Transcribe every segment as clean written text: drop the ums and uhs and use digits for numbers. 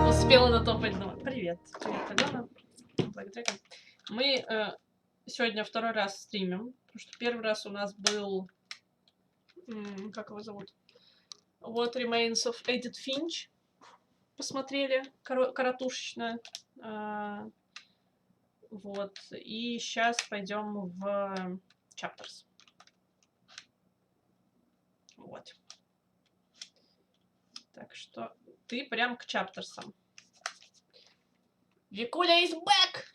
Успела натопать дома. Привет. Привет, Алена. Благодаря. Мы сегодня второй раз стримим, потому что первый раз у нас был... как его зовут? What Remains of Edith Finch. Посмотрели. Коротушечно. Вот. И сейчас пойдем в Chapters. Вот. Так что ты прям к Chapters'ам. Викуля is back!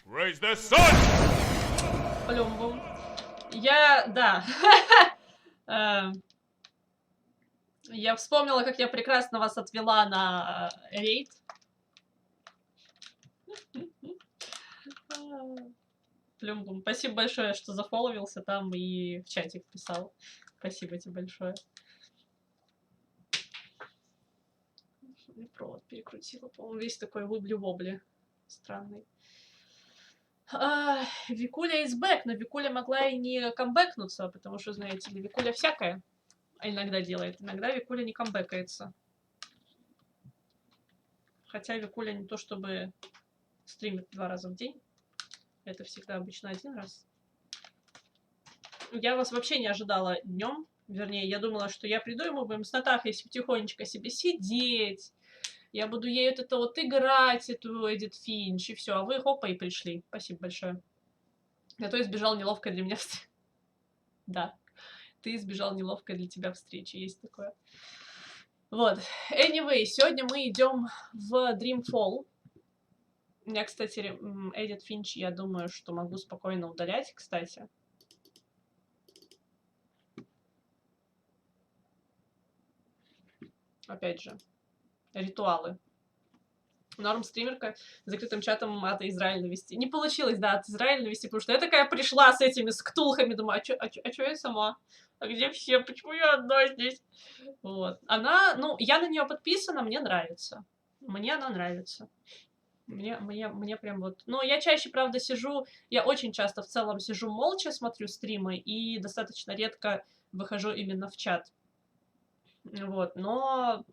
Raise the sun! Плюмбум. Да. Я вспомнила, как я прекрасно вас отвела на рейд. Плюмбум. Спасибо большое, что зафоловился там и в чатик писал. Спасибо тебе большое. Провод перекрутила, по-моему, весь такой выбли-вобли. Странный. Викуля is back, но Викуля могла и не камбэкнуться, потому что, знаете ли, Викуля всякое иногда делает. Иногда Викуля не камбэкается. Хотя Викуля не то чтобы стримит 2 раза в день. Это всегда обычно 1 раз. Я вас вообще не ожидала днем. Вернее, я думала, что я приду, и мы будем с Натахой тихонечко себе сидеть. Я буду ей вот это вот играть, эту Эдит Финч, и все. А вы хопа и пришли. Спасибо большое. А то избежал неловкой для меня встречи. Да. Ты избежал неловкой для тебя встречи. Есть такое. Вот. Anyway, сегодня мы идем в Dreamfall. У меня, кстати, Эдит Финч, я думаю, что могу спокойно удалять, кстати. Опять же. Ритуалы. Норм стримерка с закрытым чатом от Израиля навести. Не получилось, да, от Израиля навести, потому что я такая пришла с этими сктулхами, думаю, а чё я сама? А где все? Почему я одна здесь? Вот. Она, ну, я на нее подписана, мне нравится. Мне она нравится. Мне прям вот... Ну, я чаще, правда, сижу... Я очень часто в целом сижу молча, смотрю стримы, и достаточно редко выхожу именно в чат. Вот, но...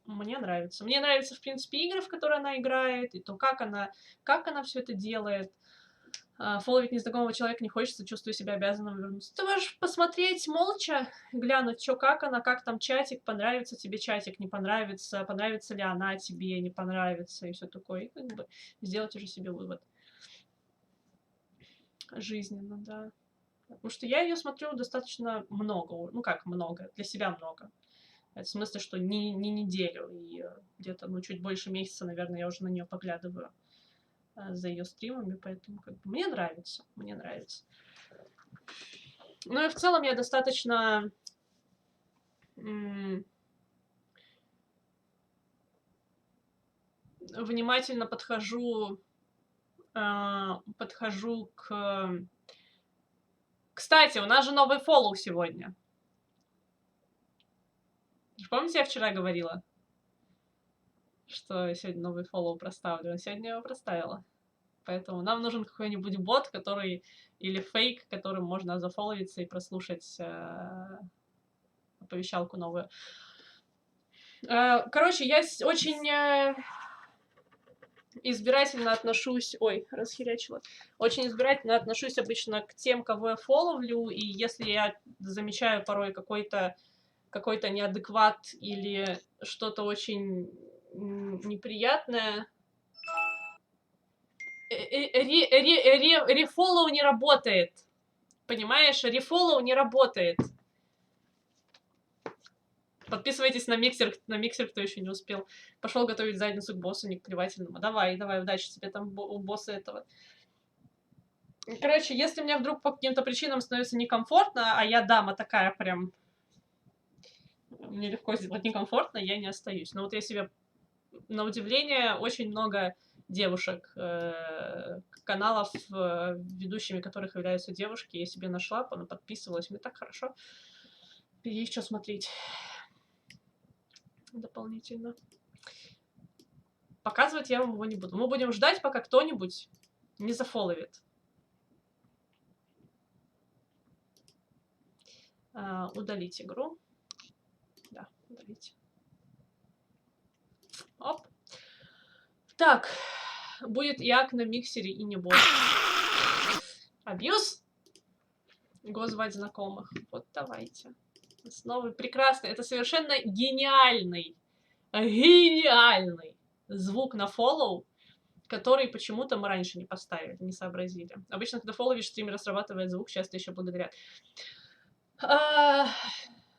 Мне нравится. Мне нравятся, в принципе, игры, в которые она играет, и то, как она все это делает. Фолловить незнакомого человека не хочется, чувствую себя обязанным вернуться. Ты можешь посмотреть молча, глянуть, что как она, как там чатик, понравится тебе чатик, не понравится, понравится ли она тебе, не понравится, и все такое. И как бы сделать уже себе вывод. Жизненно, да. Потому что я ее смотрю достаточно много. Ну как много? Для себя много. В смысле, что не неделю, и где-то, ну, чуть больше месяца, наверное, я уже на нее поглядываю за ее стримами, поэтому как бы мне нравится, мне нравится. Ну и в целом я достаточно внимательно подхожу к... Кстати, у нас же новый фоллоу сегодня. Помните, я вчера говорила, что сегодня новый фоллоу проставлю? Сегодня я его проставила. Поэтому нам нужен какой-нибудь бот, который... Или фейк, которым можно зафолловиться и прослушать оповещалку новую. Короче, я очень избирательно отношусь... Ой, расхерячила. Очень избирательно отношусь обычно к тем, кого я фолловлю, и если я замечаю порой какой-то неадекват или что-то очень неприятное... Рефоллоу не работает. Понимаешь? Рефоллоу не работает. Подписывайтесь на миксер, кто еще не успел. Пошел готовить задницу к боссу, не к плевательному. Давай, удачи тебе там у босса этого. Короче, если мне вдруг по каким-то причинам становится некомфортно, а я дама такая прям... Мне легко сделать некомфортно, я не остаюсь. Но вот я себе, на удивление, очень много девушек, каналов, ведущими которых являются девушки, я себе нашла, подписывалась, мне так хорошо. Есть что смотреть. дополнительно. Показывать я вам его не буду. Мы будем ждать, пока кто-нибудь не зафоловит. Удалить игру. Да, удалить. Оп. Так. Будет як на миксере и не больше. Абьюз? Го звать знакомых. Вот давайте. Снова прекрасно. Это совершенно гениальный звук на follow, который почему-то мы раньше не поставили, не сообразили. Обычно, когда фолловишь, стримера срабатывает звук, часто еще благодарят.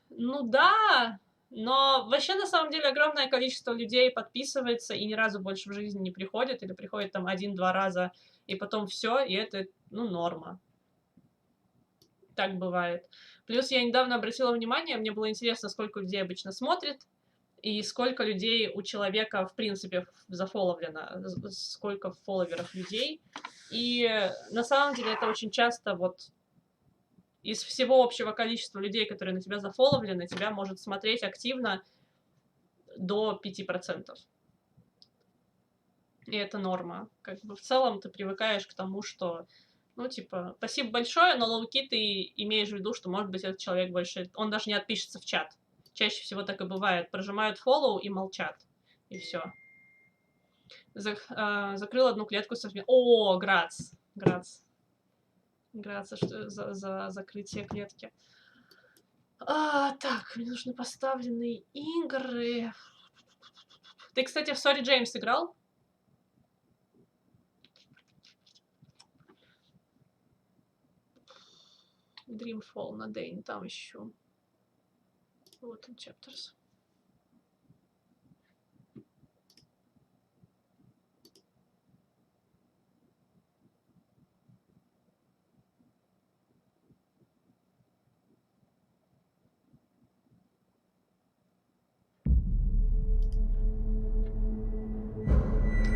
Ну да, но вообще на самом деле огромное количество людей подписывается и ни разу больше в жизни не приходит, или приходит там 1-2 раза, и потом все, и это, ну, норма. Так бывает. Плюс я недавно обратила внимание, мне было интересно, сколько людей обычно смотрит, и сколько людей у человека, в принципе, зафоловлено, сколько фолловеров людей. И на самом деле это очень часто вот из всего общего количества людей, которые на тебя зафоловлены, тебя может смотреть активно до 5%. И это норма. Как бы в целом ты привыкаешь к тому, что, ну, типа, спасибо большое, но лоу-ки ты имеешь в виду, что, может быть, этот человек больше... Он даже не отпишется в чат. Чаще всего так и бывает. Прожимают follow и молчат. И все. Закрыл одну клетку со... О, Грац. Что за закрытие клетки. Так, мне нужны поставленные игры. Ты, кстати, в Sorry James играл? Dreamfall на Dane, там еще. Вот он, Chapters.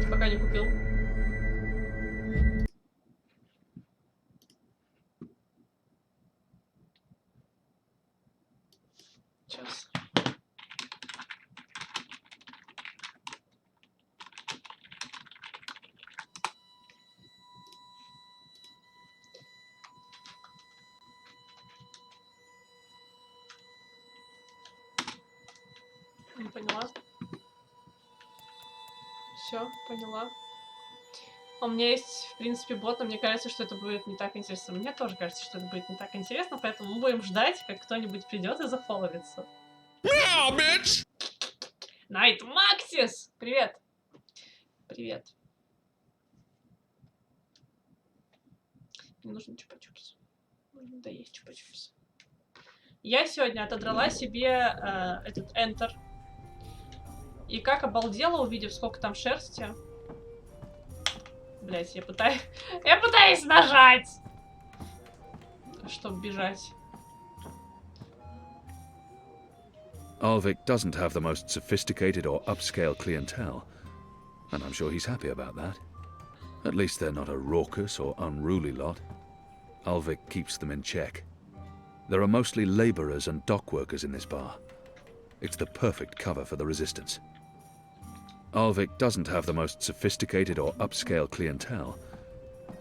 Пока не купил. Сейчас. Не поняла. Все, поняла. У меня есть, в принципе, бот, но мне кажется, что это будет не так интересно. Мне тоже кажется, что это будет не так интересно, поэтому мы будем ждать, как кто-нибудь придет и зафоловится. Найт Максис! Привет! Привет. Мне нужно чупа-чупс. Нужно доесть чупа-чупс. Я сегодня отодрала себе этот Enter. И как обалдела, увидев, сколько там шерсти. Блять, я пытаюсь нажать, чтобы бежать. Alvik doesn't have the most sophisticated or upscale clientele, and I'm sure he's happy about that. At least they're not a raucous or unruly lot. Alvik keeps them in check. There are mostly labourers and dock workers in this bar. It's the perfect cover for the resistance. Alvik doesn't have the most sophisticated or upscale clientele,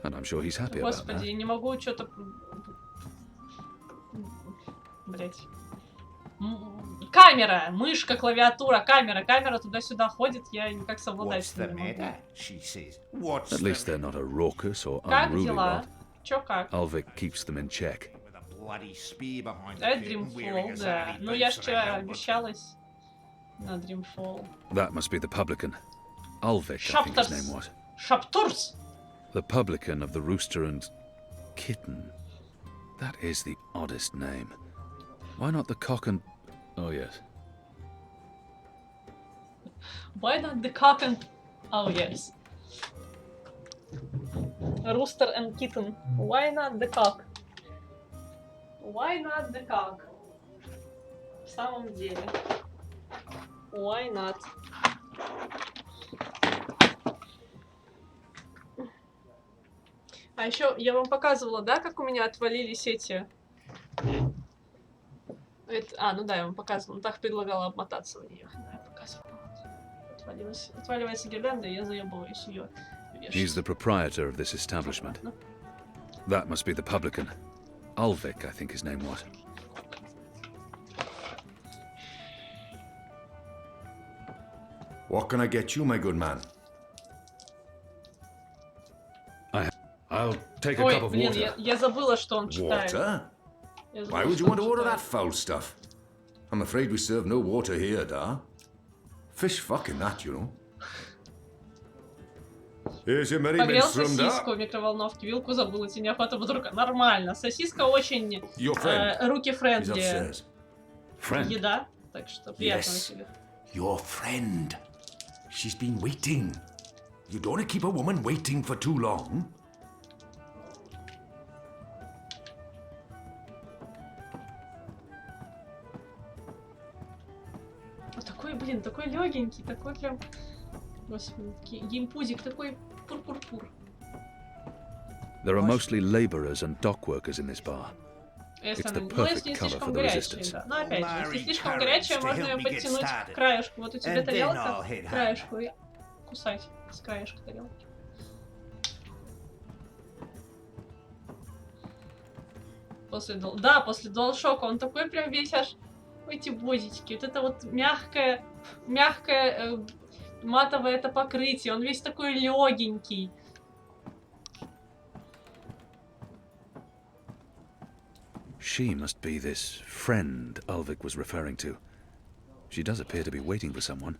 and I'm sure he's happy about that. Господи, не могу что-то... Блять. Камера, мышка, клавиатура, камера туда-сюда ходит, я никак совладать с ним не могу. At least they're not a raucous or Как unruly дела? lot. Чё как? Alvik keeps them in check. Это Dreamfall, да. Ну я ж вчера обещалась на Dreamfall. That must be the publican. Alvik, I think his name was. Chapters! The publican of the Rooster and Kitten. That is the oddest name. Why not the cock and... Oh, yes. Why not the cock and... Oh, yes. Rooster and kitten. Why not the cock? Why not the cock? В самом деле. Why not? А еще я вам показывала, да, как у меня отвалились эти... ну да, я вам показывала. Так предлагала обмотаться в нее. Да, Отваливается гирлянда, и я заебываюсь ее He's вешать. the proprietor of this establishment. That must be the publican. Ulvik, I think his name was. What can I get you, my good man? I'll take a Ой, cup of блин, water. я забыла, что он читает. Water? Я забыла, Why would что you он want to order читает. that foul stuff? I'm afraid we serve no water here, da. Fish fucking that, you know. Here's your merry Погрел minstrel, сосиску da. в микроволновке, вилку забыл, и неохота бутерка. Нормально. Сосиска очень Your friend. He's руки-френдли upstairs. Friend. еда, так что приятного Yes. тебе. Your friend. She's been waiting. You don't want to keep a woman waiting for too long. Вот такой, блин, такой легенький, такой прям... Господи, геймпузик такой пур-пур-пур. There are mostly labourers and dock workers in this bar. Если It's она, the ну, если perfect не cover слишком for the горячая, resistance. да. Но опять же, если слишком горячая, можно ее подтянуть к краешку. Вот у тебя тарелка, к краешку, и кусать с краешка тарелки. После DualShock он такой прям весь аж эти бодички, вот это вот мягкое матовое это покрытие, он весь такой легенький. She must be this friend Ulvik was referring to. She does appear to be waiting for someone.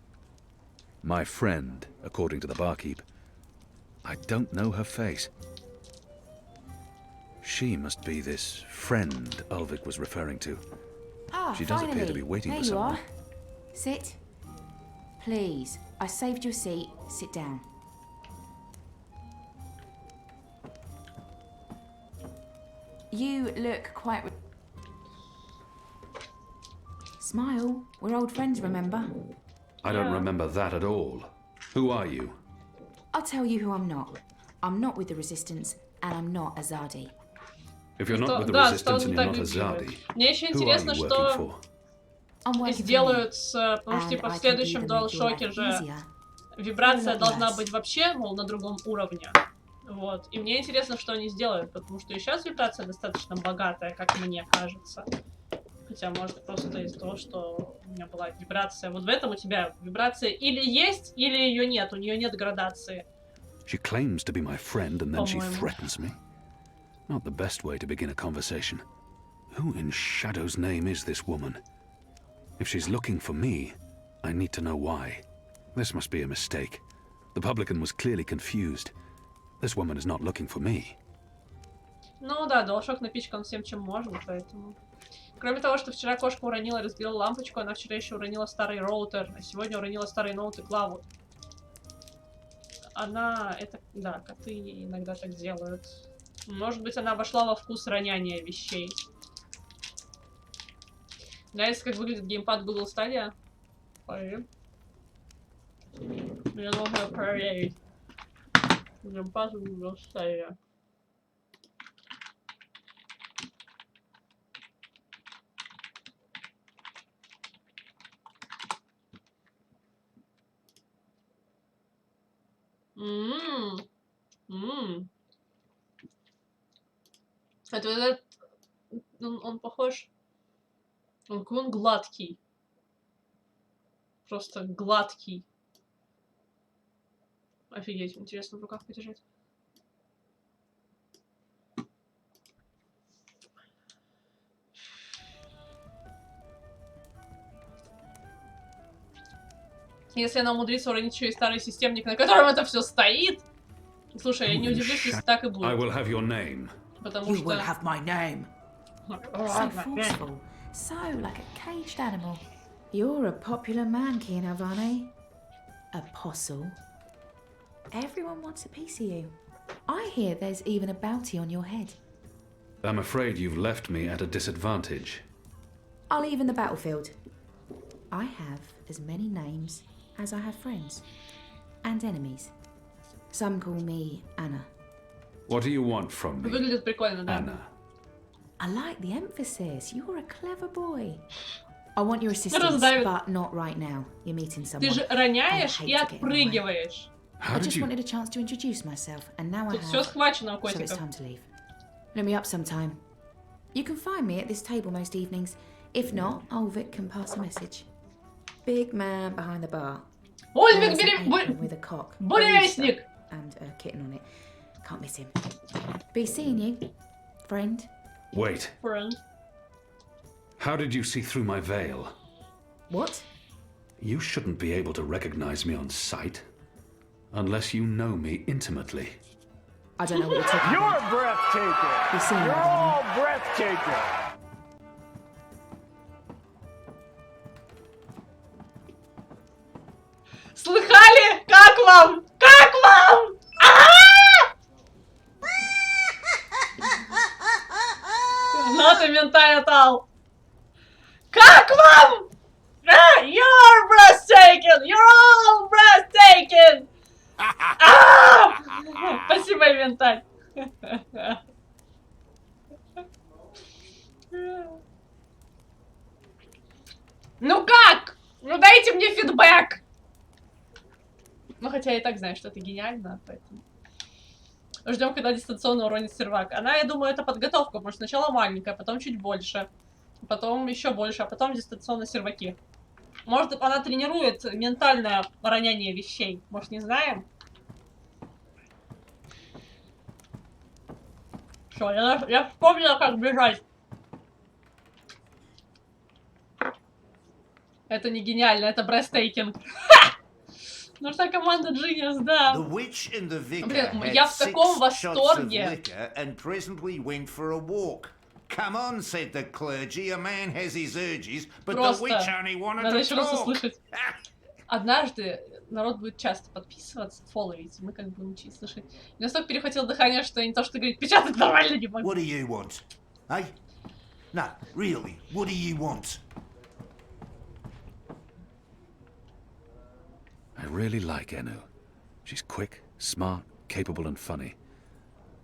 My friend, according to the barkeep. I don't know her face. She must be this friend Ulvik was referring to. Ah, She does appear to be finally. waiting There for you someone. are. Sit. Please, I saved your seat. Sit down. You look quite... Smile. We're old friends, remember? I don't remember that at all. Who are you? I'll tell you who I'm not. I'm not with the Resistance, and I'm not Azadi. If you're not with the Да, Resistance что and он you're так not выглядит. Azadi, Мне еще who are интересно, you working что for? I'm working for me, сделают потому что and типа в I can следующем either make your DualShock'е life же easier. вибрация Или должна less. быть вообще, мол, на другом уровне. Вот. И мне интересно, что они сделают, потому что и сейчас вибрация достаточно богатая, как мне кажется. Хотя, может, просто из-за того, что у меня была вибрация. Вот в этом у тебя вибрация или есть, или ее нет. У нее нет градации. She claims to be my friend and then she По-моему. threatens me. Not the best way to begin a conversation. Who in Shadow's name is this woman? If she's looking for me, I need to know why. This must be a mistake. The publican was clearly confused. This woman is not looking for me. Ну да, DualShock напичкан всем, чем можно, поэтому... Кроме того, что вчера кошка уронила и разбила лампочку, она вчера еще уронила старый роутер, а сегодня уронила старый ноут и клаву. Она... Это... Да, коты иногда так делают. Может быть, она вошла во вкус роняния вещей. Нравится, как выглядит геймпад Google Stadia? Поверь. Мне нужно проверить. Геймпад Google Stadia. Это вот этот... Он похож... Он какой он гладкий. Просто гладкий. Офигеть, интересно в руках подержать. Если она умудрится уронить еще и старый системник, на котором это все стоит. Слушай, я не удивлюсь, если так и I будет. will have your name. Потому You что... will have my name. So forceful. So like a caged animal. You're a popular man, Kian Avane. Apostle. Everyone wants a piece of you. I hear there's even a bounty on your head. I'm afraid you've left me at a disadvantage. I'll even the battlefield. I have as many names as I have friends. And enemies. Some call me Anna. What do you want from me, Выглядит прикольно, да. Anna? I like the emphasis. You're a clever boy. I want your assistance, Раздавит. but not right now. You're meeting Ты someone. же роняешь I и hate to get in the way. отпрыгиваешь. How I did just you? wanted a chance to introduce myself, and now I Тут все have. схвачено у So it's котиков. time to leave. Look me up sometime. You can find me at this table most evenings. If not, Ulvik can pass a message. Big man behind the bar. Ольвик, Wears an apron with a cock, a буревестник! rooster, and a kitten on it. Can't miss him. Be seeing you, friend. Wait. Friend. How did you see through my veil? What? You shouldn't be able to recognize me on sight. Unless you know me intimately. I don't know what you're talking You're about. breathtaking. Be seeing you, You're Ivana. all breathtaking. Слыхали? Как вам? Как вам? Not a mental at all. Как вам? You're breathtaking! You're all breathtaking! Спасибо, менталь. Ну как? Ну дайте мне фидбэк! Ну хотя я и так знаю, что это гениально, поэтому... Ждем, когда дистанционно уронит сервак. Она, я думаю, это подготовка, потому что сначала маленькая, потом чуть больше, потом еще больше, а потом дистанционно серваки. Может, она тренирует ментальное роняние вещей. Может, не знаем? Все, я вспомнила, как бежать. Это не гениально, это breathtaking. Нужна команда Genius, да. The witch and the vicar Блин, had я в таком 6 shots of восторге. liquor and presently went for a walk. Come on, said the clergy, a man has his urges, but the witch Просто only wanted надо to еще раз talk. услышать. Однажды народ будет часто подписываться, фолловить, мы как бы учить слышать. И настолько перехватило дыхание, что я не то что говорить, печатать нормально не могу. What do you want? Eh? No, really, what do you want? I really like Enu. She's quick, smart, capable and funny.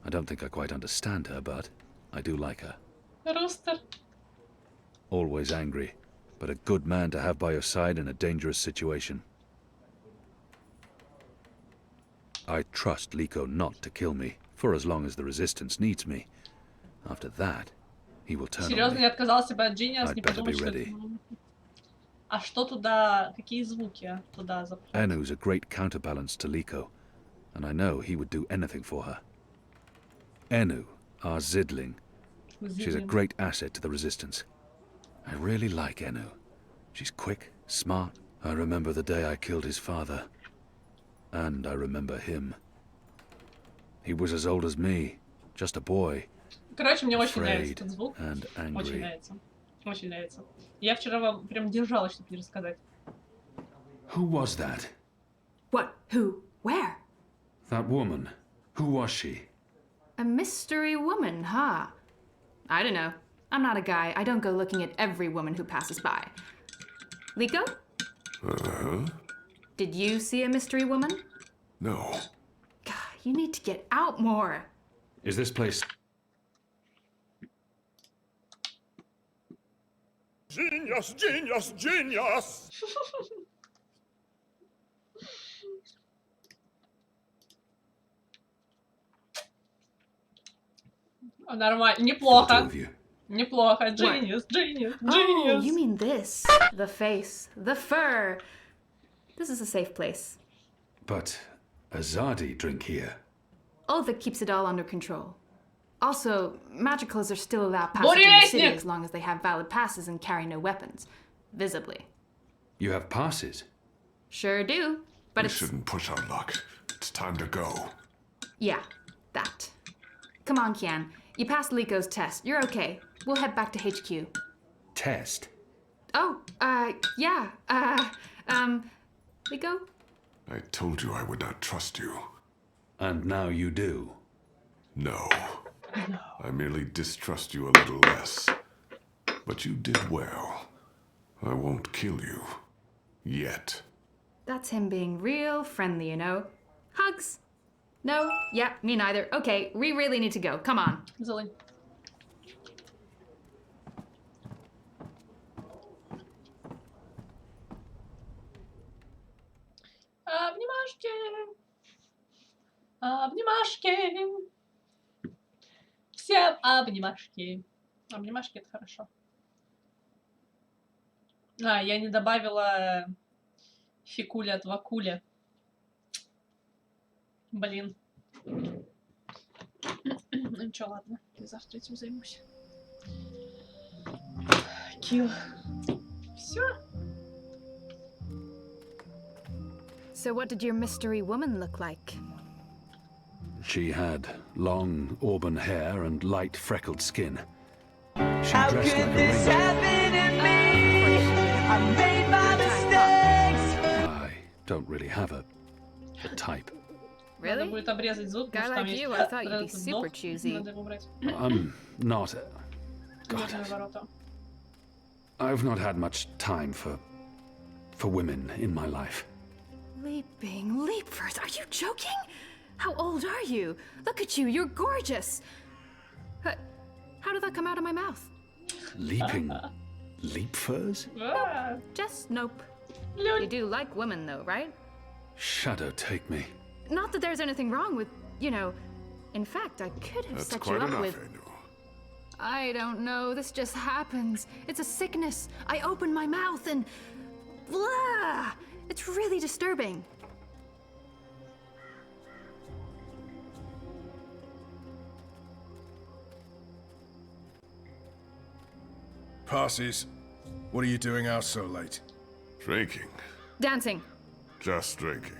I don't think I quite understand her, but I do like her. Рустер. Always angry, but a good man to have by your side in a dangerous situation. I trust Liko not to kill me, for as long as the Resistance needs me. After that, he will turn on Серьезно, me. не отказался бы от Genius, I'd не better подумать, be что ready. это... А что туда, какие звуки туда запускать? Enu's a great counterbalance to Liko, and I know he would do anything for her. Enu, our Zidling, she's a great asset to the Resistance. I really like Enu. She's quick, smart. I remember the day I killed his father. And I remember him. He was as old as me, just a boy, Короче, мне очень нравится afraid этот звук. and Очень angry. нравится. Очень нравится. Я вчера вам прям держалась, чтобы не рассказать. Who was that? What? Who? Where? That woman. Who was she? A mystery woman, huh? I don't know. I'm not a guy. I don't go looking at every woman who passes by. Liko? Uh-huh. Did you see a mystery woman? No. God, you need to get out more. Is this place... Genius, genius, genius! Нормально. Two Неплохо. of you. Неплохо. Genius, genius, genius. Oh, you mean this. The face. The fur. This is a safe place. But Azadi drink here. Ulvik keeps it all under control. Also, magicals are still allowed passage in the city Буревестник! as long as they have valid passes and carry no weapons. Visibly. You have passes. Sure do. But We it's... shouldn't push our luck. It's time to go. Yeah, that. Come on, Kian. You passed Liko's test. You're okay. We'll head back to HQ. Test. Oh, yeah. Liko? I told you I would not trust you. And now you do. No. I merely distrust you a little less. But you did well. I won't kill you. Yet. That's him being real friendly, you know. Hugs. No? Yeah, me neither. Okay, we really need to go. Come on. Зелень. Обнимашки. Всем обнимашки. Обнимашки — это хорошо. А, я не добавила фикуля от вакуля. Блин. Ну ничего, ладно. Я завтра этим займусь. Килл. Все. So, what did your mystery woman look like? She had long auburn hair and light freckled skin. She How dressed could like a this ranger. happen to me? I made my mistakes. I don't really have a type. Надо Really? будет обрезать зуб, Guy потому что там like есть you, I thought you'd be этот super вдох. choosy. Надо его убрать. I'm not. God, Верные ворота. I've not had much time for women in my life. Leaping leapers, are you joking? How old are you? Look at you, you're gorgeous. How did that come out of my mouth? Leaping leap furs? А, Just nope. Лёнь. You do like women though, right? Shadow take me. Not that there's anything wrong with, you know. In fact, I could have That's set quite you up enough, with. Anu. I don't know, this just happens. It's a sickness. I open my mouth and. Blah! It's really disturbing. Parsies, what are you doing out so late? Drinking. Dancing. Just drinking.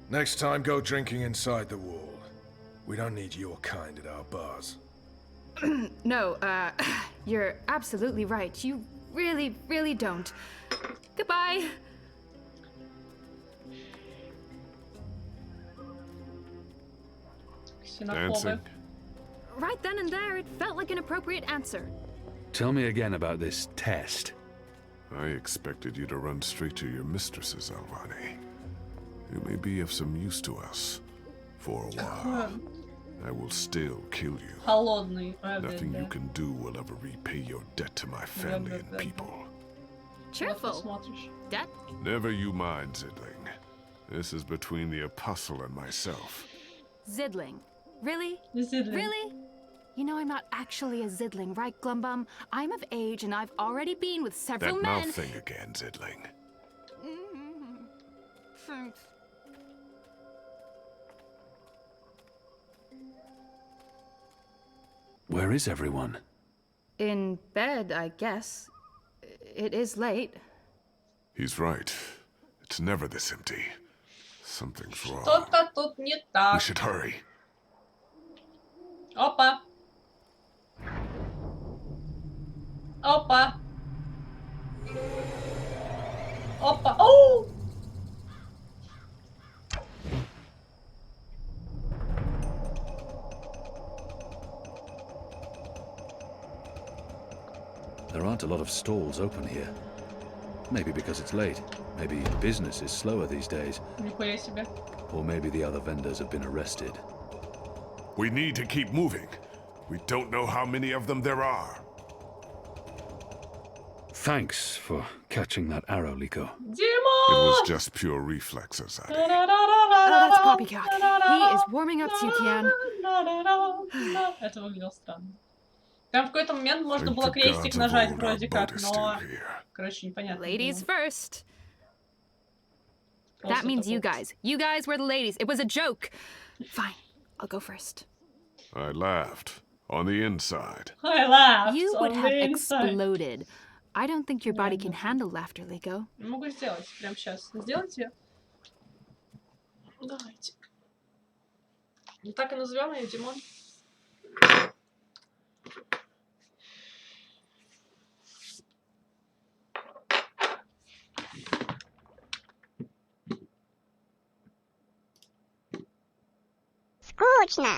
Next time, go drinking inside the wall. We don't need your kind at our bars. No, you're absolutely right. You really, really don't. Goodbye. Ксенофобы. Dancing. Right then and there, it felt like an appropriate answer. Tell me again about this test. I expected you to run straight to your mistresses, Alvani. You may be of some use to us. For a while. I will still kill you. Холодный. Nothing you can do will ever repay your debt to my family and people. Cheerful. Смотришь. Debt? Never you mind, Zidling. This is between the apostle and myself. Zidling. Really? Зидлин. Really? You know I'm not actually a Zidling, right, Glumbum? I'm of age and I've already been with several That men. mouth thing again, Zidling. Thanks. Where is everyone? In bed, I guess. It is late. He's right. It's never this empty. Something's wrong. Что-то тут не We так. should hurry. Опа. Опа. Опа. Оу! There aren't a lot of stalls open here. Maybe because it's late. Maybe business is slower these days. Нихуя себе. Or maybe the other vendors have been arrested. We need to keep moving. We don't know how many of them there are. Thanks for catching that arrow, Liko. It Димон! was just pure reflexes, Addy. Oh, that's Poppycock. He is warming up, Tsukian. Это выглядело странно. Там в какой-то момент можно Thank было the крестик gods of нажать old our вроде как, boat is still но... here. Короче, непонятно. Ladies было. first. Просто That means you такой. guys. You guys were the ladies. It was a joke. Fine. I'll go first. I laughed. On the inside. I laughed You would on have the inside. exploded. I don't think your body can handle laughter, Liko. Могу сделать прямо сейчас. Сделайте. Давайте. Ну так и назовем ее, Димон. Скучно.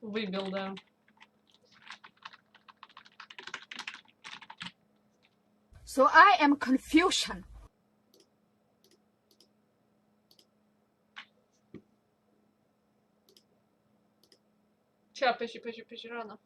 Выбил, да. So I am confusion. Сейчас, подожди, рано.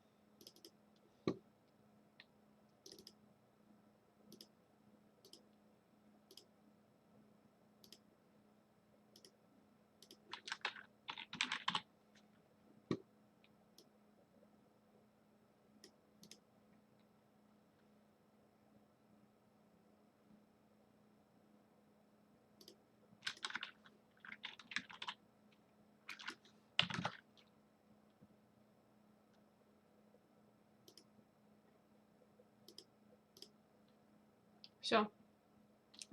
Все.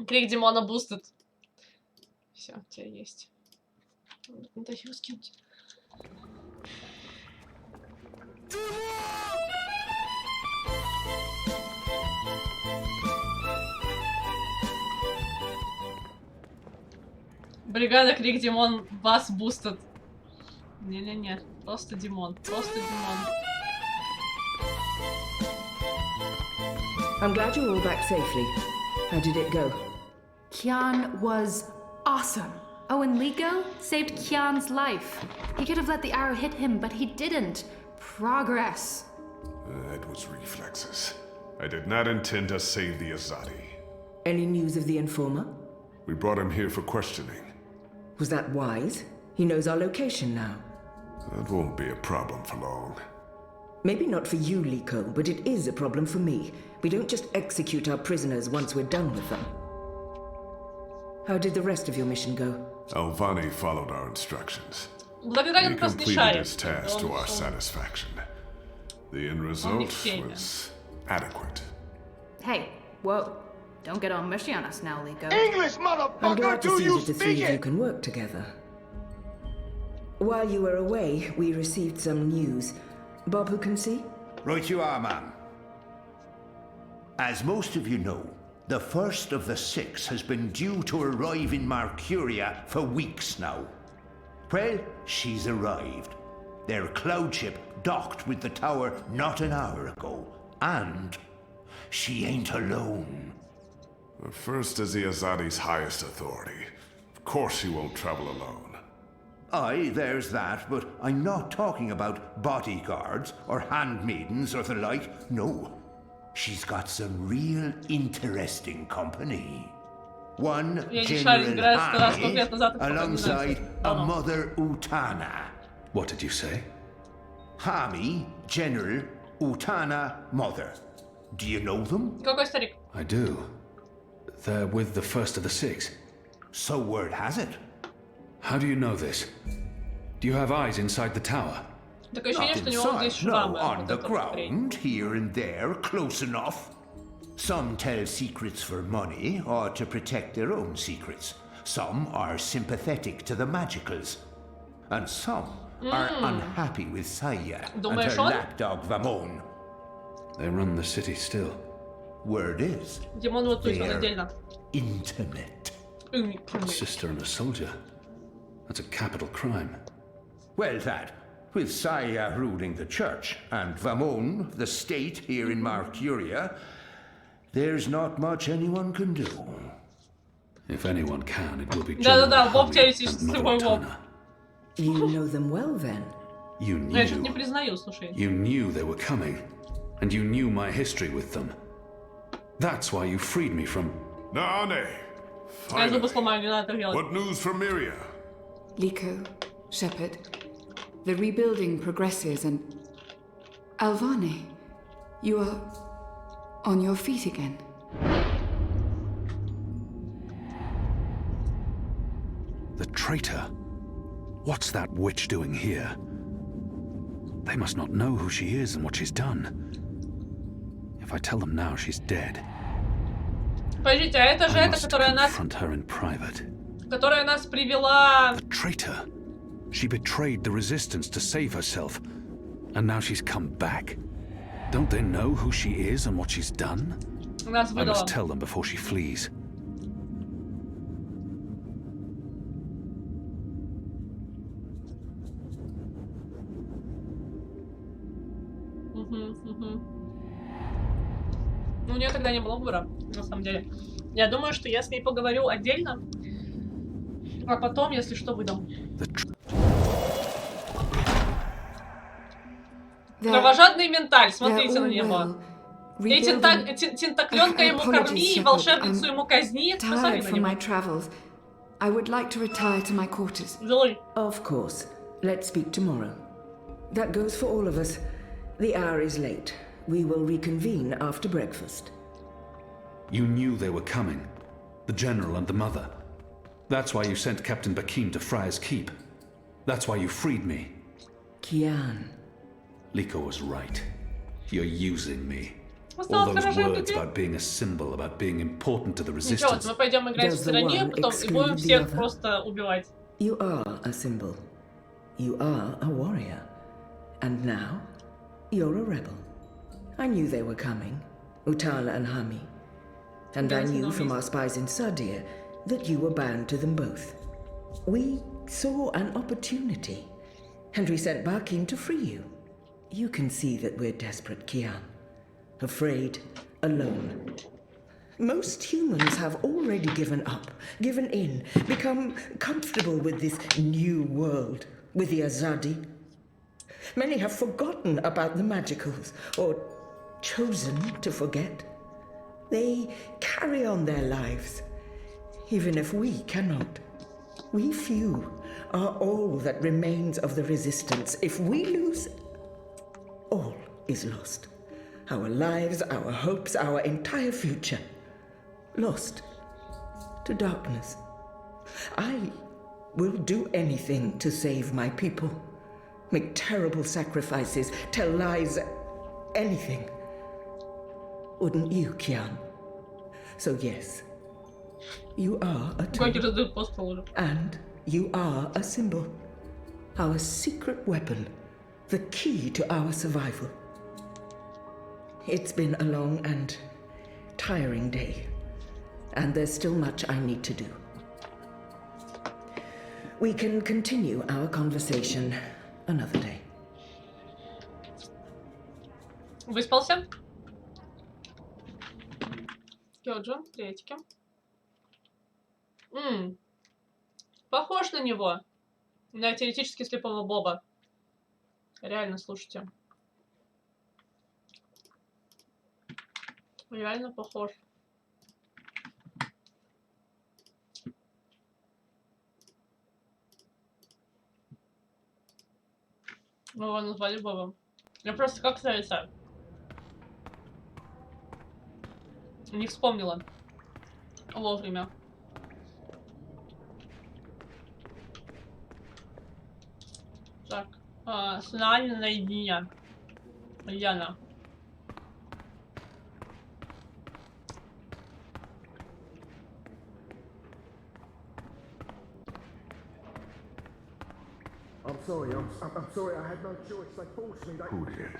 Крик Димона бустит. Все, у тебя есть. Надо его скинуть. Бригада Крик Димон бас бустит. Не-не-не, просто Димон, просто Димон. I'm glad you're all back safely. How did it go? Kian was awesome. Oh, and Liko saved Kian's life. He could have let the arrow hit him, but he didn't. Progress. That was reflexes. I did not intend to save the Azadi. Any news of the informer? We brought him here for questioning. Was that wise? He knows our location now. That won't be a problem for long. Maybe not for you, Liko, but it is a problem for me. We don't just execute our prisoners once we're done with them. How did the rest of your mission go? Alvani followed our instructions. He completed his task to our satisfaction. The end result was adequate. Hey, whoa. Don't get all mushy on us now, Liko. English, I'm motherfucker, glad to do see you that the speak three of you it? can work together. While you were away, we received some news. Bob, who can see? Right you are, ma'am. As most of you know, the first of the 6 has been due to arrive in Mercuria for weeks now. Well, she's arrived. Their cloud ship docked with the tower not an hour ago. And she ain't alone. The first is the Azadi's highest authority. Of course she won't travel alone. Aye, there's that, but I'm not talking about bodyguards or handmaidens or the like. No. She's got some real interesting company. One General Hami alongside a Mother Utana. What did you say? Hami, General, Utana, Mother. Do you know them? Какой старик? I do. They're with the first of the 6. So word has it. How do you know this? Do you have eyes inside the tower? Такое ощущение, что у него здесь No, шрамы. on the ground, here and there, close enough. Some tell secrets for money or to protect their own secrets. Some are sympathetic to the magicals. And some are unhappy with Saya and Думаешь, her он? lapdog Vamon. They run the city still. Word is, Димон вот тут, он they're отдельно. intimate. A sister and a soldier. That's a capital crime. Well, that, with Saya ruling the church and Vamon, the state here in Mercuria, there's not much anyone can do. If anyone can, it will be Да-да-да, General Боб Hami теоретически and Mother свой Боб. Utana. You know them well, then? You Я что-то не knew. признаю, слушай. You knew they were coming, and you knew my history with them. That's why you freed me from... Nane! Я зубы Finally. сломаю, не надо так делать. What news from Miria? Liko, Shepard, the rebuilding progresses and... Alvani, you are on your feet again. The traitor? What's that witch doing here? They must not know who she is and what she's done. If I tell them now she's dead, Подождите, а это же I эта, must которая нас confront her in private. привела... The traitor! She betrayed the resistance to save herself, and now she's come back. Don't they know who she is and what she's done? Нас I выдала. must tell them before she flees. Ну, у нее тогда не было выбора, на самом деле. Я думаю, что я с ней поговорю отдельно, а потом, если что, выдам. Кровожадный менталь, смотрите на него. И тентакленка ему корми, и волшебницу ему казни. Tired from my travels. I would like to retire to my quarters. Of course. Let's speak tomorrow. That goes for all of us. The hour is late. We will reconvene after breakfast. You knew they were coming. The General and the Mother. That's why you sent Captain Bakim to Friar's Keep. That's why you freed me. Kian. Liko was right. You're using me. All All those words about being a symbol, about being important to the Ничего, resistance. мы пойдем играть в стороне, потом и будем всех просто убивать. You are a symbol. You are a warrior. And now, you're a rebel. I knew they were coming, Utala and Hami. And I knew from our spies in Sardia that you were bound to them both. We saw an opportunity, and we sent Bakim to free you. You can see that we're desperate, Kian. Afraid, alone. Most humans have already given up, given in, become comfortable with this new world, with the Azadi. Many have forgotten about the magicals, or chosen to forget. They carry on their lives, even if we cannot. We few are all that remains of the resistance. If we lose, all is lost. Our lives, our hopes, our entire future. Lost to darkness. I will do anything to save my people. Make terrible sacrifices, tell lies, anything. Wouldn't you, Kian? So yes, you are a tool. And you are a symbol. Our secret weapon. The key to our survival. It's been a long and tiring day. And there's still much I need to do. We can continue our conversation another day. Выспался? Кёджин, третьки. Похож на него. На теоретически слепого Боба. Реально, слушайте. Реально похож. Мы его назвали Бобом. Я просто как нравится. Не вспомнила. Вовремя. Так. С нами наедине. Яна. I'm sorry, I'm sorry, I had no choice. They forced me. Who did?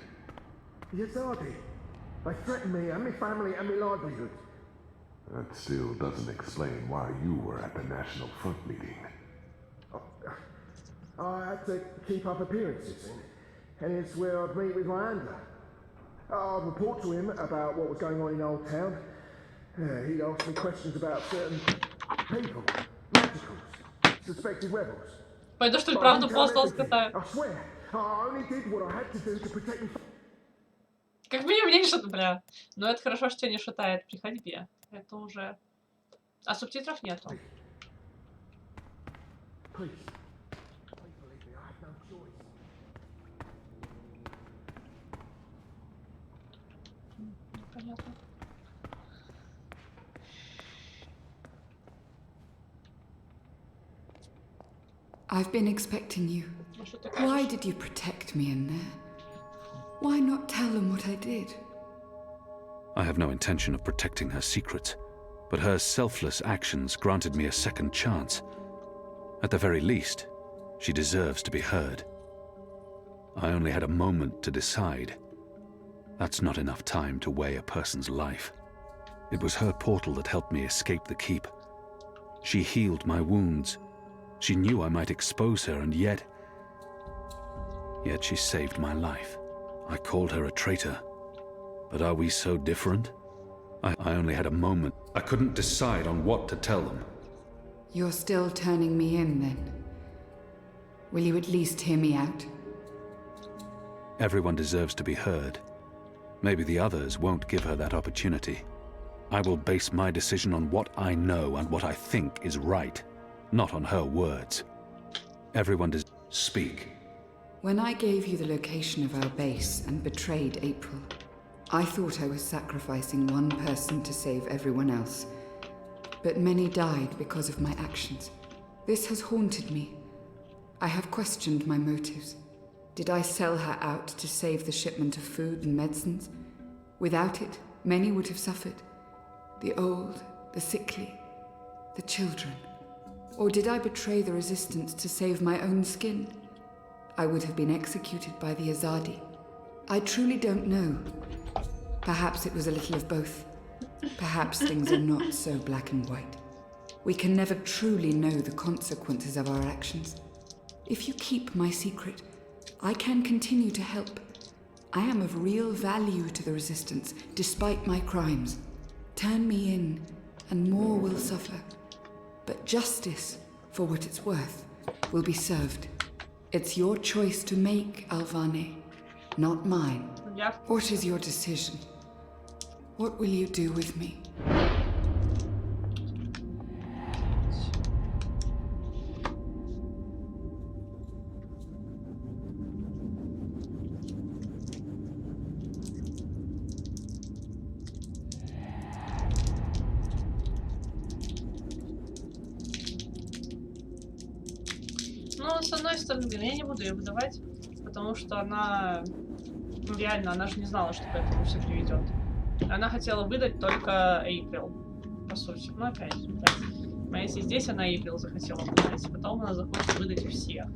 The Azadi. They threatened me and my family and my livelihood. That still doesn't explain why you were at the National Front meeting. I had to keep up appearances, and it's where I'd meet with my handler. I'd report to him about what was going on in Old Town. He'd ask me questions about certain people, magicals, suspected rebels. Пойду, что ли, правду просто скатаю. I swear, I only did what I had to do to protect me. Как минимум мне не шатает, бля. Но это хорошо, что тебя не шатает при ходьбе. Это уже... А субтитров нету. Понятно. I've been expecting you. Why did you protect me in there? Why not tell them what I did? I have no intention of protecting her secrets, but her selfless actions granted me a second chance. At the very least, she deserves to be heard. I only had a moment to decide. That's not enough time to weigh a person's life. It was her portal that helped me escape the keep. She healed my wounds. She knew I might expose her, and yet she saved my life. I called her a traitor. But are we so different? I only had a moment. I couldn't decide on what to tell them. You're still turning me in, then? Will you at least hear me out? Everyone deserves to be heard. Maybe the others won't give her that opportunity. I will base my decision on what I know and what I think is right, not on her words. Everyone does speak. When I gave you the location of our base and betrayed April, I thought I was sacrificing one person to save everyone else. But many died because of my actions. This has haunted me. I have questioned my motives. Did I sell her out to save the shipment of food and medicines? Without it, many would have suffered. The old, the sickly, the children. Or did I betray the resistance to save my own skin? I would have been executed by the Azadi. I truly don't know. Perhaps it was a little of both. Perhaps things are not so black and white. We can never truly know the consequences of our actions. If you keep my secret, I can continue to help. I am of real value to the Resistance, despite my crimes. Turn me in, and more will suffer. But justice, for what it's worth, will be served. It's your choice to make, Alvane, not mine. Yeah. What is your decision? What will you do with me? Ну, с одной стороны, блин, я не буду ее выдавать, потому что она, ну, реально, она же не знала, что к этому все приведет. Она хотела выдать только Эйприл, по сути. Ну, опять же, да. А если здесь она Эйприл захотела выдать, потом она захочет выдать всех.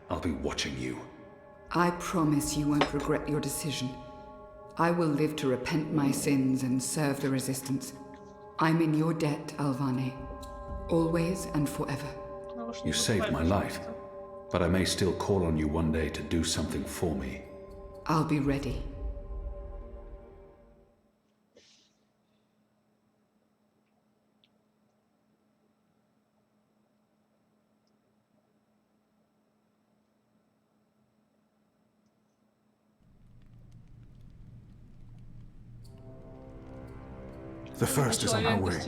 I'll be watching you. I promise you won't regret your decision. I will live to repent my sins and serve the Resistance. I'm in your debt, Alvane. Always and forever. You saved my life, but I may still call on you one day to do something for me. I'll be ready. The first is on her way.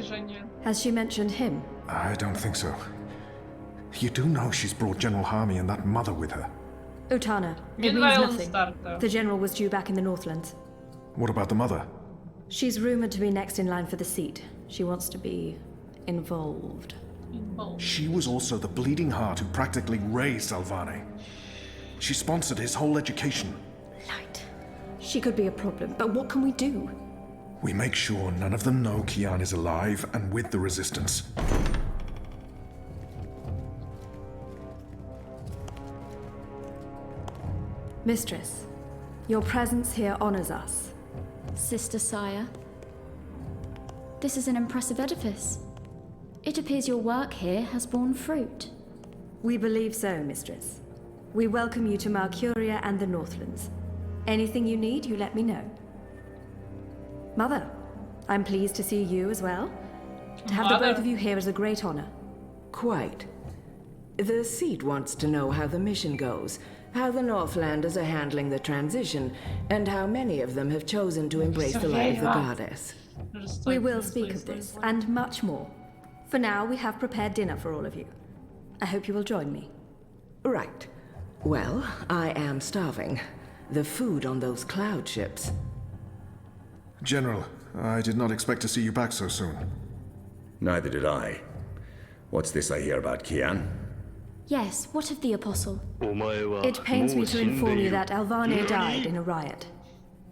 Has she mentioned him? I don't think so. You do know she's brought General Harmy and that mother with her. Utana, it means nothing. The general was due back in the Northlands. What about the mother? She's rumored to be next in line for the seat. She wants to be involved. She was also the bleeding heart who practically raised Alvane. She sponsored his whole education. Light. She could be a problem, but what can we do? We make sure none of them know Kian is alive and with the Resistance. Mistress, your presence here honors us. Sister Sire, this is an impressive edifice. It appears your work here has borne fruit. We believe so, Mistress. We welcome you to Malcuria and the Northlands. Anything you need, you let me know. Mother, I'm pleased to see you as well. To have the both of you here is a great honor. Quite. The seat wants to know how the mission goes, how the Northlanders are handling the transition, and how many of them have chosen to embrace the light of the goddess. We will speak of this, and much more. For now, we have prepared dinner for all of you. I hope you will join me. Right. Well, I am starving. The food on those cloud ships. General, I did not expect to see you back so soon. Neither did I. What's this I hear about Kian? Yes, what of the Apostle? It pains me to inform you that Alvane died in a riot.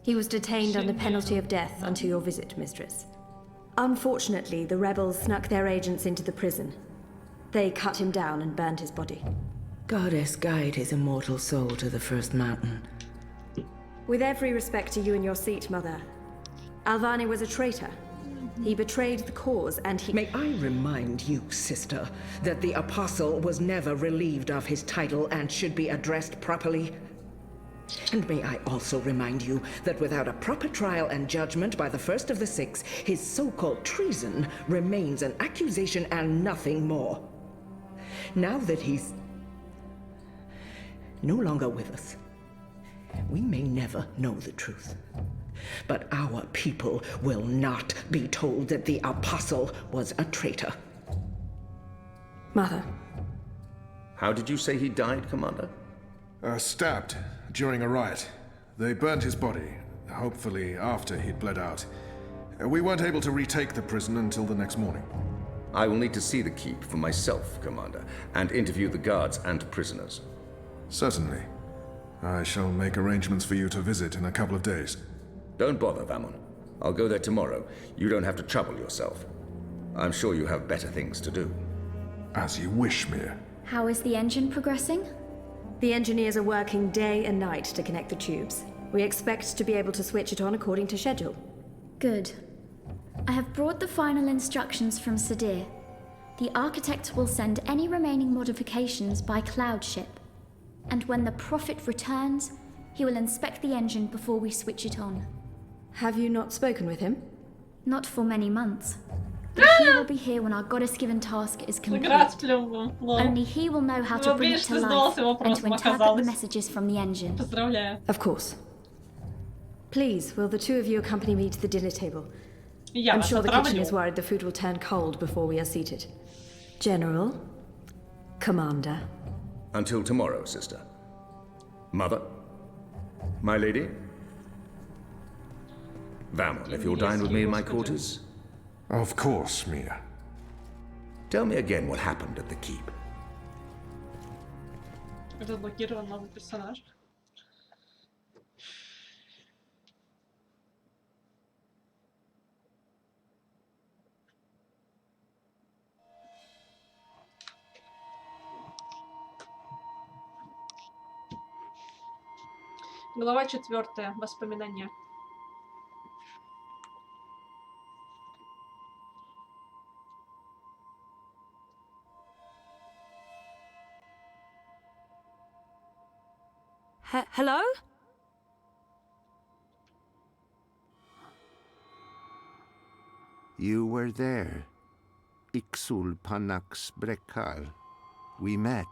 He was detained under penalty of death until your visit, Mistress. Unfortunately, the rebels snuck their agents into the prison. They cut him down and burned his body. Goddess guide his immortal soul to the first mountain. With every respect to you and your seat, Mother, Alvane was a traitor. He betrayed the cause and he— May I remind you, sister, that the Apostle was never relieved of his title and should be addressed properly? And may I also remind you that without a proper trial and judgment by the first of the six, his so-called treason remains an accusation and nothing more. Now that he's no longer with us, we may never know the truth. But our people will not be told that the Apostle was a traitor. Mother. How did you say he died, Commander? Stabbed during a riot. They burned his body, hopefully after he'd bled out. We weren't able to retake the prison until the next morning. I will need to see the keep for myself, Commander, and interview the guards and prisoners. Certainly. I shall make arrangements for you to visit in a couple of days. Don't bother, Vamon. I'll go there tomorrow. You don't have to trouble yourself. I'm sure you have better things to do. As you wish, Mir. How is the engine progressing? The engineers are working day and night to connect the tubes. We expect to be able to switch it on according to schedule. Good. I have brought the final instructions from Sadir. The architect will send any remaining modifications by cloud ship. And when the Prophet returns, he will inspect the engine before we switch it on. Have you not spoken with him? Not for many months. But he will be here when our goddess-given task is complete. Only he will know how to bring it to life and to interpret the messages from the engine. Of course. Please, will the two of you accompany me to the dinner table? I'm sure the kitchen is worried the food will turn cold before we are seated. General, Commander. Until tomorrow, sister. Mother? My lady? Vamon, if you'll dine with me in my quarters? Of course, Mia. Tell me again what happened at the keep. Разблокирован новый персонаж. Глава 4. Воспоминания. Hello? You were there. Ixul Panax Brekal. We met.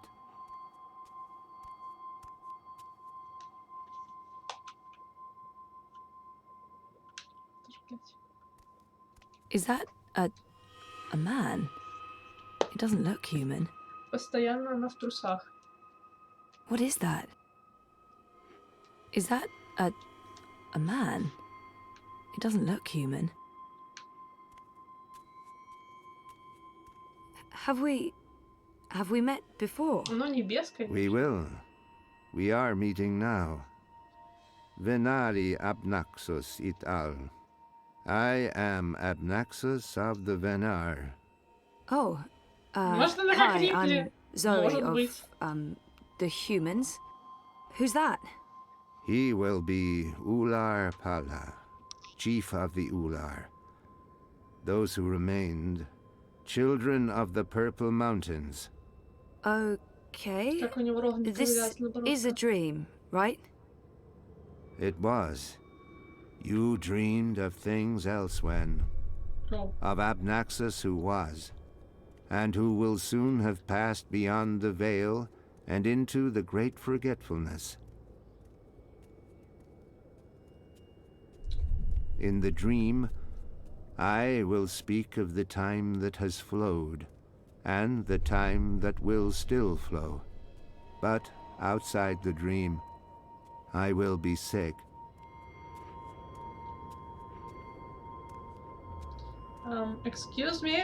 Is that a man? It doesn't look human. Постоянно она в трусах. What is that? Is that a man? It doesn't look human. Have we met before? Ну, небес, конечно. We will. We are meeting now. Venari Abnaxus it al. I am Abnaxus of the Venar. Oh, Можно hi, Рипли? I'm Zoe Может быть. of the humans. Who's that? He will be Ular Pala, chief of the Ular. Those who remained, children of the Purple Mountains. Okay. Как у него ровно This привязано is a dream, right? It was. You dreamed of things elsewhen. Oh. Of Abnaxus who was, and who will soon have passed beyond the veil and into the great forgetfulness. In the dream, I will speak of the time that has flowed, and the time that will still flow. But outside the dream, I will be sick. Excuse me?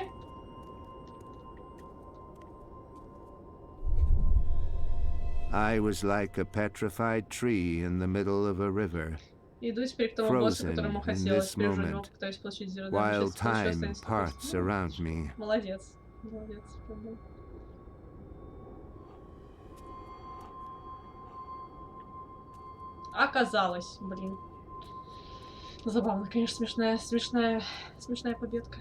I was like a petrified tree in the middle of a river, Иду теперь к тому боссу, frozen которому in хотелось. this Теперь уже moment, пытаюсь получить зеленый. while Сейчас еще time останется parts просто. around me. Молодец. Молодец. Пробовал. Оказалось, блин. Забавно, конечно, смешная победка.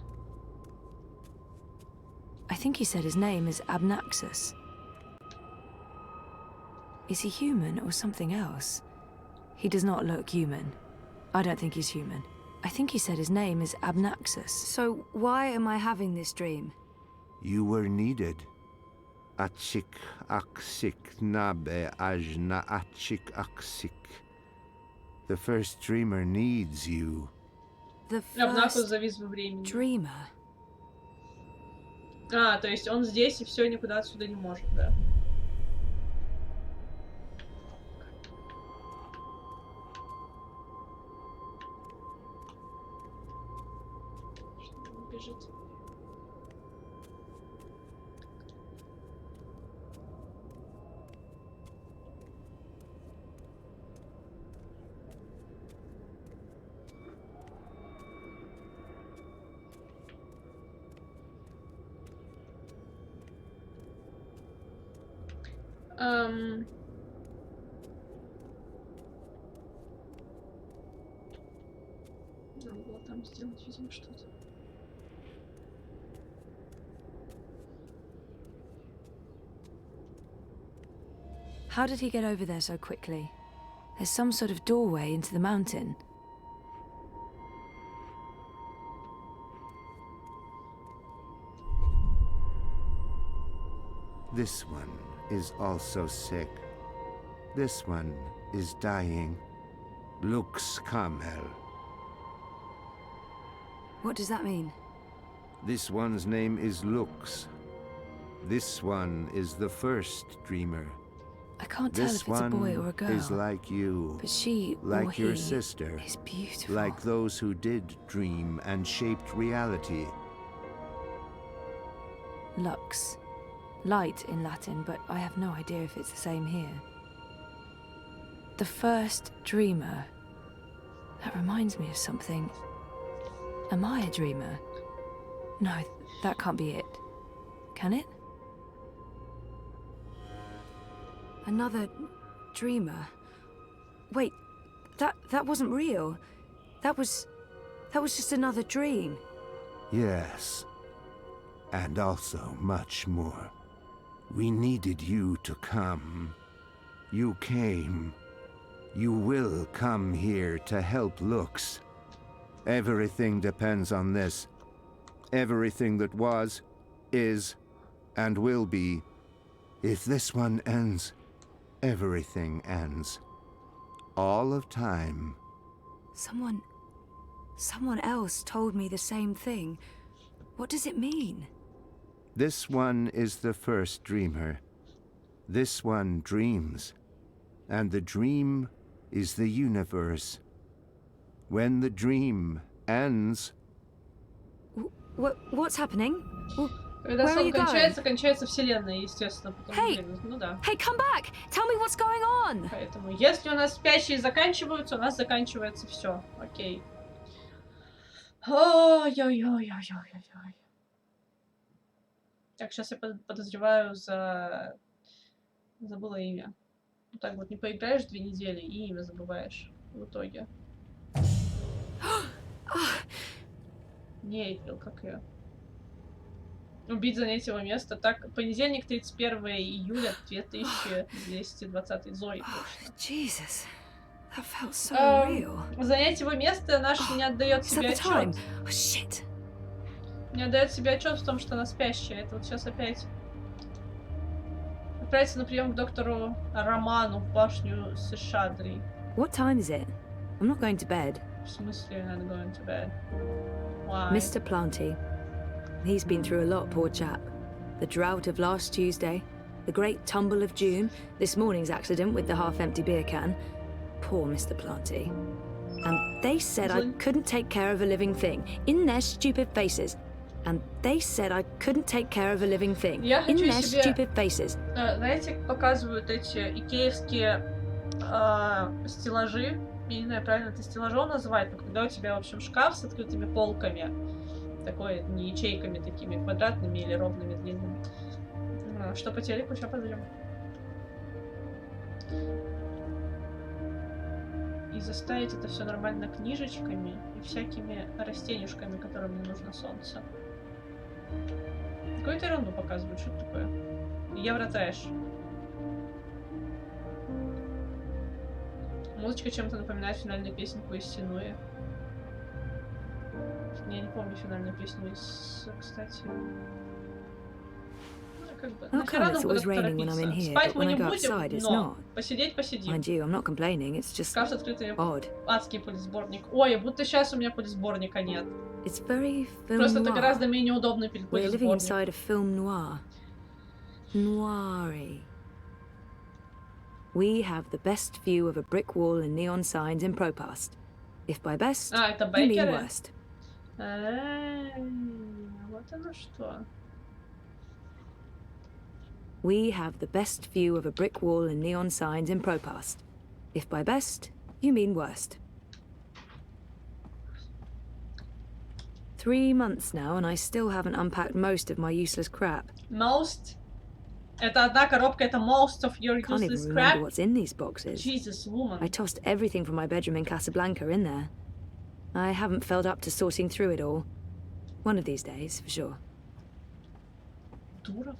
I think he said his name is Abnaxus. Is he human or something else? He does not look human. I don't think he's human. I think he said his name is Abnaxus. So why am I having this dream? You were needed. Achik aksik nabe ajna achik aksik. The first dreamer needs you. The Обнакус first завис во времени. dreamer. А, то есть он здесь и все, никуда отсюда не может, да. Что он бежит? Надо было там сделать, видимо, что-то. How did he get over there so quickly? There's some sort of doorway into the mountain. This one is also sick. This one is dying. Lux Kamel. What does that mean? This one's name is Lux. This one is the first dreamer. I can't tell This if it's a boy one or a girl. is like you, But she or like your he sister, is beautiful. like those who did dream and shaped reality. Lux. Light in Latin, but I have no idea if it's the same here. The first dreamer. That reminds me of something. Am I a dreamer? No, that can't be it. Can it? Another dreamer. Wait, that wasn't real. That was just another dream. Yes, and also much more. We needed you to come. You came. You will come here to help Lux. Everything depends on this. Everything that was, is, and will be. If this one ends, everything ends. All of time. Someone else told me the same thing. What does it mean? This one is the first dreamer. This one dreams. And the dream is the universe. When the dream ends... What's happening? Когда Where are сон you going? кончается, кончается вселенная, естественно. Потом Hey! время. Ну да. Hey, come back! Tell me what's going on! Поэтому, если у нас спящие заканчиваются, у нас заканчивается все. Окей. Ой-ой-ой-ой-ой-ой-ой. Так, сейчас я подозреваю за... Забыла имя. Вот так вот не поиграешь 2 недели и имя забываешь в итоге. Не Эйприл, как ее? Убить, занять его место. Так, понедельник, 31 июля 2220. Зои, точно. Jesus, that felt so real. Занять его место наш не отдает себе отчет. Oh, shit. Не отдает себе отчет в том, что она спящая. Это вот сейчас опять отправиться на прием к доктору Роману в башню Сешадри. What time is it? I'm not going to bed. В смысле, you're not going to bed? Why? Mr. Planty. He's been through a lot, poor chap. The drought of last Tuesday, the great tumble of June, this morning's accident with the half-empty beer can. Poor Mr. Planty. And they said I couldn't take care of a living thing. In their stupid faces. And they said I couldn't take care of a living thing. Я In хочу their себе, stupid faces. знаете, показывают эти икеевские стеллажи. Я не знаю, правильно это стеллажом называть, но когда у тебя, в общем, шкаф с открытыми полками, такой, не ячейками такими квадратными или ровными, длинными. Что по телеку, что по зрему. И заставить это все нормально книжечками и всякими растенюшками, которым не нужно солнце. Какую-то ерунду показывают, что это такое? Евротрэш. Музычка чем-то напоминает финальную песенку из Синуи. Я не помню финальную песню из, кстати. Как бы, нахера нам куда-то торопиться? Спать мы не будем, но посидеть посидим. Шкаф с открытыми. Адский пылесборник. Ой, будто сейчас у меня пылесборника нет. Просто это гораздо менее удобный пылесборник. We have the best view of a brick wall and neon signs in Propast. If by best, это you mean бейкеры? worst. Вот оно что. We have the best view of a brick wall and neon signs in Propast. If by best, you mean worst. 3 months now, and I still haven't unpacked most of my useless crap. Most? Это одна коробка, это most of your Can't useless even crap? remember what's in these boxes. Jesus, woman. I tossed everything from my bedroom in Casablanca in there. I haven't felt up to sorting through it all. One of these days, for sure. Дуров?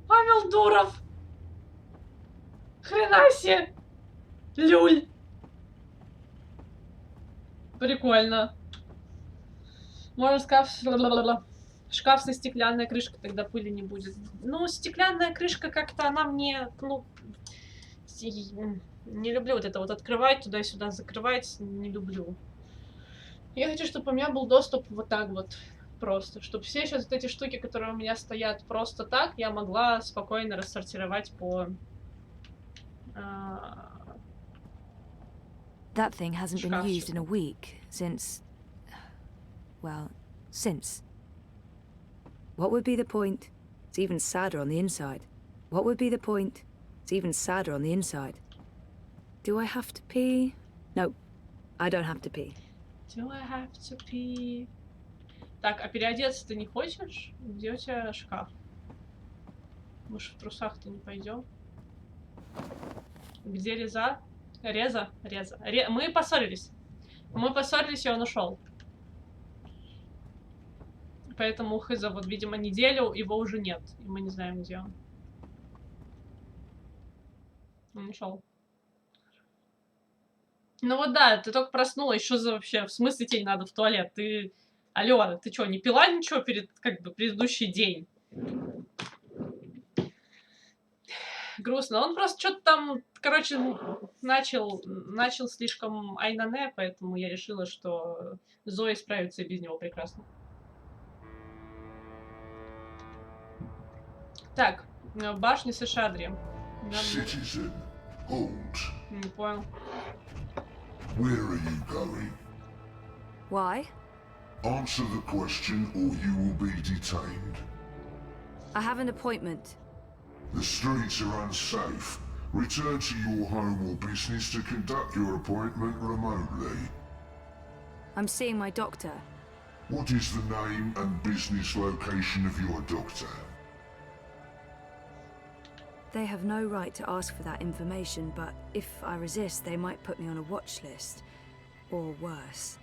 Павел Дуров! Хрена себе! Люль! Прикольно. Можно шкаф со стеклянной крышкой, тогда пыли не будет. Ну, стеклянная крышка как-то она мне, ну, не люблю вот это вот открывать, туда-сюда закрывать, не люблю. Я хочу, чтобы у меня был доступ вот так вот. Просто, чтобы все сейчас вот эти штуки, которые у меня стоят просто так, я могла спокойно рассортировать по... That thing hasn't been used in a week since... Well, since. What would be the point? It's even sadder on the inside. What would be the point? It's even sadder on the inside. Do I have to pee? No, I don't have to pee. Do I have to pee? Так, а переодеться ты не хочешь? Где у тебя шкаф? Мы же в трусах-то не пойдем. Где Реза? Реза? Мы поссорились. Мы поссорились, и он ушел. Поэтому Хыза, вот, видимо, неделю его уже нет. И мы не знаем, где он. Он ушел. Ну вот да, ты только проснулась. Что за вообще? В смысле тебе не надо в туалет? Ты... Алло, ты что, не пила ничего перед, как бы, предыдущий день? Грустно. Он просто что-то там, короче, начал слишком айнане, поэтому я решила, что Зоя справится и без него прекрасно. Так, башня Сешадри. Citizen, hold. Не понял. Where are you going? Why? Answer the question or you will be detained. I have an appointment. The streets are unsafe. Return to your home or business to conduct your appointment remotely. I'm seeing my doctor. What is the name and business location of your doctor? They have no right to ask for that information, but if I resist, they might put me on a watch list. Or worse.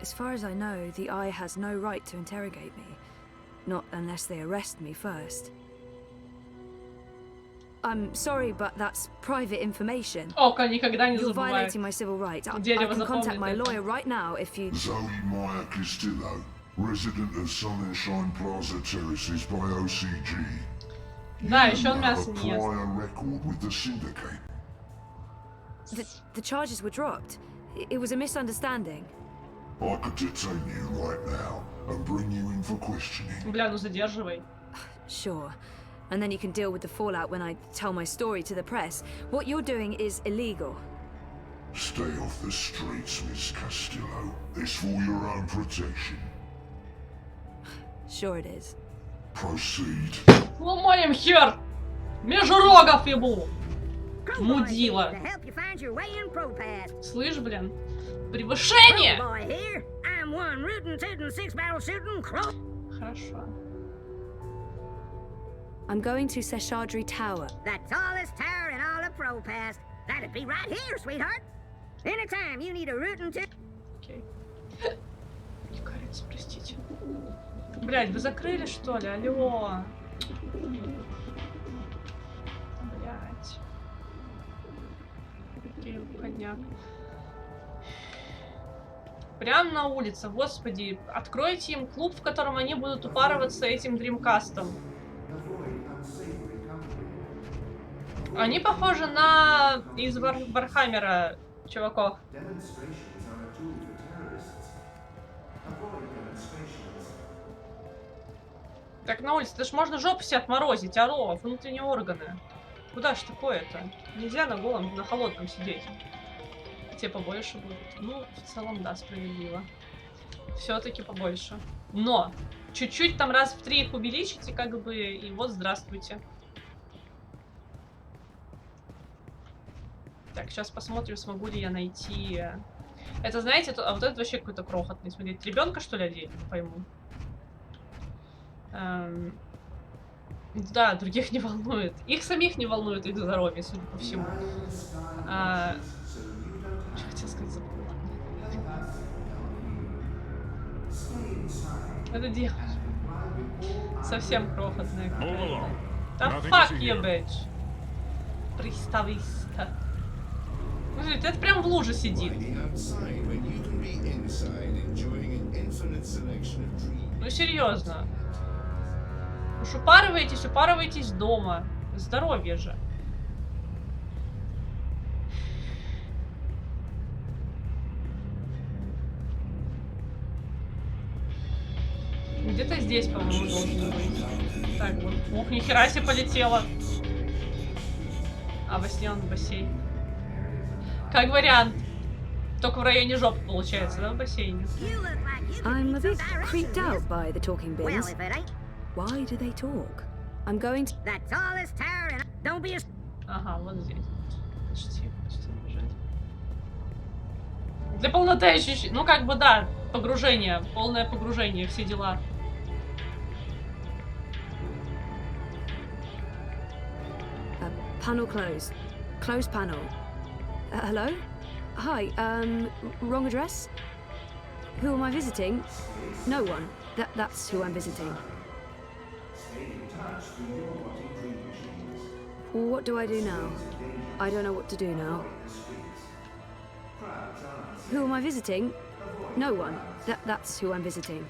As far as I know, the Eye has no right to interrogate me. Not unless they arrest me first. I'm sorry, but that's private information. Око никогда не You're забывает. violating my civil rights. I Дерево can contact my запомнит lawyer это. right now if you... Zoe Meyer Castillo, resident of Sunshine Plaza Terraces by OCG. Да, еще он You have мясо a не ест. prior record with the syndicate. The charges were dropped. It was a misunderstanding. I could detain you right now and bring you in for questioning. Бля, ну задерживай. Sure. And then you can deal with the fallout when I tell my story to the press. What you're doing is illegal. Stay off the streets, Miss Castillo. It's for your own protection. Sure it is. Proceed. Ломаем хер! Между рогов ебу! Мудила. Слышь, блин? Превышение! Хорошо. I'm going to Seshadri Tower. The tallest tower in all of Propast. That'd be right here, sweetheart. Anytime you need a rootin' to... Окей. Лекарец, простите. Блядь, вы закрыли, что ли? Алло. Блядь. Окей, выходняк. Прямо на улице, господи. Откройте им клуб, в котором они будут упарываться этим дримкастом. Они похожи на из Вархаммера чуваков. Так на улице, это ж можно жопу себе отморозить, алло, внутренние органы. Куда ж такое-то? Нельзя на голом, на холодном сидеть. Те побольше будут. Ну, в целом, да, справедливо. Все-таки побольше. Но чуть-чуть там раз в 3 их увеличите, как бы, и вот здравствуйте. Так, сейчас посмотрим, смогу ли я найти... Это, знаете, а вот это вообще какой-то крохотный. Смотрите, ребенка, что ли, одели? Не пойму. Да, других не волнует. Их самих не волнует их здоровье, судя по всему. Что хотела сказать, забыла. Это девочка. Совсем крохотная какая-то. Да fuck you, bitch. Пристависта. Слушайте, это прям в луже сидит. Ну серьезно. Уж упарываетесь дома. Здоровье же. Где-то здесь, по-моему, должен быть. Так вот. Ух, нихера себе полетела. А во сне он в бассейн. Как вариант. Только в районе жопы получается, да, в бассейне. I'm a bit creeped out by the talking bins. Why do they talk? I'm going to... That's all this tower and don't be a... Ага, вот здесь. Почти бежать. Для полноты ощущений. Ну, как бы, да, погружение. Полное погружение, все дела. Panel closed. Closed panel. Hello? Hi, wrong address? Who am I visiting? No one. That's who I'm visiting. What do I do now? I don't know what to do now. Who am I visiting? No one. That's who I'm visiting.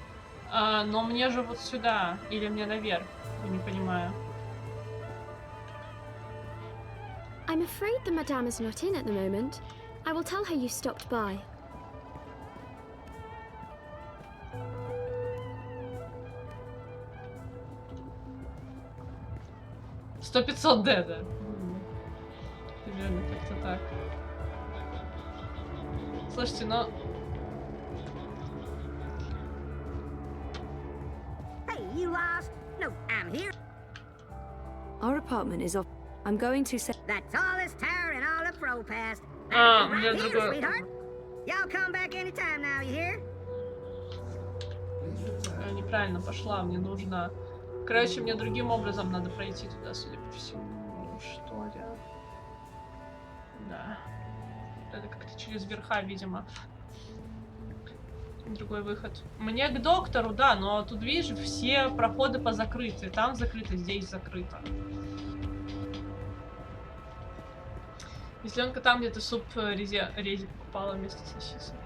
Но мне же вот сюда. Или мне наверх. Я не понимаю. I'm afraid the madame is not in at the moment. I will tell her you stopped by. 100-500 деда. Примерно как-то так. Слушайте, но... Hey, you lost? No, I'm here. Our apartment is off. I'm going to say... That's all this tower and all the pro past. Right here, sweetheart. Y'all come back anytime now, you hear? Я неправильно пошла, мне нужно... Короче, мне другим образом надо пройти туда, судя по всему. Что ли? Да. Это как-то через верха, видимо. Другой выход. Мне к доктору, да, но тут, видишь, все проходы позакрыты. Там закрыто, здесь закрыто. Если там где-то суп рези покупала вместо сосисок.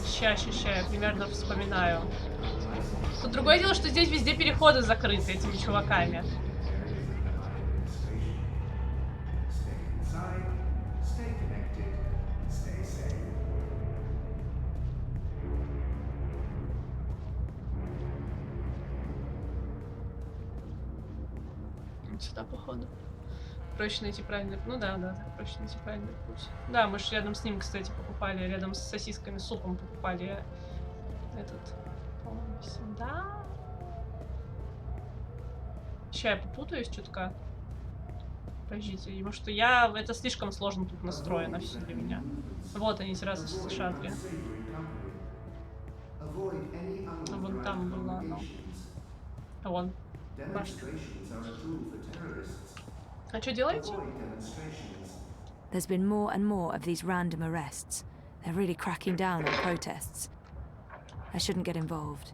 Ща, я примерно вспоминаю. Тут другое дело, что здесь везде переходы закрыты этими чуваками. Сюда, походу. Проще найти правильный... Ну да, так проще найти правильный путь. Да, мы же рядом с ним, кстати, покупали. Рядом с сосисками, супом покупали этот... По-моему, сюда. Сейчас я попутаюсь чутка. Подождите, потому что это слишком сложно тут настроено все для меня. Вот они сразу в шаттле. А вон там было оно. А вон. Demonstrations are a tool for terrorists. А что делаете? There's been more and more of these random arrests. They're really cracking down on protests. I shouldn't get involved.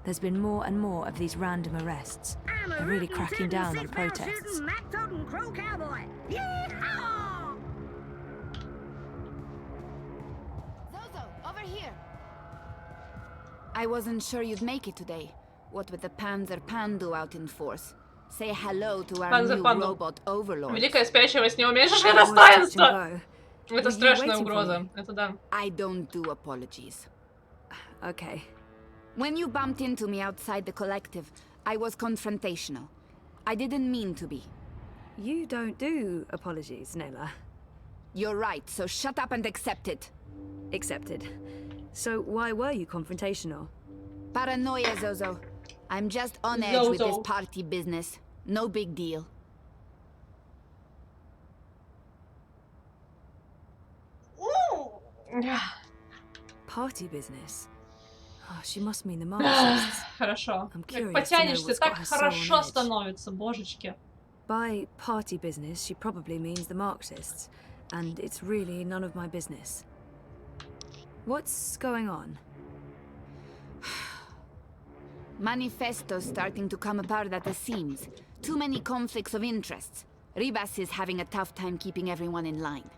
There's been more and more of these random arrests. They're really cracking down on protests. Zozo, over here. I wasn't sure you'd make it today. What with the Panzer Pandu out in force. Say hello to our new robot overlord. Великая спящая во сне уменьшившее достоинство. Это страшная угроза. Это да. I don't do apologies. Okay. When you bumped into me outside the collective, I was confrontational. I didn't mean to be. You don't do apologies, Nela. You're right, so shut up and accept it. Accepted. So why were you confrontational? Paranoia, Zozo. I'm just on edge with this party business. No big deal. Party business? Oh, she must mean the Marxists. Хорошо. Как потянешься, так хорошо становится, божечки. By party business, she probably means the Marxists. And it's really none of my business. What's going on? Manifesto's starting to come apart at the seams. Too many conflicts of interests. Ribas is having a tough time keeping everyone in line.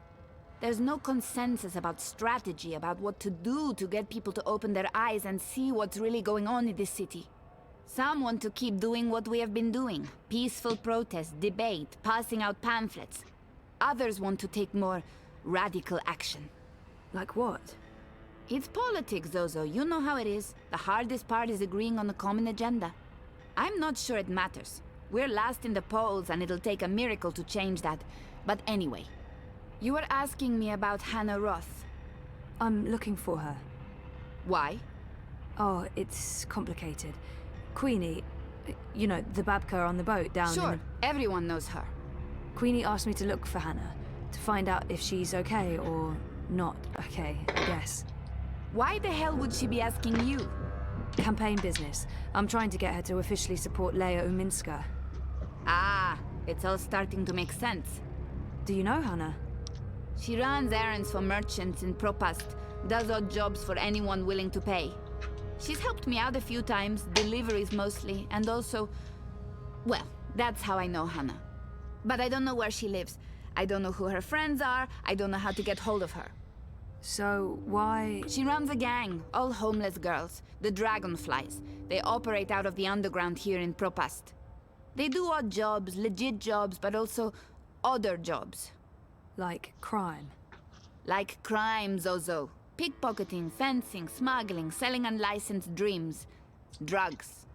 There's no consensus about strategy, about what to do to get people to open their eyes and see what's really going on in this city. Some want to keep doing what we have been doing. Peaceful protest, debate, passing out pamphlets. Others want to take more radical action. Like what? It's politics, Zozo. You know how it is. The hardest part is agreeing on a common agenda. I'm not sure it matters. We're last in the polls and it'll take a miracle to change that. But anyway, you were asking me about Hannah Roth. I'm looking for her. Why? Oh, it's complicated. Queenie, you know, the Babka on the boat down Sure, in everyone knows her. Queenie asked me to look for Hannah, to find out if she's okay or not okay, I guess. Why the hell would she be asking you? Campaign business. I'm trying to get her to officially support Leia Uminska. Ah, it's all starting to make sense. Do you know Hannah? She runs errands for merchants in Propast, does odd jobs for anyone willing to pay. She's helped me out a few times, deliveries mostly, and also... Well, that's how I know Hannah. But I don't know where she lives. I don't know who her friends are, I don't know how to get hold of her. So, why... She runs a gang, all homeless girls, the Dragonflies. They operate out of the underground here in Propast. They do odd jobs, legit jobs, but also other jobs. Like crime? Like crime, Zozo. Pickpocketing, fencing, smuggling, selling unlicensed dreams. Drugs.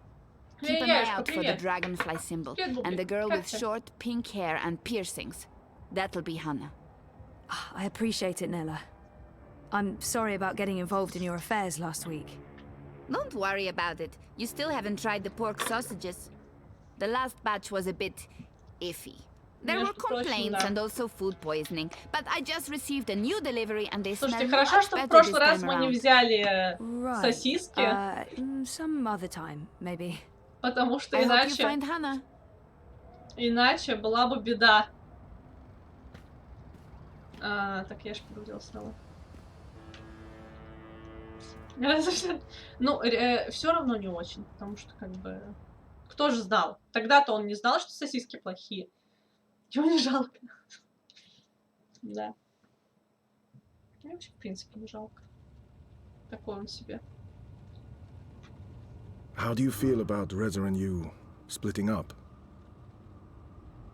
Keep an eye out for the dragonfly symbol, and the girl with short pink hair and piercings. That'll be Hannah. I appreciate it, Nella. I'm sorry about getting involved in your affairs last week. Don't worry about it. You still haven't tried the pork sausages. The last batch was a bit iffy. There were complaints and also food poisoning, but I just received a new delivery and they smell much better this time around. Слушайте, хорошо, что в прошлый раз мы не взяли сосиски. Some other time, maybe. Потому что иначе была бы беда. Так, я ж погрузила снова. Ну, все равно не очень, потому что, как бы, кто же знал? Тогда-то он не знал, что сосиски плохие. Чего не жалко? Да. Мне вообще, в принципе, не жалко. Такой он себе. How do you feel about Reza and you splitting up?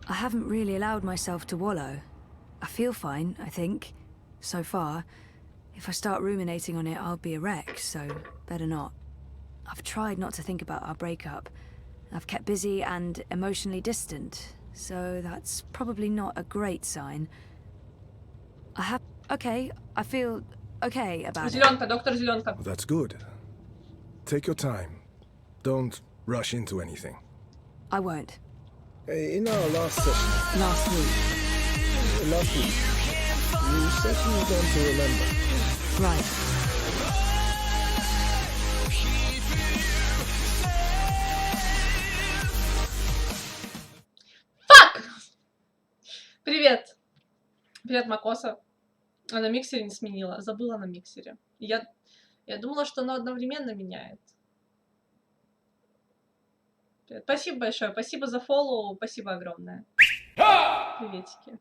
I haven't really allowed myself to wallow. I feel fine, I think, so far. If I start ruminating on it, I'll be a wreck, so better not. I've tried not to think about our breakup. I've kept busy and emotionally distant, so that's probably not a great sign. Okay, I feel okay about Зеленка, доктор Зеленка. That's good. Take your time. Don't rush into anything. I won't. In our last session... Last week. You said you were going to remember. Right. Привет, Макоса. А на миксере не сменила. Забыла на миксере. Я думала, что оно одновременно меняет. Привет. Спасибо большое. Спасибо за фоллоу. Спасибо огромное. Приветики.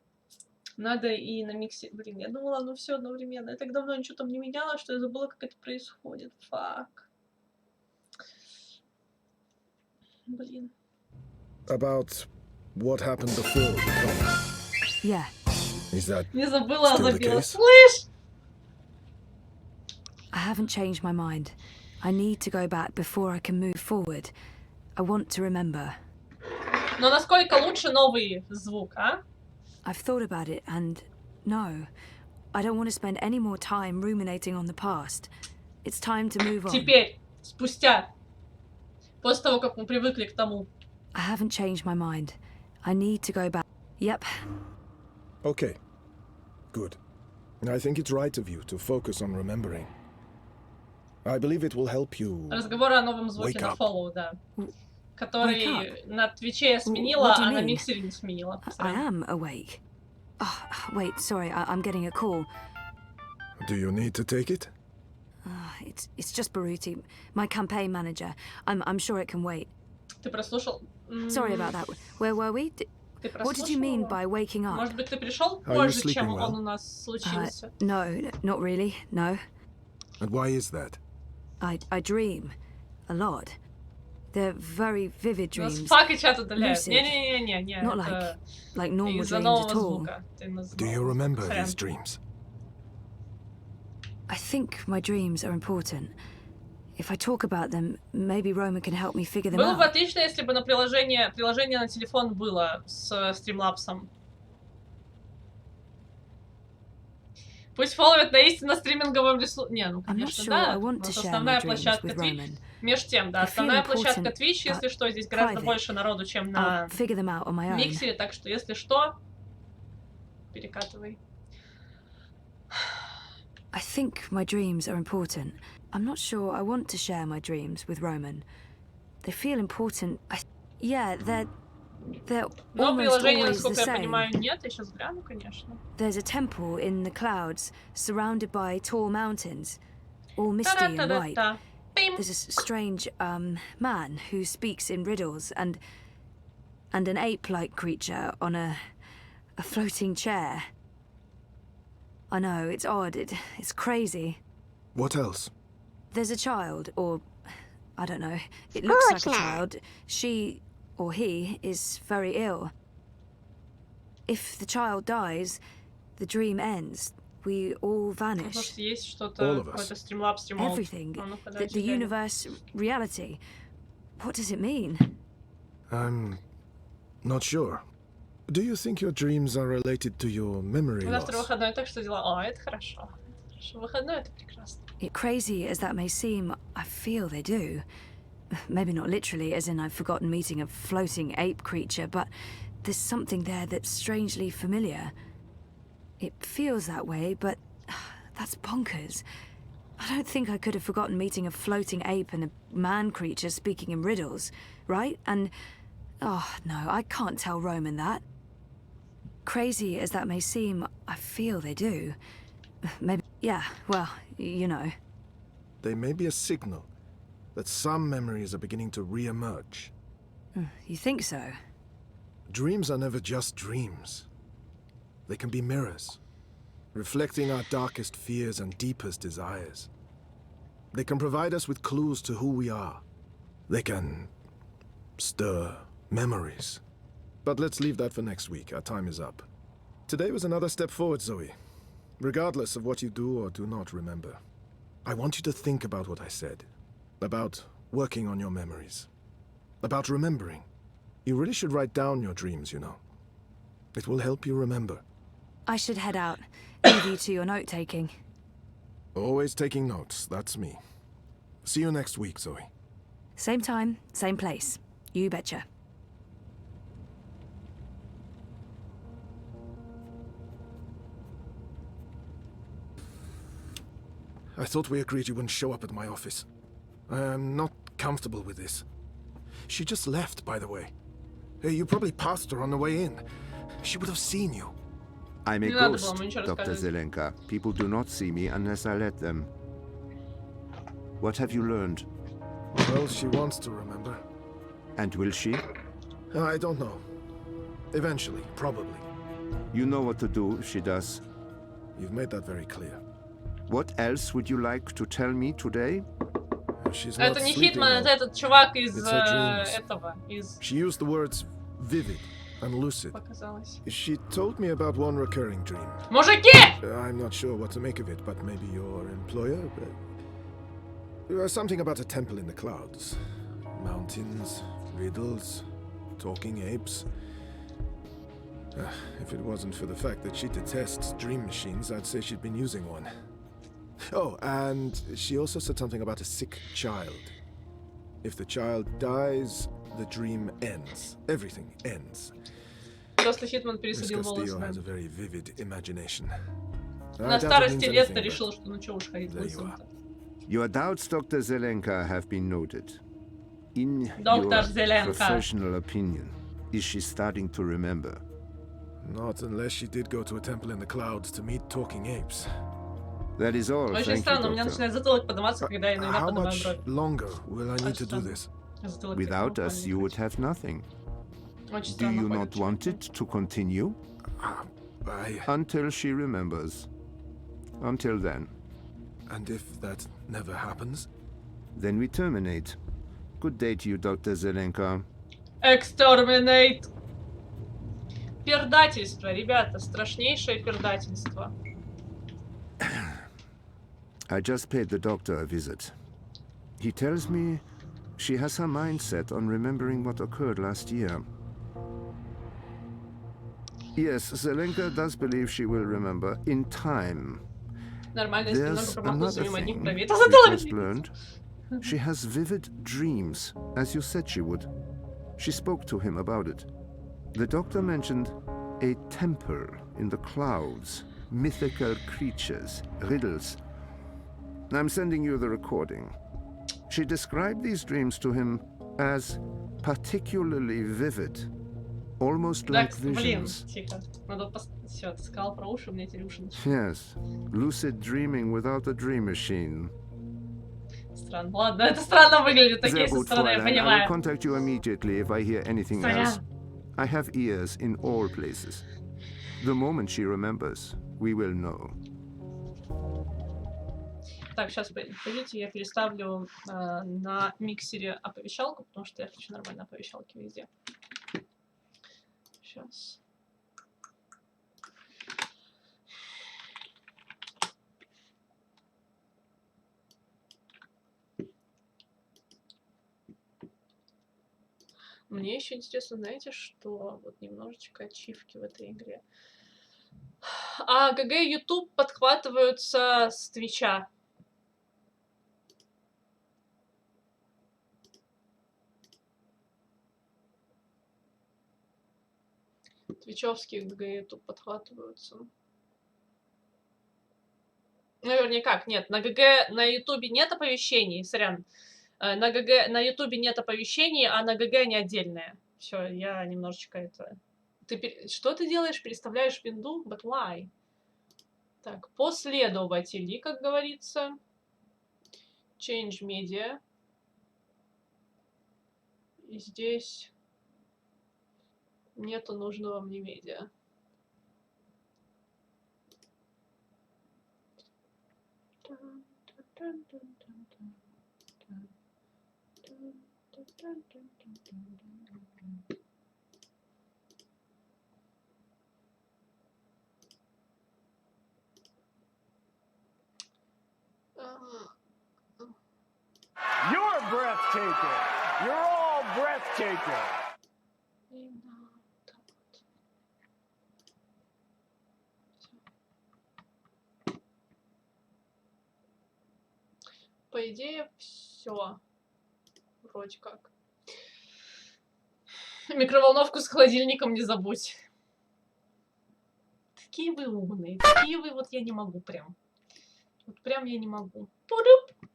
Надо и на миксере. Блин, я думала, оно все одновременно. Я так давно ничего там не меняла, что я забыла, как это происходит. Фак. Блин. About what happened before, Tom? Yeah. Is that Не забыла, а still the забила. case? Слышь! I haven't changed my mind. I need to go back before I can move forward. I want to remember. Но насколько лучше новый звук, а? I've thought about it and no. I don't want to spend any more time ruminating on the past. It's time to move on. Теперь, спустя. После того, как мы привыкли к тому. I haven't changed my mind. I need to go back. Yep. Okay. Good. I think it's right of you to focus on remembering. I believe it will help you. Разговор о новом звуке Wake на up. фоллоу, да. Который на Твиче я сменила, а на миксере не сменила. I am awake. Oh, wait, sorry, I'm getting a call. Do you need to take it? It's just Baruti, my campaign manager. I'm sure it can wait. Ты прослушал? Sorry about that. Where were we? What did you mean by waking up? Может быть, ты пришел Are you позже, sleeping чем well? он у нас случился? No, not really, no. And why is that? I dream a lot. They're very vivid Нас dreams. фак и чат удаляют. Lucid. Не-не-не-не. Not это like normal из-за dreams нового at all. звука. Ты назвал. Do you remember Сорян. these dreams? I think my dreams are important. If I talk about them, maybe Roma can help me figure them Было бы out. отлично, если бы на приложение на телефон было с стримлапсом. Пусть фолловят на истинно стриминговом ресурсе. Не, ну конечно, sure да. I У want нас to share основная my dreams площадка with Twitch. Roman. Меж тем, да, I feel основная площадка important, Twitch, если but что, здесь гораздо private. больше народу, чем на I'll figure them out on my own. миксере, так что если что, перекатывай. I think my dreams are important. I'm not sure I want to share my dreams with Roman. They feel important. Yeah, they're Но almost приложения, always the насколько я same. понимаю, нет. Я сейчас гляну, конечно. There's a temple in the clouds, surrounded by tall mountains, all misty and white. Та-да-та-да-та. There's a strange man who speaks in riddles, and an ape-like creature on a floating chair. I know, it's odd, it's crazy. What else? There's a child, or I don't know. It looks like a child. She or he is very ill. If the child dies, the dream ends. We all vanish. Может, есть что-то, All of us. какой-то стримлап, стримол. Everything. А ну-ка, The дайте глянем. universe, reality. What does it mean? I'm not sure. Do you think your dreams are related to your memory Завтра loss? выходной, так что дела. О, это хорошо. Выходной — это прекрасно. Crazy as that may seem, I feel they do. Maybe not literally, as in I've forgotten meeting a floating ape creature, but there's something there that's strangely familiar. It feels that way, but that's bonkers. I don't think I could have forgotten meeting a floating ape and a man creature speaking in riddles, right? And, oh no, I can't tell Roman that. Crazy as that may seem, I feel they do. Maybe, yeah, well, you know. They may be a signal that some memories are beginning to re-emerge. You think so? Dreams are never just dreams. They can be mirrors, reflecting our darkest fears and deepest desires. They can provide us with clues to who we are. They can stir memories. But let's leave that for next week. Our time is up. Today was another step forward, Zoe. Regardless of what you do or do not remember, I want you to think about what I said. About working on your memories. About remembering. You really should write down your dreams, you know. It will help you remember. I should head out. Leave you to your note-taking. Always taking notes, that's me. See you next week, Zoe. Same time, same place. You betcha. I thought we agreed you wouldn't show up at my office. I am not comfortable with this. She just left, by the way. You probably passed her on the way in. She would have seen you. I'm a Не надо было ghost, ему ничего Dr. рассказывать. Zelenka. People do not see me unless I let them. What have you learned? Well, she wants to remember. And will she? I don't know. Eventually, probably. You know what to do if she does. You've made that very clear. What else would you like to tell me today? She's not Это не sleeping Хитман, now. это этот чувак из It's her dreams. этого, из... She used the words vivid and lucid. Показалось. She told me about one recurring dream. Мужики! I'm not sure what to make of it, but maybe your employer? Something about a temple in the clouds. Mountains, riddles, talking apes. If it wasn't for the fact that she detests dream machines, I'd say she'd been using one. Oh, and she also said something about a sick child. If the child dies, the dream ends. Everything ends. Просто Хитман Miss пересадил волосы. Castillo has a very vivid imagination. На старости лет-то решил, что ну чё уж ходить лысым-то. Your doubts, Dr. Zelenka, have been noted. In Dr. your Zelenka. professional opinion, is she starting to remember? Not unless she did go to a temple in the clouds to meet talking apes. That is all. Очень Thank you, странно, у меня Doctor. начинает затылок подниматься, когда я иногда How поднимаю much бровь. longer will I need to do this? Затылок Without такого us, you would have nothing. Очень Do странно you ходит not want it to continue? Until she remembers. Until then. And if that never happens? Then we terminate. Good day to you, Dr. Zelenka. Exterminate! Пердательство, ребята, страшнейшее пердательство. I just paid the doctor a visit. He tells me she has her mind set on remembering what occurred last year. Yes, Zelenka does believe she will remember in time. Нормально, если немного There's промахнулся another мимо одних thing бровей. Это we затылок! just learned. She has vivid dreams, as you said she would. She spoke to him about it. The doctor mentioned a temple in the clouds, mythical creatures, riddles. I'm sending you the recording. She described these dreams to him as particularly vivid, almost Да, like блин, visions. тихо. Надо Все, ты сказал про уши, у меня теперь уши начали. Yes, lucid dreaming without a dream machine. Странно. Ладно, это странно выглядит, такие Sehr со gut, стороны, я Fräulein. I will понимаю. contact you immediately if I hear anything Сорян. else. I have ears in all places. The moment she remembers, we will know. Так, сейчас, пойдите, я переставлю на миксере оповещалку, потому что я хочу нормально оповещалки везде. Сейчас. Мне еще интересно, знаете, что вот немножечко ачивки в этой игре. А ГГ и YouTube подхватываются с Твича. Твичевские ГГ и YouTube подхватываются. Наверняка, нет. На ГГ, на Ютубе нет оповещений, сорян. На ГГ, на Ютубе нет оповещений, а на ГГ они отдельные. Все, я немножечко это... Что ты делаешь? Переставляешь винду? But why? Так, последователи, как говорится. Change media. И здесь нету нужного мне медиа. You're breathtaking. You're all breathtaking. По идее, все. Вроде как. Микроволновку с холодильником не забудь. Такие вы умные. Такие вы, вот я не могу прям. Вот прям я не могу. Пудуп.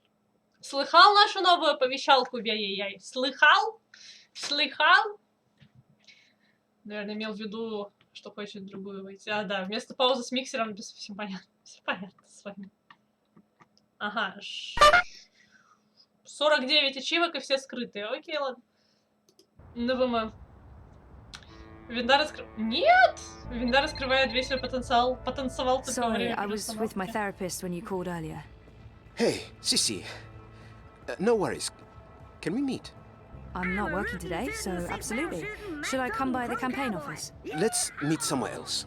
Слыхал нашу новую оповещалку, Слыхал? Слыхал? Наверное, имел в виду, что хочет другую выйти. А, да, вместо паузы с миксером все понятно. Все понятно с вами. Ага. 49 ачивок и все скрытые. Окей, ладно. НВМ. Винда раскрывает... Нет! Винда раскрывает весь свой потенциал. Потанцевал только во Sorry, время I was with my therapist when you called earlier. Hey, Sissy. No worries. Can we meet? I'm not working today, so absolutely. Should I come by the campaign office? Let's meet somewhere else.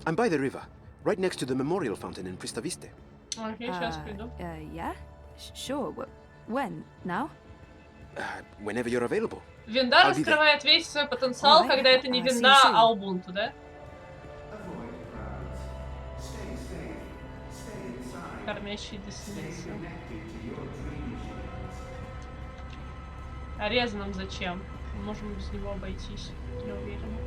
I'm by the river, right next to the memorial fountain in Pristaviste. Окей, сейчас приду. Yeah? Sure. When? Now? Whenever you're available. Винда раскрывает весь свой потенциал, когда это не Винда, а Убунту, да? Кормящий десницы. А реза нам зачем? Мы можем без него обойтись, я уверена.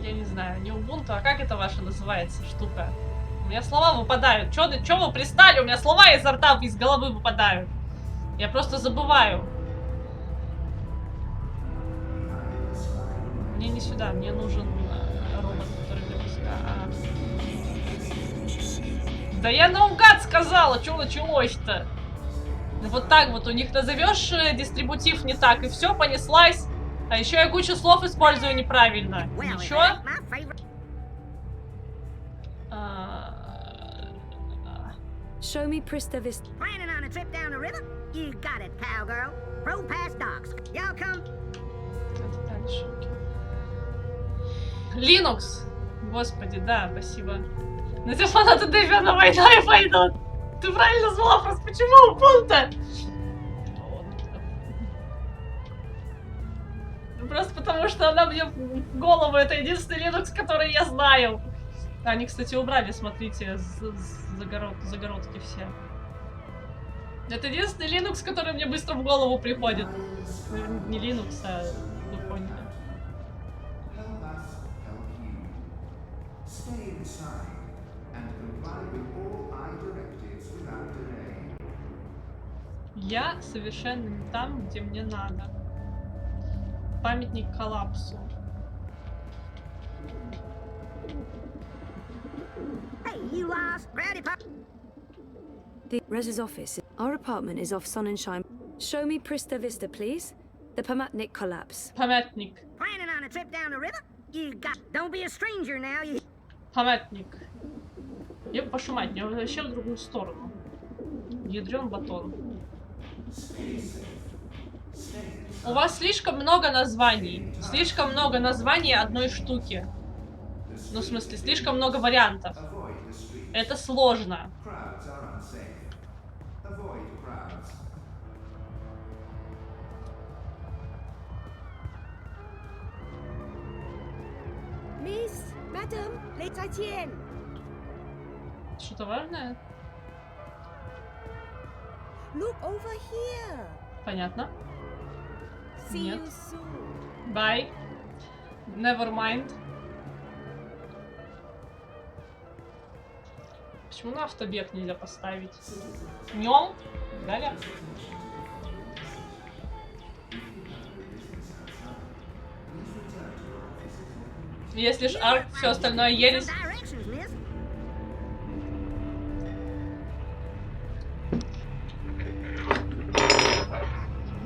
Я не знаю, не Убунту, а как это ваша называется штука? У меня слова выпадают. Чё вы пристали? У меня слова изо рта, из головы выпадают. Я просто забываю. Мне не сюда, мне нужен робот, который для пуска. Да я наугад сказала, что началось-то? Вот так вот, у них назовешь дистрибутив не так, и все, понеслась. А еще я кучу слов использую неправильно. Ничего? Show me Pristaviste. Planning on a trip down the river? You got it, cowgirl. Row past docks. Y'all come. Linux. Господи, да, спасибо. На те фанаты Дэвиана война и пойдут. Ты правильно назвала, просто почему Убунту? Просто потому, что она мне в голову. Это единственный Linux, который я знаю. Они, кстати, убрали, смотрите, загородки все. Это единственный Linux, который мне быстро в голову приходит. Не Linux, а вы поняли. Я совершенно не там, где мне надо. Памятник коллапсу. The Rez's office. Our apartment is off Sonnenschein. Show me Pristaviste, please. The Pamatnik collapse. Памятник. Planning on a trip down the river? You got. Don't be a stranger now. You. Памятник. Ёб вашу мать, мне вообще в другую сторону. Ядрён батон. У вас слишком много названий. Слишком много названий одной штуки. Ну, в смысле, слишком много вариантов. Это сложно. Miss, madam, let's Что-то важное? Look over here. Понятно. See Нет. you soon. Bye. Never mind. Почему на автобег нельзя поставить? Днем? Далее. Если ж арк, все остальное ересь.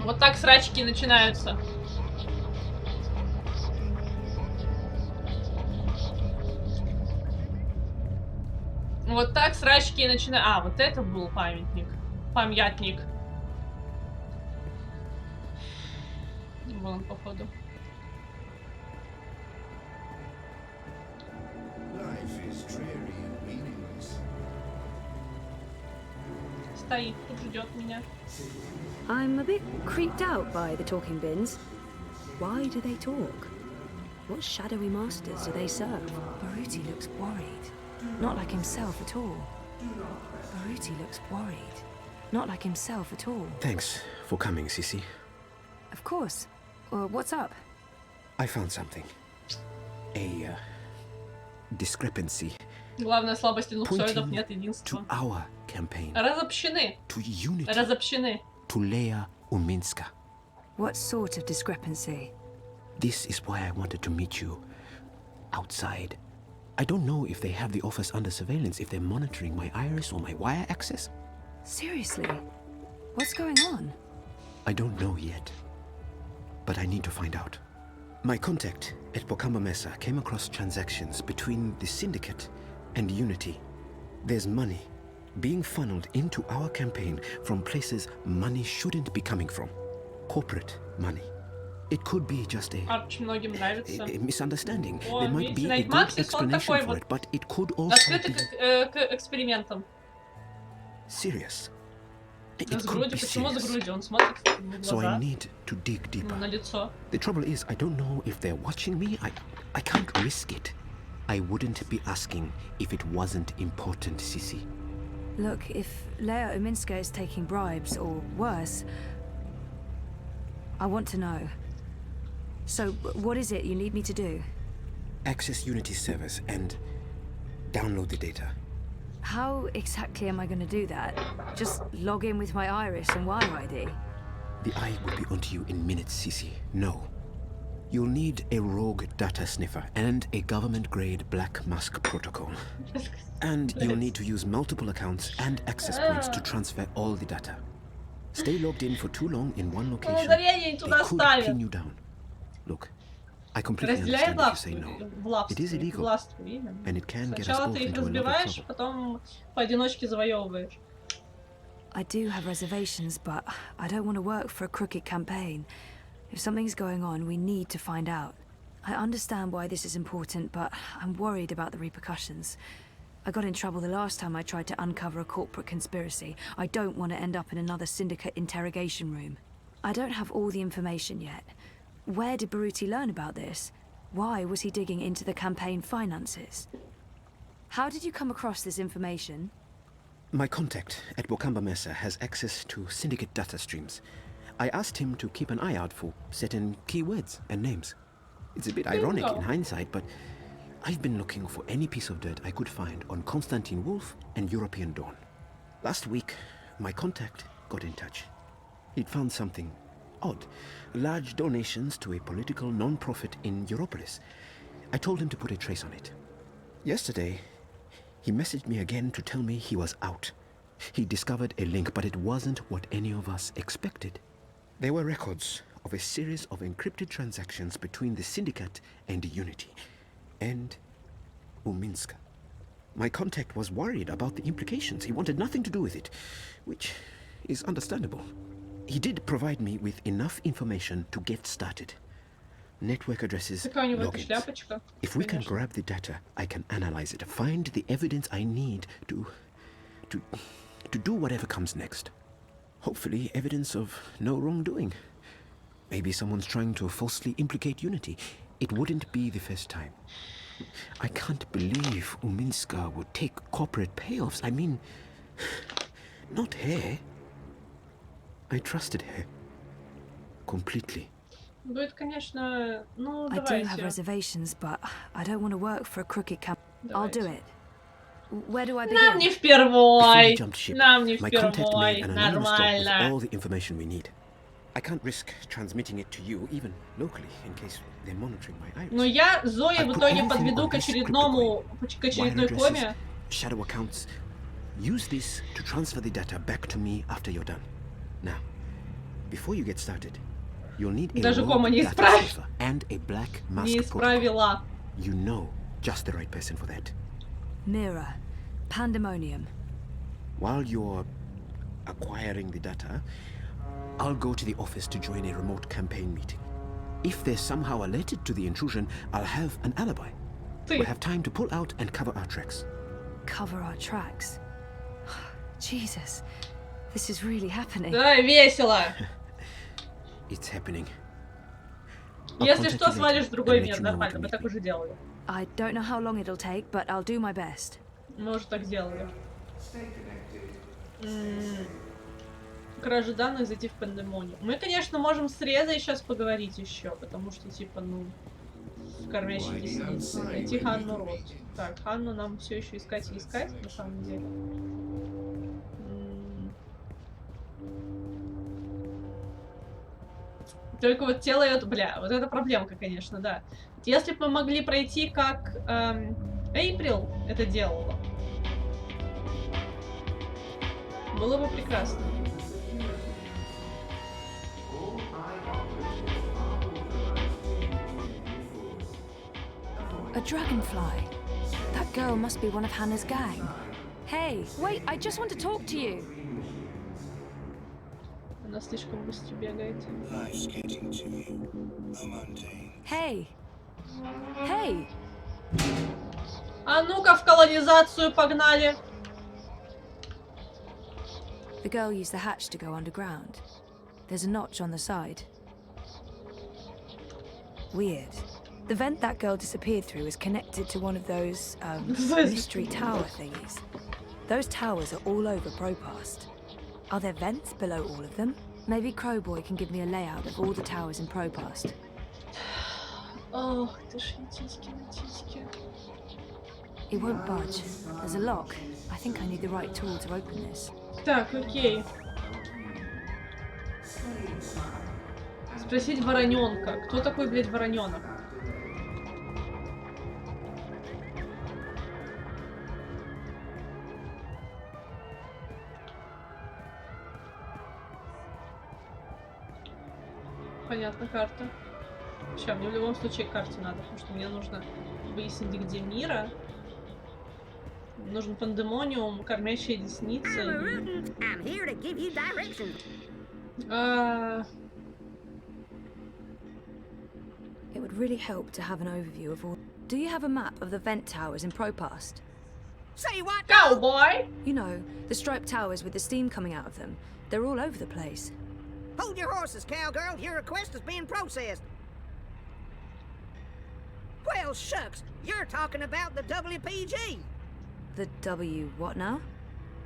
Вот так срачки начинаются. Вот так срачки начинаются. А, вот это был памятник. Памятник. Вон, походу. Стоит, тут ждет меня. I'm a bit creeped out by the talking bins. Why do they talk? What shadowy masters do they serve? Baruti looks worried. Not like himself at all. Baruti looks worried. Not like himself at all. Thanks for coming, Sissy. Of course. What's up? I found something. A discrepancy Главная слабость линуксоидов Pointing нет единства. to our campaign, Разобщены. to unity, Разобщены. to Leia Uminska. What sort of discrepancy? This is why I wanted to meet you outside. I don't know if they have the office under surveillance, if they're monitoring my iris or my wire access. Seriously? What's going on? I don't know yet, but I need to find out. My contact at Bokamba Mesa came across transactions between the Syndicate and Unity. There's money being funneled into our campaign from places money shouldn't be coming from. Corporate money. It could be just a misunderstanding. There might be a good explanation for it, but it could also Открытый be к экспериментам. serious. С грудью. Почему с грудью? Он смотрит в So I глаза. need to dig deeper. На лицо. The trouble is, I don't know if they're watching me. I can't risk it. I wouldn't be asking if it wasn't important, Sissy. Look, if Leia Uminska is taking bribes, or worse, I want to know. So, what is it you need me to do? Access Unity servers and download the data. How exactly am I going to do that? Just log in with my iris and wire ID? The eye will be onto you in minutes, Sissy. No. You'll need a rogue data sniffer and a government-grade black mask protocol. And you'll need to use multiple accounts and access points to transfer all the data. Stay logged in for too long in one location. They could pin you down. Look, I completely understand if you say no. It is illegal, and it can get us Сначала both ты их into a lot of разбиваешь, trouble. потом поодиночке завоевываешь. I do have reservations, but I don't want to work for a crooked campaign. If something's going on, we need to find out. I understand why this is important, but I'm worried about the repercussions. I got in trouble the last time I tried to uncover a corporate conspiracy. I don't want to end up in another syndicate interrogation room. I don't have all the information yet. Where did Baruti learn about this? Why was he digging into the campaign finances? How did you come across this information? My contact at Bokamba Mesa has access to syndicate data streams. I asked him to keep an eye out for certain keywords and names. It's a bit ironic in hindsight, but I've been looking for any piece of dirt I could find on Constantine Wolf and European Dawn. Last week, my contact got in touch. He'd found something odd. Large donations to a political non-profit in Europolis. I told him to put a trace on it. Yesterday, he messaged me again to tell me he was out. He discovered a link, but it wasn't what any of us expected. There were records of a series of encrypted transactions between the Syndicate and Unity, and Uminska. My contact was worried about the implications. He wanted nothing to do with it, which is understandable. He did provide me with enough information to get started. Network addresses, logins. If we can grab the data, I can analyze it, find the evidence I need to do whatever comes next. Hopefully, evidence of no wrongdoing. Maybe someone's trying to falsely implicate Unity. It wouldn't be the first time. I can't believe Uminska would take corporate payoffs. I mean, not her. I trusted her. Completely. Будет, конечно, ну, I do have давайте. reservations, but I don't want to work for a crooked campaign. I'll do it. Where do I Нам begin? не впервой. Jumped ship. Нам не My contact впервой. made an anonymous job with Нормально. all the information we need. I can't risk transmitting it to you, even locally, in case they're monitoring my iris. Но я Зои I в put итоге everything подведу on к this очередной Wire addresses, коме. shadow accounts. Use this to transfer the data back to me after you're done. Now, before you get started, you'll need a Даже rogue кома не data исправишь. sniffer and a black mask Не protocol. исправила. You know just the right person for that. Mira. Pandemonium. While you're acquiring the data, I'll go to the office to join a remote campaign meeting. If they're somehow alerted to the intrusion, I'll have an alibi. We'll have time to pull out and cover our tracks. Cover our tracks. Jesus. This is really happening. Да, весело. It's happening. Если что, свалишь в другой мир. Нормально, мы так уже делали. I don't know how long it'll take, but I'll do my best. Мы уже так делали. Кражи данных, зайти в Пандемониум. Мы, конечно, можем с Резой сейчас поговорить еще, потому что, типа, ну... в кормящей деснице. Найти Ханну Рот. Так, Ханну нам все еще искать и искать, на самом деле. Только вот тело ее... Бля, вот это проблемка, конечно, да. Если бы мы могли пройти, как Эйприл это делала, было бы прекрасно. A dragonfly. That girl must be one of Hannah's gang. Hey, wait, I just want to talk to you. Она слишком быстро бегает. Hey. Hey. А ну-ка в колонизацию погнали. The girl used the hatch to go underground. There's a notch on the side. Weird. The vent that girl disappeared through is connected to one of those, mystery tower thingies. Those towers are all over Propast. Are there vents below all of them? Maybe Crowboy can give me a layout of all the towers in Propast. Ох, ты ж тиски. It won't budge. There's a lock. I think I need the right tool to open this. Так, окей. Спросить вороненка. Кто такой, блядь, вороненок? Понятно, карта. Сейчас, мне в любом случае к карте надо, потому что мне нужно выяснить, где Мира. Нужен пандемониум, кормящая десница. It would really help to have an overview of all. Do you have a map of the vent towers in Propast? Say what? Cowboy! You know, the striped towers with the steam coming out of them. They're all over the place. Hold your horses, cowgirl. Your request is being processed. Well, shucks. You're talking about the WPG. The W what now?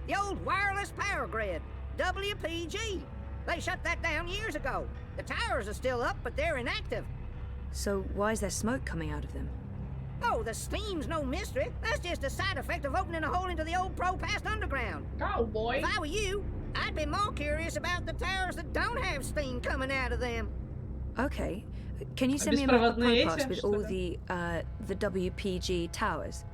The old wireless power grid. WPG. They shut that down years ago. The towers are still up, but they're inactive. So why is there smoke coming out of them? Oh, the steam's no mystery. That's just a side effect of opening a hole into the old Propast underground. Cowboy. If I were you, I'd be more curious about the towers that don't have steam coming out of them. Okay. Can you send me a map of Propast with all the WPG towers?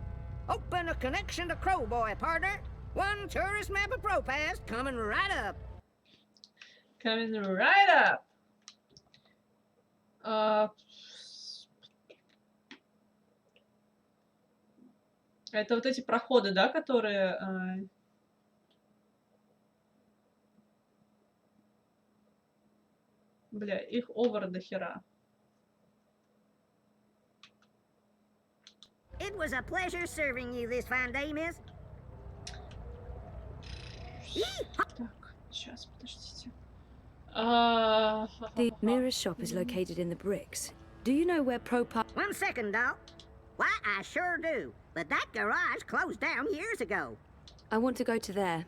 Open a connection to Crowboy, partner. One tourist map of Propast coming right up. Coming right up. Это вот эти проходы, да, которые... Бля, их овер до хера. It was a pleasure serving you this fine day, miss. Так, сейчас, подождите. The nearest shop is located in the bricks. Do you know where Propast... 1 second, doll. Why, I sure do. But that garage closed down years ago. I want to go to there.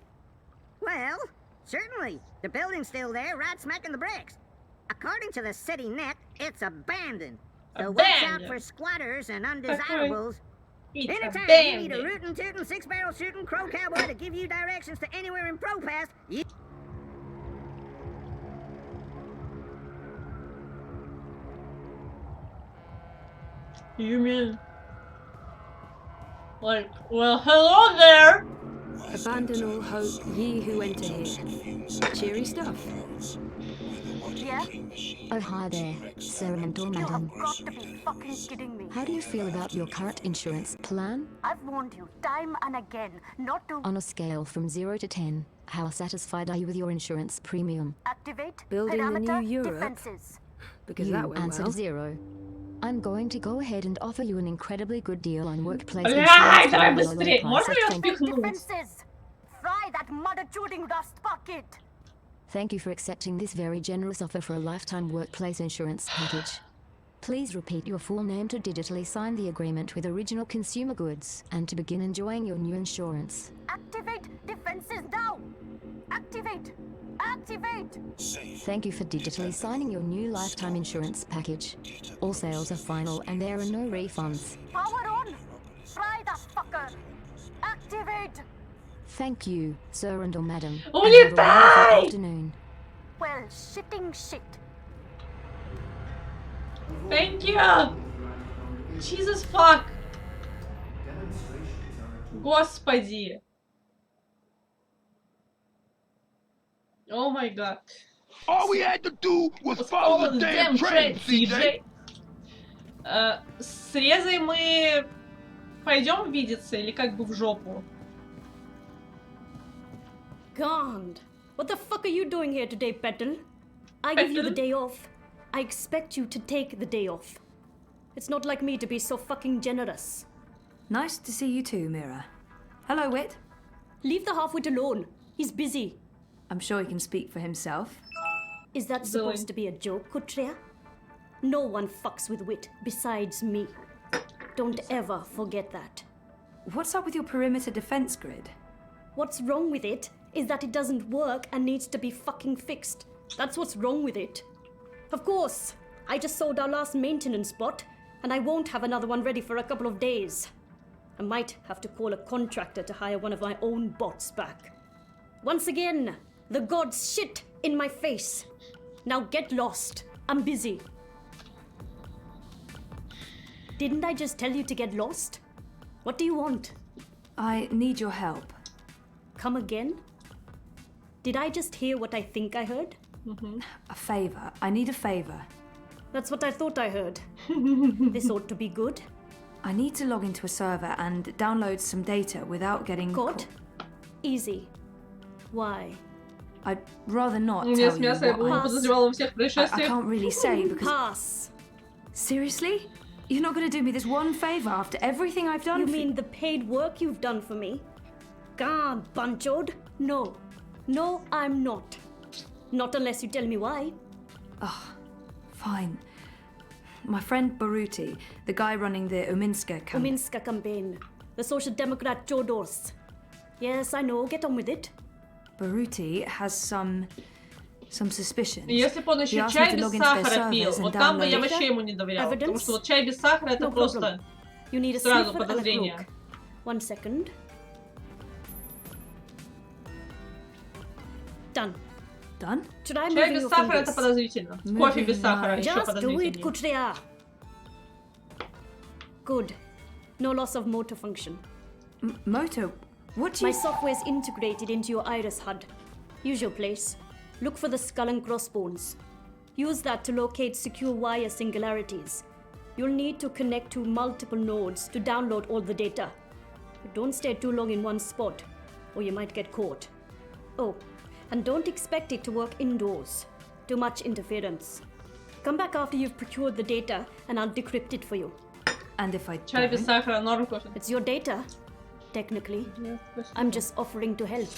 Well, certainly. The building's still there, right smack in the bricks. According to the city net, it's abandoned. So watch out for squatters and undesirables. Anytime you need a rootin' tootin' 6-barrel shooting crow cowboy to give you directions to anywhere in Propast, you... You mean... Like, well, hello there! Abandon all hope, ye who enter here. Cheery stuff. Yeah? Oh, hi there, Sarah Mentor, madam. You've got to be fucking kidding me. How do you feel about your current insurance plan? I've warned you time and again not to... On a scale from 0 to 10, how satisfied are you with your insurance premium? Activate Building the new Europe. defenses. Because you that went answered well. 0. I'm going to go ahead and offer you an incredibly good deal on workplace Давай insurance. быстрее! Можно ее впихнуть? Defenses. Fry that mother-chewing rust bucket. Thank you for accepting this very generous offer for a lifetime workplace insurance package. Please repeat your full name to digitally sign the agreement with Original Consumer Goods and to begin enjoying your new insurance. Activate defenses now. Activate. Thank you for digitally signing your new lifetime insurance package. All sales are final and there are no refunds. Power on! Try the fucker! Activate! Thank you, sir and or madam. And Улетай! have a wonderful afternoon. Well, shitting shit. Thank you! Jesus fuck! Господи! Oh my god. All we had to do was follow the damn train, CJ. С Резой мы пойдем видеться или как бы в жопу? God, what the fuck are you doing here today, Petal? I give you the day off. I expect you to take the day off. It's not like me to be so fucking generous. Nice to see you too, Mira. Hello, Wit. Leave the half-wit alone. He's busy. I'm sure he can speak for himself. Is that supposed to be a joke, Kutria? No one fucks with Wit besides me. Don't ever forget that. What's up with your perimeter defense grid? What's wrong with it is that it doesn't work and needs to be fucking fixed. That's what's wrong with it. Of course, I just sold our last maintenance spot, and I won't have another one ready for a couple of days. I might have to call a contractor to hire one of my own bots back. Once again, the gods shit in my face. Now get lost. I'm busy. Didn't I just tell you to get lost? What do you want? I need your help. Come again? Did I just hear what I think I heard? A favor. I need a favor. That's what I thought I heard. This ought to be good. I need to log into a server and download some data without getting caught. Easy. Why? I'd rather not tell you what I can't really say because... Pass. Seriously? You're not going to do me this one favor after everything I've done You mean the paid work you've done for me? God, Bunchod. No. No, I'm not. Not unless you tell me why. Oh, fine. My friend Baruti, the guy running the Uminska campaign. Uminska campaign. The Social Democrat Chodors. Yes, I know. Get on with it. Baruti has some suspicions. Если бы он еще чай без сахара пил, вот там бы я вообще ему не доверяла, потому что вот чай без сахара это просто сразу подозрение. 1 second. Done. Done? Чай без сахара это подозрительно. Кофе без сахара еще подозрительнее. Just do it, Kutria. Good. No loss of motor function. Motor? What do you... My software's integrated into your iris HUD. Use your place. Look for the skull and crossbones. Use that to locate secure wire singularities. You'll need to connect to multiple nodes to download all the data. But don't stay too long in one spot, or you might get caught. Oh, and don't expect it to work indoors. Too much interference. Come back after you've procured the data, and I'll decrypt it for you. And if I Чай без сахара, норм кофе. It's your data, technically. I'm just offering to help.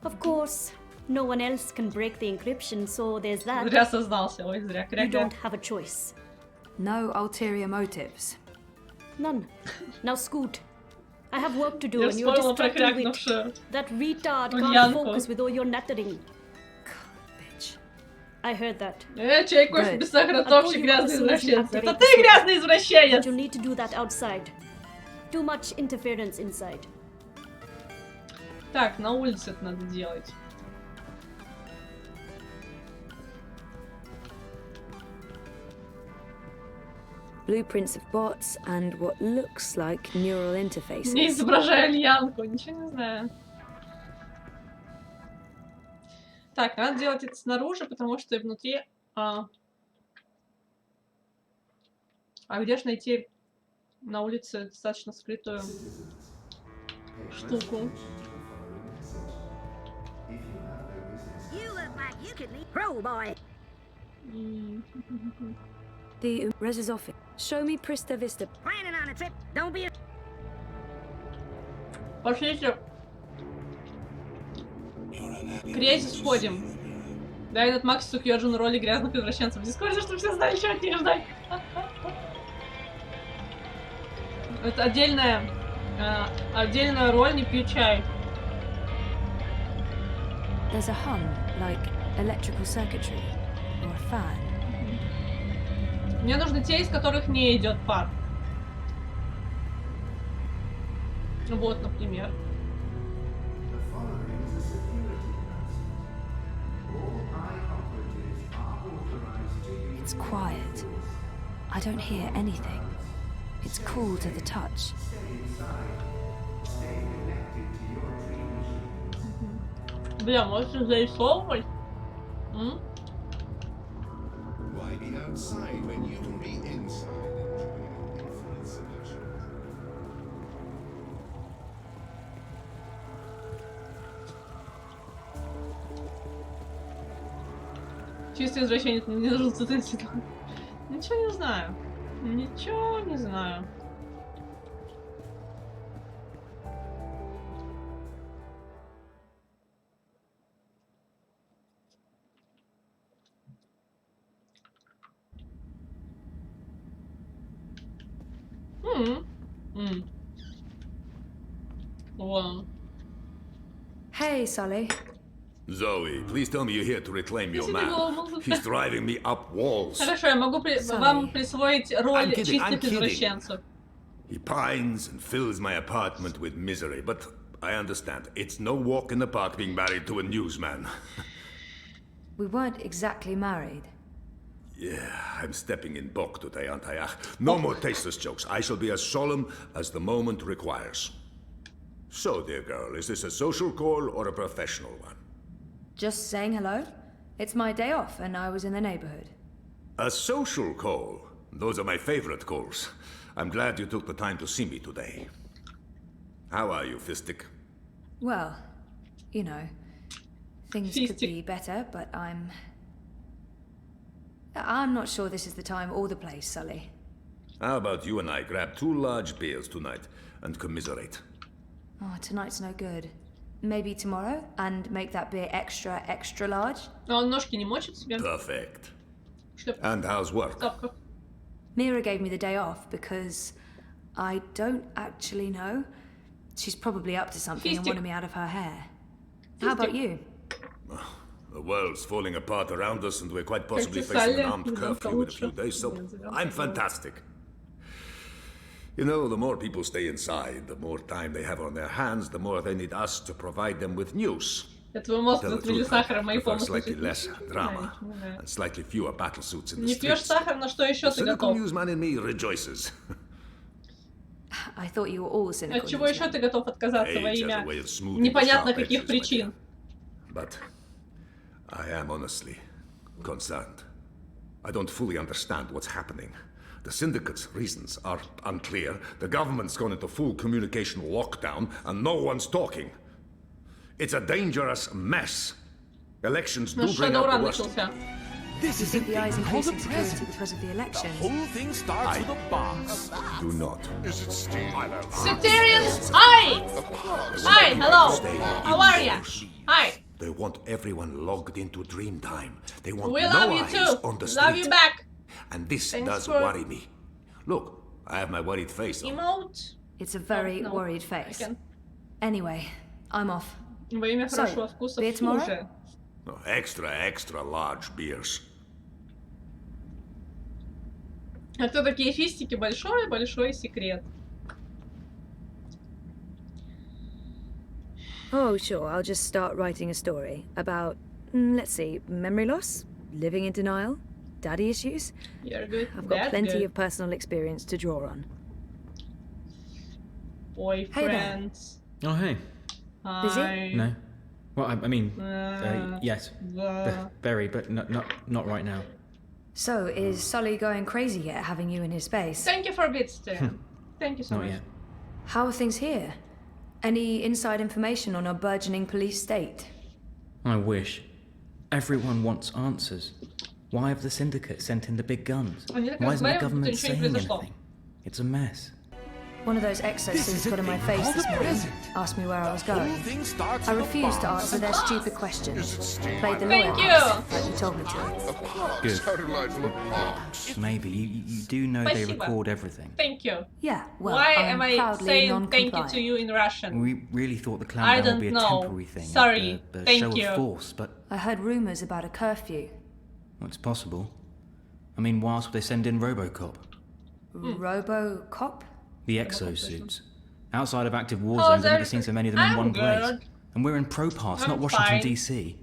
Of course, no one else can break the encryption, so there's that. Зря сознался, ой, зря. You don't have a choice. No ulterior motives. None. Now scoot. I have work to do and you're distracting with that retard can't focus with all your nattering. Bitch. I heard that. Чай, кофе без сахара, вообще грязный извращенец. Это ты грязный извращенец! You need to do that outside. Too much interference inside. Так, на улице это надо делать. Blueprints of bots and what looks like neural interfaces. Не изображаю льянку, ничего не знаю. Так, надо делать это снаружи, потому что внутри... А где же найти на улице достаточно скрытую штуку? The Rez's office. Show me Prista Vista. Planning on a trip. Don't be. Пошлите. Кризис входим. Да, этот Макс Сукьёджи на роли грязных извращенцев в Дискорде, чтобы все знали, что от них ждать. Это отдельная роль, не пью чай. There's a hum, like electrical circuitry or a fan. Мне нужны те, из которых не идет пар. Вот, например. It's quiet. I don't hear anything. It's cool to the touch. Бля, можно зарисовывать? Why be outside when you can be inside enjoying infinite selection? Чистый извращенец, мне нужен цитатив. Ничего не знаю. Ничего не знаю. Wow. Hey, Sully. Zoe, please tell me you're here to reclaim your man. He's driving me up walls. Хорошо, я могу вам присвоить роль чистых извращенцев. He pines and fills my apartment with misery, but I understand. It's no walk in the park being married to a newsman. We weren't exactly married. Yeah, I'm stepping in Bok today, aren't I? No more tasteless jokes. I shall be as solemn as the moment requires. So, dear girl, is this a social call or a professional one? Just saying hello. It's my day off and I was in the neighborhood. A social call? Those are my favorite calls. I'm glad you took the time to see me today. How are you, Fistic? Well, you know, things could be better, but I'm not sure this is the time or the place, Sully. How about you and I grab 2 large beers tonight and commiserate? Oh, tonight's no good. Maybe tomorrow, and make that beer extra, extra large? Он ножки не мочит себе? Perfect. And how's work? Mira gave me the day off because I don't actually know. She's probably up to something and wanted me out of her hair. How about you? The world's falling apart around us and we're quite possibly facing an armed curfew in a few days, so I'm fantastic. You know, the more people stay inside, the more time they have on their hands, the more they need us to provide them with news. Твой мозг затмили сахаром, мои помыслы. Slightly less drama and slightly fewer battle suits in the Не пьешь streets. сахар, на что еще ты готов? The newsman in me rejoices. I thought you were all cynical. От чего еще ты готов отказаться во имя непонятно каких причин? But I am honestly concerned. I don't fully understand what's happening. The syndicate's reasons are unclear. The government's gone into full communication lockdown, and no one's talking. It's a dangerous mess. Elections do bring out the worst. This is the eyes increasing security because of the election. The whole thing starts with a box. Do not. Is it still? Sectarians, hi! Hi, hello. How are ya? Hi. They want everyone logged into Dreamtime. They want We no love you eyes too. on the street. Love you back. And this Thanks does for- worry me. Look, I have my worried face on. Emote. It's a very worried face. Anyway, I'm off. Во имя хорошего вкуса beer tomorrow? слушай. No, extra large beers. Это такие фистики, большой секрет. Oh, sure, I'll just start writing a story about, let's see, memory loss, living in denial, daddy issues. You're good. I've got That's plenty good. of personal experience to draw on. Boyfriends. Oh, hey. Hi. No. Well, I mean, yes. the- Very, but not right now. So, is Sully going crazy yet, having you in his space? Thank you for bits, Tim. Thank you so Not much. yet. How are things here? Any inside information on our burgeoning police state? I wish. Everyone wants answers. Why have the syndicate sent in the big guns? Они так Why isn't the разговаривают, будто government ничего не saying произошло. anything? It's a mess. One of those exosuits got in my face this morning, asked me where I was going. I refused to answer their stupid questions. Played the lawyer like you told me to. Good. Maybe. You do know they record everything. Thank you. Yeah, well, why I'm am I proudly saying thank you to you in Russian? We really thought the I clampdown would don't be a know. temporary thing. Sorry. The Thank show you. of force, but... I heard rumours about a curfew. Well, it's possible. I mean, why else would they send in Robocop? Robocop? The exosuits. Outside of active war zones, I've never seen so many of them in one place. And we're in Pro-Pass, not Washington, D.C.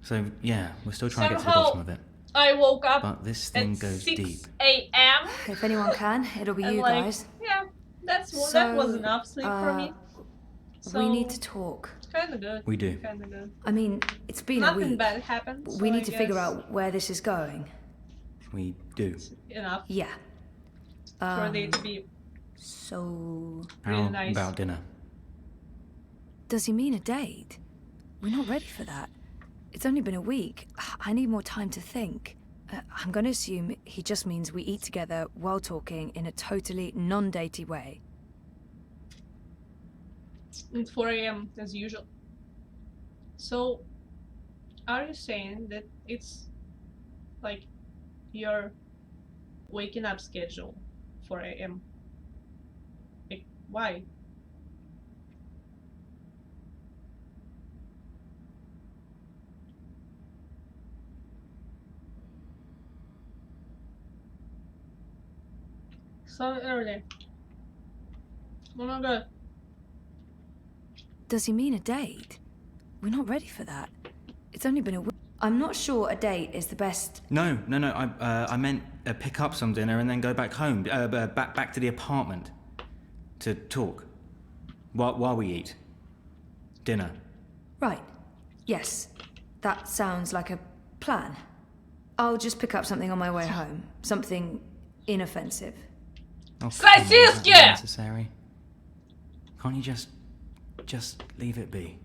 So, yeah, we're still trying to get to the bottom of it. I woke up but this thing at goes 6 deep. a.m. If anyone can, it'll be you like, guys. Yeah, that was enough sleep for me. So, we need to talk. Kinda good. We do. Kinda good. I mean, it's been a Nothing week. bad happened. We so need to figure out where this is going. We do. Enough. Yeah. For they to be so really How nice. about dinner? Does he mean a date? We're not ready for that. It's only been a week. I need more time to think. I'm going to assume he just means we eat together while talking in a totally non-datey way. It's 4 a.m. as usual. So, are you saying that it's like your waking up schedule 4 a.m.? Like, why? So early. Oh my god. Does he mean a date? We're not ready for that. It's only been a week. I'm not sure a date is the best. No. I meant pick up some dinner and then go back home, back to the apartment to talk while we eat dinner. Right. Yes. That sounds like a plan. I'll just pick up something on my way home. Something inoffensive. Oh, Сосиски! Necessary. Can't you just leave it be?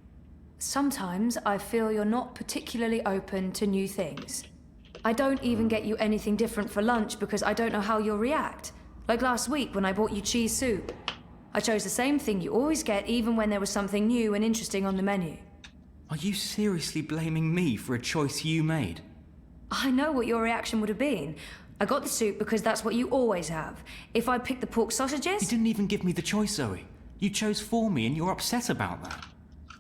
Sometimes I feel you're not particularly open to new things. I don't even get you anything different for lunch because I don't know how you'll react. Like last week when I bought you cheese soup. I chose the same thing you always get even when there was something new and interesting on the menu. Are you seriously blaming me for a choice you made? I know what your reaction would have been. I got the soup because that's what you always have. If I'd picked the pork sausages... You didn't even give me the choice, Zoe. You chose for me and you're upset about that.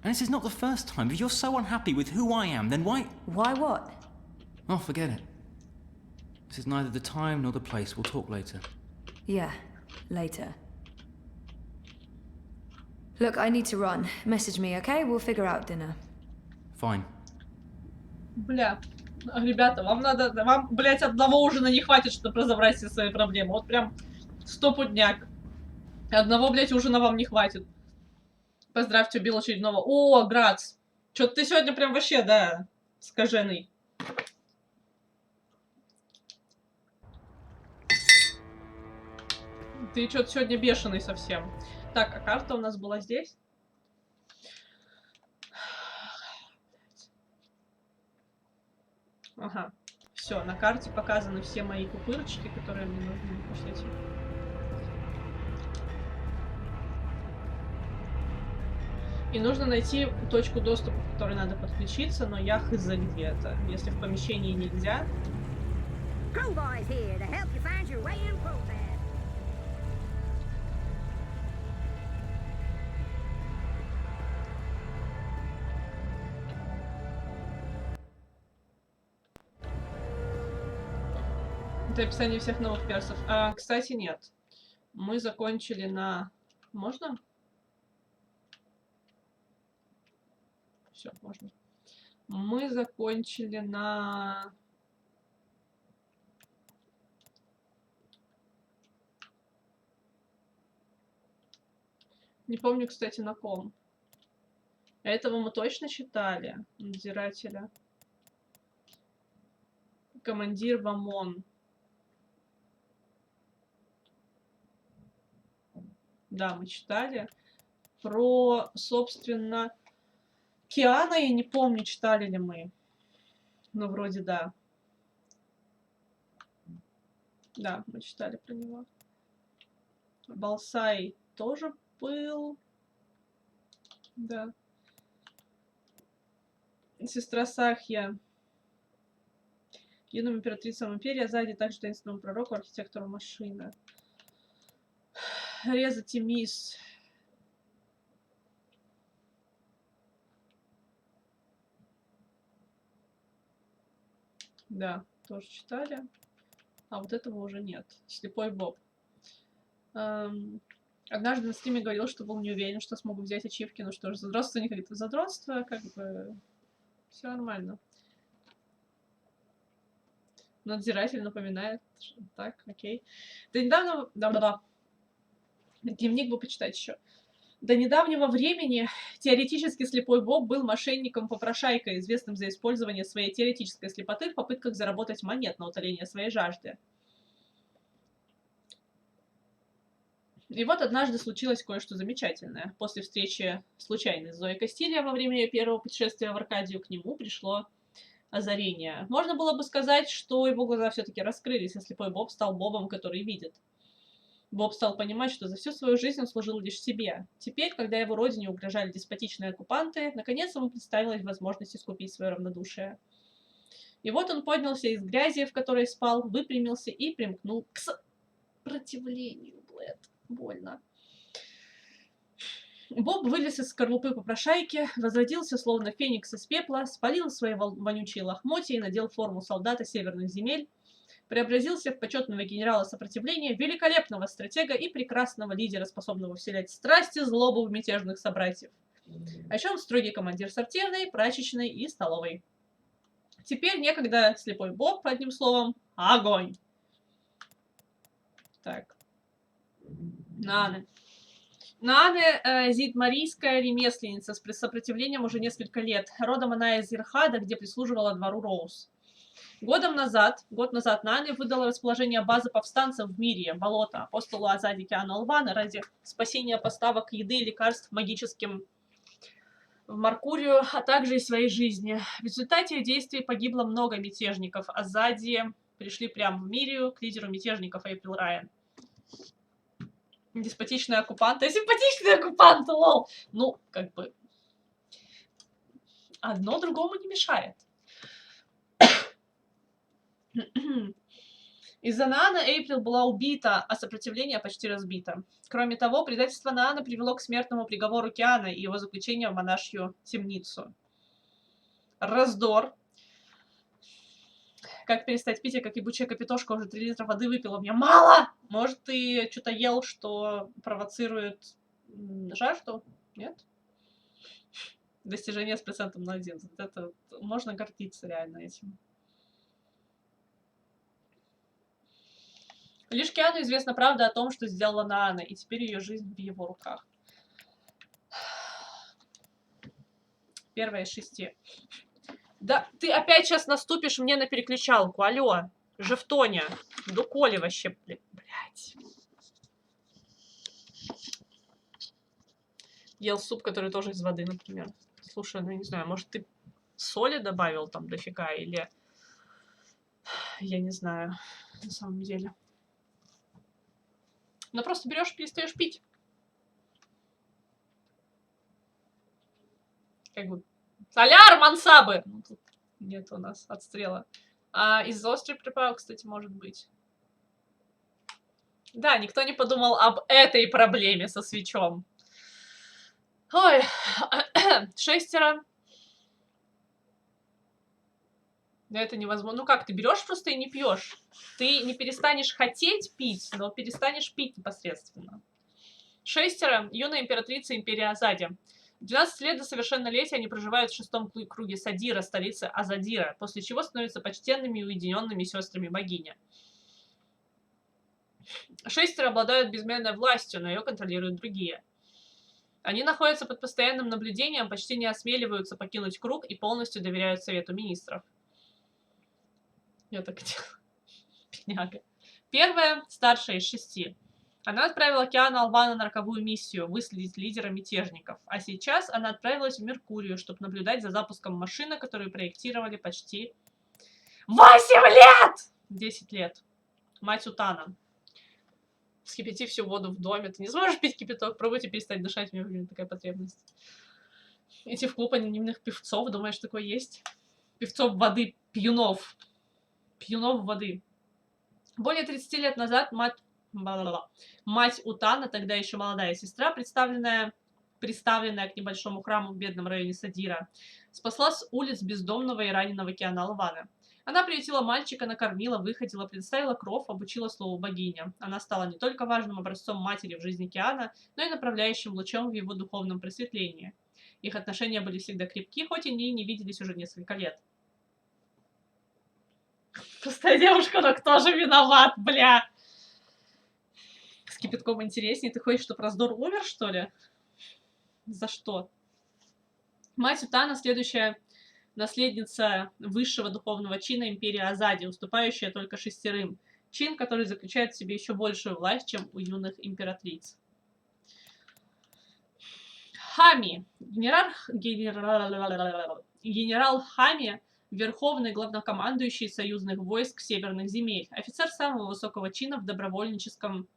And this is not the first time. If you're so unhappy with who I am, then why... Why what? Oh, forget it. This is neither the time nor the place. We'll talk later. Yeah, later. Look, I need to run. Message me, okay? We'll figure out dinner. Fine. Бля, ребята, вам, блять, одного ужина не хватит, чтобы разобрать все свои проблемы. Вот прям стопудняк. Одного, блять, ужина вам не хватит. Поздравьте, убил очередного. О, Грац, чё-то ты сегодня прям вообще, да, скаженый. Ты чё-то сегодня бешеный совсем. Так, а карта у нас была здесь? Ага. Все, на карте показаны все мои пупырочки, которые мне нужны. Пошлите. И нужно найти точку доступа, к которой надо подключиться, но я хз где это. Если в помещении нельзя. Это описание всех новых персов. А, кстати, нет. Мы закончили на... Можно? Все, можно. Мы закончили на... Не помню, кстати, на ком. Этого мы точно читали. Надзирателя. Командир Вамон. Да, мы читали. Про, собственно, Киана я не помню, читали ли мы. Но вроде да. Да, мы читали про него. Балсай тоже был. Да. Сестра Сахья. Юным императрицам империи, а сзади также таинственному пророку, архитектору машины. Реза Тимис. Да, тоже читали. А вот этого уже нет. Слепой Боб. Однажды на стриме говорил, что был не уверен, что смогу взять ачивки. Ну что ж, задротство не как это задротство, как бы все нормально. Надзиратель напоминает. Так, окей. До недавнего... Да-да-да. Дневник бы почитать еще. До недавнего времени теоретически слепой Боб был мошенником-попрошайкой, известным за использование своей теоретической слепоты в попытках заработать монет на утоление своей жажды. И вот однажды случилось кое-что замечательное. После встречи случайной с Зоей Кастилья во время ее первого путешествия в Аркадию к нему пришло озарение. Можно было бы сказать, что его глаза все-таки раскрылись, и слепой Боб стал Бобом, который видит. Боб стал понимать, что за всю свою жизнь он служил лишь себе. Теперь, когда его родине угрожали деспотичные оккупанты, наконец ему представилась возможность искупить свое равнодушие. И вот он поднялся из грязи, в которой спал, выпрямился и примкнул к сопротивлению. Блэд. Больно. Боб вылез из скорлупы попрошайки, возродился словно феникс из пепла, спалил свои вонючие лохмотья и надел форму солдата северных земель, преобразился в почетного генерала сопротивления, великолепного стратега и прекрасного лидера, способного вселять страсть и злобу в мятежных собратьев. А еще он строгий командир сортирной, прачечной и столовой. Теперь некогда слепой Боб, одним словом, огонь. Так. Нааны. Нааны зидмарийская ремесленница с сопротивлением уже несколько лет. Родом она из Ирхада, где прислуживала двору Роуз. Год назад Нааны выдала расположение базы повстанцев в Мире, болото, апостолу Азади Киану Алвана ради спасения поставок еды и лекарств магическим в Маркурию, а также и своей жизни. В результате действий погибло много мятежников. Азади пришли прямо в Мирию к лидеру мятежников Эйприл Райан. Деспотичные оккупанты. Симпатичные оккупанты, лол! Ну, как бы... Одно другому не мешает. Из-за Наана Эйприл была убита, а сопротивление почти разбито. Кроме того, предательство Наана привело к смертному приговору Киана и его заключению в монашью темницу. Раздор. Как перестать пить, я как ебучая капитошка уже 3 литра воды выпила. Мне мало! Может, ты что-то ел, что провоцирует жажду? Нет? Достижение с процентом на 1. Это можно гордиться реально этим. Лишь Киану известна правда о том, что сделала Наана, и теперь ее жизнь в его руках. 1 из 6. Да, ты опять сейчас наступишь мне на переключалку, алло, Жевтоня, доколе вообще, блядь. Ел суп, который тоже из воды, например. Слушай, ну я не знаю, может ты соли добавил там дофига, или... Я не знаю, на самом деле. Но просто берешь и перестаешь пить. Как бы... Соляр, мансабы! Ну, тут нет у нас отстрела. А из острых приправок, кстати, может быть. Да, никто не подумал об этой проблеме со свечом. Ой, 6. Да это невозможно. Ну как, ты берешь просто и не пьешь. Ты не перестанешь хотеть пить, но перестанешь пить непосредственно. 6. Юная императрица империи Азади. 12 лет до совершеннолетия они проживают в 6-м круге Садира, столицы Азадира, после чего становятся почтенными и уединенными сестрами богини. 6 обладают безмерной властью, но ее контролируют другие. Они находятся под постоянным наблюдением, почти не осмеливаются покинуть круг и полностью доверяют Совету министров. Я так хотела. Бедняга. 1, старшая из 6. Она отправила Киану Алвана на роковую миссию выследить лидера мятежников. А сейчас она отправилась в Меркурию, чтобы наблюдать за запуском машины, которую проектировали почти 8 лет! 10 лет. Мать Утана. Вскипяти всю воду в доме. Ты не сможешь пить кипяток, пробуйте перестать дышать, у меня такая потребность. Идти в клуб анонимных певцов, думаешь, такое есть? Певцов воды, пьюнов. Пьюнов воды. Более 30 лет назад мать Утана, тогда еще молодая сестра, представленная к небольшому храму в бедном районе Садира, спасла с улиц бездомного и раненого Киана Алвана. Она приютила мальчика, накормила, выходила, предоставила кров, обучила слову богиня. Она стала не только важным образцом матери в жизни Киана, но и направляющим лучом в его духовном просветлении. Их отношения были всегда крепки, хоть они не виделись уже несколько лет. Пустая девушка, но кто же виноват, бля? С кипятком интереснее. Ты хочешь, чтобы раздор умер, что ли? За что? Мать Утана, следующая наследница высшего духовного чина империи Азади, уступающая только 6. Чин, который заключает в себе еще большую власть, чем у юных императриц. Хами. Генерал Хами, верховный главнокомандующий союзных войск северных земель, офицер самого высокого чина в добровольческом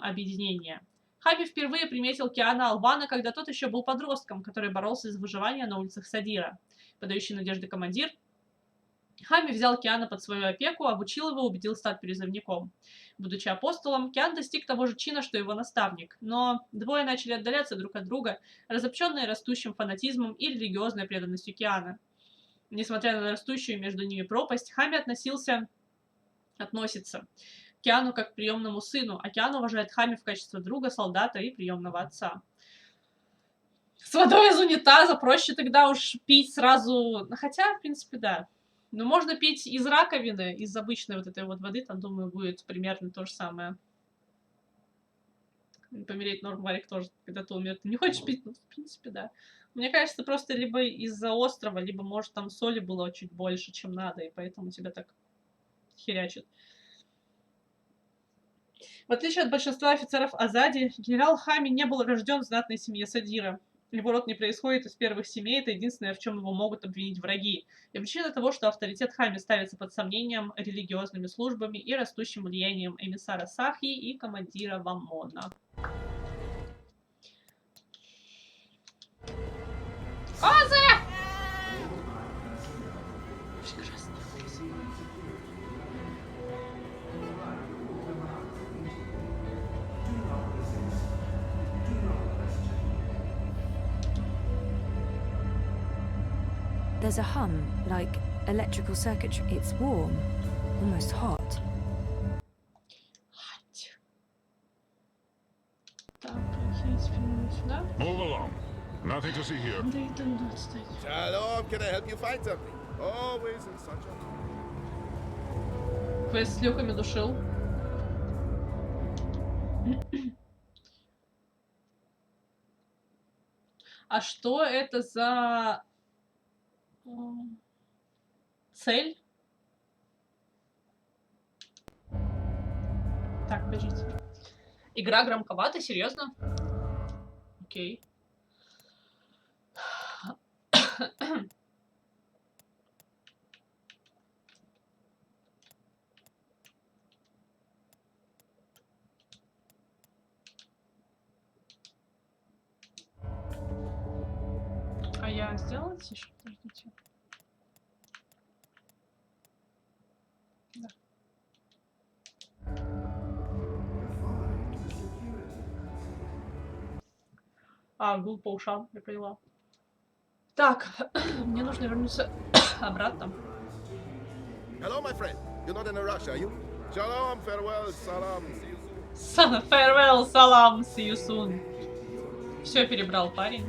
объединении. Хами впервые приметил Киана Алвана, когда тот еще был подростком, который боролся за выживание на улицах Садира. Подающий надежды командир, Хами взял Киана под свою опеку, обучил его, убедил стать призывником. Будучи апостолом, Киан достиг того же чина, что его наставник, но двое начали отдаляться друг от друга, разобщенные растущим фанатизмом и религиозной преданностью Киана. Несмотря на растущую между ними пропасть, Хами относится к Киану как к приемному сыну, а Киан уважает Хами в качестве друга, солдата и приемного отца. С водой из унитаза проще тогда уж пить сразу, хотя, в принципе, да. Но можно пить из раковины, из обычной вот этой вот воды, там, думаю, будет примерно то же самое. Помереть норм варик тоже когда-то умер. Ты не хочешь пить? Ну, в принципе, да. Мне кажется, просто либо из-за острова, либо, может, там соли было чуть больше, чем надо, и поэтому тебя так херячит. В отличие от большинства офицеров Азади, генерал Хами не был рожден в знатной семье Садира. Его род не происходит из первых семей, это единственное, в чем его могут обвинить враги. И причина того, что авторитет Хами ставится под сомнением религиозными службами и растущим влиянием эмиссара Сахи и командира Вамона. Козы! There's a hum, like electrical circuitry. It's warm, almost hot. Move along. Nothing to see here. Shalom, can I help you find something? Always in such a... Квест с люками душил. А что это за цель? Так, подождите. Игра громковата, серьезно? Окей. А я сделала тише? Подождите. Да. Гул по ушам, я поняла. Так, мне нужно вернуться обратно. Hello, my friend. You're not in a rush, are you? Shalom, farewell, salam, see you soon. Farewell, salam, see you soon. Все перебрал парень.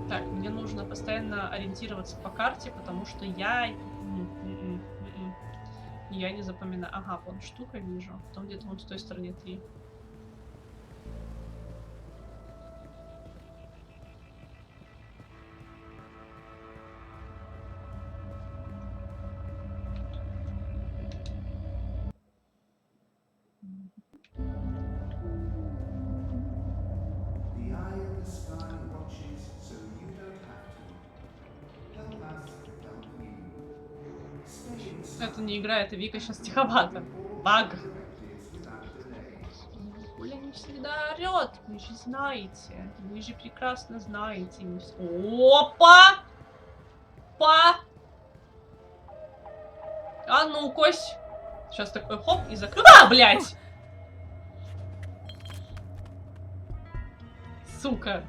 Так, мне нужно постоянно ориентироваться по карте, потому что я не запоминаю. Ага, вон штука вижу. Потом где-то вон с той стороны 3. Это не игра, это Вика сейчас тиховато. Баг. Оля не всегда орёт, вы же знаете. Вы же прекрасно знаете. Опа! Па! А ну, Кось. Сейчас такой хоп и закрыл. А, блядь! Сука.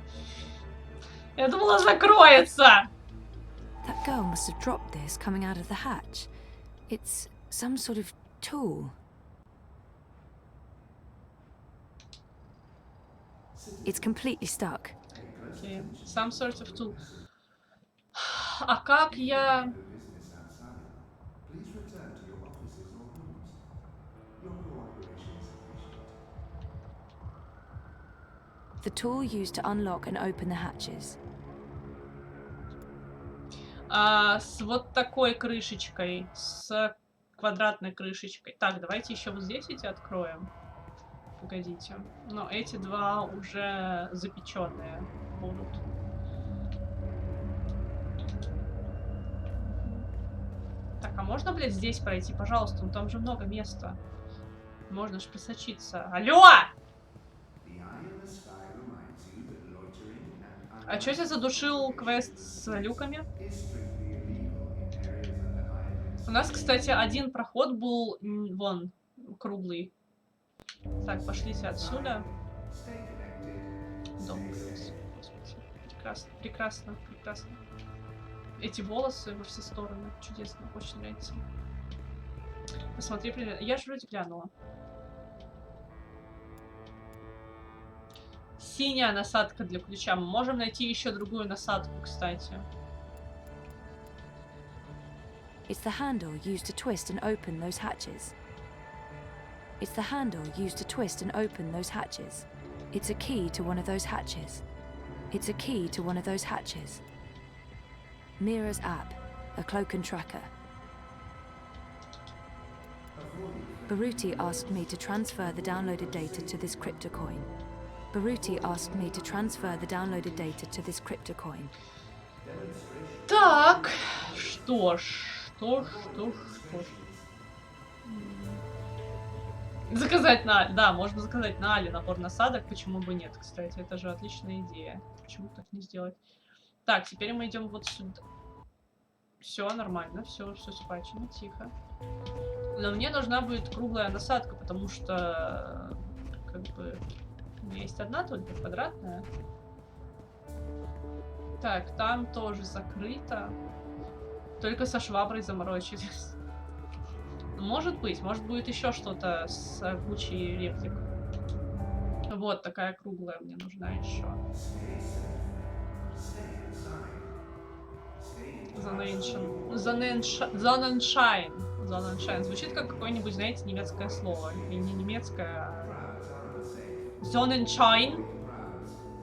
Я думала, закроется. That girl must have dropped this coming out of the hatch. It's some sort of tool. It's completely stuck. Okay. Some sort of tool. А как я... The tool used to unlock and open the hatches. С вот такой крышечкой, с квадратной крышечкой. Так, давайте еще вот здесь эти откроем. Погодите. Но эти два уже запеченные будут. Так, а можно, блядь, здесь пройти, пожалуйста? Ну там же много места. Можно ж просочиться. Алло! А чё я задушил квест с люками? У нас, кстати, один проход был, вон, круглый. Так, пошлите отсюда. Дом. Прекрасно, прекрасно, прекрасно. Эти волосы во все стороны. Чудесно, очень нравится. Посмотри, привет. Я же вроде глянула. Синяя насадка для ключа. Мы можем найти еще другую насадку, кстати. It's the handle used to twist and open those hatches. It's the handle used to twist and open those hatches. It's a key to one of those hatches. It's a key to one of those hatches. Mira's app, a cloak and tracker. Baruti asked me to transfer the downloaded data to this cryptocoin. Baruti asked me to transfer the downloaded data to this cryptocoin. Так, что ж. Заказать на... Да, можно заказать на Али набор насадок, почему бы нет, кстати. Это же отличная идея. Почему так не сделать? Так, теперь мы идем вот сюда. Все нормально, все спачено, тихо. Но мне нужна будет круглая насадка, потому что... Как бы... У меня есть одна только квадратная. Так, там тоже закрыто. Только со шваброй заморочились. Может быть, может будет еще что-то с кучей реплик. Вот такая круглая мне нужна еще. Sonnenschein. Звучит как какое-нибудь, знаете, немецкое слово. И не немецкое, а... Sonnenschein.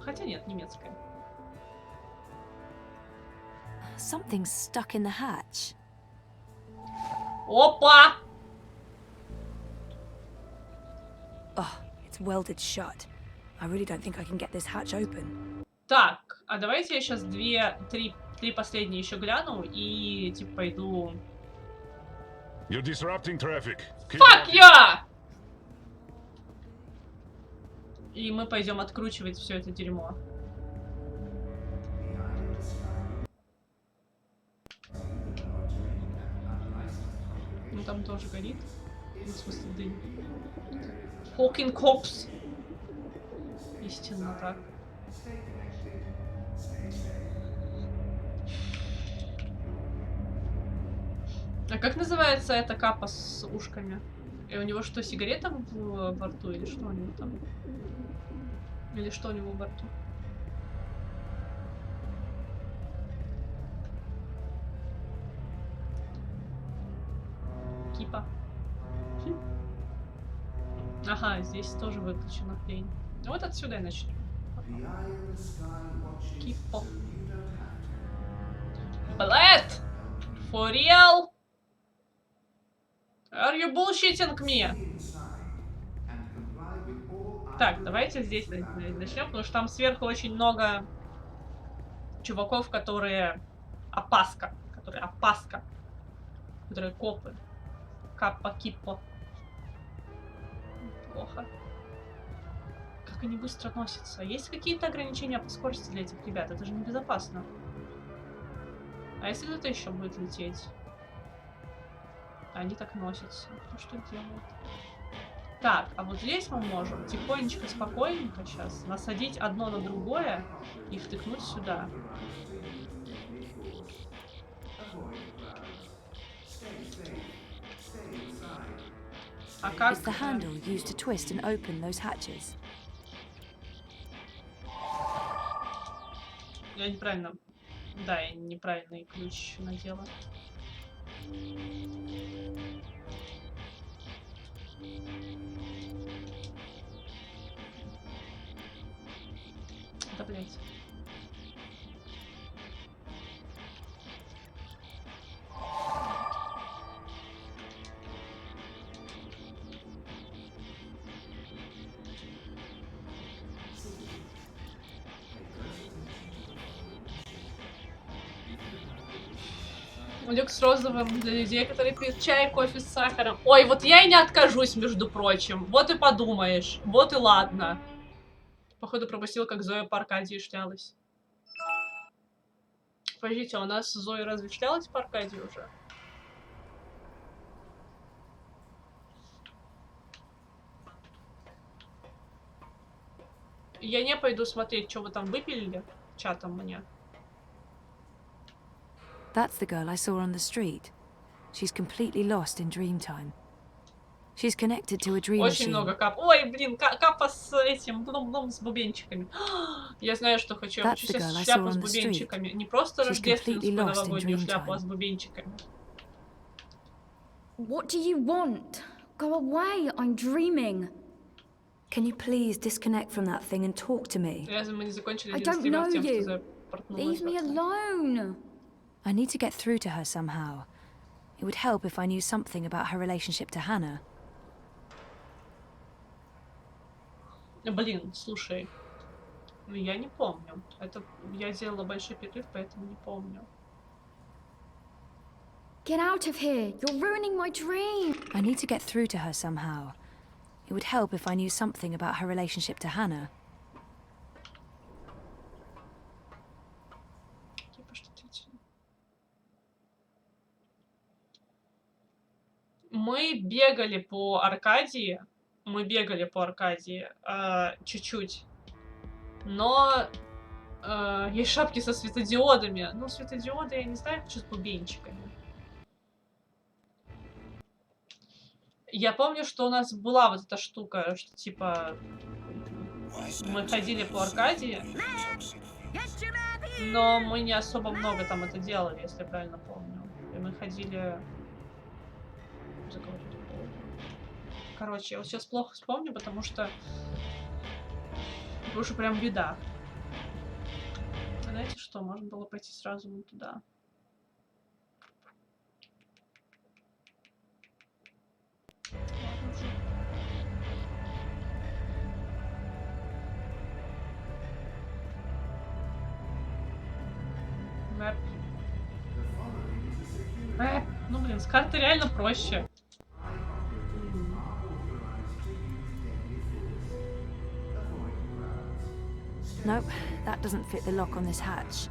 Хотя нет, немецкое. Something's stuck in the hatch. Опа! Oh, it's welded shut. I really don't think I can get this hatch open. Так, а давайте я сейчас три последние еще гляну и типа пойду. You're disrupting traffic. Fuck yeah! И мы пойдем откручивать все это дерьмо. Ну там тоже горит. В смысле дым. Hawking Cops. Истинно так. А как называется эта капа с ушками? И у него что, сигарета во рту или что у него там? Или что у него во рту? Кипа. Ага, здесь тоже выключена хрень. Вот отсюда и начнем. Кипо. Блэд! For real? Are you bullshitting me? Так, давайте здесь начнем, потому что там сверху очень много чуваков, которые опаска. которые копы. Каппа-киппо. Плохо. Как они быстро носятся. Есть какие-то ограничения по скорости для этих ребят? Это же небезопасно. А если кто-то еще будет лететь? Они так носятся. Ну что делают? Так, а вот здесь мы можем тихонечко, спокойненько сейчас насадить одно на другое и втыкнуть сюда. А как... Is the handle used to twist and open those hatches? Я неправильно... Да, я неправильный ключ надела. Да, блять. Люкс розовым для людей, которые пьют чай, кофе с сахаром. Ой, вот я и не откажусь, между прочим. Вот и подумаешь. Вот и ладно. Походу пропустил, как Зоя по Аркадии шлялась. Подождите, а у нас Зоя разве шлялась по Аркадии уже? Я не пойду смотреть, что вы там выпилили чатом мне. That's the girl I saw on the street. She's completely lost in Dreamtime. She's connected to a dream Очень machine. много кап. Ой, блин, капа с этим, с бубенчиками. Я знаю, что хочу. Я хочу сейчас шляпу с бубенчиками. Не просто рождественскую новогоднюю шляпу, а с бубенчиками. What do you want? Go away, I'm dreaming. Can you please disconnect from that thing and talk to me? Разве мы не закончили I один don't стрим know тем, что you. запортнулась? Leave me alone. I need to get through to her somehow. It would help if I knew something about her relationship to Hannah. Блин, слушай. Ну, я не помню. Это я сделала большой перерыв, поэтому не помню. Get out of here. You're ruining my dream. I need to get through to her somehow. It would help if I knew something about her relationship to Hannah. Мы бегали по Аркадии. Чуть-чуть. Но есть шапки со светодиодами. Ну, светодиоды, я не знаю, хочу с бубенчиками. Я помню, что у нас была вот эта штука, что типа мы ходили по Аркадии, но мы не особо много там это делали, если я правильно помню. И мы ходили... Короче, я вот сейчас плохо вспомню, потому что это уже прям беда. Знаете что, можно было пойти сразу вон туда. Мэп. Мэп. Ну блин, с карты реально проще. Nope, that doesn't fit the lock on this hatch.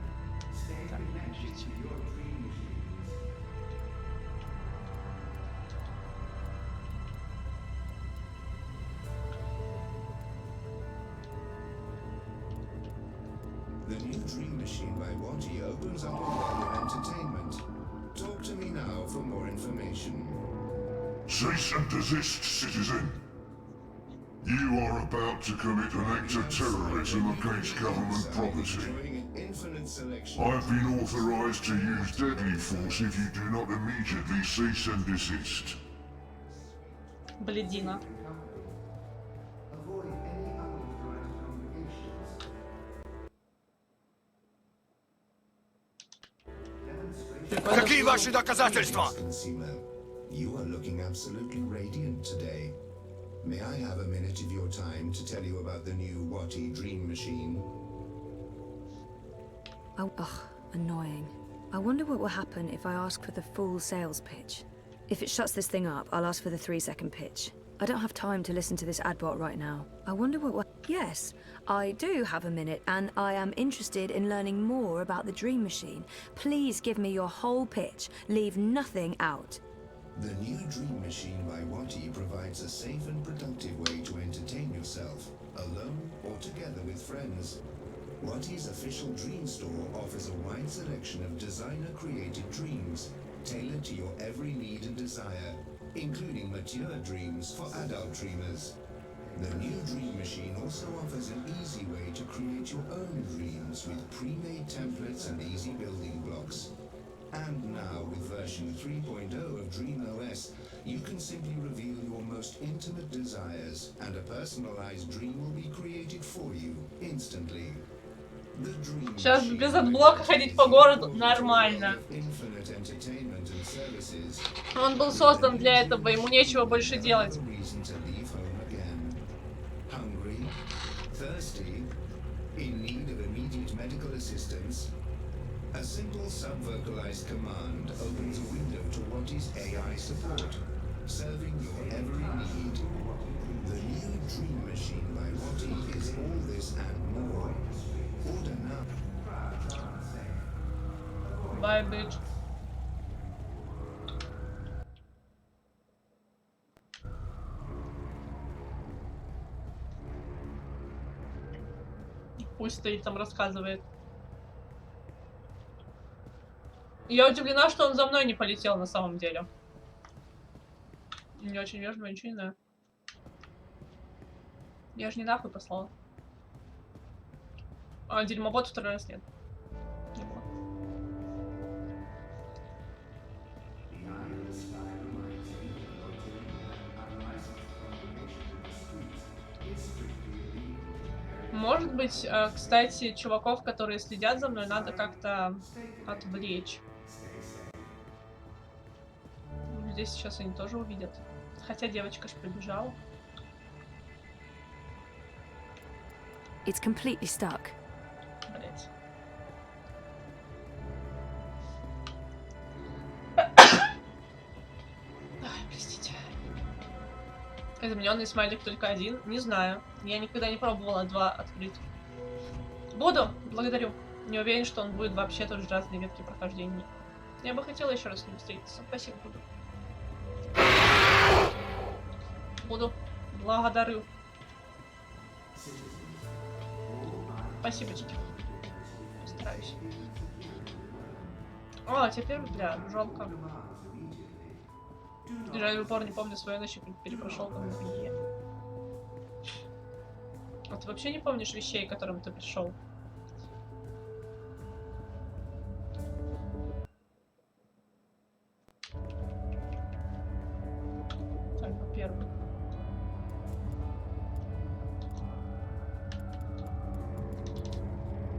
The new dream machine by Watty opens up a world of entertainment. Talk to me now for more information. Cease and desist, citizen. You are about to commit an act of terrorism against government property. I've been authorized to use deadly force if you do not immediately cease and desist. Блядина. Какие ваши доказательства? You are looking absolutely radiant today. May I have a minute of your time to tell you about the new Watty dream machine? Oh, ugh, annoying. I wonder what will happen if I ask for the full sales pitch. If it shuts this thing up, I'll ask for the 3-second pitch. I don't have time to listen to this adbot right now. I wonder what... Yes, I do have a minute, and I am interested in learning more about the Dream Machine. Please give me your whole pitch. Leave nothing out. The new Dream Machine by Watty provides a safe and productive way to entertain yourself, alone or together with friends. Watty's official dream store offers a wide selection of designer-created dreams, tailored to your every need and desire, including mature dreams for adult dreamers. The new Dream Machine also offers an easy way to create your own dreams with pre-made templates and easy building blocks. And now, with version 3.0 of DreamOS, you can simply reveal your most intimate desires, and a personalized dream will be created for you instantly. Сейчас без отблока ходить по городу нормально. Он был создан для этого, ему нечего больше делать. A simple sub-vocalized command opens a window to Watty's AI support, serving your every need. The new Dream Machine by Watty is all this and more. Order now. Bye, bitch. Пусть стоит там, рассказывает. Я удивлена, что он за мной не полетел на самом деле. Не очень вежливо, ничего не знаю. Я же не нахуй послала. А, дерьмобот второй раз нет. Может быть, кстати, чуваков, которые следят за мной, надо как-то отвлечь. Здесь сейчас они тоже увидят. Хотя девочка ж прибежала. It's completely stuck. Блять. Простите. Измененный смайлик только один? Не знаю. Я никогда не пробовала 2 открыть. Буду, благодарю. Не уверен, что он будет вообще тот же разные ветки прохождения. Я бы хотела еще раз с ним встретиться. Спасибо, буду. Буду. Благодарю. Спасибо тебе. Постараюсь. О, теперь, бля, жалко. Жаль, в упор не помню свою ночь, перепрошел как бы. А ты вообще не помнишь вещей, к которым ты пришел? Так, во-первых.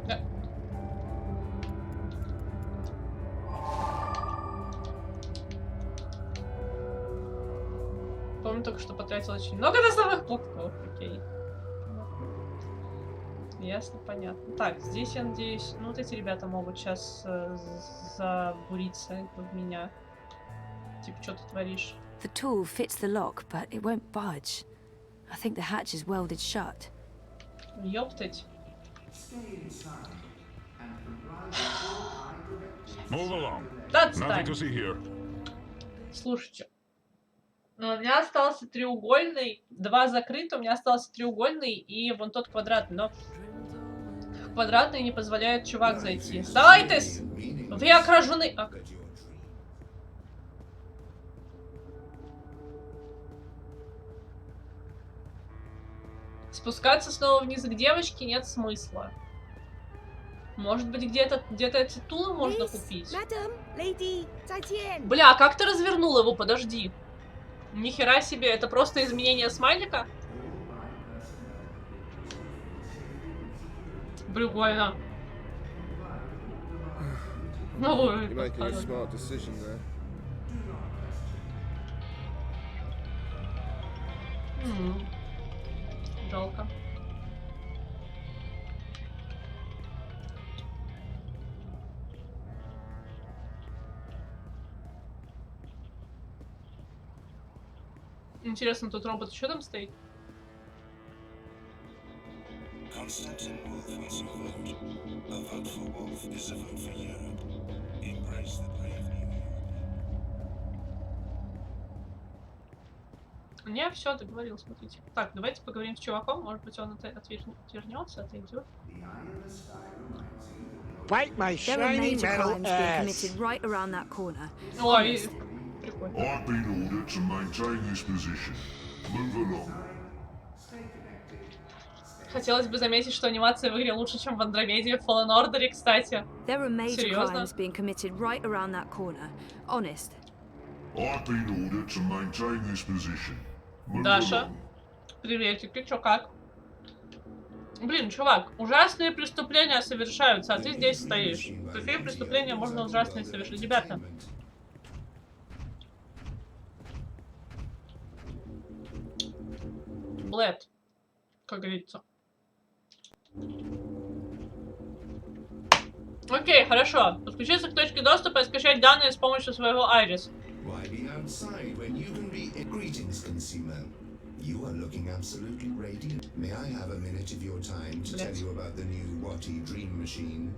Да. Помню только, что потратил очень много носовых платков. Окей. Ясно, понятно. Так, здесь, я надеюсь, ну вот эти ребята могут сейчас забуриться в меня. Типа, что ты творишь? The tool fits the lock, but it won't budge. I think the hatch is welded shut. Ёптать. Move along. Nothing to see here. Слушайте. У меня остался треугольный, 2 закрыты, у меня остался треугольный и вон тот квадратный, но квадратный не позволяет чувак зайти. Сдавайтесь! Вы окружены... Спускаться снова вниз к девочке нет смысла. Может быть, где-то эти тулы можно купить? Бля, а как ты развернул его? Подожди. Нихера себе, это просто изменение смайлика? Прикольно. You're making a smart decision there. Жалко. Интересно, тут робот еще там стоит? Не, все, договорил, смотрите. Так, давайте поговорим с чуваком, может быть, он отвернется, отойдет. Bite my There are shiny major metal crimes being ass. committed right around that corner. Ой, I've been ordered to maintain this position. Move along. Хотелось бы заметить, что анимация в игре лучше, чем в Андромеде, в Fallen Order, кстати. There are major Серьезно? crimes being committed right around that corner. Honest. I've been ordered to maintain this position. Move Даша, along. приветик, ты чё, как? Блин, чувак, ужасные преступления совершаются, а ты здесь стоишь. Какие преступления можно ужасные совершить? Ребята. Блэд, как говорится. Окей, хорошо. Подключиться к точке доступа и скачать данные с помощью своего Iris. Greetings, consumer. You are looking absolutely radiant. May I have a minute of your time to tell you about the new Watty Dream Machine?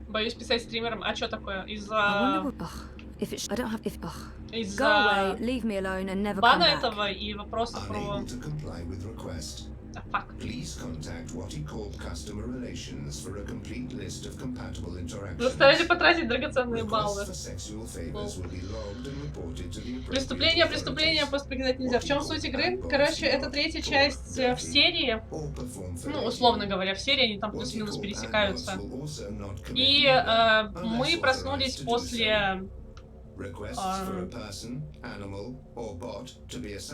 Боюсь писать стримерам. А что такое? Из-за... Из-за... бана этого и вопроса про... Please contact Watty Corp Customer Relations for a complete list of compatible interactions. Заставили потратить драгоценные баллы. Преступление, преступление, просто пригнать нельзя. В чем суть игры? Короче, это третья часть в серии. Ну, условно говоря, в серии они там плюс-минус пересекаются. И мы проснулись после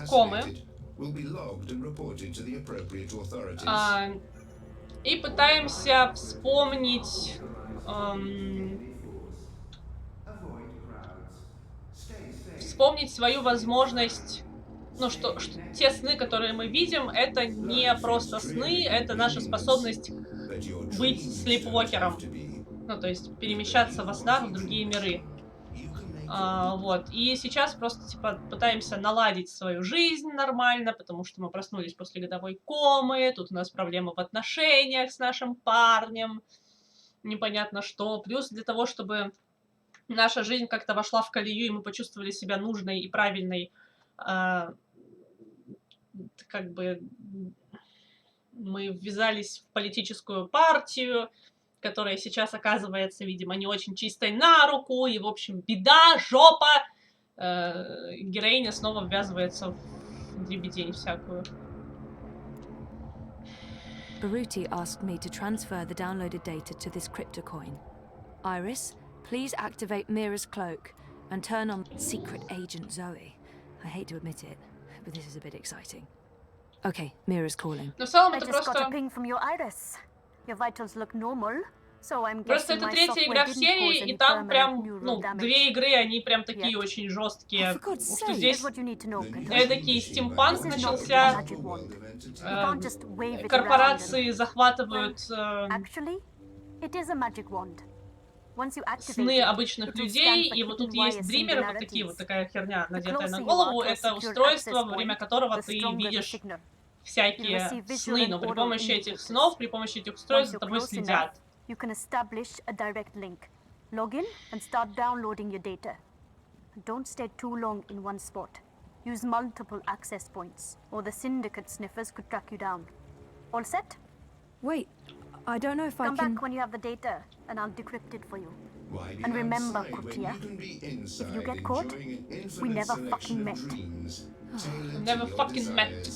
комы. И пытаемся вспомнить вспомнить свою возможность, ну что те сны, которые мы видим, это не просто сны, это наша способность быть слепвокером, ну то есть перемещаться во снах в другие миры. Вот. И сейчас просто типа пытаемся наладить свою жизнь нормально, потому что мы проснулись после годовой комы, тут у нас проблемы в отношениях с нашим парнем, непонятно что. Плюс для того, чтобы наша жизнь как-то вошла в колею, и мы почувствовали себя нужной и правильной, как бы мы ввязались в политическую партию, которая сейчас оказывается, видимо, не очень чистой на руку, и, в общем, беда, жопа. Героиня снова ввязывается в дребедень всякую. Baruti asked me to transfer the downloaded data to this cryptocoin. Iris, please activate Mira's cloak and turn on Secret Agent Zoe. I hate to admit it, but this is a bit exciting. Okay, Mira's calling. Но в целом I это just got просто... a ping from your Iris. Your vitals look normal, so I'm Просто guessing это my третья игра в software didn't серии, cause и any там permanent прям, neural ну, damage. две игры, они прям такие очень жесткие. Что здесь эдакий стимпанк начался, корпорации захватывают сны обычных людей, и вот тут есть дримеры, вот такие вот, такая херня, надетая на голову, это устройство, во время которого ты видишь всякие сны, но при помощи этих снов, при помощи этих устройств за тобой следят. You can establish a direct link. Log in and start downloading your data. Don't stay too long in one spot. Use multiple access points, or the syndicate sniffers could track you down. All set? Wait, I don't know if Come I can... back when you have the data, and I'll decrypt it for you. And remember, Kutia, if you get caught, we never fucking met. Never fucking met.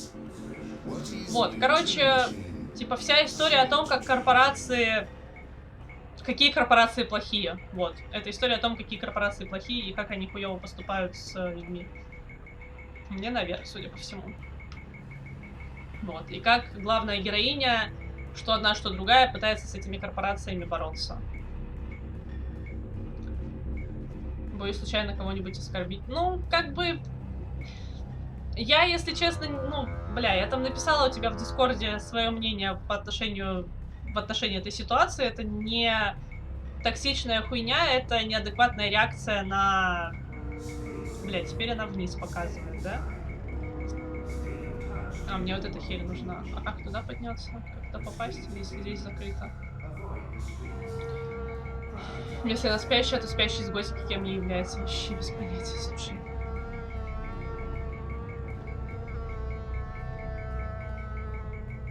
Вот, короче, типа вся история о том, как корпорации... Какие корпорации плохие. Вот. Это история о том, какие корпорации плохие и как они хуёво поступают с людьми. Мне наверх, судя по всему. Вот. И как главная героиня, что одна, что другая, пытается с этими корпорациями бороться. Боюсь случайно кого-нибудь оскорбить. Ну, как бы... Я, если честно, ну, бля, я там написала у тебя в Дискорде свое мнение по отношению... в отношении этой ситуации. Это не токсичная хуйня, это неадекватная реакция на Блядь, теперь она вниз показывает, да? А, мне вот эта херь нужна. А как туда подняться? Как туда попасть, если здесь закрыто? Если она спящая, то спящий сгусток кем не является. Вообще без понятия, слушай.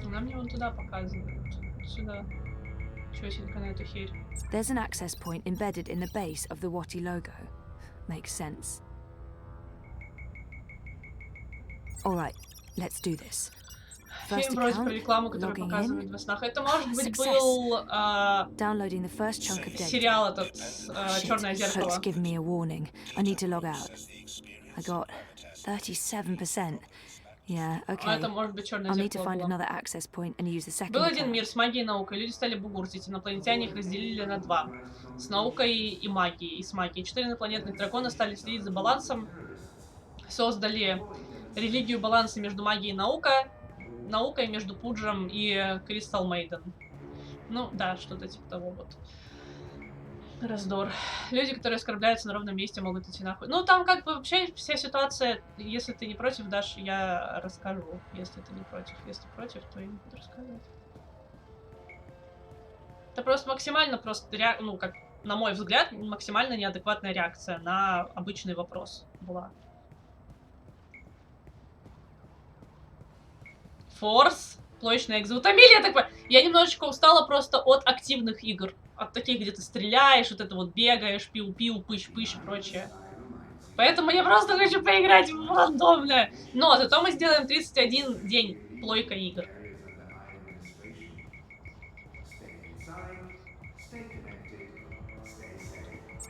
Она мне вон туда показывает. Сюда. Чётенько на эту херь. There's an access point embedded in the base of the Watty logo. Makes sense. Alright, let's do this. Фильм бросить про рекламу, которую показывают во снах. Это, может быть, был сериал этот «Черное зеркало». Give me a warning. I need to log out. I got 37%. Yeah, okay. Это может быть «Черное I'll need to зеркало» find было. another access point and use the second. Был один мир с магией и наукой. Люди стали бугуртить. Инопланетяне их разделили на два. С наукой и магией. И с магией. 4 инопланетных дракона стали следить за балансом. Создали религию баланса между магией и наукой между Пуджем и Кристал Мейден. Ну, да, что-то типа того вот. Раздор. Люди, которые оскорбляются на ровном месте, могут идти нахуй. Ну, там как бы вообще вся ситуация, если ты не против, Даш, я расскажу. Если ты не против. Если против, то я не буду рассказывать. Это просто максимально ну, как, на мой взгляд, максимально неадекватная реакция на обычный вопрос была. Форс, площадная экзоутомилия, я немножечко устала просто от активных игр. От таких, где ты стреляешь, вот это вот бегаешь, пиу-пиу, пыщ-пыщ и прочее. Поэтому я просто хочу поиграть в рандомное. Но зато мы сделаем 31 день плойка игр.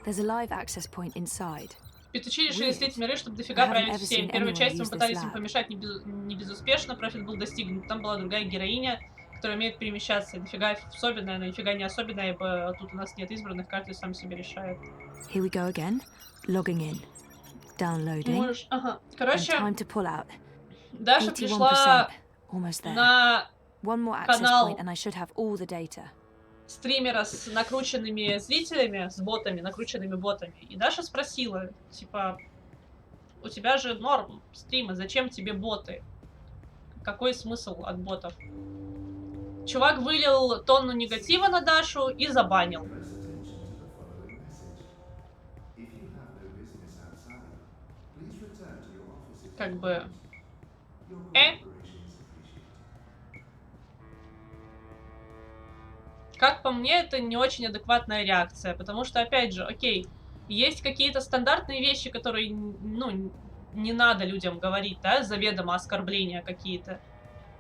There's a live access point inside. Петучи решили слить миры, чтобы дофига править всем. В первой части мы пытались им помешать не безуспешно, профит был достигнут. Там была другая героиня, которая умеет перемещаться. Нифига особенная, но нифига не особенная, ибо тут у нас нет избранных, каждый сам себе решает. Here we go again. Logging in. Downloading. Можешь, ага. Короче, time to pull out. Даша пришла на канал стримера с накрученными зрителями, с ботами, накрученными ботами. И Даша спросила, типа, у тебя же норм стрима, зачем тебе боты? Какой смысл от ботов? Чувак вылил тонну негатива на Дашу и забанил. Как бы... Как по мне, это не очень адекватная реакция, потому что, опять же, окей, есть какие-то стандартные вещи, которые, ну, не надо людям говорить, да, заведомо оскорбления какие-то.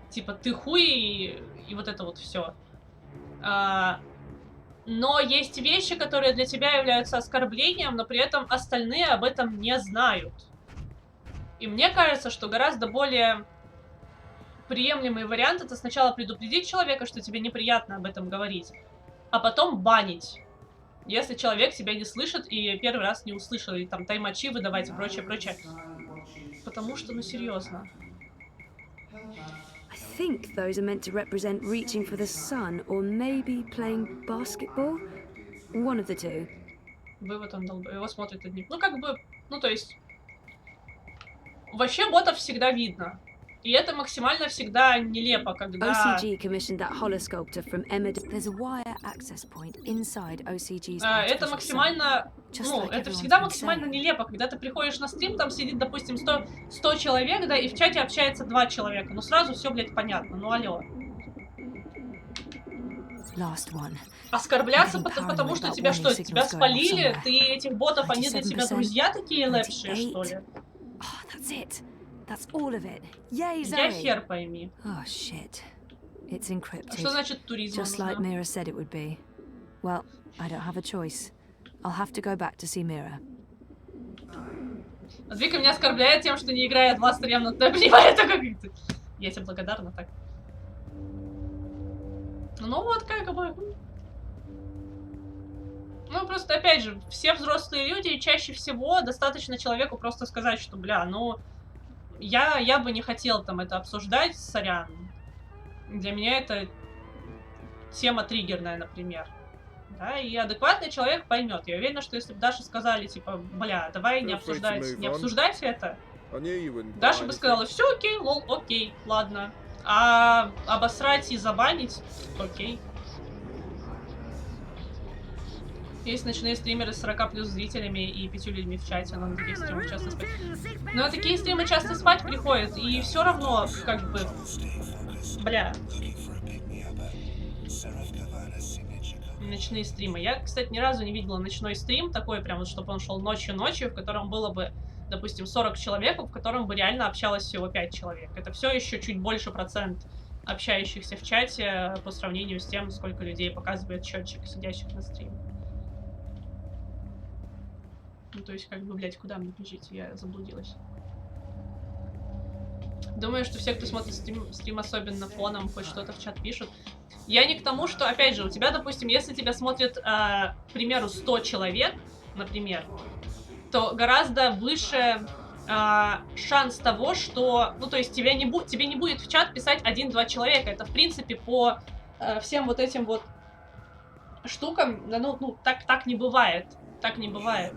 Типа, ты хуй и вот это вот все. Но есть вещи, которые для тебя являются оскорблением, но при этом остальные об этом не знают. И мне кажется, что гораздо более приемлемый вариант — это сначала предупредить человека, что тебе неприятно об этом говорить, а потом банить. Если человек тебя не слышит и первый раз не услышал, или там таймачи выдавать и прочее, прочее. Потому что, ну, серьезно. I think those are meant to represent reaching for the sun or maybe playing basketball. One of the two. Вывод, он его смотрит одним. Ну, как бы, ну, то есть... Вообще ботов всегда видно. И это максимально всегда нелепо, когда... OCG commissioned that holosculptor from Emma. There's a wire access point inside OCG's. Это максимально... Ну, это всегда максимально нелепо, когда ты приходишь на стрим, там сидит, допустим, 100 человек, да, и в чате общается 2 человека. Ну, сразу все, блядь, понятно. Ну, алло. Оскорбляться, потому что тебя что, тебя спалили? Ты этих ботов, они для тебя друзья такие лепшие, что ли? That's all of it. Yay, Zoe. Я хер пойми. Oh shit. It's encrypted. Что значит туризм? Just like Mira said it would be. Well, I don't have a choice. I'll have to go back to see Mira. Вика меня оскорбляет тем, что не играет в Last Remnant. Я понимаю, это как это. Я тебе благодарна, так. Ну вот как бы. Ну просто опять же, все взрослые люди, и чаще всего достаточно человеку просто сказать, что, бля, ну... Я бы не хотел там это обсуждать, сорян. Для меня это тема триггерная, например. Да, и адекватный человек поймет. Я уверена, что если бы Даше сказали, типа, бля, давай не обсуждать это, Даша бы сказала, все окей, лол, окей, ладно. А обосрать и забанить, окей. Есть ночные стримеры с 40+ зрителями и 5 людьми в чате, но на таких стримах часто спать. Но такие стримы часто спать приходят, и все равно, как бы, бля. Ночные стримы. Я, кстати, ни разу не видела ночной стрим, такой прям, вот, чтобы он шел ночью-ночью, в котором было бы, допустим, 40 человек, в котором бы реально общалось всего 5 человек. Это все еще чуть больше процент общающихся в чате по сравнению с тем, сколько людей показывает счетчик сидящих на стриме. Ну, то есть, как бы, блядь, куда мне бежите? Я заблудилась. Думаю, что все, кто смотрит стрим особенно фоном, хоть что-то в чат пишут. Я не к тому, что, опять же, у тебя, допустим, если тебя смотрит, к примеру, 100 человек, например, то гораздо выше шанс того, что, ну, то есть тебе не будет в чат писать 1-2 человека. Это, в принципе, по всем вот этим вот штукам, ну так не бывает. Так не бывает.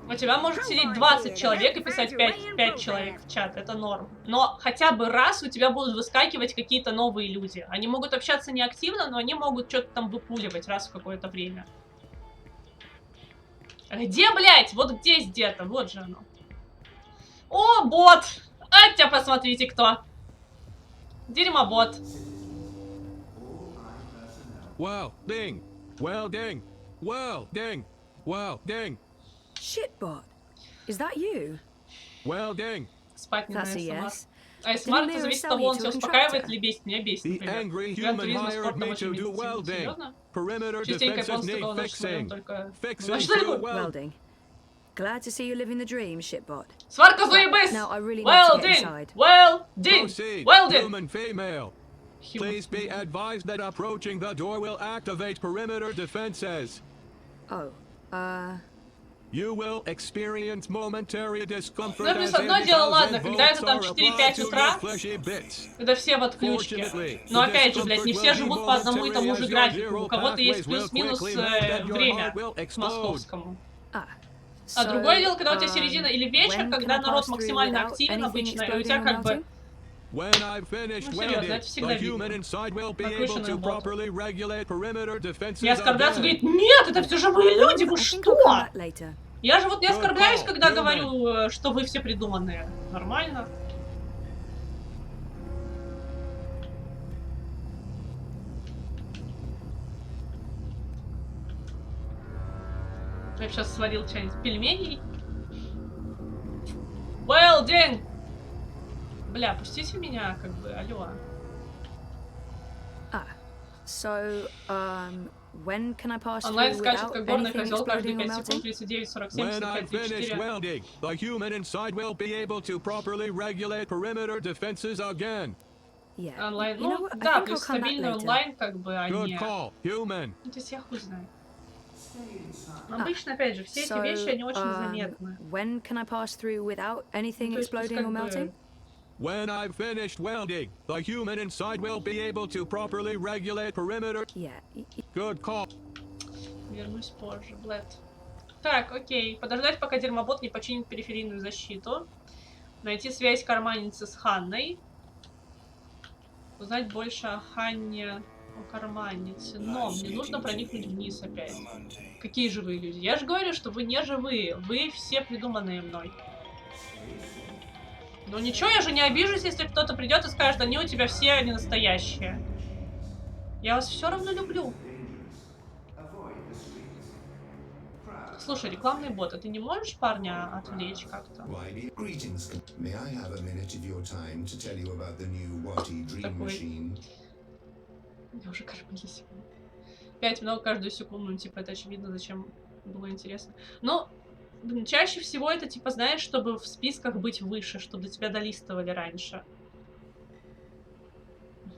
У тебя может сидеть 20 человек и писать 5 человек в чат. Это норм. Но хотя бы раз у тебя будут выскакивать какие-то новые люди. Они могут общаться не активно, но они могут что-то там выпуливать раз в какое-то время. Где, блядь? Вот здесь где-то. Вот же оно. О, бот! А тебя посмотрите, кто. Дерьмобот. Wow, ding. Well, ding. Well, ding. Well, ding. Shitbot. Is that you? Well, ding. Спать не на СМР. А СМР это зависит от того, он тебя успокаивает или бесит. Меня бесит, например. Гран-туризм спорт там очень любит. Серьезно? Частенько японцы такого ночь смотрим, только... Welding. Glad to see you living the dream, shitbot. Сварка заебись! Welding! Welding! Welding! Human female. Please be advised that approaching the door will activate perimeter defenses. Oh, You will experience momentary discomfort. Ну, плюс одно дело, ладно, когда это там 4-5 утра, когда все в отключке. Но опять же, блядь, не все живут по одному и тому же графику. У кого-то есть плюс-минус время к московскому. А другое дело, когда у тебя середина или вечер, когда народ максимально активен обычно, и у тебя как бы... Ну, серьезно, это всегда видно. Накрученный бот. Не оскорбляться, говорит, нет, это все живые люди, вы что? Я же вот не оскорбляюсь, когда говорю, что вы все придуманные. Нормально. Я сейчас сварил что-нибудь пельменей. Welding! Бля, пустите меня, как бы, алло. So, when can I pass Онлайн through скачет without как горный anything козел каждые exploding or 5 секунд, melting? 39, 47, When I 45, finish 34. welding, the human inside will be able to properly regulate perimeter defenses again. Yeah. Онлайн, You know ну, what? I да, think плюс I'll come back стабильный later. онлайн, как бы, а Good не... call, human. Ну, то есть я хуй знаю. Обычно, опять же, все эти вещи, они очень заметны. When can I pass through without anything Ну, то есть, exploding or melting? When I've finished welding, the human inside will be able to properly regulate perimeter. Yeah. Good call. Вернусь позже, Блэд. Так, окей. Подождать, пока дерьмобот не починит периферийную защиту. Найти связь карманницы с Ханной. Узнать больше о Ханне, о карманнице. Но мне нужно проникнуть вниз опять. Какие живые люди? Я же говорю, что вы не живые. Вы все придуманные мной. Ну ничего, я же не обижусь, если кто-то придет и скажет, они у тебя все не настоящие. Я вас все равно люблю. Слушай, рекламный бот, а ты не можешь парня отвлечь как-то? Я уже каждую секунду. 5 минут каждую секунду, ну типа это очевидно, зачем было интересно. Но чаще всего это типа, знаешь, чтобы в списках быть выше, чтобы до тебя долистывали раньше.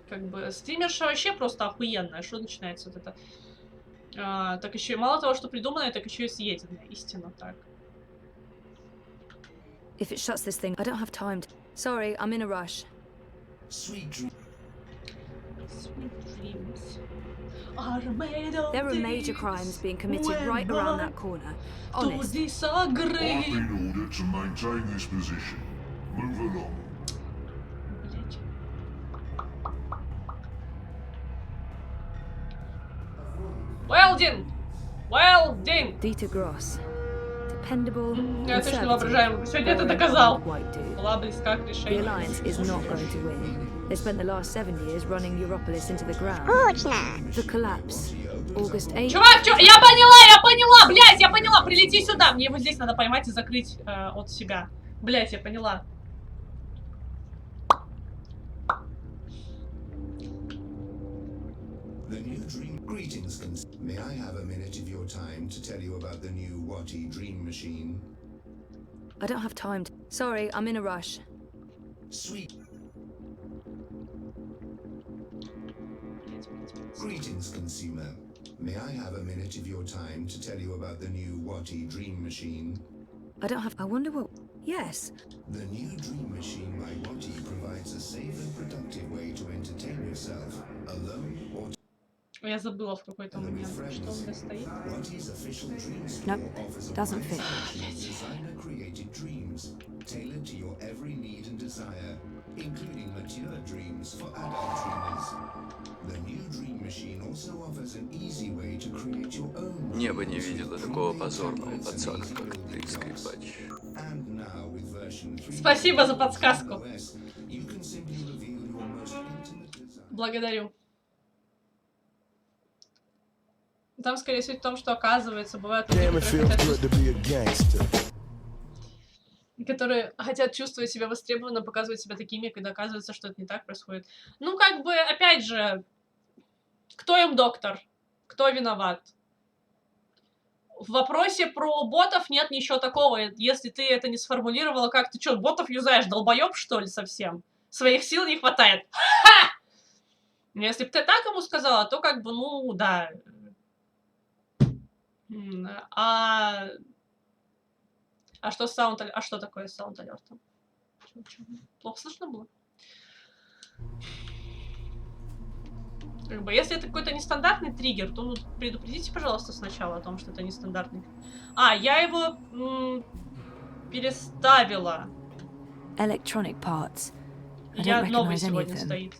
Как бы стримерша вообще просто охуенная, что начинается вот это. Так еще и мало того, что придуманное, так еще и съеденное. Истинно так. If it shuts this thing, I don't have time. Sorry, I'm in a rush. Sweet dreams. There are major crimes being committed right around that corner. Honest. I've been ordered to maintain this position. Move along. Welding! Dieter Gross. Dependable. Я точно воображаем. Сегодня это доказал. Была близка к The решению. Alliance is not going to win. They spent the last 7 years running Europolis into the ground. The collapse. August 8th. Чувак, я поняла, блядь, я поняла, прилети сюда. Мне его здесь надо поймать и закрыть от себя. Блядь, я поняла. The new dream. Greetings, may I have a minute of your time to tell you about the new Watty dream machine? I don't have time to. Sorry, I'm in a rush. Sweet. Greetings, consumer. May I have a minute of your time to tell you about the new Watty dream machine? I don't have. I wonder what. Yes. The new dream machine by Watty provides a safe and productive way to entertain yourself, alone or. Я забыла в какой-то момент, что у меня стоит. Nope, doesn't fit. Designer-created dreams, tailored to your every need and desire, including mature dreams for adult dreamers. The new dream machine also offers an easy way to create your own. Небо не видело такого позорного пацака, как ты, скрипач. Спасибо за подсказку. Благодарю. Там, скорее всего, в том, что оказывается, бывают которые хотят чувствовать себя востребованно, показывать себя такими, когда оказывается, что это не так происходит. Ну, как бы, опять же, кто им доктор? Кто виноват? В вопросе про ботов нет ничего такого. Если ты это не сформулировала, как ты что, ботов юзаешь, долбоёб, что ли, совсем? Своих сил не хватает. Ха! Если бы ты так ему сказала, то как бы, ну, да. А что с саунд... А что такое с саунд-алертом? Плохо слышно было? Как бы, если это какой-то нестандартный триггер, то ну, предупредите, пожалуйста, сначала о том, что это нестандартный. А, я его переставила. Electronic parts. Я новый сегодня стоит.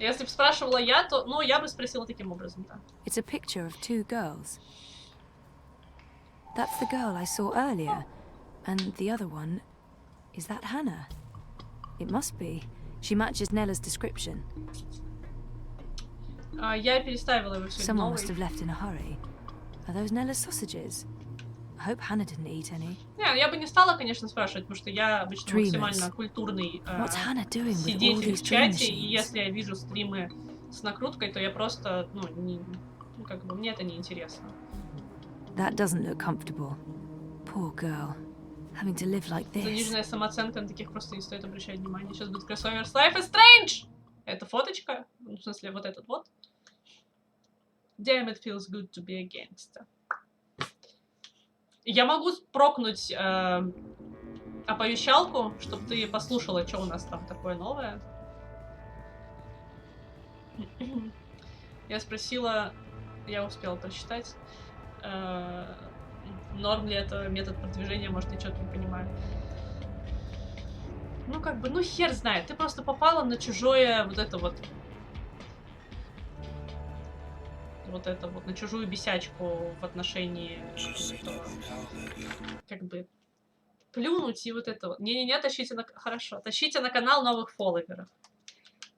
Если бы спрашивала я, то, ну, я бы спросила таким образом, да. It's a picture of two girls. That's the girl I saw earlier, and the other one, is that Hannah? It must be. She matches Nella's description. Я переставила его сегодня. Someone must have left in a hurry. Are those Nella's sausages? I hope Hannah didn't eat any. Не, я бы не стала, конечно, спрашивать, потому что я обычно максимально культурный сидетель в чате, и если я вижу стримы с накруткой, то я просто, ну, не, как бы, мне это не интересно. That doesn't look comfortable. Poor girl, having to live like this. Заниженная самооценка, на таких просто не стоит обращать внимание. Сейчас будет кроссовер с Life is Strange! Это фоточка, в смысле, вот этот вот. Damn, it feels good to be a gangster. Я могу прокнуть оповещалку, чтобы ты послушала, что у нас там такое новое. Я спросила, я успела прочитать, норм ли это метод продвижения, может, я что-то не понимаю. Ну, как бы, ну, хер знает, ты просто попала на чужое вот это вот. Вот это вот, на чужую бесячку в отношении этого, как бы, плюнуть и вот это вот. Не-не-не, тащите на... Хорошо, тащите на канал новых фолловеров.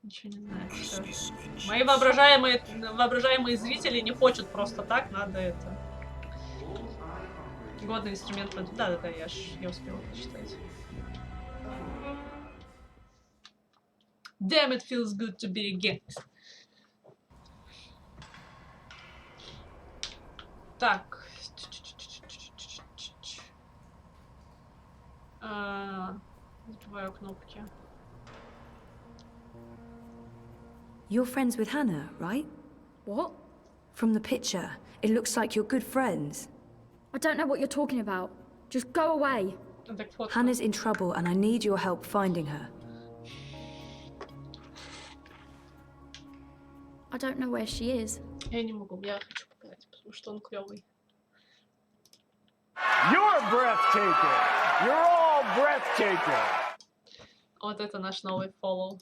Ничего не знаю, что... Мои воображаемые зрители не хочут просто так, надо это... Годный инструмент... Да-да-да, я успела прочитать. Damn, it feels good to be a gangster. Так. Забываю кнопки. You're friends with Hannah, right? What? From the picture, it looks like you're good friends. I don't know what you're talking about. Just go away. Hannah's in trouble and I need your help finding her. I don't know where she is. Я не могу, я хочу показать, потому что он клёвый. You're breathtaking. You're all breathtaking. Вот это наш новый follow.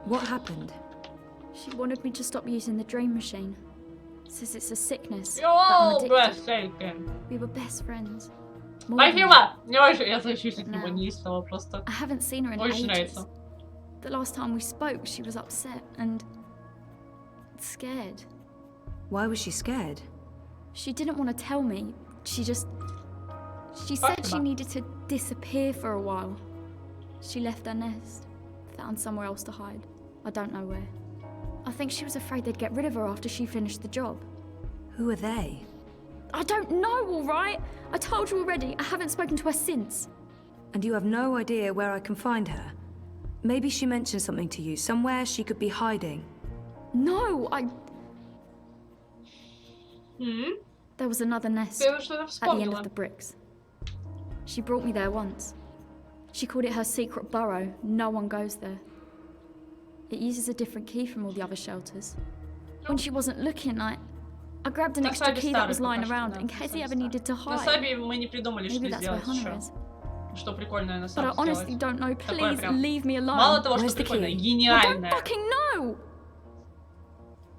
What happened? She wanted me to stop using the dream machine. Says it's a sickness. You're all breathtaking. We were best friends. Спасибо! Я защищусь от него неистово просто. I haven't seen her in Очень ages. нравится. The last time we spoke, she was upset and scared. Why was she scared? She didn't want to tell me. She said she needed to disappear for a while. She left her nest, found somewhere else to hide. I don't know where. I think she was afraid they'd get rid of her after she finished the job. Who are they? I don't know, all right? I told you already, I haven't spoken to her since. And you have no idea where I can find her? Maybe she mentioned something to you, somewhere she could be hiding. No, There was another nest at the end of the bricks. She brought me there once. She called it her secret burrow. No one goes there. It uses a different key from all the other shelters. When she wasn't looking, I grabbed an extra key that was lying around in case he ever needed to hide. На Сабе мы не придумали, что сделать еще. Что прикольное на самом деле. But I honestly don't know. Please leave me alone. Мало того, что прикольное, гениальное. I don't fucking know.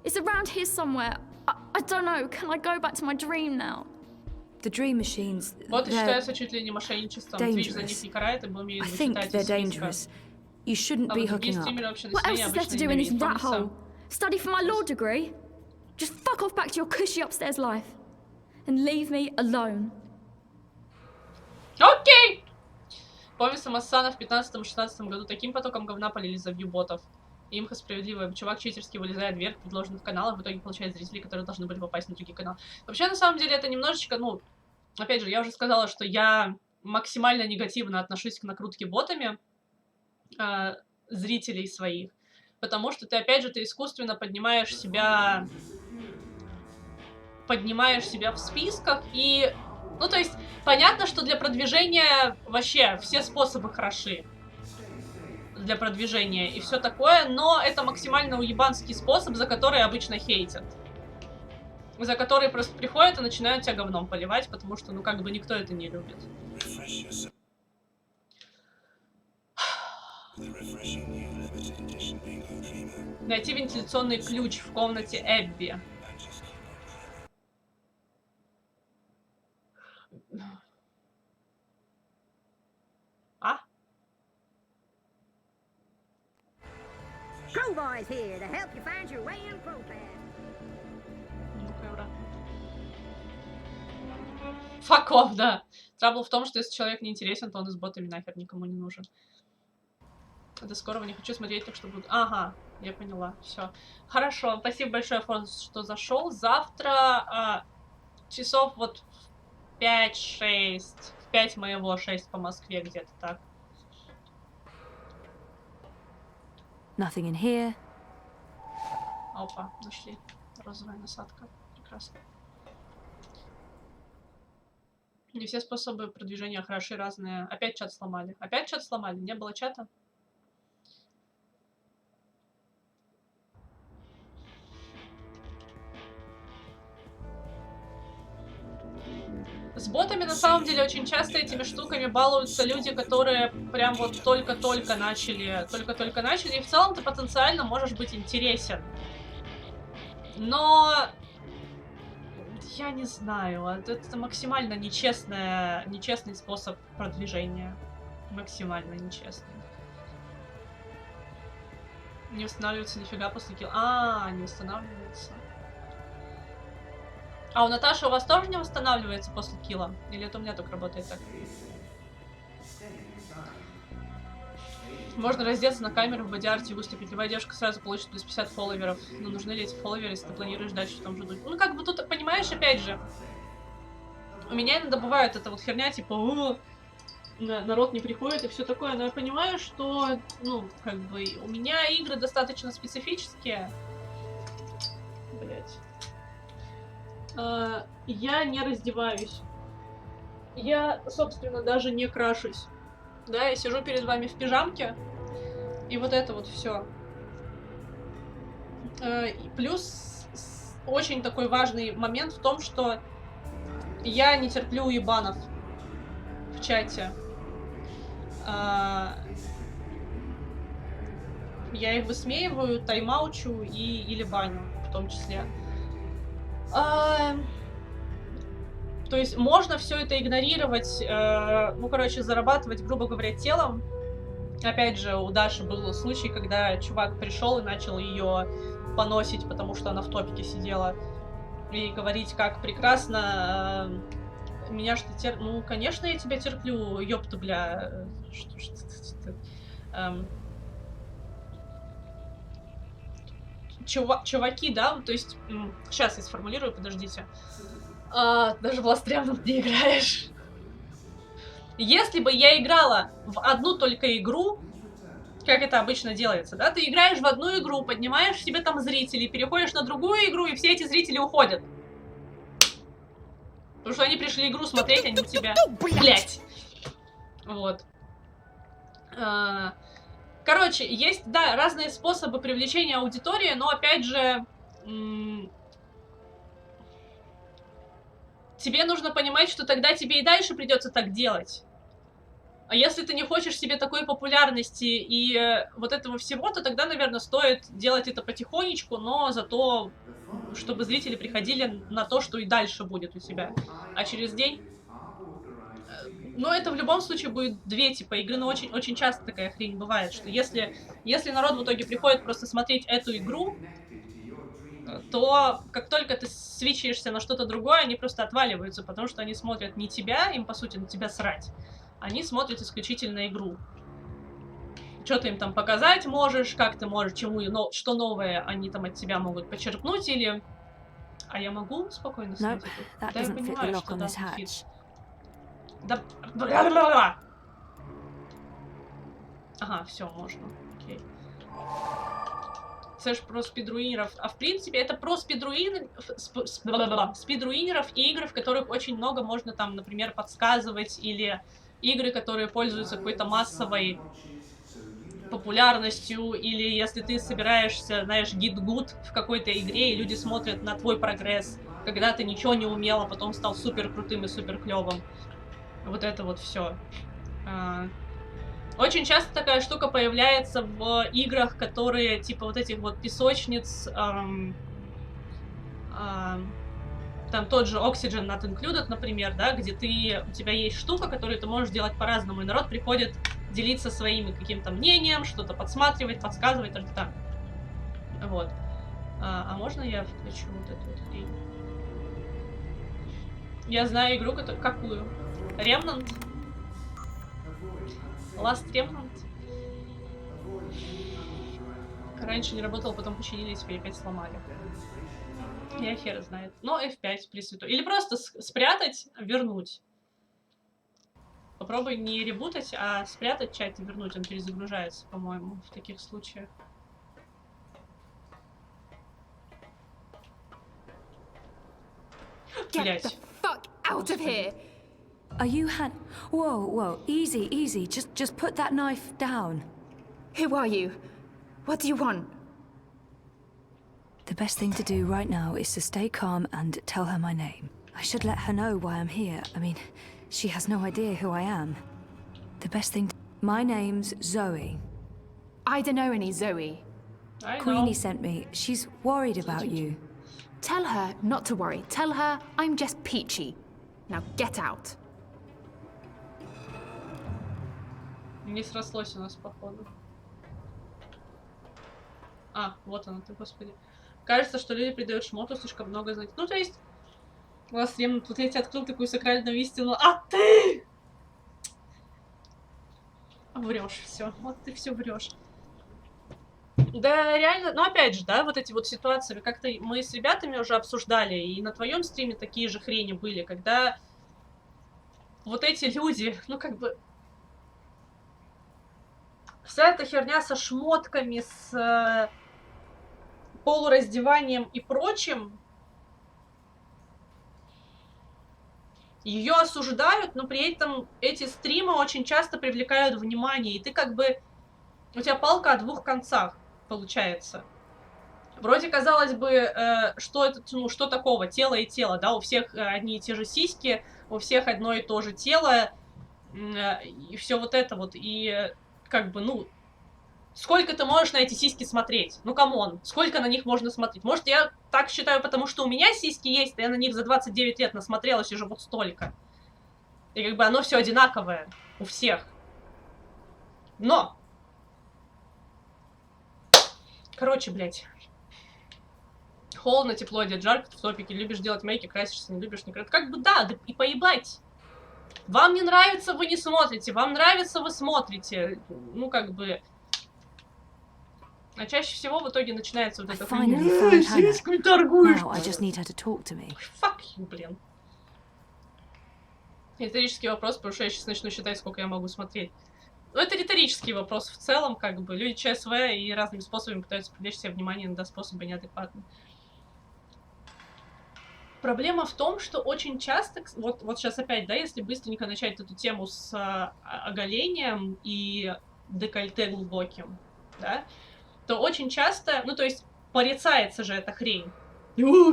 It's around here somewhere. I don't know. Can I go back to my dream now? The dream machines. Вот и считается чуть ли не мошенничеством. Твич за них не карает, и будем I think they're dangerous. You shouldn't be hooking up. What else is there to do in this rat hole? Study for my law degree? Just fuck off back to your cushy upstairs life. And leave me alone. Окей! Помню, Самосана в 15-16 году таким потоком говна полили за вьюботов. Имха справедливая. Чувак читерски вылезает вверх предложенных каналов, в итоге получает зрителей, которые должны были попасть на другие каналы. Вообще, на самом деле, это немножечко, ну... Опять же, я уже сказала, что я максимально негативно отношусь к накрутке ботами зрителей своих. Потому что ты, опять же, ты искусственно поднимаешь себя в списках и... Ну, то есть, понятно, что для продвижения вообще все способы хороши. Для продвижения и все такое, но это максимально уебанский способ, за который обычно хейтят. За который просто приходят и начинают тебя говном поливать, потому что, ну, как бы никто это не любит. Найти вентиляционный ключ в комнате Эбби. Crowboy's here to help you find your way in Propad. Fuck off, да. Трабл в том, что если человек не интересен, то он и с ботами нахер никому не нужен. До скорого, не хочу смотреть, так что буду... Ага, я поняла, все. Хорошо, спасибо большое, Форс, что зашел. Завтра часов вот в 5-6, в 5 моего, 6 по Москве, где-то так. Nothing in here. Опа, нашли. Розовая насадка. Прекрасно. Не все способы продвижения хороши, разные. Опять чат сломали. Опять чат сломали? Не было чата? С ботами, на самом деле, очень часто этими штуками балуются люди, которые прям вот только-только начали, и в целом ты потенциально можешь быть интересен. Но... Я не знаю, это максимально нечестный способ продвижения. Максимально нечестный. Не устанавливается нифига после килла. Не устанавливается. А у Наташи у вас тоже не восстанавливается после килла? Или это у меня только работает так? Можно раздеться на камеру в боди-арте и выступить. Любая девушка сразу получит плюс 50 фолловеров. Но нужны ли эти фолловеры, если ты планируешь дальше в том же духе? Ну, как бы тут, понимаешь, опять же, у меня иногда бывает эта вот херня, типа, народ не приходит и все такое, но я понимаю, что, ну, как бы, у меня игры достаточно специфические. Блять. Я не раздеваюсь. Я, собственно, даже не крашусь. Да, я сижу перед вами в пижамке. И вот это вот все. Плюс очень такой важный момент в том, что я не терплю уебанов в чате. Я их высмеиваю, тайм-аучу или баню в том числе. То есть можно все это игнорировать, ну, короче, зарабатывать, грубо говоря, телом. Опять же, у Даши был случай, когда чувак пришел и начал ее поносить, потому что она в топике сидела. И говорить, как прекрасно меня что Ну, конечно, я тебя терплю, ёпта, бля. Чуваки, да, то есть... Сейчас я сформулирую, подождите. Даже в Last Remnant не играешь. Если бы я играла в одну только игру, как это обычно делается, да, ты играешь в одну игру, поднимаешь себе там зрителей, переходишь на другую игру, и все эти зрители уходят. Потому что они пришли игру смотреть, а не тебя. Блять! Вот. Короче, есть, да, разные способы привлечения аудитории, но, опять же, тебе нужно понимать, что тогда тебе и дальше придется так делать. А если ты не хочешь себе такой популярности и вот этого всего, то тогда, наверное, стоит делать это потихонечку, но зато, чтобы зрители приходили на то, что и дальше будет у тебя. А через день... Но это в любом случае будет две типа игры, но очень часто такая хрень бывает, что если народ в итоге приходит просто смотреть эту игру, то как только ты свичаешься на что-то другое, они просто отваливаются, потому что они смотрят не тебя, им по сути на тебя срать. Они смотрят исключительно игру. Что ты им там показать можешь, как ты можешь, что новое они там от тебя могут почерпнуть, или... А я могу спокойно снять эту? Да, я понимаю, что да, фит. Да... Ага, все, можно. Окей. Это ж про спидруинеров. А в принципе, это про спидруинеров и игры, в которых очень много можно там, например, подсказывать, или игры, которые пользуются какой-то массовой популярностью, или если ты собираешься, знаешь, гид-гуд в какой-то игре, и люди смотрят на твой прогресс, когда ты ничего не умел, а потом стал супер крутым и супер клевым. Вот это вот все. Очень часто такая штука появляется в играх, которые типа вот этих вот песочниц, там тот же Oxygen Not Included, например, да, где у тебя есть штука, которую ты можешь делать по-разному, и народ приходит делиться своими каким-то мнением, что-то подсматривать, подсказывать, так. Вот. А можно я включу вот эту вот хрень? Я знаю игру, какую? Remnant? Last Remnant? Раньше не работал, потом починили, теперь опять сломали. Я хер знает. Но F5 пресвятой. Или просто спрятать, вернуть. Попробуй не ребутать, а спрятать чат и вернуть. Он перезагружается, по-моему, в таких случаях. Get the fuck out of here! Are you Whoa, easy. Just put that knife down. Who are you? What do you want? The best thing to do right now is to stay calm and tell her my name. I should let her know why I'm here. I mean, she has no idea who I am. The best thing My name's Zoe. I don't know any Zoe. Queenie sent me. She's worried about you. Tell her not to worry. Tell her I'm just peachy. Now get out. Не срослось у нас, походу. А, вот она ты, господи. Кажется, что люди придают шмоту слишком много знать. Ну, то есть, Last Remnant, тут я тебе открыл такую сакральную истину, а ты врешь все. Вот ты все врешь. Да, реально, ну опять же, да, вот эти вот ситуации, как-то мы с ребятами уже обсуждали, и на твоем стриме такие же хрени были, когда вот эти люди, ну как бы, вся эта херня со шмотками, с полураздеванием и прочим, ее осуждают, но при этом эти стримы очень часто привлекают внимание, и ты как бы У тебя палка о двух концах, получается. Вроде, казалось бы, что это, ну, что такого? Тело и тело, да? У всех одни и те же сиськи, у всех одно и то же тело, и все вот это вот. И как бы, ну, сколько ты можешь на эти сиськи смотреть? Ну, камон, сколько на них можно смотреть? Может, я так считаю, потому что у меня сиськи есть, а я на них за 29 лет насмотрелась уже вот столько. И как бы оно все одинаковое у всех. Но! Короче, блядь. Холодно, тепло, одет, жарко, в топике. Любишь делать мейки, красишься, не любишь, не красишься. Как бы да, да и поебать. Вам не нравится, вы не смотрите. Вам нравится, вы смотрите. Ну, как бы... А чаще всего в итоге начинается вот это... Сиськами торгуешь. Fuck you, блин. Риторический вопрос, потому что я сейчас начну считать, сколько я могу смотреть. Ну, это риторический вопрос в целом, как бы. Люди ЧСВ и разными способами пытаются привлечь себе внимание, иногда способы неадекватны. Проблема в том, что очень часто, вот сейчас опять, да, если быстренько начать эту тему с оголением и декольте глубоким, да, то очень часто, ну, то есть, порицается же эта хрень.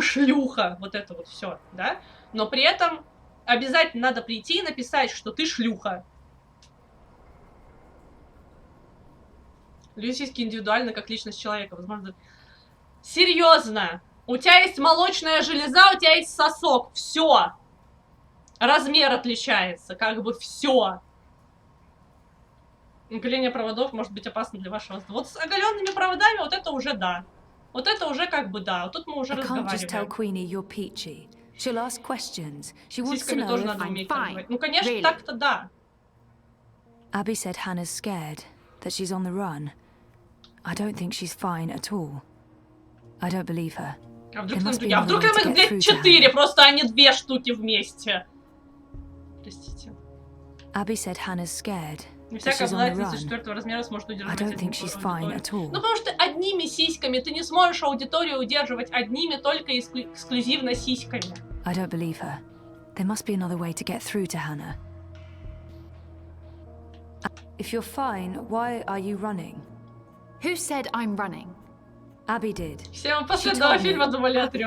Шлюха, вот это вот все, да, но при этом обязательно надо прийти и написать, что ты шлюха. Сиськи индивидуально, как личность человека, возможно. Серьезно! У тебя есть молочная железа, у тебя есть сосок. Все. Размер отличается. Как бы все. Оголение проводов может быть опасно для вашего здоровья. Вот с оголенными проводами вот это уже да. Вот это уже как бы да. Вот тут мы уже разговариваем. Сиськами тоже надо уметь торговать. Ну, конечно, так-то да. Abby said Hannah's scared, that she's on the run. I don't think she's fine at all. I don't believe her. А вдруг там их, блядь, 4, просто они 2 штуки вместе. Простите. Abby said Hannah's scared. Не всякая обладательница 4-го размера сможет удерживать аудиторию. Ну, потому что одними сиськами ты не сможешь аудиторию удерживать, одними только эксклюзивно сиськами. I don't believe her. There must be another way to get through to Hannah. If you're fine, why are you running? Who said I'm running? Abby did. Все мы после этого фильма думали о 3.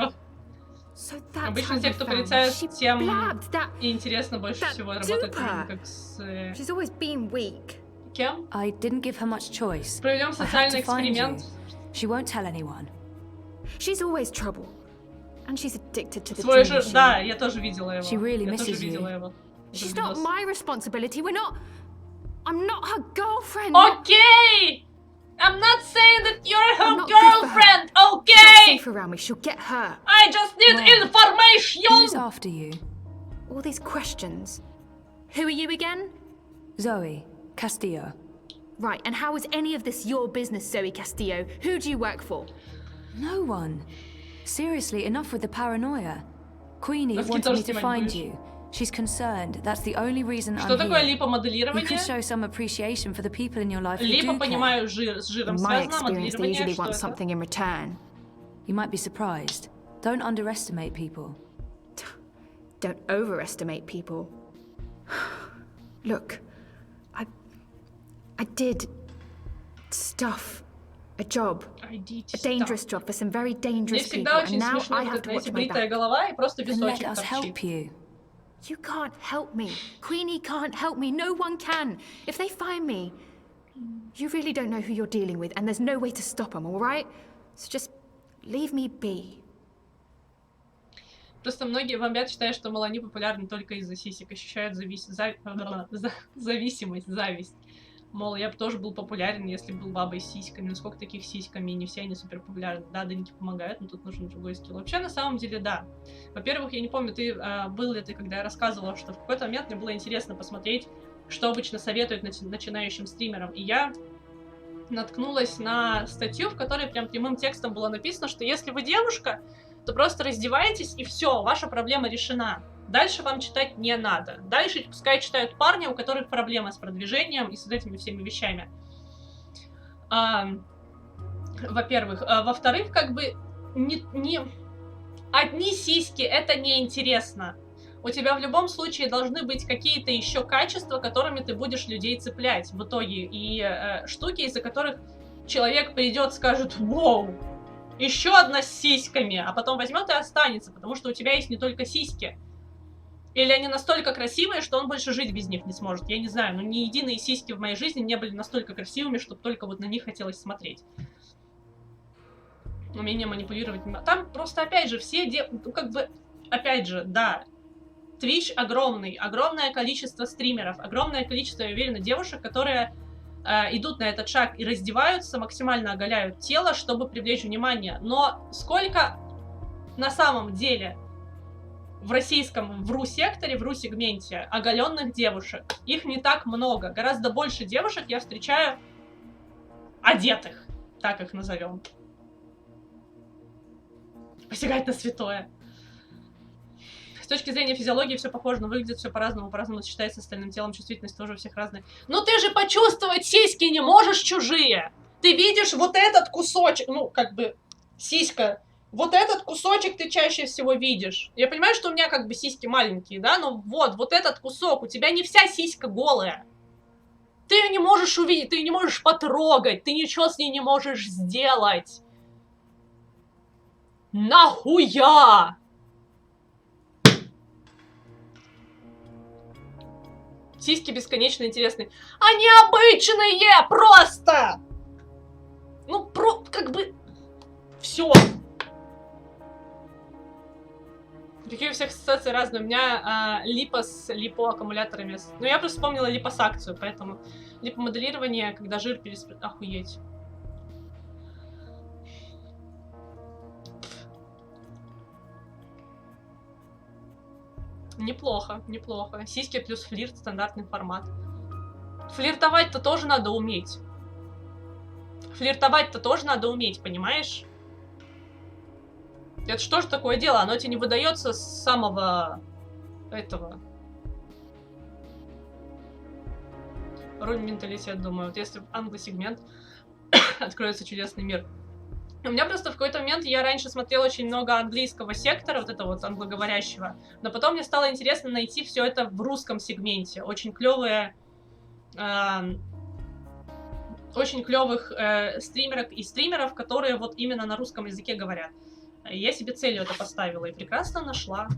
Обычно те, кто порицает, тем и интересно больше всего работать как с... Кем? I didn't give her much choice. Проведем социальный эксперимент. She won't tell anyone. She's always trouble. And she's addicted to the Свой dream же, machine. да, я тоже видела его. She really я тоже misses видела you. его. She's not my responsibility. We're not... I'm not her girlfriend. Okay! I'm not saying that you're her girlfriend, okay? She's not safe around me. She'll get hurt. I just need information! Who's after you? All these questions. Who are you again? Zoe Castillo. Right, and how is any of this your business, Zoe Castillo? Who do you work for? No one. Seriously, enough with the paranoia. Queenie wanted me to find you. She's concerned. That's the only reason Что I'm такое here. липомоделирование? You can show some appreciation for the people in your life who Липо, do понимаю, care. с жиром In my связано, experience, they usually моделирование, что want это? something in return. You might be surprised. Don't underestimate people. Don't overestimate people. Look, I did stuff. A job. A dangerous job for some very dangerous people, and now I have to watch my back. Голова и просто Then let песочек us help you. You can't help me. Queenie can't help me. No one can. If they find me, you really don't know who you're dealing with, and there's no way to stop them, all right? So just leave me be. Просто многие бомбят, считая, что мол, они популярны только из-за сисек, ощущают зависимость, зависть. Мол, я бы тоже был популярен, если был бабой с сиськами. Но сколько таких с сиськами, и не все они супер популярны. Да, дыньки помогают, но тут нужен другой скилл. Вообще, на самом деле, да. Во-первых, я не помню, был ли ты, когда я рассказывала, что в какой-то момент мне было интересно посмотреть, что обычно советуют начинающим стримерам. И я наткнулась на статью, в которой прям прямым текстом было написано, что если вы девушка, то просто раздеваетесь, и все, ваша проблема решена. Дальше вам читать не надо. Дальше пускай читают парни, у которых проблемы с продвижением и с этими всеми вещами. Во-первых. Во-вторых, как бы, одни сиськи, это неинтересно. у тебя в любом случае должны быть какие-то еще качества, которыми ты будешь людей цеплять в итоге. И штуки, из-за которых человек придет, скажет: «Воу, еще одна с сиськами», а потом возьмет и останется, потому что у тебя есть не только сиськи. Или они настолько красивые, что он больше жить без них не сможет. Я не знаю, но ни единые сиськи в моей жизни не были настолько красивыми, чтобы только вот на них хотелось смотреть. Умение манипулировать. Там просто, опять же, все ну, как бы, опять же, да, Twitch огромный, огромное количество стримеров, огромное количество, я уверена, девушек, которые идут на этот шаг и раздеваются, максимально оголяют тело, чтобы привлечь внимание. Но сколько на самом деле в российском, в ру-секторе, в ру-сегменте оголенных девушек? Их не так много. Гораздо больше девушек я встречаю одетых, так их назовем. Посягать на святое. С точки зрения физиологии все похоже, но выглядит все по-разному, сочетается с остальным телом, чувствительность тоже у всех разная. Но ты же почувствовать сиськи не можешь чужие! Ты видишь вот этот кусочек, ну, как бы, сиська, вот этот кусочек ты чаще всего видишь. Я понимаю, что у меня как бы сиськи маленькие, да, но вот этот кусок, у тебя не вся сиська голая. Ты ее не можешь увидеть, ты ее не можешь потрогать, ты ничего с ней не можешь сделать. Нахуя? Сиськи бесконечно интересные. Они обычные просто! Ну, как бы... Все. Такие у всех ассоциации разные. У меня липо с липоаккумуляторами. Ну, я просто вспомнила липосакцию, поэтому липомоделирование, когда жир Охуеть. Неплохо, неплохо. Сиськи плюс флирт, стандартный формат. Флиртовать-то тоже надо уметь. Флиртовать-то тоже надо уметь, понимаешь? Это что ж такое дело? Оно тебе не выдается с самого этого. Роль менталитет, думаю. Вот если в англосегмент откроется чудесный мир. У меня просто в какой-то момент, я раньше смотрела очень много английского сектора, вот этого вот англоговорящего, но потом мне стало интересно найти все это в русском сегменте. Очень клевые, очень клевых стримерок и стримеров, которые вот именно на русском языке говорят. Я себе целью это поставила и прекрасно нашла.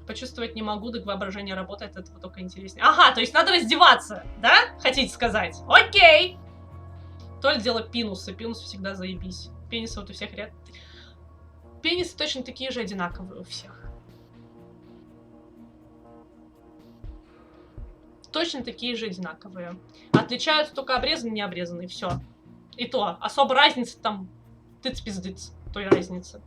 Почувствовать не могу, так воображение работает, это вот только интереснее. Ага, то есть надо раздеваться, да? Хотите сказать? Окей! То ли дело пинусы. Пинусы всегда заебись. Пенисы вот у всех ряд. Пенисы точно такие же одинаковые у всех. Точно такие же одинаковые. Отличаются только обрезанные и необрезанные. Все. И то. Особо разница там тыц-пиздыц. Той разницы.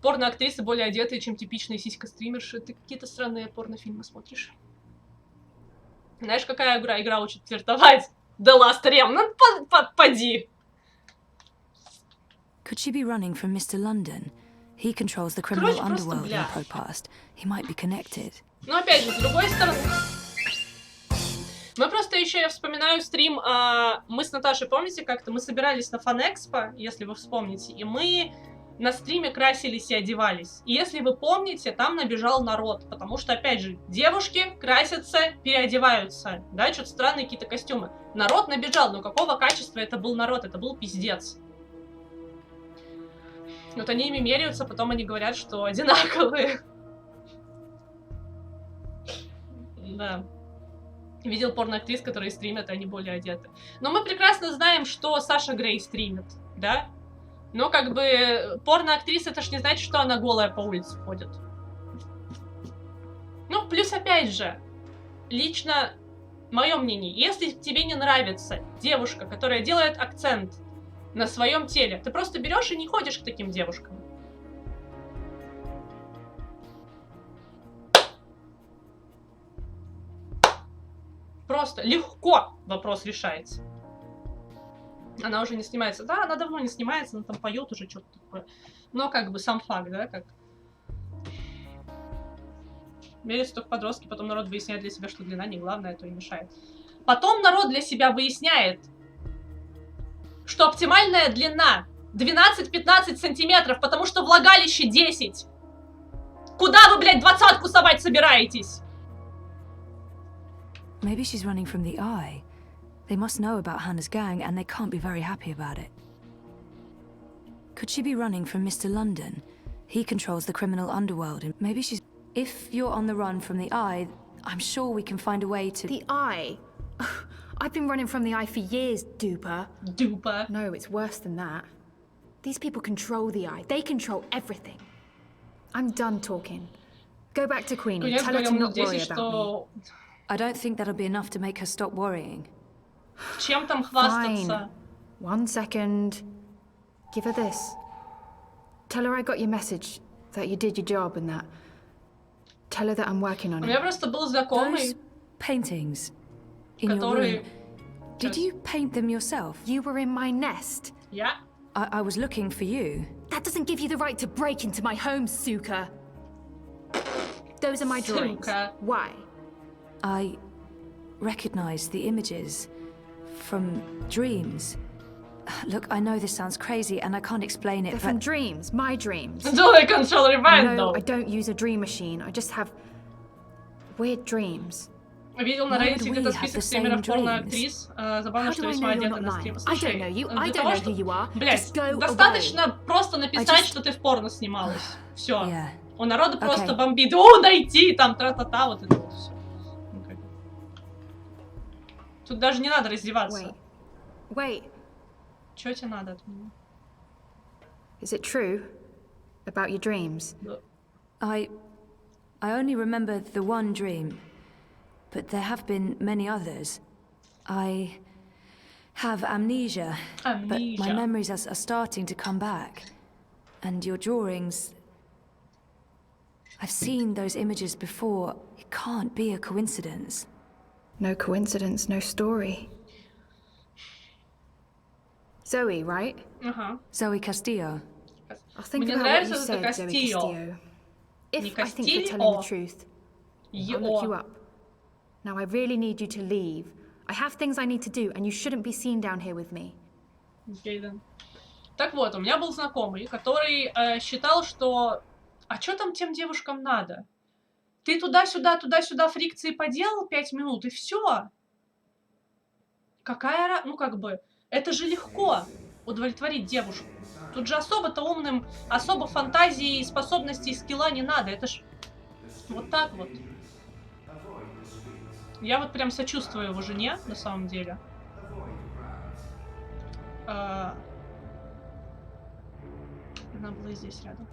Порно-актрисы более одетые, чем типичные сиська-стримерши. Ты какие-то странные порнофильмы смотришь. Знаешь, какая игра учит флиртовать? The Last Remnant, поди. Could she be running from Mr. London? He controls the criminal underworld in Propast. He might be connected. Но опять же, с другой стороны... Мы просто еще, я вспоминаю стрим, мы с Наташей, помните, как-то мы собирались на Фанэкспо, если вы вспомните, и мы на стриме красились и одевались. И если вы помните, там набежал народ, потому что, опять же, девушки красятся, переодеваются, да, что-то странные какие-то костюмы. Народ набежал, но какого качества это был народ? Это был пиздец. Вот они ими меряются, потом они говорят, что одинаковые. Да. Видел порноактрис, которые стримят, а они более одеты. Но мы прекрасно знаем, что Саша Грей стримит, да? Но как бы порноактриса, это ж не значит, что она голая по улице ходит. Ну, плюс опять же, лично мое мнение, если тебе не нравится девушка, которая делает акцент на своем теле, ты просто берешь и не ходишь к таким девушкам. Просто легко вопрос решается. Она уже не снимается. Да, она давно не снимается, она там поет уже что-то такое. Но как бы сам факт, да, как... Мерятся только подростки, потом народ выясняет для себя, что длина не главное, то и мешает. Потом народ для себя выясняет, что оптимальная длина 12-15 сантиметров, потому что влагалище 10. Куда вы, блядь, 20-ку совать собираетесь? Maybe she's running from the Eye. They must know about Hannah's gang, and they can't be very happy about it. Could she be running from Mr. London? He controls the criminal underworld, and maybe she's... If you're on the run from the Eye, I'm sure we can find a way to... The Eye? I've been running from the Eye for years, duper. Duper? No, it's worse than that. These people control the Eye. They control everything. I'm done talking. Go back to Queenie. Tell her to not worry about me. I don't think that'll be enough to make her stop worrying. Чем там хвастаться? Fine. 1 second. Give her this. Tell her I got your message, that you did your job and that. Tell her that I'm working on У it. меня просто был знакомый, Those paintings in your room. Did you paint them yourself? You were in my nest. Yeah. I was looking for you. That doesn't give you the right to break into my home, Suka. Those are my drawings. Suka. Why? I recognize the images from dreams. Look, I know this sounds crazy and I can't explain it, They're from dreams, my dreams. Do they control your mind, No, though? I don't use a dream machine. I just have weird dreams. Видел на Reddit где-то список стримеров порно-актрис. Забавно, что весьма одета на стрим. Слушай, для того, что... Блядь, достаточно просто написать, что ты в порно снималась. Все. У народа просто бомбит. О, найти, там, тра-та-та, вот это вот все. Тут даже не надо раздеваться. Wait. Чё тебе надо от меня? Is it true about your dreams? I only remember the one dream, but there have been many others. I have amnesia, but my memories are starting to come back. And your drawings... I've seen those images before. It can't be a coincidence. No coincidence, no story. Zoe, right? Zoe Castillo. I'll think Мне about нравится what you это said, Zoe Castillo. Castillo. If Не I think you're telling the truth, I'll look you Castillo. up. Now I really need you to leave. I have things I need to do, and you shouldn't be seen down here with me. Okay, then. Так вот, у меня был знакомый, который считал, что... А что там тем девушкам надо? Ты туда-сюда фрикции поделал 5 минут, и все. Какая... Ну, как бы... Это же легко удовлетворить девушку. Тут же особо-то умным, особо фантазии, способностей, скилла не надо. Это ж вот так вот. Я вот прям сочувствую его жене, на самом деле. Она была здесь рядом.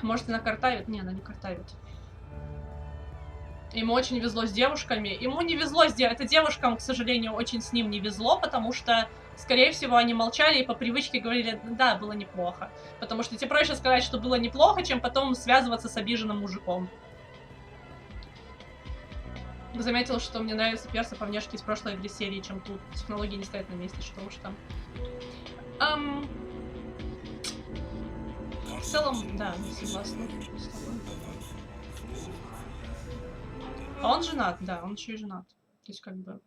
Может, она картавит? Не, она не картавит. Ему очень везло с девушками. Ему не везло с девушками. Это девушкам, к сожалению, очень с ним не везло, потому что, скорее всего, они молчали и по привычке говорили, да, было неплохо. Потому что тебе проще сказать, что было неплохо, чем потом связываться с обиженным мужиком. Заметил, что мне нравится перса по внешке из прошлой игры серии, чем тут. Технологии не стоят на месте, что уж там. В целом, да, согласна с тобой. А он женат, да, он еще и женат. То есть, как бы...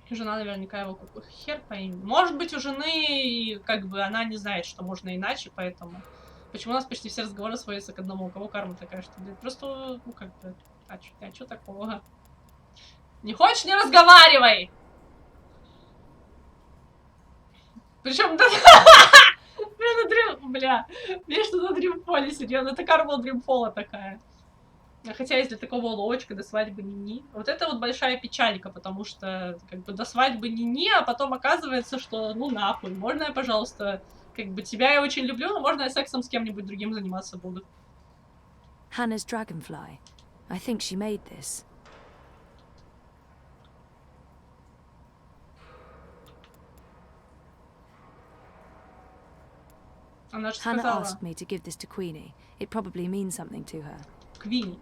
Жена наверняка его хер пойми. Может быть, у жены, как бы, она не знает, что можно иначе, поэтому... Почему у нас почти все разговоры сводятся к одному? У кого карма такая, что, блядь, просто, ну, как бы... А чё такого? Не хочешь, не разговаривай! Причем, да... Бля, мне что на Dreamfall, серьезно, это карма Dreamfall такая. Хотя если такого ловочка до свадьбы ни-ни. Вот это вот большая печалька, потому что, как бы, до свадьбы ни-ни, а потом оказывается, что, ну, нахуй, можно я, пожалуйста, как бы, тебя я очень люблю, но можно я сексом с кем-нибудь другим заниматься буду. Hannah's dragonfly. I think she made this. Она же Hannah сказала... asked me to give this to Queenie. It probably means something to her. Квинни.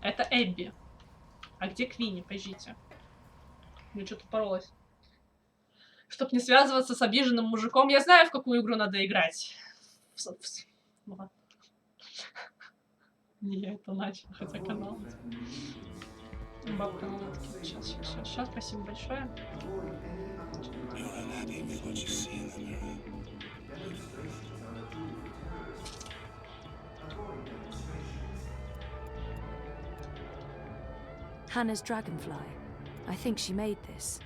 Это Эбби. А где Квинни? Подождите. Мне что-то поролось. Чтоб не связываться с обиженным мужиком. Я знаю, в какую игру надо играть. Не я это начал, хотя канал. Бабка на лодке. Сейчас, спасибо большое. Hannah's dragonfly. I think she made this.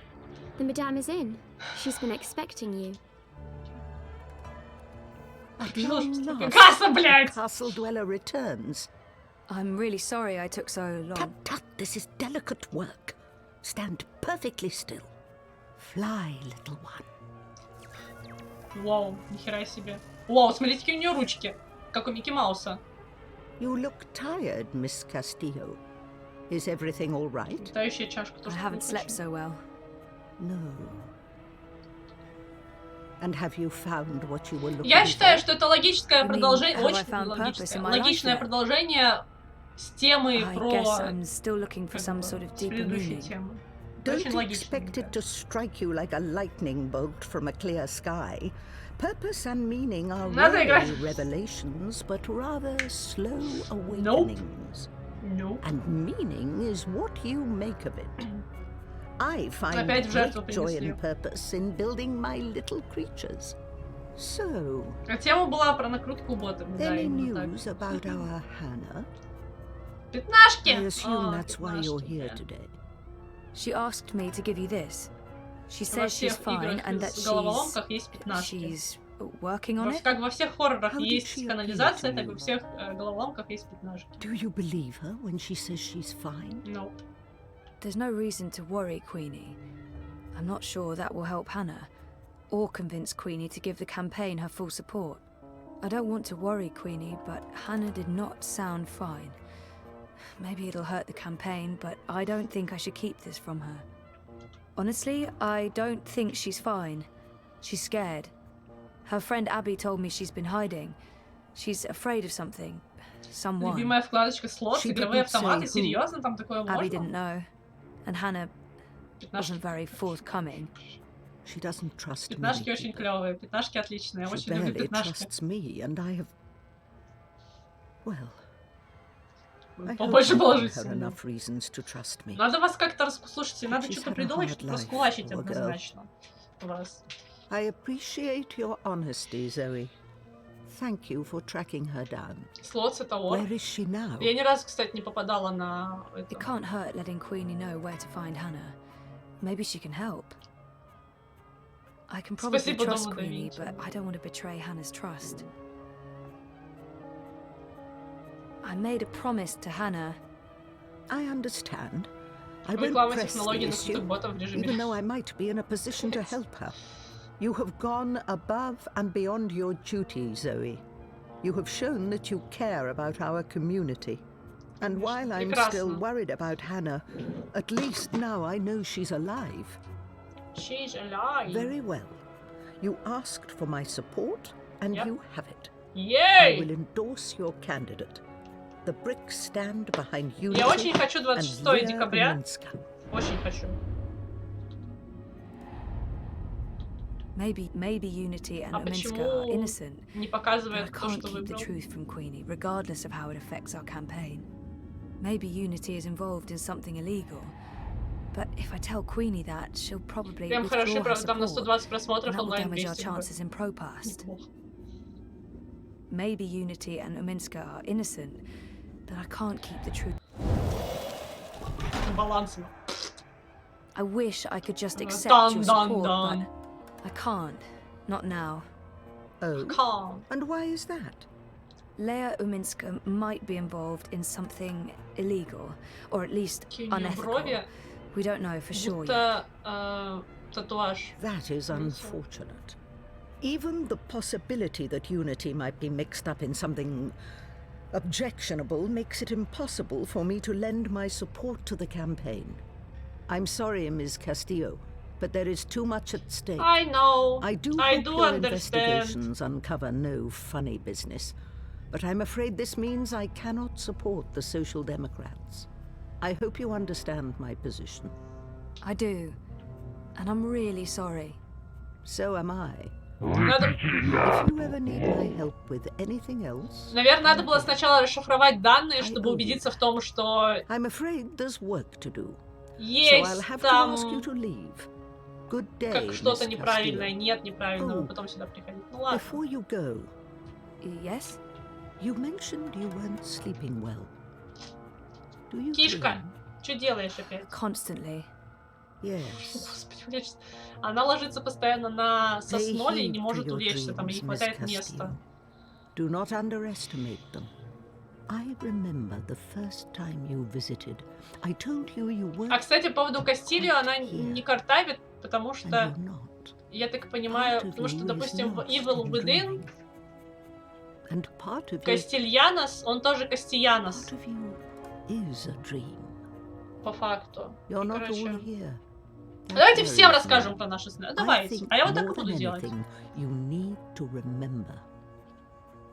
The Madame is in. She's been expecting you. At long last, блядь! the castle dweller returns. I'm really sorry I took so long. Tut, this is delicate work. Stand perfectly still. Fly, little one. Вау, нихера себе. Вау, смотрите, какие у нее ручки. Как у Микки Мауса. You look tired, Miss Castillo. Is everything all right? Летающая чашка. I haven't slept so well. No. And have you found what you were looking Я считаю, for? что это логическое продолжение, очень логичное продолжение с темой про предыдущей темы. Don't expect it to strike you like a lightning bolt from a clear sky. Purpose and meaning are rarely revelations, but rather slow awakenings. Nope. And meaning is what you make of it. I find Опять в жертву great joy принесли. and purpose in building my little creatures. So, А тема была про накрутку ботов. Да, any именно так. news about our Hannah? Пятнашки! I assume that's why you're here today. She asked me to give you this. She Во says she's всех fine играх and that с головоломках есть пятнашки. she's working on it. Как во всех хоррорах How did есть she канализация, appear to так и во you? всех головоломках есть пятнашки. Do you believe her when she says she's fine? Nope. There's no reason to worry, Queenie. I'm not sure that will help Hannah, or convince Queenie to give the campaign her full support. I don't want to worry Queenie, but Hannah did not sound fine. Maybe it'll hurt the campaign, but I don't think I should keep this from her. Honestly, I don't think she's fine. She's scared. Her friend Abby told me she's been hiding. She's afraid of something. Someone. Любимая вкладочка слот, игровые автоматы, серьезно, там такое Abby можно? didn't know, and Hannah wasn't very forthcoming. She doesn't trust me. Пятнашки очень клевые, пятнашки отличные, я She очень люблю barely пятнашки. trusts me, and I have. Well, I Побольше hope I give her положительно. enough reasons to trust me. Надо вас как-то слушайте, надо She's что-то had a придумать, hard чтобы life, раскулачить poor girl. однозначно вас. I appreciate your honesty, Zoe. Thank you for tracking her down. Слот это ор. Where is she now? Я ни разу, кстати, не попадала на It это. can't hurt letting Queenie know where to find Hannah. Maybe she can help. I can probably Спасибо, trust Дома да Queenie, Винчи. but I don't want to betray Hannah's trust. I made a promise to Hannah. I understand. I won't Реклама press the технологий issue, накрутых ботов в режиме. even though I might be in a position to help her. You have gone above and beyond your duty, Zoe. You have shown that you care about our community. And while I'm still Прекрасно. worried about Hannah, at least now I know she's alive. She's alive. Very well. You asked for my support, and Yep. you have it. Yay! I will endorse your candidate. The bricks stand behind you. Я очень хочу 26 декабря. Очень хочу. Maybe Unity and А Ominska почему are innocent. не But I показывает то, can't что keep the выбрал? truth from Queenie, regardless of how it affects our campaign. Maybe Unity is involved in something illegal. But if I tell Queenie that, she'll probably Прям withdraw хороши, her правда, там на support, 120 просмотров and that will онлайн damage our 200. chances in ProPast. Maybe Unity and Ominska are innocent, but I can't keep the truth. Балансом. I wish I could just accept Dun, your dun, support, dun. but I can't. Not now. Oh, Calm. and why is that? Leia Uminska might be involved in something illegal, or at least Какие у неё unethical. брови, We don't know for sure будто yet. татуаж. That is unfortunate. Even the possibility that Unity might be mixed up in something objectionable makes it impossible for me to lend my support to the campaign. I'm sorry, Ms. Castillo, but there is too much at stake. I know. I do I hope do your understand. investigations uncover no funny business, but I'm afraid this means I cannot support the Social Democrats. I hope you understand my position. I do, and I'm really sorry. So am I. Наверное, надо было сначала расшифровать данные, чтобы убедиться в том, что есть там как что-то неправильное, нет неправильного, потом сюда приходить. Ну ладно. Кишка, что делаешь опять? Constantly. Господи, улечься. Она ложится постоянно на соснове и не может улечься, там ей хватает места. Do not underestimate them. I remember the first time you visited. I told you you were. А, кстати, по поводу Кастилио, она не картавит, потому что, я так понимаю, потому что, допустим, в Evil Within Кастильянос, он тоже Кастиянос. По факту. Короче, давайте всем расскажем про наши сны. Давайте. А я вот так и буду делать.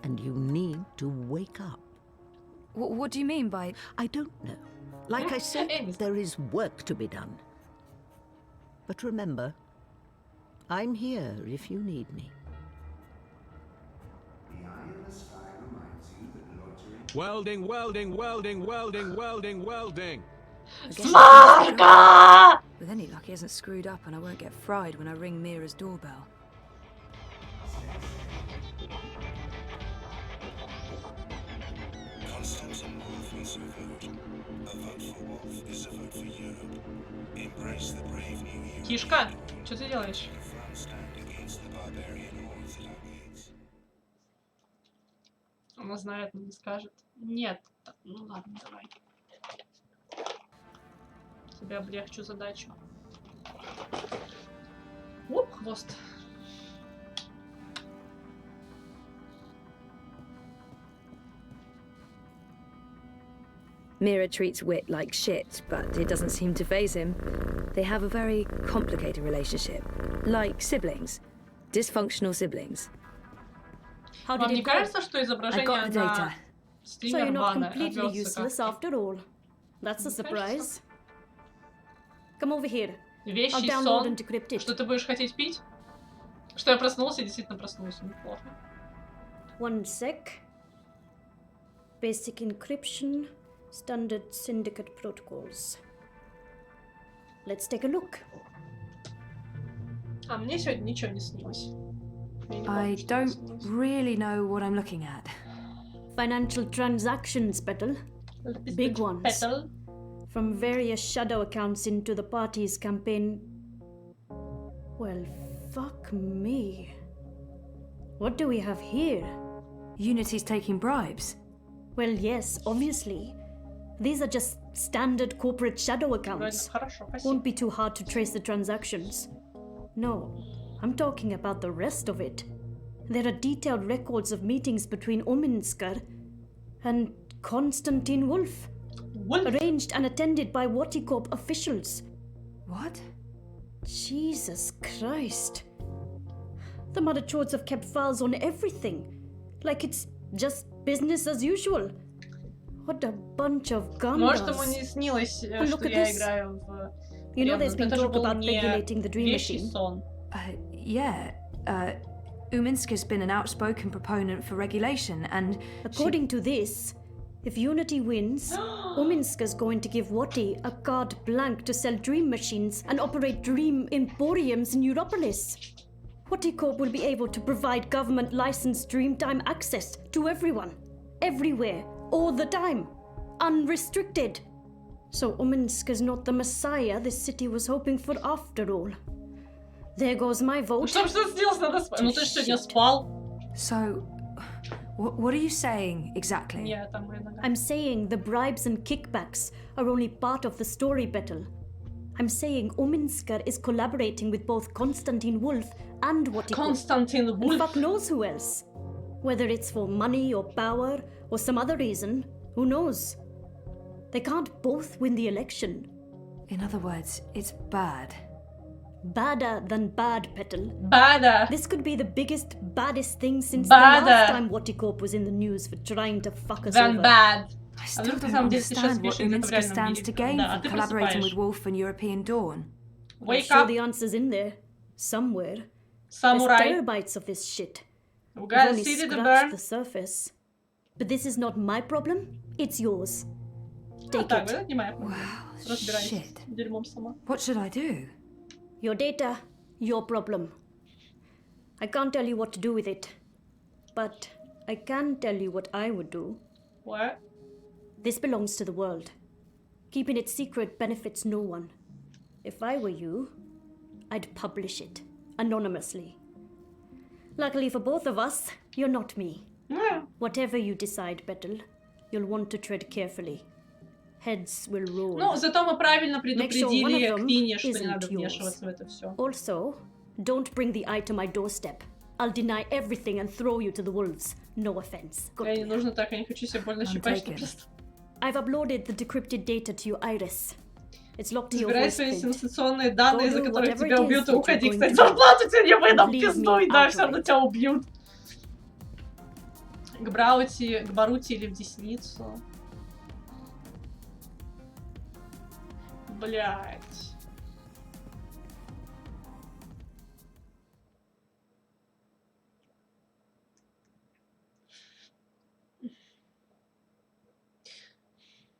And you need to wake up. What do you mean by... I don't know. Like I said, there is work to be done. But remember, I'm here if you need me. Welding, welding, welding, welding, welding, welding. Smorga! With any luck, he hasn't screwed up and I won't get fried when I ring Mira's doorbell. Кишка, что ты делаешь? Она знает, но не скажет. Нет. Ну ладно, давай. Тебе облегчу задачу. Оп, хвост. Mira treats Wit like shit, but it doesn't seem to faze him. They have a very complicated relationship. Like siblings. Dysfunctional siblings. Вам не кажется, что изображение на So you're not completely useless after all. That's a surprise. Come over here. Вещий сон, что ты будешь хотеть пить? Что я проснулся и действительно проснулся. Неплохо. One sec. Basic encryption. Standard syndicate protocols. Let's take a look. А мне сегодня ничего не снилось. I don't really know what I'm looking at. Financial transactions, Petal. Big ones. Petal. From various shadow accounts into the party's campaign. Well, fuck me. What do we have here? Unity's taking bribes. Well, yes, obviously. These are just standard corporate shadow accounts. Won't be too hard to trace the transactions. No, I'm talking about the rest of it. There are detailed records of meetings between Ominsker and Konstantin Wolf. Arranged and attended by Waticorp officials. What? Jesus Christ. The Mother Chords have kept files on everything. Like it's just business as usual. What a bunch of guns. Может, ему не снилось, что я играю в... You know there's been talk about regulating the Dream Machine. Yeah. Uminsker's been an outspoken proponent for regulation and... According to this, if Unity wins, Uminsker's going to give Wati a carte blanche to sell dream machines and operate dream emporiums in Europolis. Waticorp will be able to provide government-licensed Dreamtime access to everyone, everywhere, all the time, unrestricted. So Uminsker's not the messiah this city was hoping for after all. There goes my vote. Что сделать? Надо спать. Ну ты что, не спал? So, what are you saying exactly? I'm saying the bribes and kickbacks are only part of the story battle. I'm saying Uminsker is collaborating with both Konstantin Wolf and Waticorp. Konstantin Wolf? And fuck knows who else. Whether it's for money or power or some other reason, who knows? They can't both win the election. In other words, it's bad. Badder than bad, Petal. Badder. This could be the biggest, baddest thing since the last time Waticorp was in the news for trying to fuck us over. Bad. I still don't understand what Uminsker stands to gain from collaborating with Wolf and European Dawn. I'm sure the answer's in there. Somewhere. Самурай. There's terabytes of this shit. We We've gotta only see the scratched burn. the surface. But this is not my problem, it's yours. Take Так, it. это не моя проблема. Разбирайся с дерьмом сама. What should I do? Your data, your problem. I can't tell you what to do with it. But I can tell you what I would do. What? This belongs to the world. Keeping it secret benefits no one. If I were you, I'd publish it, anonymously. Luckily for both of us, you're not me. Whatever you decide, Betel, you'll want to tread carefully. Heads will roll. Ну, зато мы правильно Make sure one предупредили of them Квинни, что не isn't надо yours. вмешиваться в это все. Also, don't bring the eye to my doorstep. I'll deny everything and throw you to the wolves. No offense. Я не нужно так, я не хочу себе больно щипать. I've uploaded the decrypted data to your iris. It's locked to your Забирай voice свои print. сенсационные данные, за Go do которых whatever тебя it убьют, и is that you're уходи. going Кстати, to do. зарплату тебе не выдам, Leave пиздуй, me да, out все равно of it. тебя убьют. К Барути или в десницу. Блять.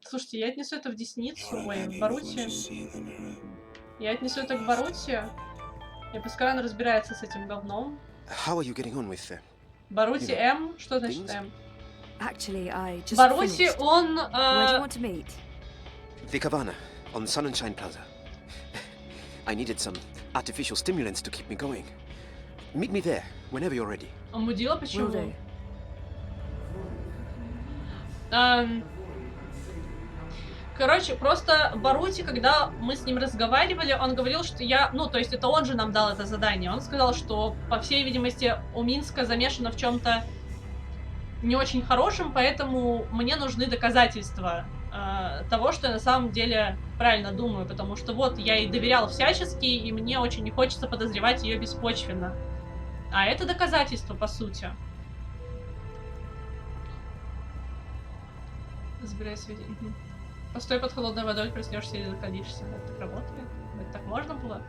Слушайте, я отнесу это в десницу, ой, в Барути. Я отнесу это к Барути. И пускай он разбирается с этим говном. How are you getting on with Барути М? Что значит М? Actually, I just Барути, finished. он... Where do you want to meet? The Cabana on Sun and Shine Plaza. I needed some artificial stimulants to keep me going. Meet me there whenever you're ready. Он мудила, Will почему? do. Короче, просто Барути, когда мы с ним разговаривали, он говорил, что я... Ну, то есть это он же нам дал это задание. Он сказал, что, по всей видимости, у Минска замешано в чем-то не очень хорошем, поэтому мне нужны доказательства того, что я на самом деле правильно думаю, потому что вот я ей доверял всячески, и мне очень не хочется подозревать ее беспочвенно. А это доказательство, по сути. Забирай сведения. Постой под холодной водой, проснешься или закалишься. Это так работает? Это так можно было?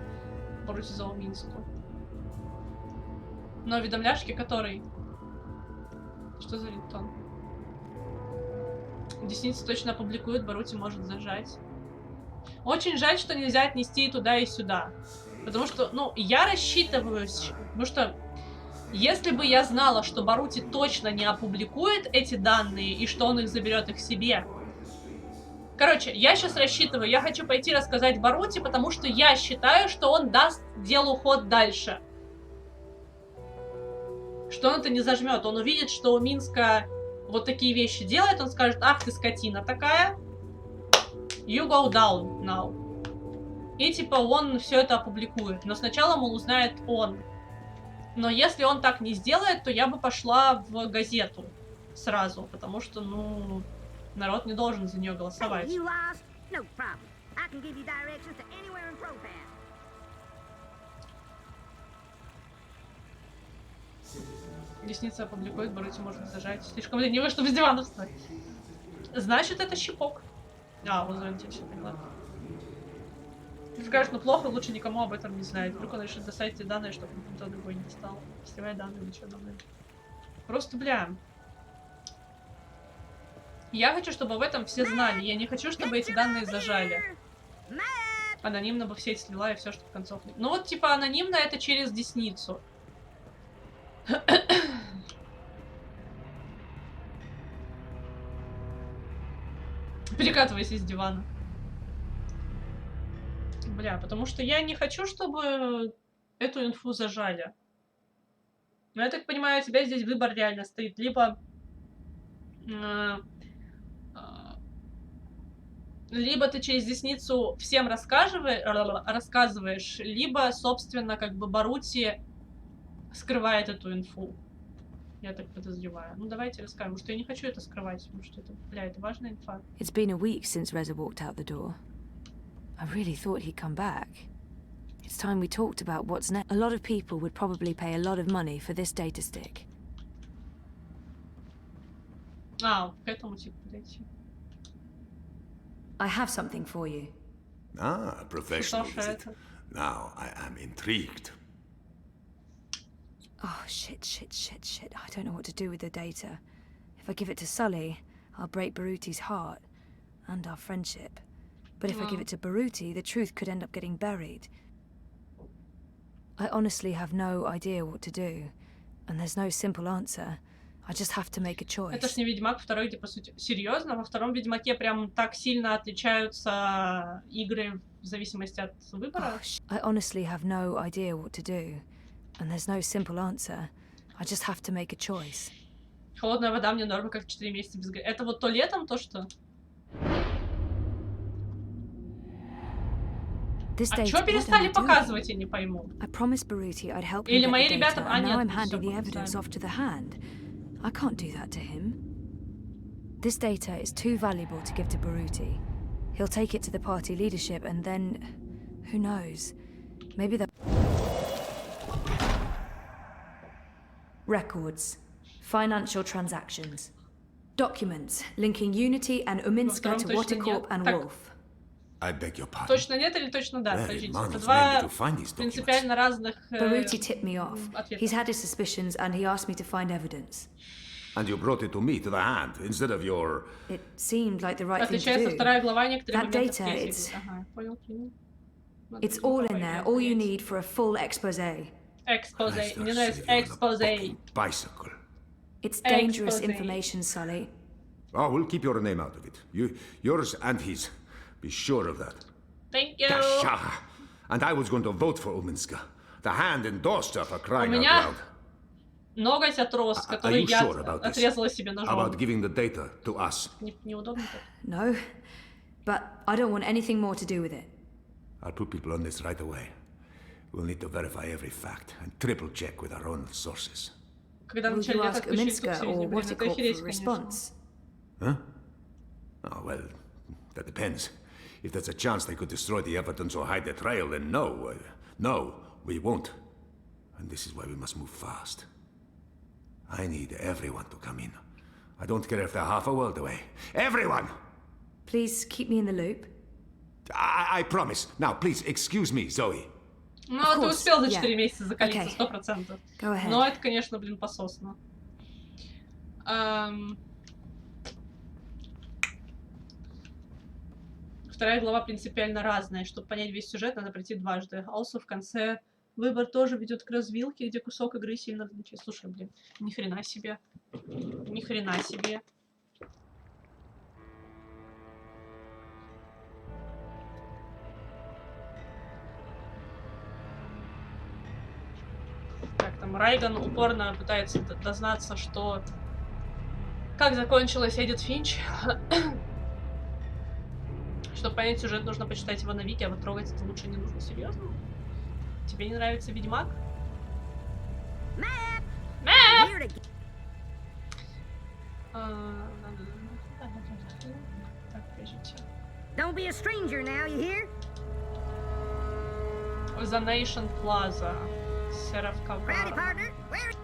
Барути зову Минску. Но уведомляшки который? Что за рингтон? Десница точно опубликует, Барути может зажать. Очень жаль, что нельзя отнести и туда, и сюда. Потому что, ну, я рассчитываю... Потому что, если бы я знала, что Барути точно не опубликует эти данные, и что он их заберет их себе... Короче, я сейчас рассчитываю, я хочу пойти рассказать Барути, потому что я считаю, что он даст делу ход дальше. Что он это не зажмет. Он увидит, что у Минска вот такие вещи делает, он скажет: ах ты скотина такая, you go down now. И типа он все это опубликует. Но сначала, мол, узнает он. Но если он так не сделает, то я бы пошла в газету сразу, потому что, ну... Народ не должен за нее голосовать. Десница опубликует, Барути может зажать. Слишком ленивый, чтобы с дивана встать. Значит, это щипок. А, вот зовем тебя, поняла. Ты скажешь, ну плохо, лучше никому об этом не знать. Вдруг он решит достать эти данные, чтобы никто другой не достал. Сливай данные, ничего данные. Просто, бля. Я хочу, чтобы об этом все знали. Я не хочу, чтобы эти данные зажали. Анонимно бы в сеть слила и все, что в концов... Ну вот, типа, анонимно это через десницу. Перекатывайся из дивана. Бля, потому что я не хочу, чтобы эту инфу зажали. Но я так понимаю, у тебя здесь выбор реально стоит. Либо... Либо ты через десницу всем рассказываешь, либо, собственно, как бы Барути скрывает эту инфу. Я так подозреваю. Ну, давайте расскажем, что я не хочу это скрывать, потому что это, бля, это важная инфа. It's been a week since Reza walked out the door. I really thought he'd come back. It's time we talked about what's next. A lot of people would probably pay a lot of money for this data stick. А, к этому типу подойти. I have something for you. Ah, a professional visit. Now I am intrigued. Oh, shit. I don't know what to do with the data. If I give it to Sully, I'll break Baruti's heart. And our friendship. But if I give it to Baruti, the truth could end up getting buried. I honestly have no idea what to do. And there's no simple answer. I just have to make a choice. Это ж не Ведьмак второй, где, по сути... Серьезно? Во втором Ведьмаке прям так сильно отличаются игры в зависимости от выбора? I honestly have no idea what to do. And there's no simple answer. I just have to make a choice. Холодная вода мне норма, как 4 месяца без... Это вот то летом, то что? А чё перестали показывать, я не пойму. Или мои ребята... А, нет, I can't do that to him. This data is too valuable to give to Baruti. He'll take it to the party leadership and then... who knows? Maybe the... Records. Financial transactions. Documents linking Unity and Uminska to Watercorp and Wolf. I beg your pardon. Точно нет или точно да? Подождите, это два принципиально разных Baruti tipped me off. He's had his suspicions and he asked me to find evidence. And you brought it to me, to the hand, instead of your... It seemed like the right thing to do. That data, it's all in there, all you need for a full expose. Expose. Мне нравится expose. Bicycle. It's dangerous information, Sully. Oh, we'll keep your name out of it. Yours and his. Be sure of that. Thank you. Dasha. And I was going to vote for Uminska. The hand endorsed her for crying out loud. Ноготь отрос, который я отрезала себе ножом. About giving the data to us. Неудобно так. No, but I don't want anything more to do with it. I'll put people on this right away. We'll need to verify every fact and triple check with our own sources. Will you ask Uminska or Watercorp for a response? Huh? Oh, well, that depends. If there's a chance they could destroy the evidence or hide the trail, then no. No, we won't. And this is why we must move fast. I need everyone to come in. I don't care if they're half a world away. Everyone! Please keep me in the loop. I promise. Now, please, excuse me, Zoe. Ну, ты успел за 4 месяца закалиться, 100%. Но это, конечно, блин, пососно. Вторая глава принципиально разная. Чтобы понять весь сюжет, надо пройти дважды. Also, в конце выбор тоже ведет к развилке, где кусок игры сильно различается. Слушай, блин, ни хрена себе. Ни хрена себе. Так, там Райган упорно пытается дознаться, что... Как закончилась Эдит Финч. Чтобы понять сюжет, нужно почитать его на Вики, а вот трогать это лучше не нужно. Серьезно? Тебе не нравится Ведьмак? Мэп! Так, подождите. Don't be a stranger now, you hear? The Nation Plaza. Ready, partner? Where?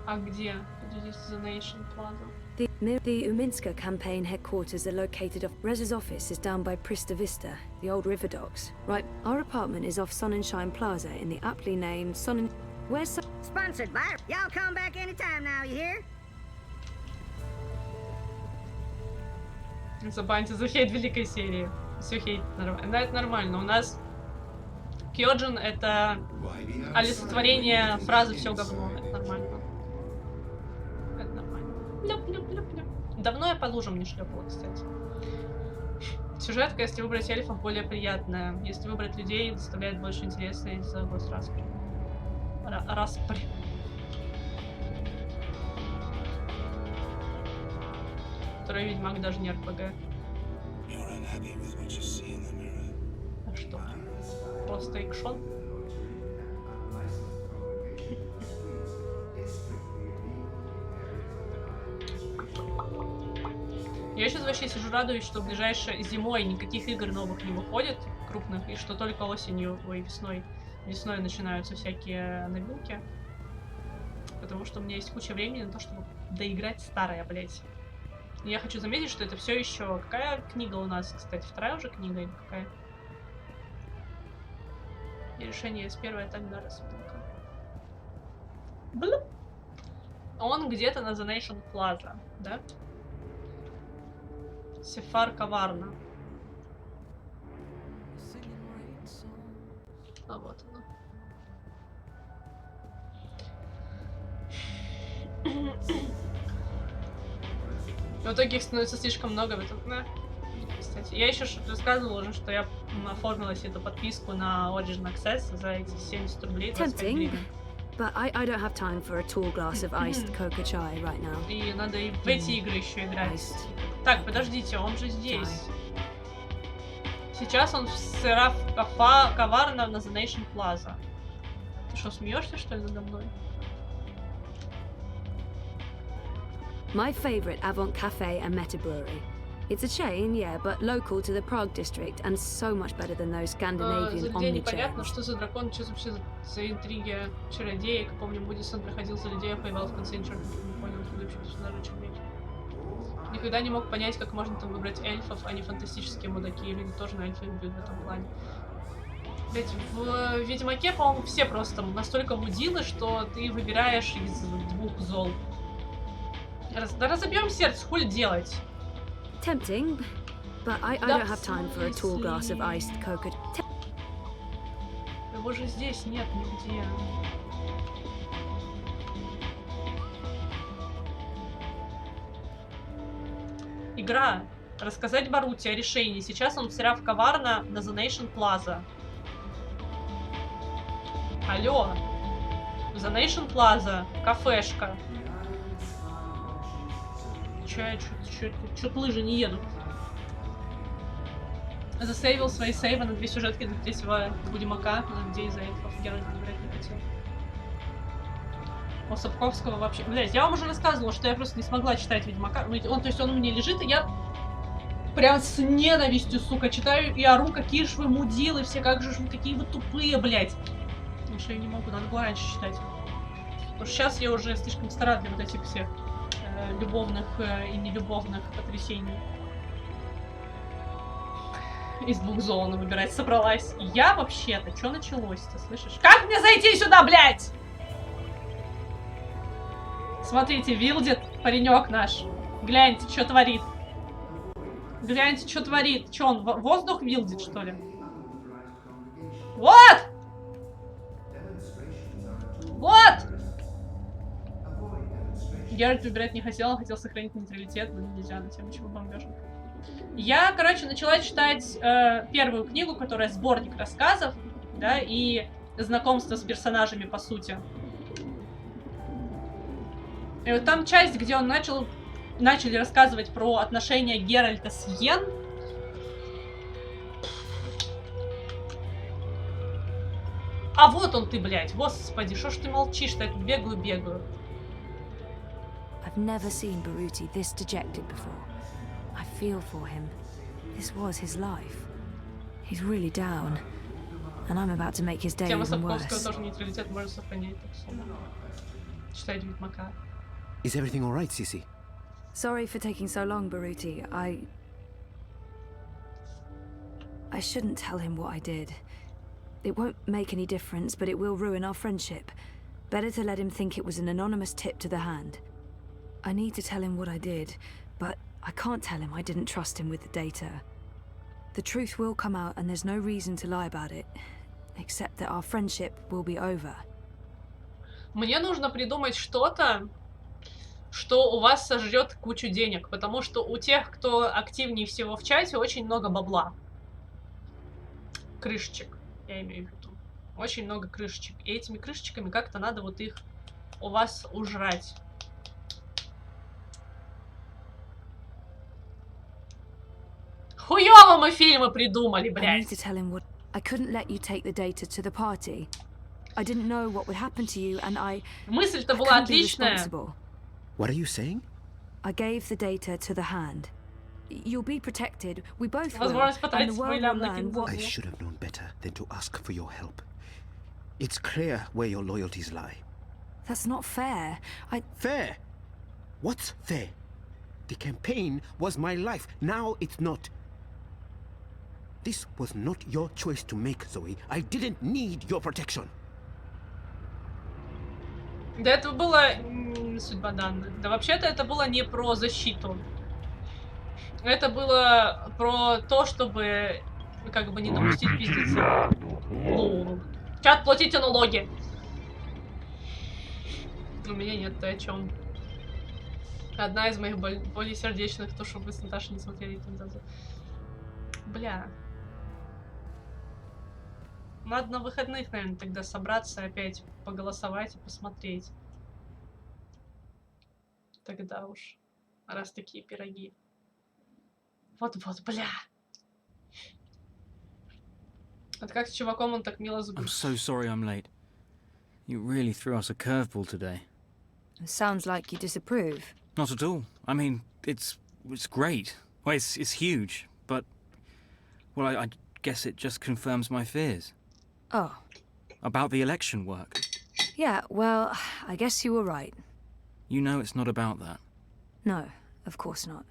А где? Здесь The Nation Plaza. The Uminska campaign headquarters are located off... Rez's office is down by Prista Vista, the old river docks. Right, our apartment is off Sonnenschein Plaza in the aptly named Where's... Sponsored by... Y'all come back anytime now, you hear? Забаньте за хейт великой серии. Все хейт нормально. Да, это нормально. У нас Кёджин — это олицетворение фразы «все говно». Это нормально. Это нормально. Ляп-ляп-ляп-ляп. Давно я по лужам не шлепала, кстати. Сюжетка, если выбрать эльфов, более приятная. Если выбрать людей, доставляет больше интереса из-за госраспри. Распри. Второй Ведьмак даже не РПГ. А что? Просто экшон? Я сейчас вообще сижу, радуюсь, что ближайшей зимой никаких игр новых не выходит, крупных, и что только осенью, ой, весной начинаются всякие новинки. Потому что у меня есть куча времени на то, чтобы доиграть старое, блять. И я хочу заметить, что это все еще... Какая книга у нас, кстати? Вторая уже книга или какая? И решение с первой, тогда рассудка. Блуп. Он где-то на The Nation Plaza, да? Сефар коварно. А вот оно. В итоге их становится слишком много в этом. Да. Кстати, я еще рассказывала уже, что я оформила себе эту подписку на Origin Access за эти 70 рублей. But I don't have time for a tall glass of iced coca chai right now. И надо и в эти игры еще играть. Так, подождите, он же здесь. Сейчас он в Сераф коварно на The Nation Plaza. Ты что, смеешься, что ли, надо мной? My favorite Avant Cafe and Meta Brewery. It's a chain, yeah, but local to the Prague district and so much better than those Scandinavian omni непонятно, что за дракон, что вообще за интриги чародеек. Помню, Будисон проходил за людей, появился в конце ничего не понял, откуда вообще сюда чародеи. Никогда не мог понять, как можно там выбрать эльфов, а не фантастические мудаки, или тоже на эльфы бьют в этом плане. Блять, в Ведьмаке, по-моему, все просто настолько мудилы, что ты выбираешь из двух зол. Да разобьем сердце, хуй делать. Tempting, but I don't have time for a tall glass of iced coca. Его же здесь нет нигде. Игра. Рассказать Барути о решении. Сейчас он Сераф коварно на The Nation Plaza. Алло. The Nation Plaza. Кафешка. Чё-то лыжи не едут. Засейвил свои сейвы на 2 сюжетки для 3-го Будимака, где из-за эльфов Геральт выбирать не хотел. У Сапковского вообще... Блять, я вам уже рассказывала, что я просто не смогла читать Ведьмака. То есть он у меня лежит, и я прям с ненавистью, сука, читаю и ору, какие же вы мудилы все, как же вы такие вы тупые, блять. Потому что я не могу, надо было раньше читать. Потому что сейчас я уже слишком стара для вот этих всех любовных и нелюбовных потрясений. Из 2 зон выбирать собралась. И я вообще-то, что началось-то, слышишь? Как мне зайти сюда, блядь? Смотрите, вилдит паренек наш. Гляньте, что творит. Гляньте, что творит. Что, он воздух вилдит, что ли? Вот! Вот! Геральт выбирать не хотел, он хотел сохранить нейтралитет, но нельзя на тему чего бомбежек. Я, короче, начала читать первую книгу, которая сборник рассказов, да, и знакомство с персонажами, по сути. И вот там часть, где он начали рассказывать про отношения Геральта с Йен. А вот он ты, блядь, господи, что ж ты молчишь-то, я тут бегаю. I've never seen Baruti this dejected before. I feel for him. This was his life. He's really down. And I'm about to make his day Тема even Сапковского worse. тоже нейтралитет можно сохранять, так что читайте Ведьмака. Is everything all right, Sissy? Sorry for taking so long, Baruti. I shouldn't tell him what I did. It won't make any difference, but it will ruin our friendship. Better to let him think it was an anonymous tip to the hand. I need to tell him what I did, but I can't tell him I didn't trust him with the data. The truth will come out and there's no reason to lie about it, except that our friendship will be over. Мне нужно придумать что-то, что у вас сожрет кучу денег, потому что у тех, кто активнее всего в чате, очень много бабла. Крышечек, я имею в виду. Очень много крышечек. И этими крышечками как-то надо вот их у вас ужрать. Хуёво мы фильмы придумали, блядь. Мысль-то была отличная. What are you saying? I gave the data to the hand. You'll be protected. We both will. Возможность And потратить the world миллиард will на learn кино. what... I should have known better than to ask for your help. It's clear where your loyalties lie. That's not fair. Fair? What's fair? The campaign was my life. Now it's not. This was not your choice to make, Zoe. I didn't need your protection. Да это было... судьба данных. Да вообще-то это было не про защиту. Это было про то, чтобы как бы не допустить пиздеца. Чат, платите налоги. У меня нет, ты о чем? Одна из моих более сердечных, то, что вы с Наташей не смотрели кинотеатр. Бля. Надо на выходных, наверное, тогда собраться опять, поголосовать и посмотреть. Тогда уж. Раз такие пироги. Вот-вот, бля. Это как с чуваком, он так мило I'm звучит. so sorry I'm late. You really threw us a curveball today. It sounds like you disapprove. Not at all. I mean, it's great. Well, it's huge, but... Well, I guess it just confirms my fears. Oh. About the election work. Yeah, well, I guess you were right. You know it's not about that. No, of course not.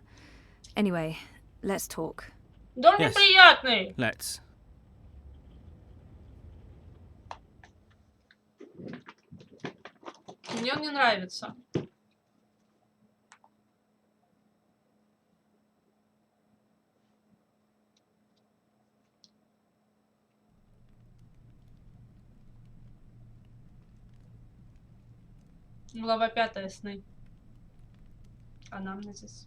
Anyway, let's talk. Да он неприятный. Let's. Мне он не нравится. Глава 5. Сны. Анамнезис.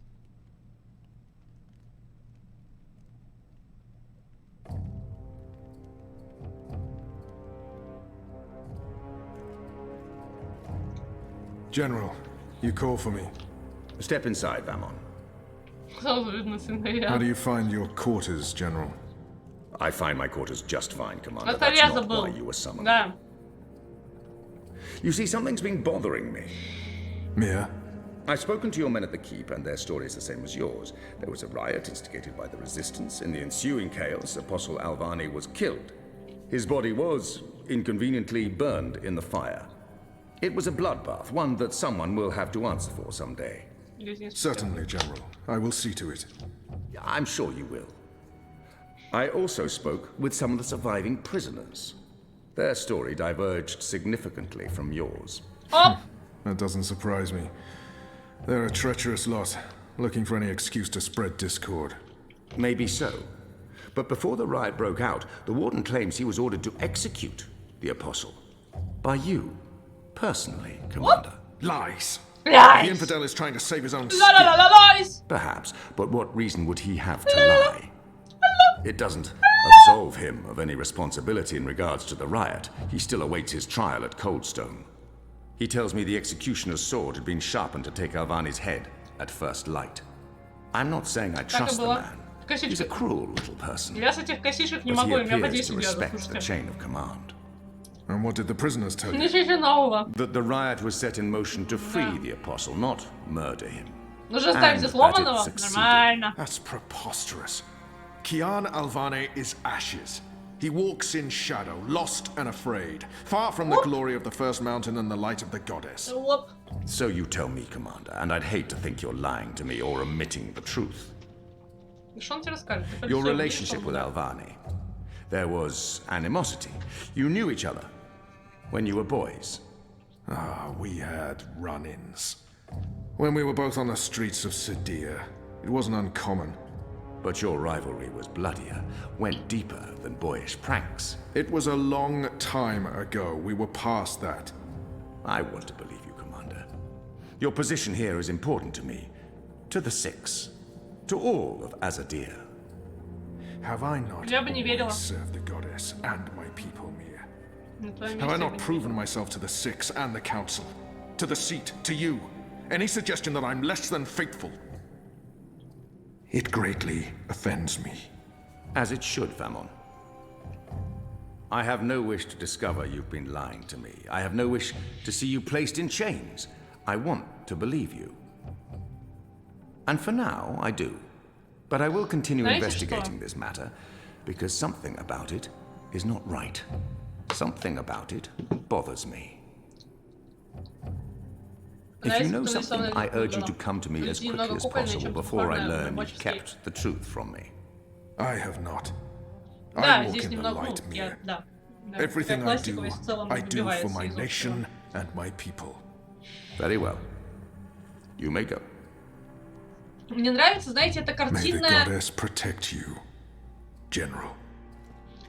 General, you call for me. Step inside, Vamon. How do you find your quarters, General? I find my quarters just fine, Commander. Это That's я not забыл. why you were summoned. Да. You see, something's been bothering me. Mia? I've spoken to your men at the Keep, and their story is the same as yours. There was a riot instigated by the Resistance. In the ensuing chaos, Apostle Alvani was killed. His body was inconveniently burned in the fire. It was a bloodbath, one that someone will have to answer for someday. Certainly, General. I will see to it. I'm sure you will. I also spoke with some of the surviving prisoners. Their story diverged significantly from yours. Oh! That doesn't surprise me. They're a treacherous lot, looking for any excuse to spread discord. Maybe so. But before the riot broke out, the Warden claims he was ordered to execute the Apostle. By you. Personally, Commander. Lies. Lies. The infidel is trying to save his own skin. Lies. Perhaps, but what reason would he have to lie? It doesn't absolve him of any responsibility in regards to the riot. He still awaits his trial at Coldstone. He tells me the executioner's sword had been sharpened to take Alvani's head at first light. I'm not saying I trust the man. He's a cruel little person. Я с этих косичек не But he могу, у меня по appears 10 to градусов. respect the chain of command. And what did the prisoners tell you? Ничего нового. That the riot was set in motion to free the Apostle, not murder him. Нужно ставить за сломанного? Нормально. That's preposterous. Kian Alvane is ashes. He walks in shadow, lost and afraid, far from the glory of the First Mountain and the light of the goddess. So you tell me, Commander, and I'd hate to think you're lying to me or omitting the truth. Что он тебе расскажет? Your relationship with Alvani. There was animosity. You knew each other when you were boys. Ah, we had run-ins. When we were both on the streets of Sadir, it wasn't uncommon. But your rivalry was bloodier, went deeper than boyish pranks. It was a long time ago. We were past that. I want to believe you, Commander. Your position here is important to me, to the Six, to all of Azadir. Have I not always served the goddess and my people, Mia? Have I not proven myself to the Six and the Council? To the seat, to you? Any suggestion that I'm less than faithful? It greatly offends me. As it should, Famon. I have no wish to discover you've been lying to me. I have no wish to see you placed in chains. I want to believe you. And for now, I do. But I will continue investigating this matter, because something about it is not right. Something about it bothers me. If you know something, I urge you to come to me as quickly as possible before I learn you've kept the truth from me. I have not. I walk in the light, Mia. Everything I do for my nation and my people. Very well. You may go. Мне нравится, знаете, это картинная...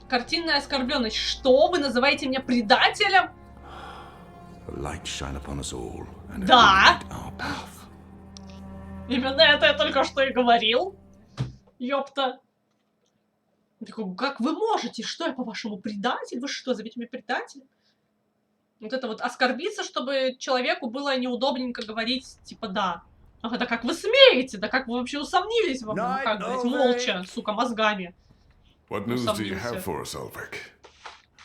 Картинная оскорбленность. Что? Вы называете меня предателем? Да. Именно это я только что и говорил. Ёпта. Такой, как вы можете? Что я, по-вашему, предатель? Вы что, зовите меня предателем? Вот это вот оскорбиться, чтобы человеку было неудобненько говорить, типа, да. Ага, да как вы смеете? Да как вы вообще усомнились во мне? Ну как, блядь, молча, сука, мозгами. What news do you have for us, Ulvik?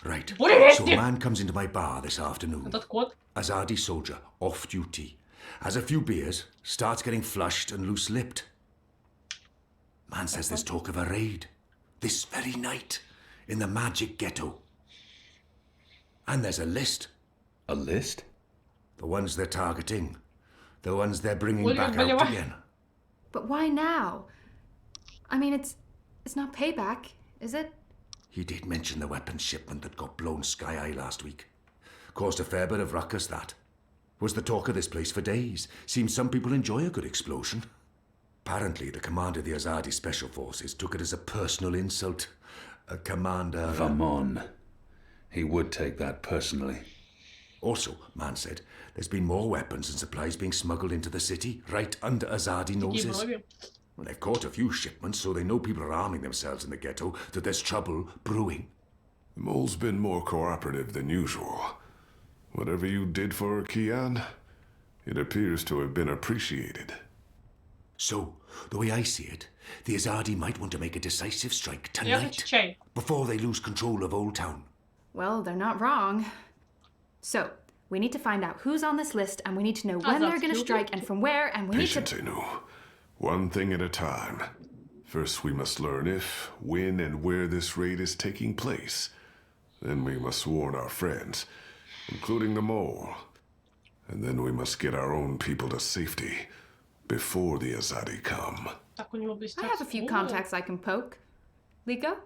Right. So a man comes into my bar this afternoon. Этот кот. Azadi soldier, off duty. Has a few beers, starts getting flushed and loose-lipped. Man says there's talk of a raid. This very night. In the magic ghetto. And there's a list. A list? The ones they're targeting. The ones they're bringing back out again. But why now? I mean, it's not payback, is it? He did mention the weapons shipment that got blown sky-high last week. Caused a fair bit of ruckus, that. Was the talk of this place for days. Seems some people enjoy a good explosion. Apparently, the commander of the Azadi Special Forces took it as a personal insult. A commander... Vamon. He would take that personally. Also, man said, there's been more weapons and supplies being smuggled into the city, right under Azadi noses. Well, they've caught a few shipments, so they know people are arming themselves in the ghetto, that there's trouble brewing. The mole's been more cooperative than usual. Whatever you did for her, Kian, it appears to have been appreciated. So, the way I see it, the Azadi might want to make a decisive strike tonight, before they lose control of Old Town. Well, they're not wrong. So, we need to find out who's on this list, and we need to know when they're going to strike and from where, and we need to... Patience, Inu. One thing at a time. First, we must learn if, when, and where this raid is taking place. Then we must warn our friends, including the mole. And then we must get our own people to safety before the Azadi come. I have a few contacts I can poke. Liko?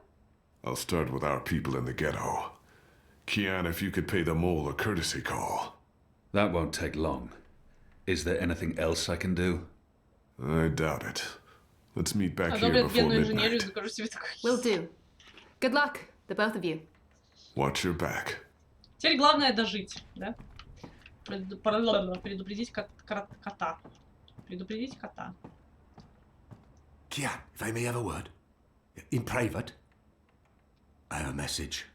I'll start with our people in the ghetto. Kian, if you could pay the mole a courtesy call. That won't take long. Is there anything else I can do? I doubt it. Let's meet back here before midnight. Will do. Good luck, the both of you. Watch your back. Теперь главное дожить, да? Предупредить кота. Предупредить кота. Kian, if I may have a word, in private, I have a message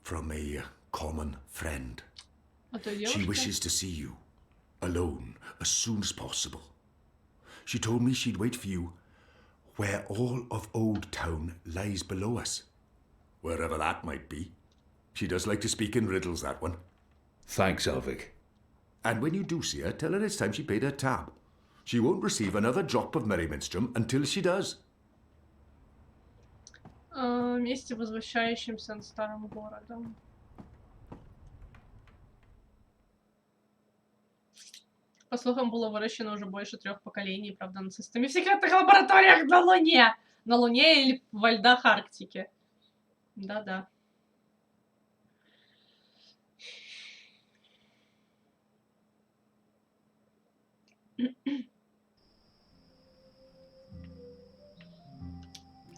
from a common friend. She wishes to see you, alone, as soon as possible. She told me she'd wait for you where all of Old Town lies below us. Wherever that might be. She does like to speak in riddles, that one. Thanks, Ulvik. And when you do see her, tell her it's time she paid her tab. She won't receive another drop of Merryminstrom until she does. Вместе возвращающимся над старым городом. По слухам, было выращено уже больше 3 поколений, правда, нацистами в секретных лабораториях на Луне. На Луне или во льдах Арктики. Да-да.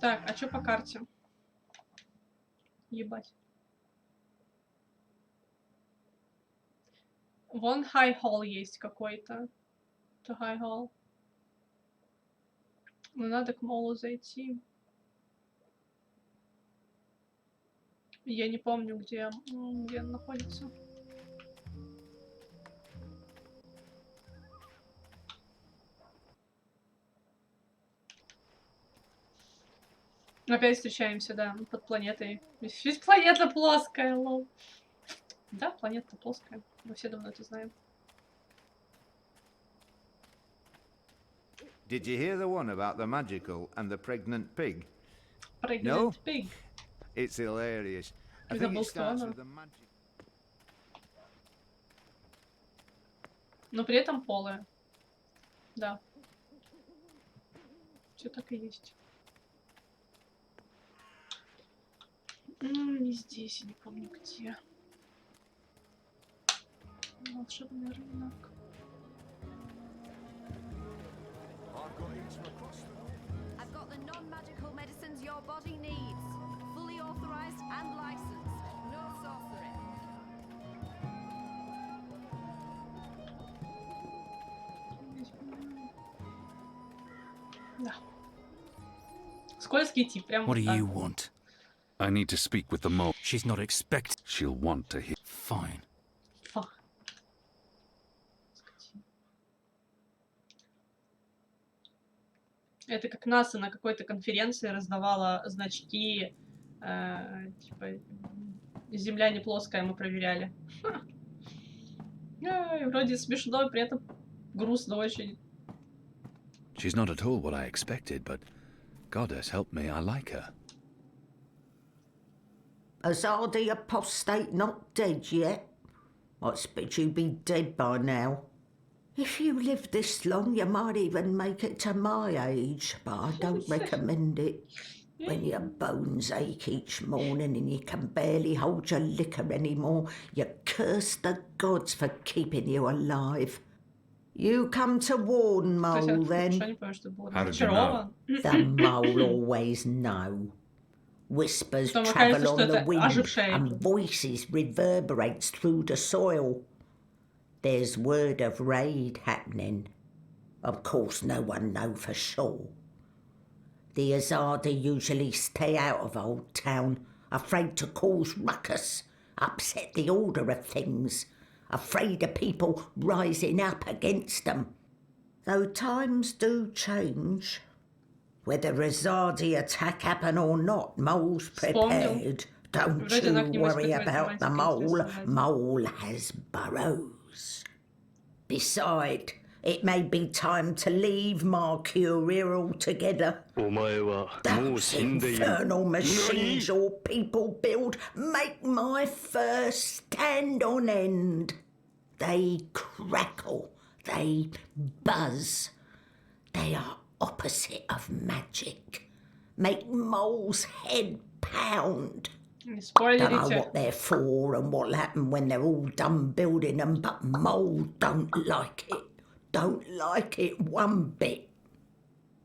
Так, а что по карте? Ебать. Вон High Hall есть какой-то. Это High Hall. Но надо к молу зайти. Я не помню, где он находится. Опять встречаемся, да, под планетой. Ведь планета плоская, лол. Да, планета плоская. Мы все давно это знаем. Did you hear the one about the magical and the pregnant pig? Pregnant pig. It's hilarious. I think it starts with the magic. Но при этом полая. Да. Все так и есть. Не здесь, я не помню где. Волшебный рынок. I've got the non-magical medicines your body needs. Fully authorized and licensed. No sorcery. Да. Скользкий тип, прям. What do you want? I need to speak with the mole. She's not expect. She'll want to hear. Fine. Это как НАСА на какой-то конференции раздавала значки, типа, Земля не плоская, мы проверяли. Вроде смешно, при этом грустно очень. She's not at all what I expected, but Goddess help me, I like her. Azadi apostate not dead yet? I expect you'd be dead by now. If you live this long, you might even make it to my age, but I don't recommend it. When your bones ache each morning and you can barely hold your liquor anymore, you curse the gods for keeping you alive. You come to warn Mole, then? How did you know? The Mole always know. Whispers travel on the wind and voices reverberates through the soil. There's word of raid happening. Of course, no one know for sure. The Azadi usually stay out of Old Town, afraid to cause ruckus, upset the order of things, afraid of people rising up against them. Though times do change. Whether Azadi attack happen or not, Mole's prepared. Don't you worry about the Mole. Mole has burrows. Besides, it may be time to leave Mercuria altogether. Those infernal machines your people build make my fur stand on end. They crackle, they buzz. They are opposite of magic. Make Mole's head pound. Don't know what they're for and what'll happen when they're all done building them, but Mole don't like it. Don't like it one bit.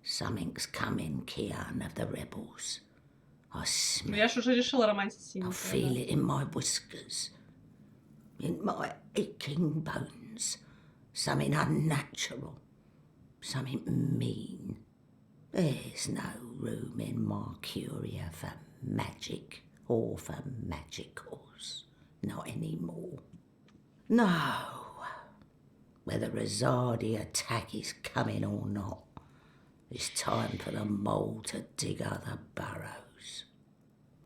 Something's coming, Kian of the rebels. I smell it. I feel it in my whiskers, in my aching bones. Something unnatural, something mean. There's no room in Mercuria for magic or for magicals. Not anymore. No. Whether Azadi attack is coming or not, it's time for the Mole to dig other burrows.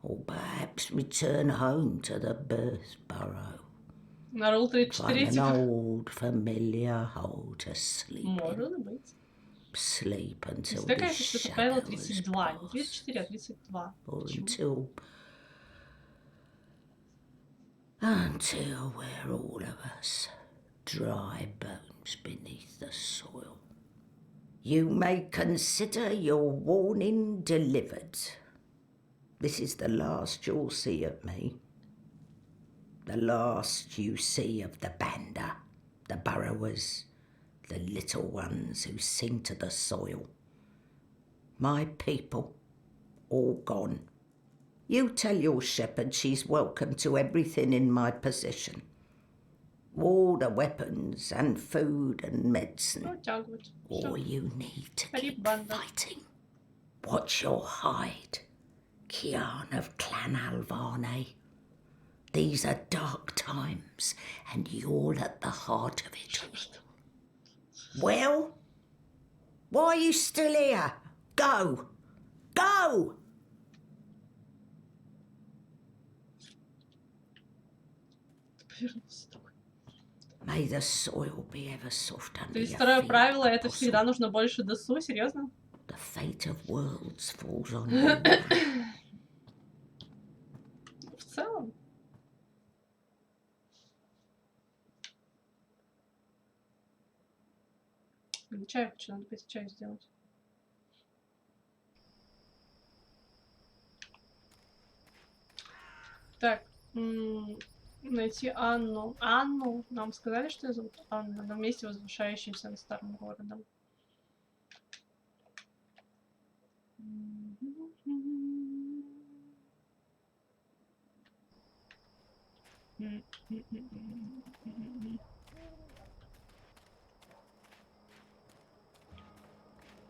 Or perhaps return home to the birth burrow. Find an old familiar hole to sleep in. Sleep until the shadows pass. Or until we're all of us dry bones beneath the soil. You may consider your warning delivered. This is the last you'll see of me. The last you see of the Banda, the burrowers, the little ones who sing to the soil. My people, all gone. You tell your shepherd she's welcome to everything in my possession. All the weapons and food and medicine. All you need to keep fighting. Watch your hide, Kian of Clan Alvane. These are dark times, and you're at the heart of it all. Well, why are you still here? Go! Go! May the soil be ever soft under То есть your второе feet. правило — это всегда нужно больше ДСУ, серьезно? The fate of worlds falls on you. В целом. Чай хочу, надо пойти чай сделать. Так, найти Анну. Анну. Нам сказали, что ее зовут Анна, на месте, возвышающемся над старым городом.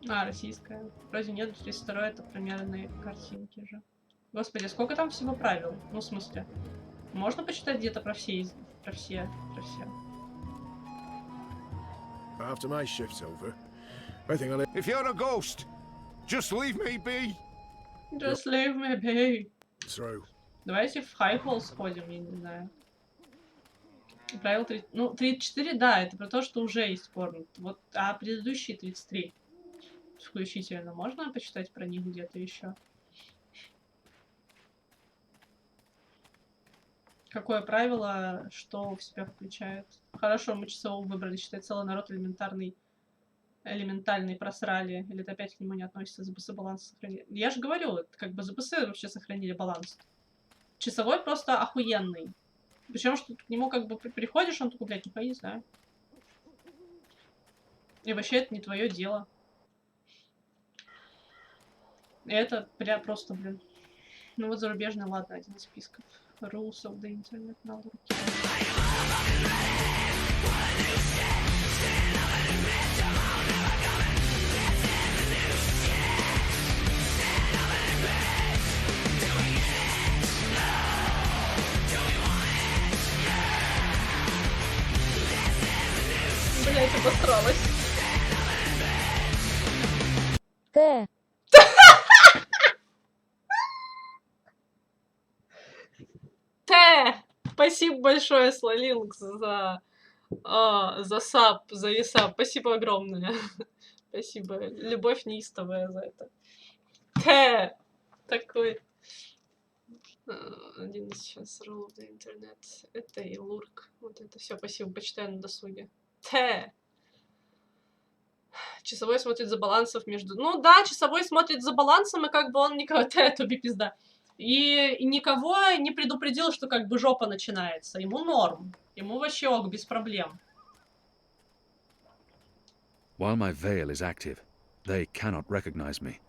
А, российская. Вроде нет, 32 это примерные картинки же. Господи, сколько там всего правил? Ну, в смысле, можно почитать где-то про все, про все. After my shift's over, I think I'll... If you're a ghost, just leave me be. Just leave me be. Through. Давайте в Хайхолл сходим, я не знаю. Правило 30... Ну, 34, да, это про то, что уже испорнут. Вот, а предыдущие 33. Включительно. Можно почитать про них где-то еще? Какое правило, что в себя включает? Хорошо, мы часового выбрали, считай, целый народ элементальный просрали. Или это опять к нему не относится, ЗБС баланс сохранили. Я же говорю, как бы ЗБС вообще сохранили баланс. Часовой просто охуенный. Причем, что к нему как бы приходишь, он такой, блядь, нихуя не знаю. И вообще это не твое дело. И это прям просто, блин. Ну вот зарубежный, ладно, один из списков. Rules of the Internet на руке. Блять, обосралась. Спасибо большое, Слалинкс, за саб, за висаб. Спасибо огромное. Спасибо. Любовь неистовая за это. Такой. Один из сейчас рулов на интернет. Это и лурк. Вот это все. Спасибо. Почитаю на досуге. Часовой смотрит за балансов между... Ну да, часовой смотрит за балансом, и как бы он никого... Тоби пизда. И никого не предупредил, что как бы жопа начинается. Ему норм. Ему вообще ок, без проблем. While my veil is active, they cannot recognize me.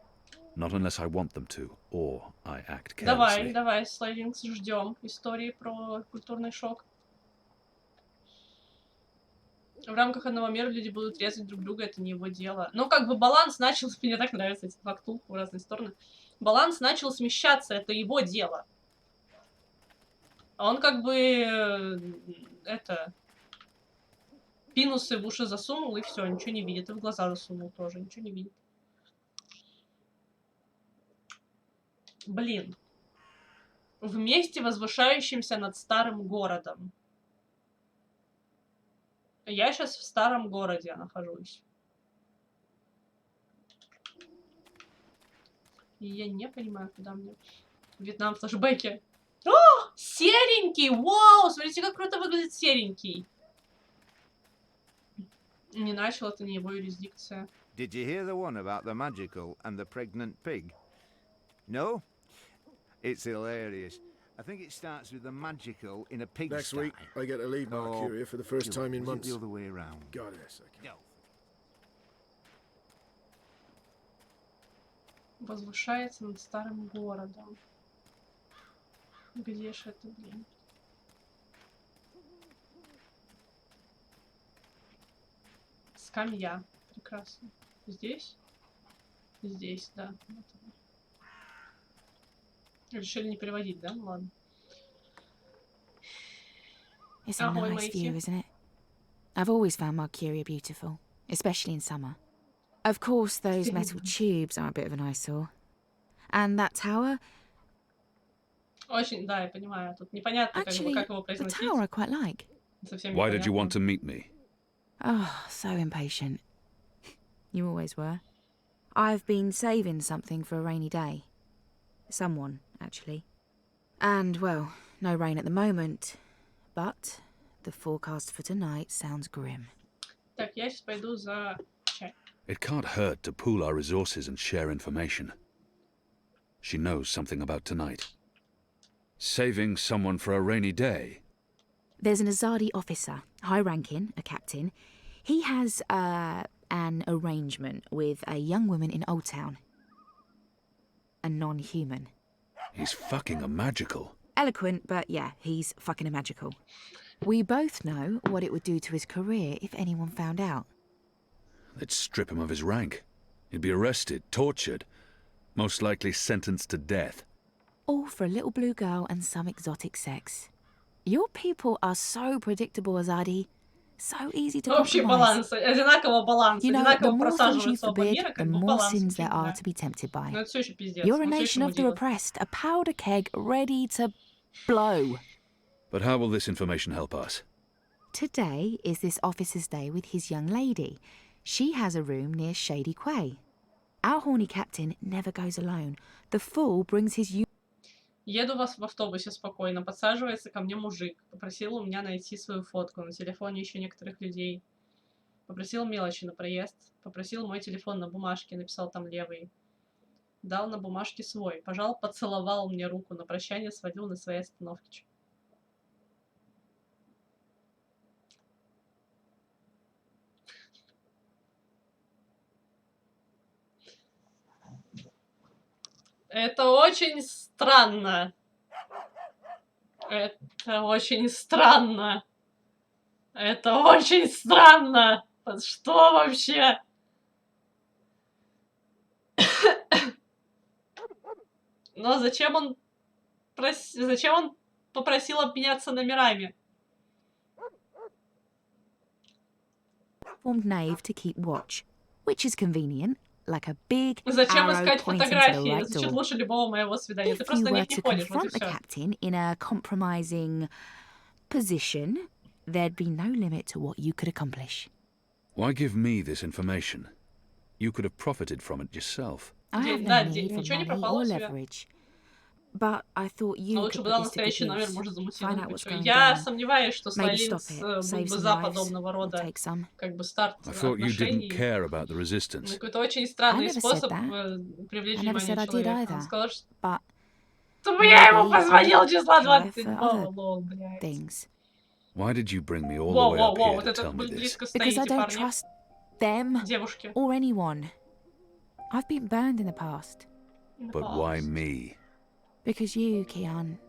Not unless I want them to, or I act carelessly. Давай, Слайдингс, ждем истории про культурный шок. В рамках одного мира люди будут резать друг друга, это не его дело. Ну, как бы баланс начал... Мне так нравятся эти фактулки в разные стороны. Баланс начал смещаться, это его дело. Он как бы... Пинусы в уши засунул, и все, ничего не видит. И в глаза засунул тоже, ничего не видит. Блин. В месте, возвышающемся над старым городом. Я сейчас в старом городе нахожусь. И я не понимаю, куда мне... Вьетнам флешбеки. О! Серенький! Вау! Смотрите, как круто выглядит серенький. Не начал, это не его юрисдикция. Did you hear the one about the magical and the pregnant pig? No? It's hilarious. I think it starts with the magical in a pigsty. Next week, I get to leave Mercuria for the first time in months. The other way around. Goddess, I can't. Возвышается над старым городом. Где ж это, блин? Скамья. Прекрасно. Здесь? Здесь, да. Вот. Решили не переводить, да? Ну ладно. It's a nice view, isn't it? I've always found Mercuria beautiful, especially in summer. Of course, those metal tubes are a bit of an eyesore. And that tower... Очень, да, я понимаю. Тут непонятно, как его произносить. The tower I quite like. Why did you want to meet me? Oh, so impatient. You always were. I've been saving something for a rainy day. Someone, actually. And, well, no rain at the moment. But the forecast for tonight sounds grim. Так, я сейчас пойду за чай. It can't hurt to pool our resources and share information. She knows something about tonight. Saving someone for a rainy day. There's an Azadi officer, high-ranking, a captain. He has an arrangement with a young woman in Old Town. a non-human. He's fucking a magical. Eloquent, but yeah, he's fucking a magical. We both know what it would do to his career if anyone found out. They'd strip him of his rank. He'd be arrested, tortured, most likely sentenced to death. All for a little blue girl and some exotic sex. Your people are so predictable, Azadi. So easy to Общий compromise. баланс, одинаково баланс, You know, the одинаково more things you просаживается оба forbid, мира, the как бы more баланс sins there очень, are да. to be tempted by. Но это все еще пиздец. You're a Он все nation еще of the мудила. repressed, a powder keg ready to blow. But how will this information help us? Today is this officer's day with his young lady. She has a room near Shady Quay. Our horny captain never goes alone. The fool brings his... Еду вас в автобусе спокойно, подсаживается ко мне мужик. Попросил у меня найти свою фотку. На телефоне еще некоторых людей. Попросил мелочи на проезд. Попросил мой телефон на бумажке, написал там левый. Дал на бумажке свой. Пожал, поцеловал мне руку. На прощание сводил на своей остановке. Это очень странно. Это очень странно. Это очень странно. Что вообще? Но зачем он попросил обменяться номерами? Formed knave to keep watch, which is convenient, like a big Зачем arrow искать pointing to the фотографии? right Звучит door. лучше любого моего свидания. Ты If просто you на were них не to ходишь, вот и confront the все. captain in a compromising position, there'd be no limit to what you could accomplish. Why give me this information? You could have profited from it yourself. I have no need for money or leverage. But I thought you Но лучше could бы put дал this to good настоящий номер, use. может, замутил Find бы out what's чё. going Я down. сомневаюсь, что Maybe Слайлин stop it, был save бы some за lives, подобного or рода, take some. как бы, старт I thought you didn't отношений. care about the resistance. Какой-то очень I странный never said способ that. привлечь I never внимание said I did человека. either. Он сказал, что But я ему maybe позвонил I числа care for 27-го, other лол, блядь. things. Why did you bring me all the way up Воу-воу-воу, here вот to это tell me вы this? близко Because I стоите, don't парни. trust them Девушки. or anyone. I've been burned in the past. But why me? Because you, Kian,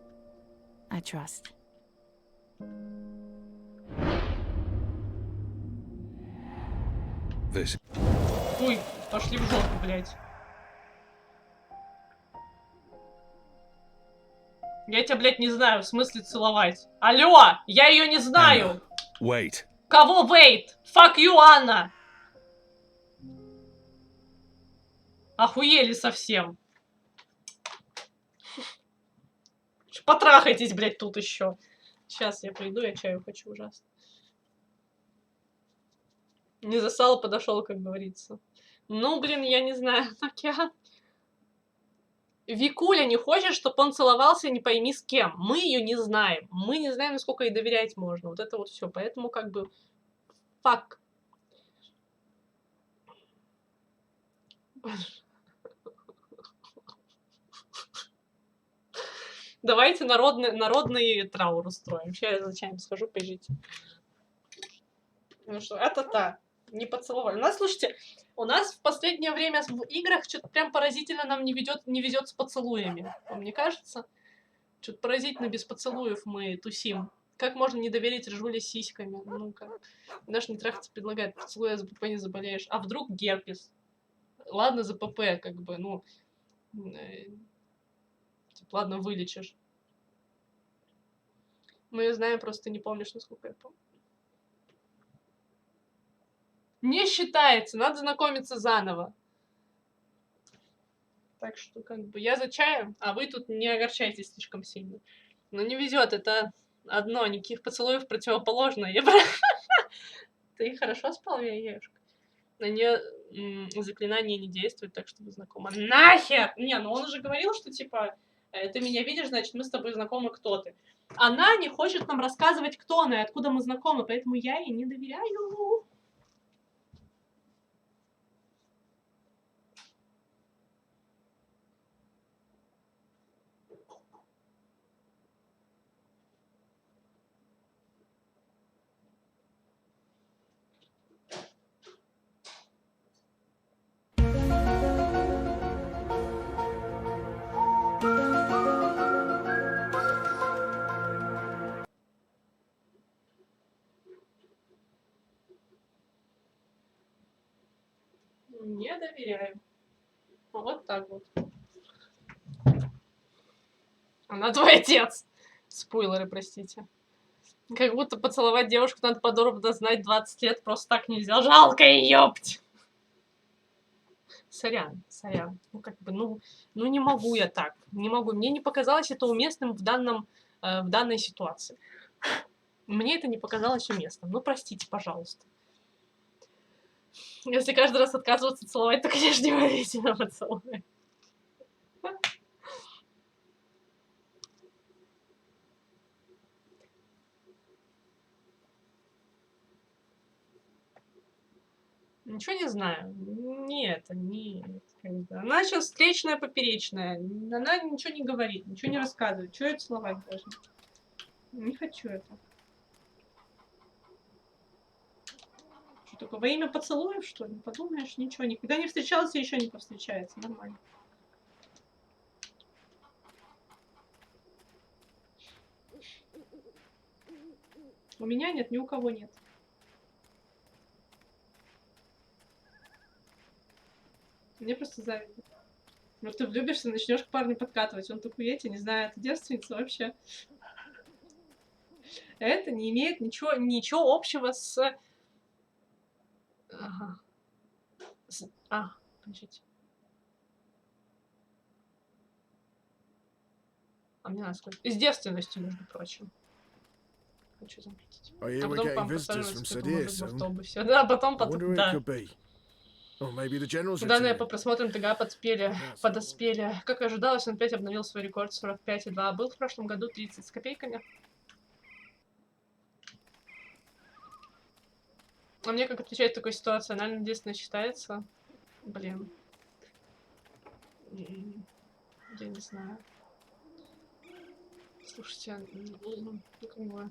I trust. This. Ой, пошли в жопу, блядь. Я тебя, блядь, не знаю, в смысле целовать. Алло, я ее не знаю. Wait. Кого wait? Fuck you, Анна. Охуели совсем. Потрахайтесь, блядь, тут еще. Сейчас я приду, я чаю хочу ужасно. Не засал, подошел, как говорится. Ну, блин, я не знаю. Океан. Викуля не хочет, чтобы он целовался не пойми с кем. Мы ее не знаем. Мы не знаем, насколько ей доверять можно. Вот это вот все. Поэтому как бы... Фак. Давайте народный траур устроим. Сейчас я за чаем схожу, пожите. Ну что, это-то. Не поцеловали. Слушайте, у нас в последнее время в играх что-то прям поразительно нам не везет с поцелуями. Мне кажется, что-то поразительно без поцелуев мы тусим. Как можно не доверить ржуле сиськами? Ну-ка. Наш не трахаться предлагает, поцелуя за ПП не заболеешь. А вдруг герпес? Ладно, за ПП, как бы, ну... Ладно, вылечишь. Мы ее знаем, просто не помнишь, насколько я помню. Не считается, надо знакомиться заново. Так что, как бы, я за чаем, а вы тут не огорчайтесь слишком сильно. Но не везет, это одно, никаких поцелуев противоположное. Ты хорошо спал, яешка? На нее заклинание не действует, так что вы знакомы. Нахер! Не, ну он уже говорил, что типа, ты меня видишь, значит, мы с тобой знакомы, кто ты. Она не хочет нам рассказывать, кто она и откуда мы знакомы, поэтому я ей не доверяю. Не доверяю. Вот так вот. Она твой отец. Спойлеры, простите. Как будто поцеловать девушку надо подробно знать 20 лет. Просто так нельзя. Жалко ее, ёпть. Сорян. Ну, как бы, ну не могу я так. Не могу. Мне не показалось это уместным в данной ситуации. Мне это не показалось уместным. Ну, простите, пожалуйста. Если каждый раз отказываться целовать, то, конечно, не говорите на поцелуй. Ничего не знаю. Нет. Она сейчас встречная, поперечная. Она ничего не говорит, ничего не рассказывает. Чего я целовать должна? Не хочу это. Что такое? Во имя поцелуев, что ли? Подумаешь, ничего. Никогда не встречался, еще не повстречается. Нормально. У меня нет, ни у кого нет. Мне просто завидно. Вот ты влюбишься, начнешь к парню подкатывать. Он такой, я тебя не знаю, это девственница вообще. Это не имеет ничего общего с... Ага. Подождите. Мне надо сказать. С девственностью, между прочим. Хочу заметить. А потом посаживаться в автобусе. Да, потом, да. Данные по просмотрам ТГ подоспели. Как и ожидалось, он опять обновил свой рекорд 45,2. Был в прошлом году 30 с копейками. А мне как отвечать в такой ситуации? Она единственное считается. Блин. Я не знаю. Слушайте, ну как бы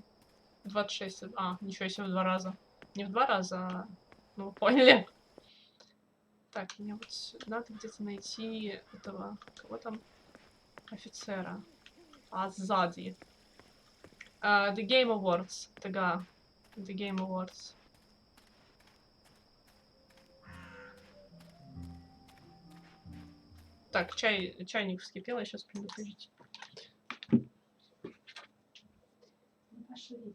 26. Ничего себе, в 2 раза. Не в 2 раза, а... Ну, вы поняли. Так, мне вот надо где-то найти этого... Кого там? Офицера. Сзади. The Game Awards. ТГ. The Game Awards. Так, чайник вскипел, я сейчас приду, подождите. Пошли.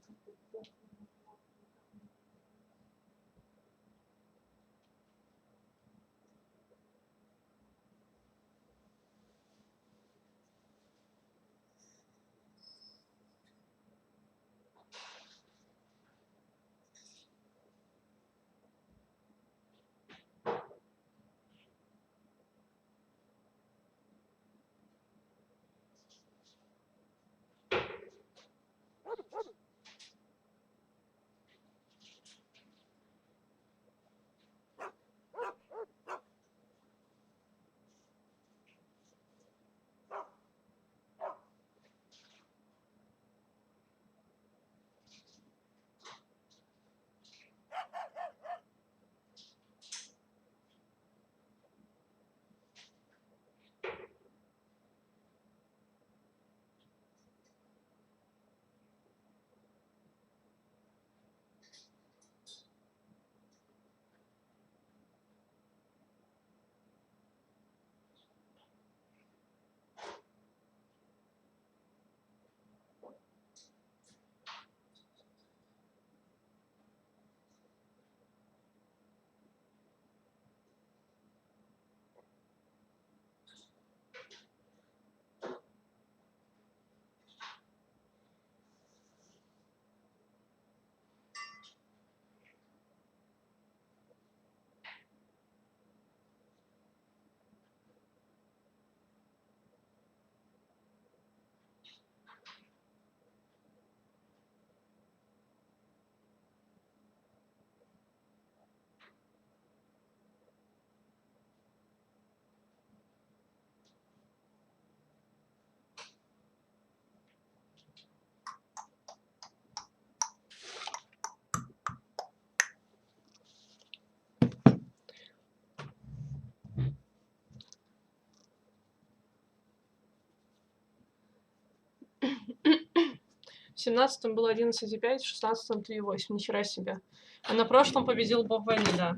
В 17-м было 11,5, в 16-м 3,8. Нихера себе. А на прошлом победил бог войны, да.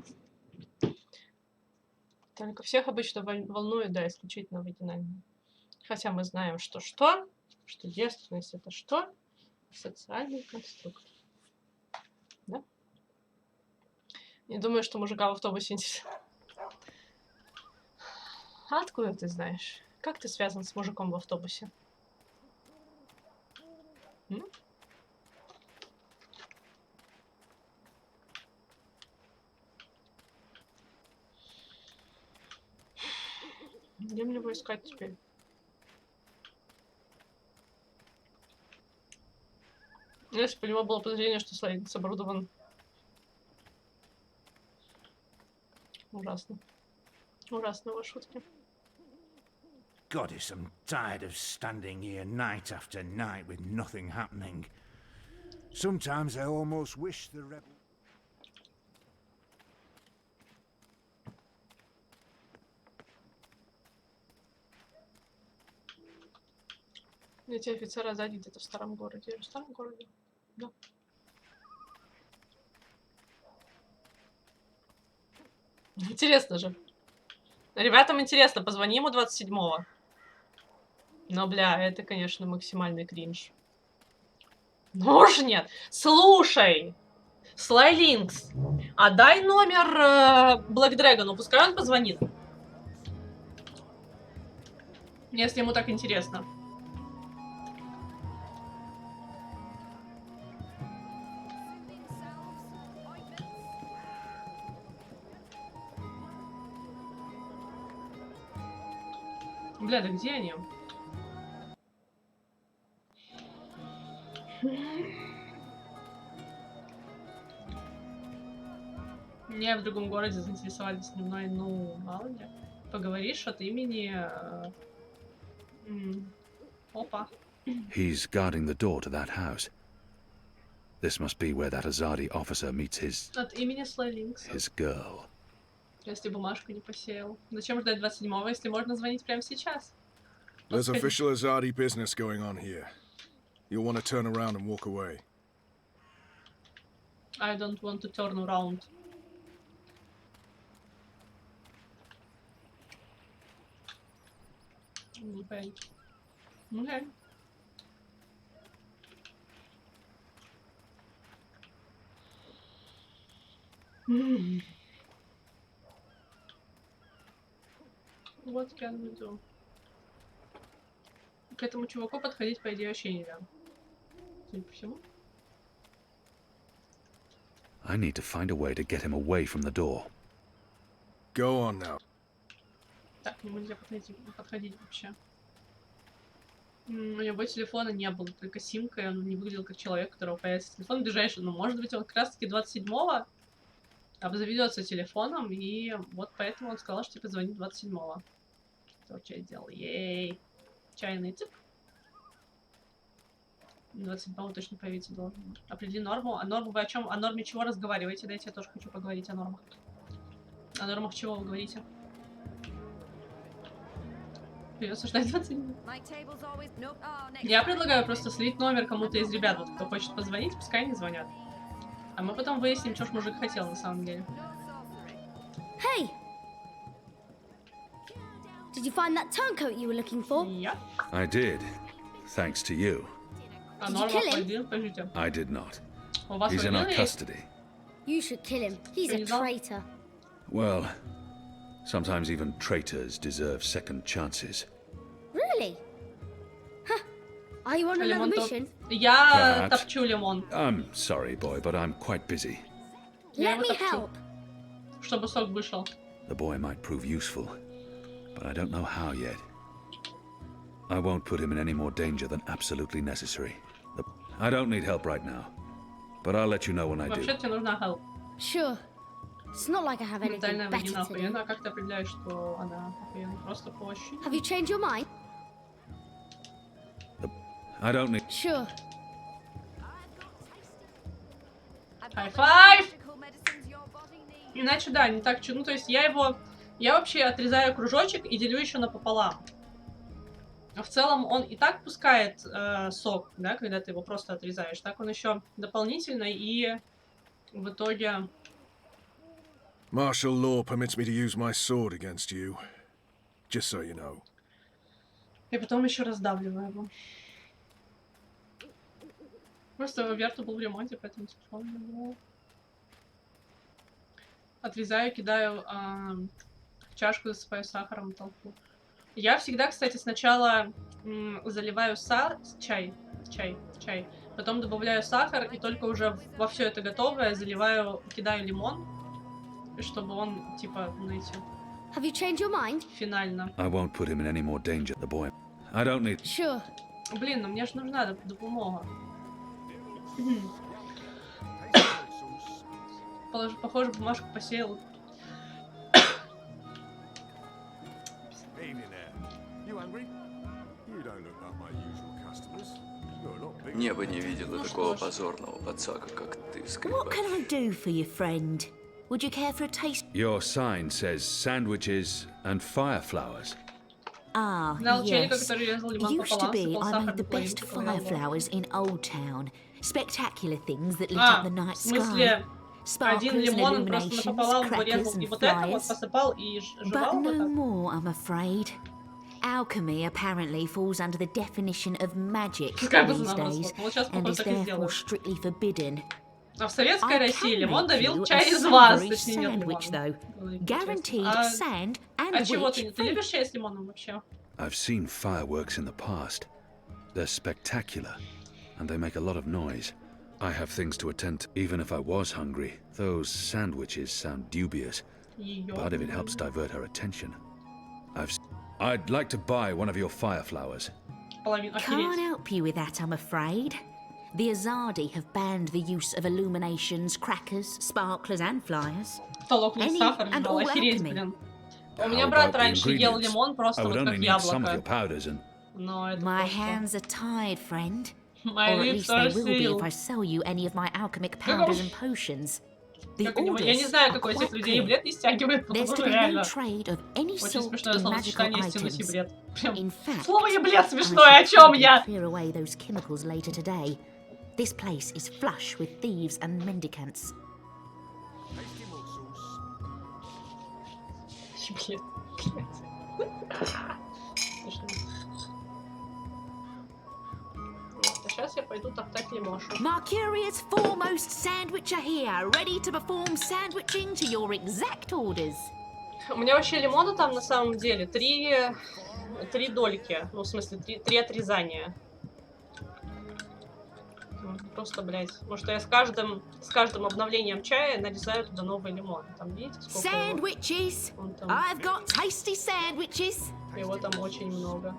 Только всех обычно волнует, да, исключительно вагинальное. Хотя мы знаем, что что девственность это что? Социальный конструкт. Да? Не думаю, что мужика в автобусе интересно. А откуда ты знаешь? Как ты связан с мужиком в автобусе? М? Где мне его искать теперь? Если бы у него было подозрение, что слайдинг оборудован. Ужасно. Ужасные его шутки. Goddess, I'm tired of standing here night after night with nothing happening. Sometimes I almost wish the rebel... Эти офицеры сзади где-то в старом городе. В старом городе? Да. Интересно же. Ребятам интересно, позвони ему 27-го. Но, бля, это, конечно, максимальный кринж. Ну уж нет. Слушай, Слайлинкс, а дай номер Блэк Дрэгону, пускай он позвонит. Если ему так интересно. Бля, да где они? Меня в другом городе заинтересовались дневной, ну, мало ли. Поговоришь от имени... Опа. He's guarding the door to that house. This must be where that Azadi officer meets his... От имени Слайлинкса. his girl. Если бумажку не посеял. Зачем ждать 27-го, если можно звонить прямо сейчас? There's official Azadi business going on here. You'll want to turn around and walk away. I don't want to turn around. Okay. Okay. What can we do? К этому чуваку подходить, по идее, вообще нельзя. Судя по всему. I need to find a way to get him away from the door. Go on now. Так, к нему нельзя подходить вообще. У него телефона не было, только симка, и он не выглядел как человек, у которого появится телефон ближайший. Но может быть он как раз таки 27-го обзаведется телефоном, и вот поэтому он сказал, что типа звонит 27-го. Кто что сделал? Ей! Чайный тип. 27-го точно появиться должен. Определи норму. А норму вы о чем? О норме чего разговариваете? Дайте я тоже хочу поговорить о нормах. О нормах чего вы говорите? Придется ждать 20 минут. Я предлагаю просто слить номер кому-то из ребят, вот, кто хочет позвонить, пускай не звонят. А мы потом выясним, что ж мужик хотел на самом деле. Hey! Did you find that turncoat you were looking for? Yeah. I did, thanks to you. А Норма пойдет, подождите. I did not. У вас He's in our вампиры есть? custody. You should kill him. He's a traitor. Well, sometimes even traitors deserve second chances. Really? Huh. Are you on another Лимон mission? Я Perhaps. топчу лимон. I'm sorry, boy, but I'm quite busy. Я Let его me топчу, help. чтобы сок вышел. The boy might prove useful, but I don't know how yet. I won't put him in any more danger than absolutely necessary. I don't need help right now, but I'll let you know when I do. Вообще тебе нужна help. Sure. It's not like I have anything Ментальная better вагина to do. охуенно. А как ты определяешь, что она охуенно? Просто по ощущениям? Have you changed your mind? I don't need... Sure. Хай-файв! Иначе, да, не так... Ну, то есть я вообще отрезаю кружочек и делю еще напополам. В целом он и так пускает сок, да, когда ты его просто отрезаешь. Так он еще дополнительно и в итоге Martial law permits me to use my sword against you. Just so you know. И потом еще раздавливаю его. Просто Верту был в ремонте, поэтому телефон не было. Отрезаю, кидаю в чашку, засыпаю сахаром, толку. Я всегда, кстати, сначала заливаю чай, потом добавляю сахар, и только уже во все это готовое заливаю, кидаю лимон, чтобы он, типа, знаете, Have you changed your mind? Финально. I won't put him in any more danger, the boy. I don't need... Sure. Блин, ну мне ж нужна допомога. Похоже, бумажку посеял. Небо не видело такого позорного подсака, как ты, скрипач. What can I do for you, friend? Would you care for a taste? Your sign says sandwiches and fire flowers. Ah, yes. Used to be I made the best fire flowers in Old Town. Spectacular things that lit up the night sky. Один лимон он просто напополам вырезал, и вот это вот посыпал и жевал. But no more, I'm afraid. Alchemy apparently falls under the definition of magic these days, and is therefore strictly forbidden. А в советской России лимон давил чай из вас, точнее нет лимона. Guaranteed sand and А чего ты любишь чай с лимоном вообще? I've seen fireworks in the past. They're spectacular, and they make a lot of noise. I have things to attend to. Even if I was hungry, those sandwiches sound dubious. But if it helps divert her attention, I'd like to buy one of your fire flowers. Can't help you with that, I'm afraid. The Azadi have banned the use of illuminations, crackers, sparklers, and flyers. Any and all alchemy. У меня брат раньше ел лимон просто вот как яблоко. My hands are tied, friend. Or at least they will be if I sell you any of my alchemic powders and potions. The orders Я не знаю, какой из этих людей бред не стягивает, потому There's что to be реально no trade of any очень sort смешное in словосочетание magical «истинность и items. бред». Прям In fact, слово «еблет» I смешное, о чем should я? clear away those chemicals later today. This place is flush with thieves and mendicants. Еблет. Сейчас я пойду топтать лимошу. Mercurius foremost sandwicher here, ready to perform sandwiching to your exact orders. У меня вообще лимона там на самом деле три дольки. Ну, в смысле, три отрезания. Просто, блядь. Может, я с каждым обновлением чая нарезаю туда новый лимон. Там, видите, сколько Sandwiches! I've got tasty sandwiches! Его там очень много.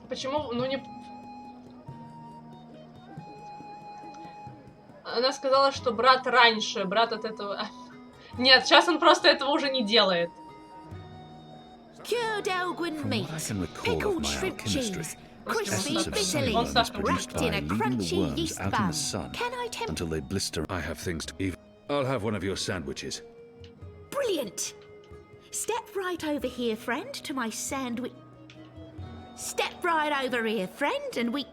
Почему, ну не... Она сказала, что брат раньше, брат от этого... Нет, сейчас он просто этого уже не делает. Cured Elgin meat, pickled shrimp cheese, crispy bitterleaf, wrapped in a crunchy yeast bun. Can I tempt... Until they blister. I have things to eat. I'll have one of your sandwiches. Brilliant! Step right over here, friend, to my sandwich... Step right over here, friend, and we...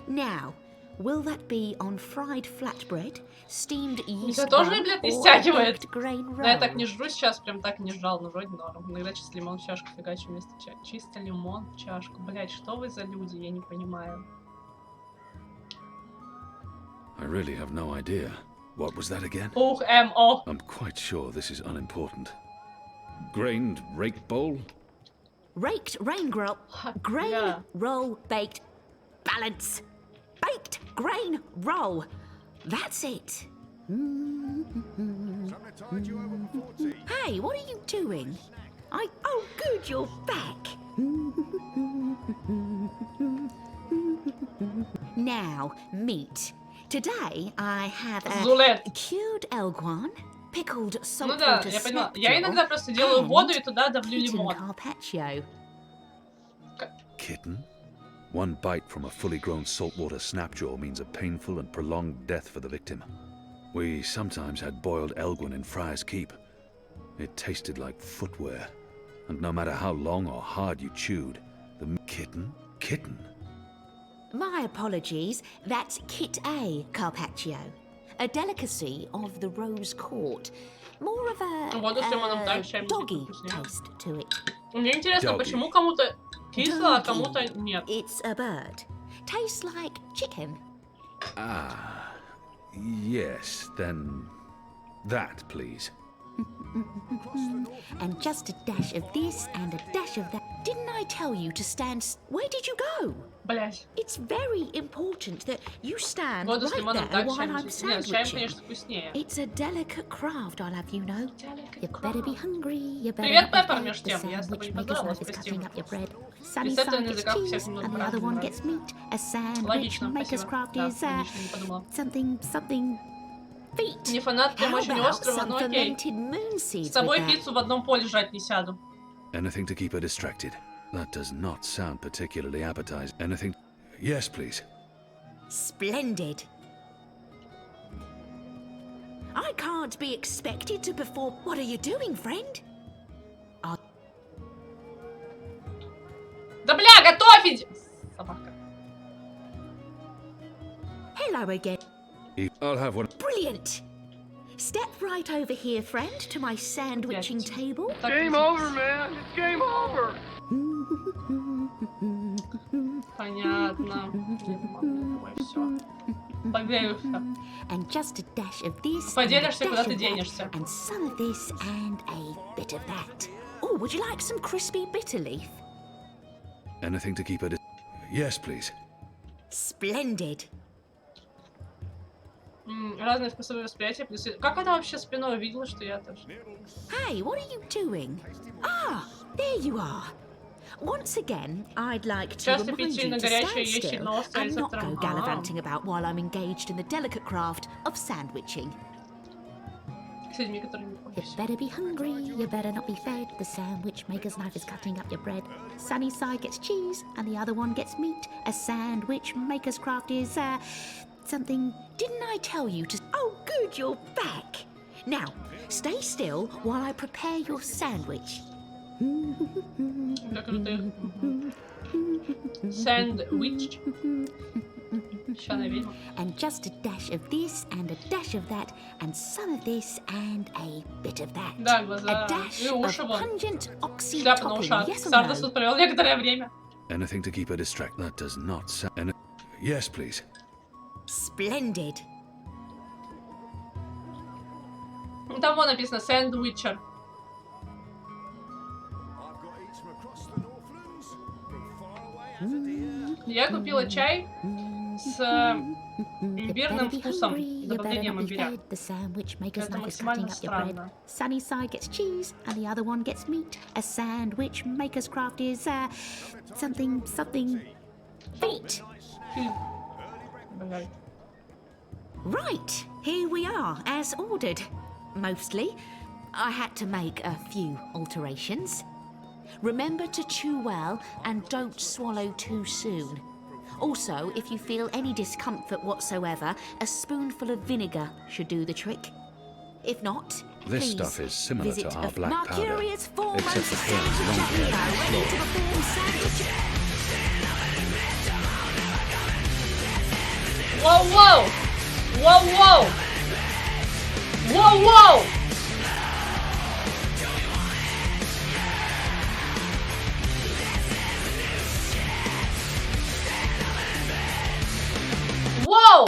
Now, will that be on fried flatbread, steamed yeast Это тоже, bun, блядь, не or стягивает. baked grain Но я roll? так не жру сейчас, прям так не жрал, но вроде норм. Иногда чисто лимон в чашку фигачу вместо чая. Чисто лимон в чашку. Блядь, что вы за люди, я не понимаю. I really have no idea. What was that again? Ух, МО. I'm quite sure this is unimportant. Grained rake bowl? Raked grain roll baked balance. Baked grain roll. That's it. Hey, what are you doing? Oh, good, you're back. Now, meat. Today I have a cured elguan, pickled Ну да, saltwater я поняла. snap Я иногда просто делаю воду и туда давлю лимон. carpaccio. Kitten? One bite from a fully grown saltwater snapjaw means a painful and prolonged death for the victim. We sometimes had boiled elguin in Friar's Keep. It tasted like footwear, and no matter how long or hard you chewed, the kitten? My apologies, that's Kit A, Carpaccio. a delicacy of the Rose Court. More of Воду с лимоном так, чай doggy taste to it. Мне интересно, почему кому-то кисло, а кому-то нет. It's a bird. Tastes like chicken. Ah, yes, then that, please. And just a dash of this and a dash of that. Didn't I tell you to stand... Where did you go? Блять. It's very important that you stand Воду с right лимоном there так, while чаем I'm нет, с чаем, sandwiching. конечно, вкуснее. It's a delicate craft, I'll have you know. You better be hungry, you better Привет, not be Пеппер, fed. между The тем, я с тобой sandwich не maker's поздоровалась, knife is прости. cutting up your bread. Sunny Рецепты side на gets языках cheese, всех много and the other one gets meat. A sandwich Логично, maker's спасибо. craft Да, is логично, не подумала. something feet. Не фанат прям How очень about острого, some но окей. fermented moon С seeds тобой with that? пиццу в одном поле жрать не сяду. Anything to keep her distracted. That does not sound particularly appetizing. Anything? Yes, please. Splendid. I can't be expected to perform. What are you doing, friend? Да бля, готовить! Собака. Hello again. I'll have one. Brilliant. Step right over here, friend, to my sandwiching table. Game over, man. It's game over. Понятно. Все. Поделишься. And just a dash of this. Поделишься, куда ты денешься. And some of this and a bit of that. Oh, would you like some crispy bitter leaf? Anything to keep her. Yes, please. Splendid. Разные способы восприятия. Как она вообще спиной увидела, что я тоже? Hey, what are you doing? Ah, there you are. Once again, I'd like to Часто remind пить you сильно to горячее, stand есть still на острые and not go рецепторы. gallivanting about while I'm engaged in the delicate craft of sandwiching. С людьми, которые не You better be hungry, you better not be fed. The sandwich maker's knife is cutting up your bread. Sunny side gets cheese, and the other one gets meat. A sandwich maker's craft is, something... Didn't I tell you to... Oh, good, you're back. Now, stay still while I prepare your sandwich. Сэндвич. And just a dash of this and a dash of that, and some of this and a bit of that. Да, глаза. A dash И уши of вон. pungent oxy Шляпа на topping, ушах. yes or Сардос no? тут провел некоторое время. Anything to keep her distracted. That does not sound. Yes, please. Splendid. Там вон написано сэндвичер. Я купила чай с имбирным вкусом, с добавлением имбиря. Это максимально странно. Sunny side gets cheese, and the other one gets meat. A sandwich maker's craft is something feet. Right, here we are, as ordered. Mostly. I had to make a few alterations. Remember to chew well and don't swallow too soon. Also, if you feel any discomfort whatsoever, a spoonful of vinegar should do the trick. If not, This please stuff is similar visit to our black Mercurius powder, foremost except the film is long sandwich hair and ready to slow. perform sandwich. Воу-воу! Воу-воу! Воу-воу! Воу!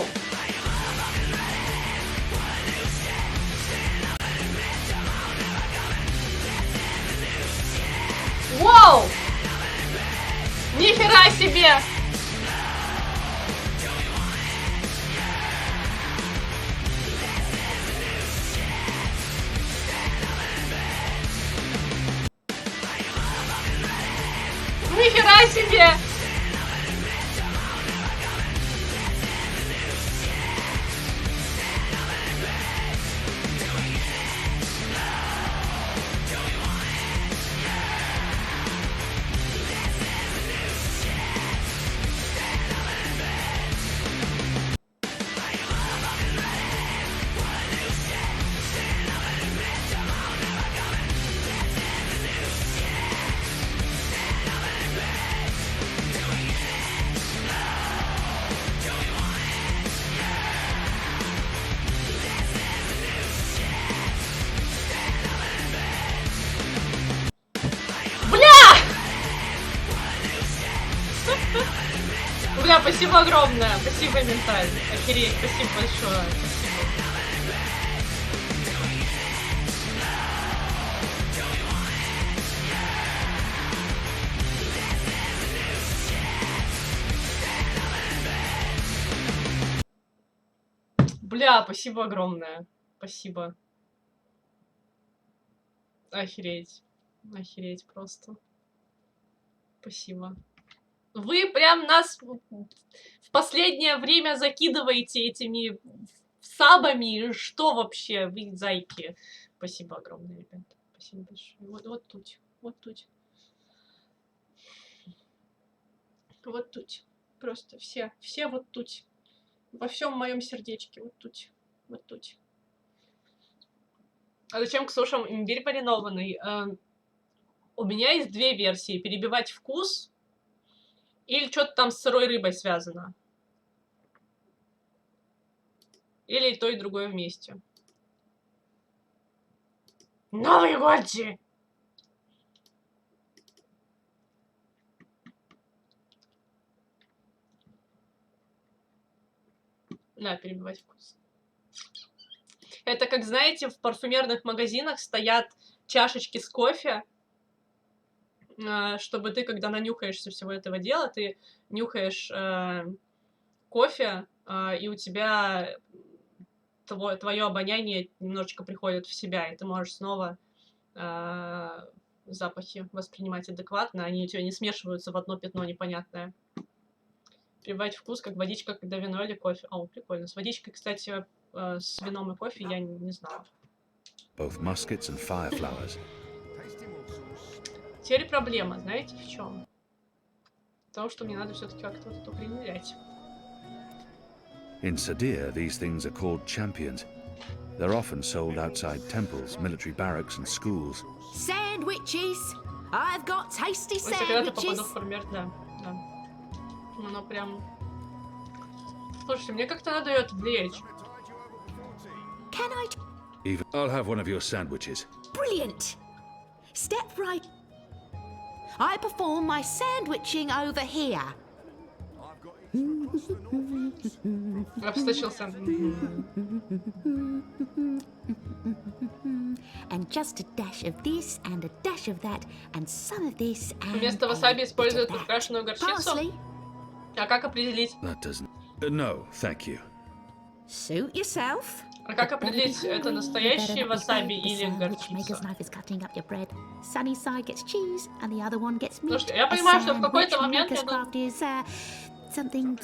Воу! Нифига себе! Нифига себе! Бля, спасибо огромное. Спасибо, Менталь. Охереть, спасибо большое. Спасибо. Бля, спасибо огромное. Спасибо. Охереть. Охереть просто. Спасибо. Вы прям нас в последнее время закидываете этими сабами. Что вообще? Вы зайки. Спасибо огромное, ребята. Спасибо большое. Вот тут. Вот тут. Вот тут. Просто все вот тут. Во всем моем сердечке. Вот тут. Вот тут. А зачем к сушам имбирь маринованный? У меня есть две версии. Перебивать вкус или что-то там с сырой рыбой связано. Или и то, и другое вместе. Новый Годжи! Да, перебивать вкус. Это как, знаете, в парфюмерных магазинах стоят чашечки с кофе, чтобы ты, когда нанюхаешься всего этого дела, ты нюхаешь кофе, и у тебя твое обоняние немножечко приходит в себя, и ты можешь снова запахи воспринимать адекватно, они у тебя не смешиваются в одно пятно непонятное. Перебивать вкус, как водичка, когда вино или кофе. О, прикольно. С водичкой, кстати, с вином и кофе я не знала. Both muskets and fire flowers. Теперь проблема, знаете, в чем? Потому что мне надо все-таки как-то вот это примерять. In Sadir, these things are called champions. They're often sold outside temples, military barracks, and schools. Sandwiches! I've got tasty Если когда-то попаду sandwiches! в формер, да. Оно прям... Слушайте, мне как-то надо ее отвлечь. Can I... Even I'll have one of your sandwiches. Brilliant! Step right... I perform my sandwiching over here. Обсточился. And just a dash of this, and a dash of that, and some of this, and... Вместо васаби используют подкрашенную горчицу. А как определить? That doesn't... no, thank you. Suit yourself. А как определить, это настоящий васаби или горчица? Потому что я понимаю, что в какой-то момент я... Something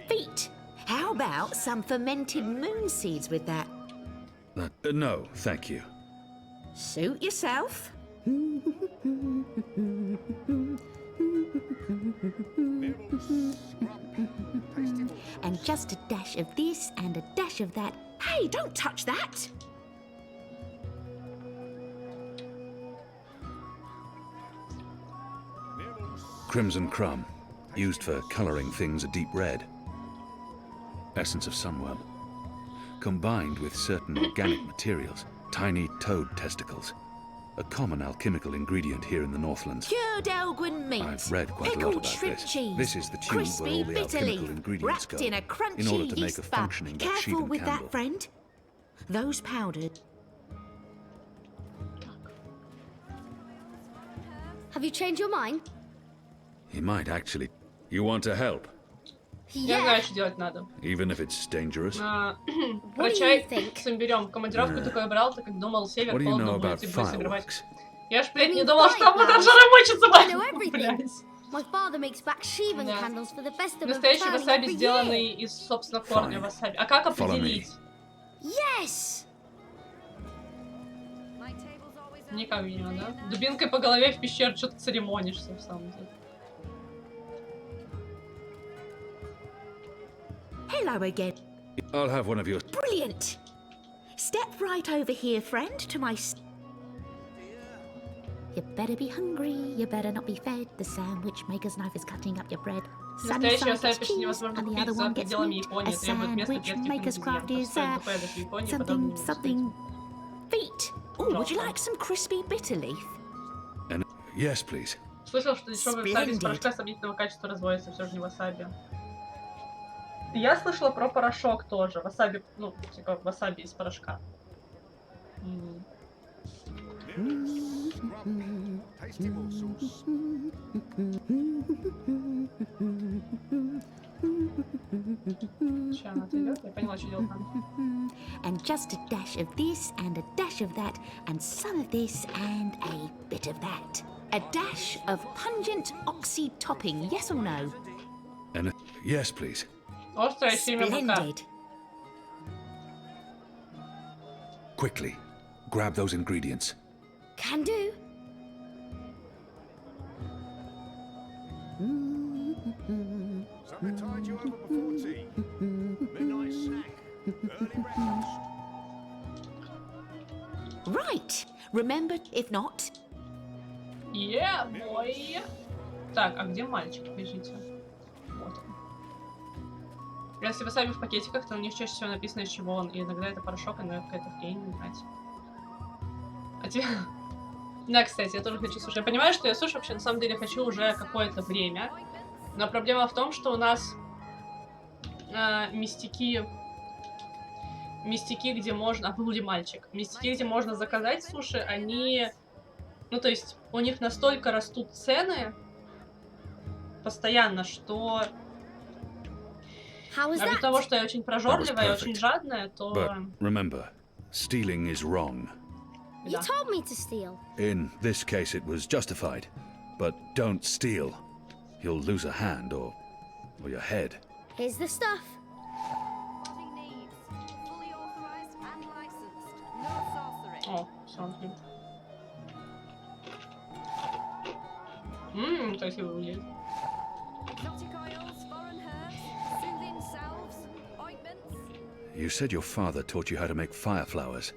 feet. How about some fermented moon seeds with that? No, thank you. Suit yourself. And just a dash of this and a dash of that. Hey, don't touch that! Crimson crumb, used for coloring things a deep red. Essence of sunworm, combined with certain organic materials, tiny toad testicles. A common alchemical ingredient here in the Northlands. Cured Elgwyn meat. I've read quite a lot pickled about shrimp this. cheese. This is the tube crispy where all the bitter alchemical leaf, ingredients go wrapped in a crunchy in order to make a yeast vat. functioning Careful Bathsheban with candle. that, friend. Those powdered. Have you changed your mind? He might actually. You want to help? Я знаю, что делать надо. Even if it's dangerous? Про чай с имбирем. Командировку такое брал, так как думал, север холодно будет и будет согревать. Я ж, блядь, не думал, что мы даже рабочица будем. My father makes Bathsheban candles for the festival. Настоящий васаби, сделанный из, собственно, корня васаби. А как определить? Yes! Никак не, да? Дубинкой по голове в пещеру что-то церемонишься, в самом деле. Hello again. I'll have one of yours. Brilliant! Step right over here, friend, to my... You better be hungry, you better not be fed. The sandwich maker's knife is cutting up your bread. Настоящий васаби почти невозможно купить за пределами Японии. Требует места редких ингредиентов. Something feet. Oh, would you like some crispy bitter leaf? And yes, please. Слышал, что дешевый васаби из порошка сомнительного качества разводится, все же не васаби. Я слышала про порошок тоже. Васаби, ну, типа васаби из порошка. Сейчас она отойдет, я поняла, что делать надо. And just a dash of this and a dash of that and some of this and a bit of that. A dash of pungent oxy topping, yes or no? And yes, please. Острое семя быка. Quickly, grab those ingredients. Can do. Something tied you over before tea. Midnight snack. Early breakfast. Right. Remember, if not... Yeah, boy. Так, а где мальчик? Бежите. Вот он. Если васаби в пакетиках, то у них чаще всего написано, из чего он. И иногда это порошок, иногда какая-то хрень, не знаю. А тебе... Да, кстати, я тоже хочу суши. Я понимаю, что я суши вообще на самом деле хочу уже какое-то время. Но проблема в том, что у нас мистики, где можно... А, были мальчик. Мистики, где можно заказать суши, они... Ну, то есть, у них настолько растут цены постоянно, что... А ввиду того, что я очень прожорливая и очень жадная, то... But remember, stealing is wrong. You told me to steal. In this case, it was justified. But don't steal. You'll lose a hand or your head. Here's the stuff. Fully authorized and licensed. No sorcery. Oh, sounds good. Красиво выглядит. Exotic oils, foreign herbs, soothing salves, ointments. You said your father taught you how to make fire flowers.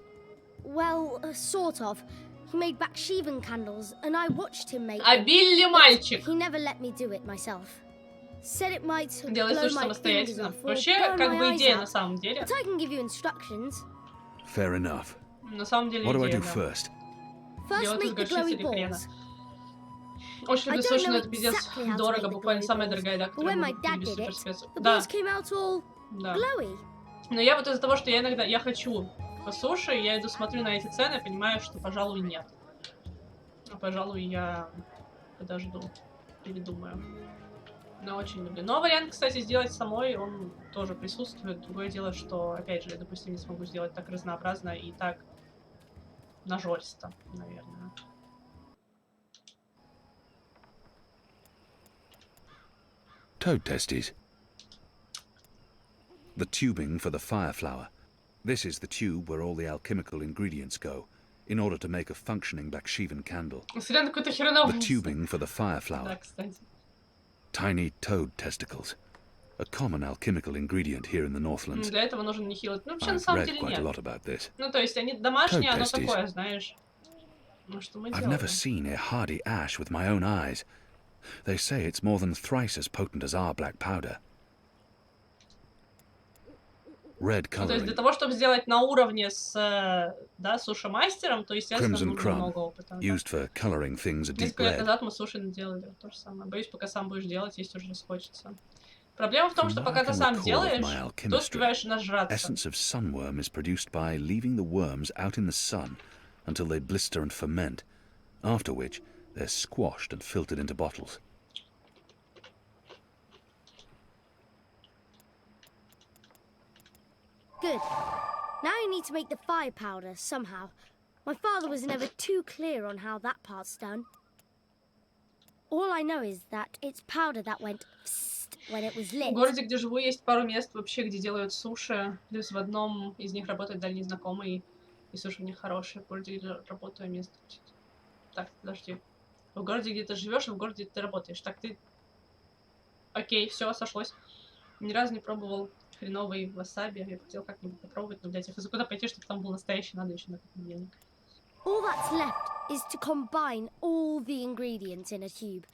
Well, sort of. He made Bakshivan candles, and I watched him make А Билли мальчик. He never let me do it myself. Said it might Делай blow суши my fingers самостоятельно. off or Вообще, burn как my бы eyes идея out. на самом деле. But I can give you instructions. Fair enough. На самом деле What do I идея, do да. first? First Делать из make the горчицы glowy или хрена. balls. Очень I люблю don't суши, но know это пиздец exactly how to дорого, make the буквально glowy самая balls, дорогая, да, but которую when my мы dad купили did it, суперспецию. the Да, balls came out all да. glowy. Но я вот из-за того, что я иногда, я хочу по суши, я иду смотрю на эти цены, понимаю, что, пожалуй, нет. А, пожалуй, я подожду, передумаю. Но очень люблю. Но вариант, кстати, сделать самой, он тоже присутствует. Другое дело, что, опять же, я, допустим, не смогу сделать так разнообразно и так нажористо, наверное. Toad testes. The tubing for the fire flower. This is the tube where all the alchemical ingredients go, in order to make a functioning Bakshivan candle. The tubing for the fire flower. Tiny toad testicles. A common alchemical ingredient here in the Northlands. Для этого нужен нехилый. Ну, вообще, на I've самом read деле, quite a нет. lot about this. Ну, то есть, они домашние, Toad оно testes. такое, знаешь. Ну, что мы I've делаем? never seen a hardy ash with my own eyes. They say it's more than thrice as potent as our black powder. Red Ну, то есть, для coloring, того, чтобы сделать на уровне с, да, суши-мастером, то, естественно, crimson нужно много crumb, опыта. Да. used for coloring things a deep Несколько лет red. назад мы суши делали то же самое. Боюсь, пока сам будешь делать, есть уже расхочется. Проблема в том, что From what пока I ты can сам recall of делаешь, my ты alchemistry, успеваешь нажраться. essence of sunworm is produced by leaving the worms out in the sun until they blister and ferment, after which they're squashed and filtered into bottles. Good. Now you need to make the fire powder somehow. My father was never too clear on how that part's done. All I know is that it's powder that went psst when it was lit. В городе, где живу, есть пару мест вообще, где делают суши. Плюс в одном из них работает дальний знакомый, и суши у них хорошие. В городе, где работаю, место. Так, подожди. В городе, где ты живешь, и в городе, где ты работаешь. Так, ты... Окей, все, сошлось. Ни разу не пробовал хреновый васаби. Я хотел как-нибудь попробовать, но, блядь, если куда пойти, чтобы там был настоящий, надо еще накопить денег. All that's left is to combine all the ingredients in a tube.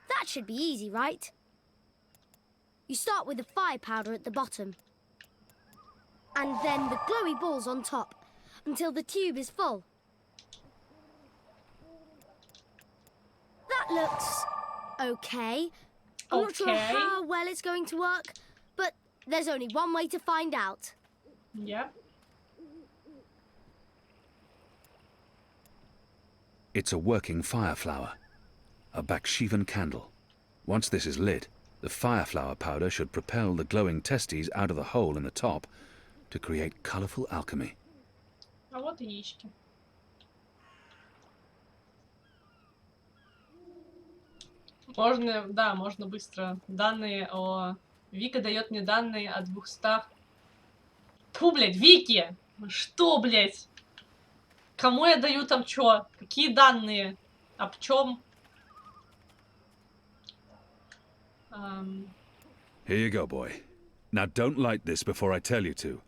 That should be easy, right? You start with the fire powder at the bottom. And then the glowy balls on top, until the tube is full. That looks okay. I'm not sure how well it's going to work, but there's only one way to find out. Yep. It's a working fire flower. A Bakshivan candle. Once this is lit, the fire flower powder should propel the glowing testes out of the hole in the top to create colorful alchemy. А вот и яички. Можно, да, можно быстро. Данные о... Вика дает мне данные о 200... Фу, блядь, Вики! Что, блядь? Кому я даю там чё? Какие данные? Об чем? Here you go, boy. Now don't light this before I tell you to.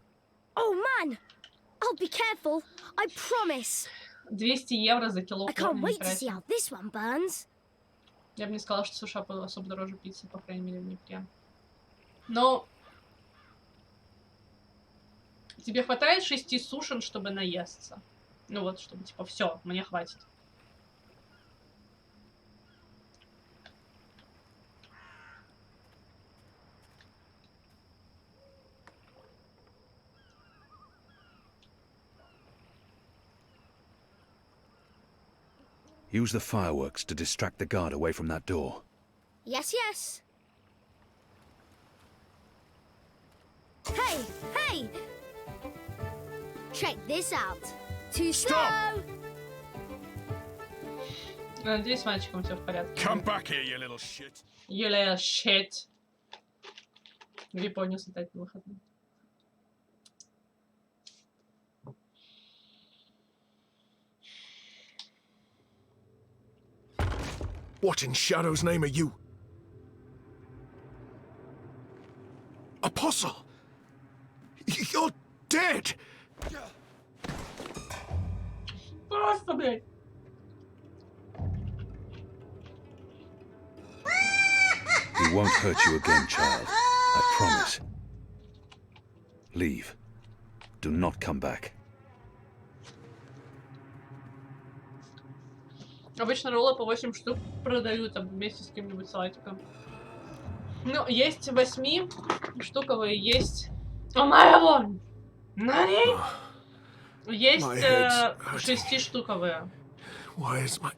Oh, man! I'll be careful. I promise. 200 евро за кило. I can't wait to see how this one burns. Я бы не сказала, что суша особо дороже пиццы, по крайней мере, в Днепре. Но... Тебе хватает 6 сушин, чтобы наесться? Ну вот, чтобы, типа, все, мне хватит. Use the fireworks to distract the guard away from that door. Yes, yes. Hey, hey! Check this out. Too slow! Надеюсь, с мальчиком все в порядке. Come back here, you little shit. You little shit. В Японию слетать на выходные. What in Shadow's name are you? Apostle! You're dead! Просто, блядь. He won't hurt you again, child. I promise. Leave. Do not come back. Обычно роллы по 8 штук продают там вместе с каким-нибудь салатиком. Ну, есть 8-штуковые, есть... О, моя вон! Нани! Есть 6-штуковые. Why is my...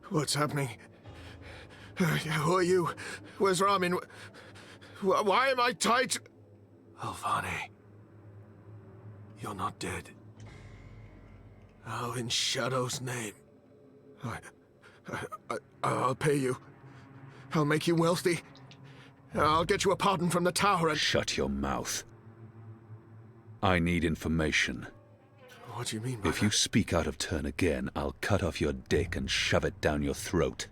What's happening? Who are you? Where's Ramin? Why am I tied to... Alvane. You're not dead. How in Shadow's name? I'll pay you. I'll make you wealthy. I'll get you a pardon from the tower and... Shut your mouth. I need information. What do you mean by If you speak out of turn again, I'll cut off your dick and shove it down your throat.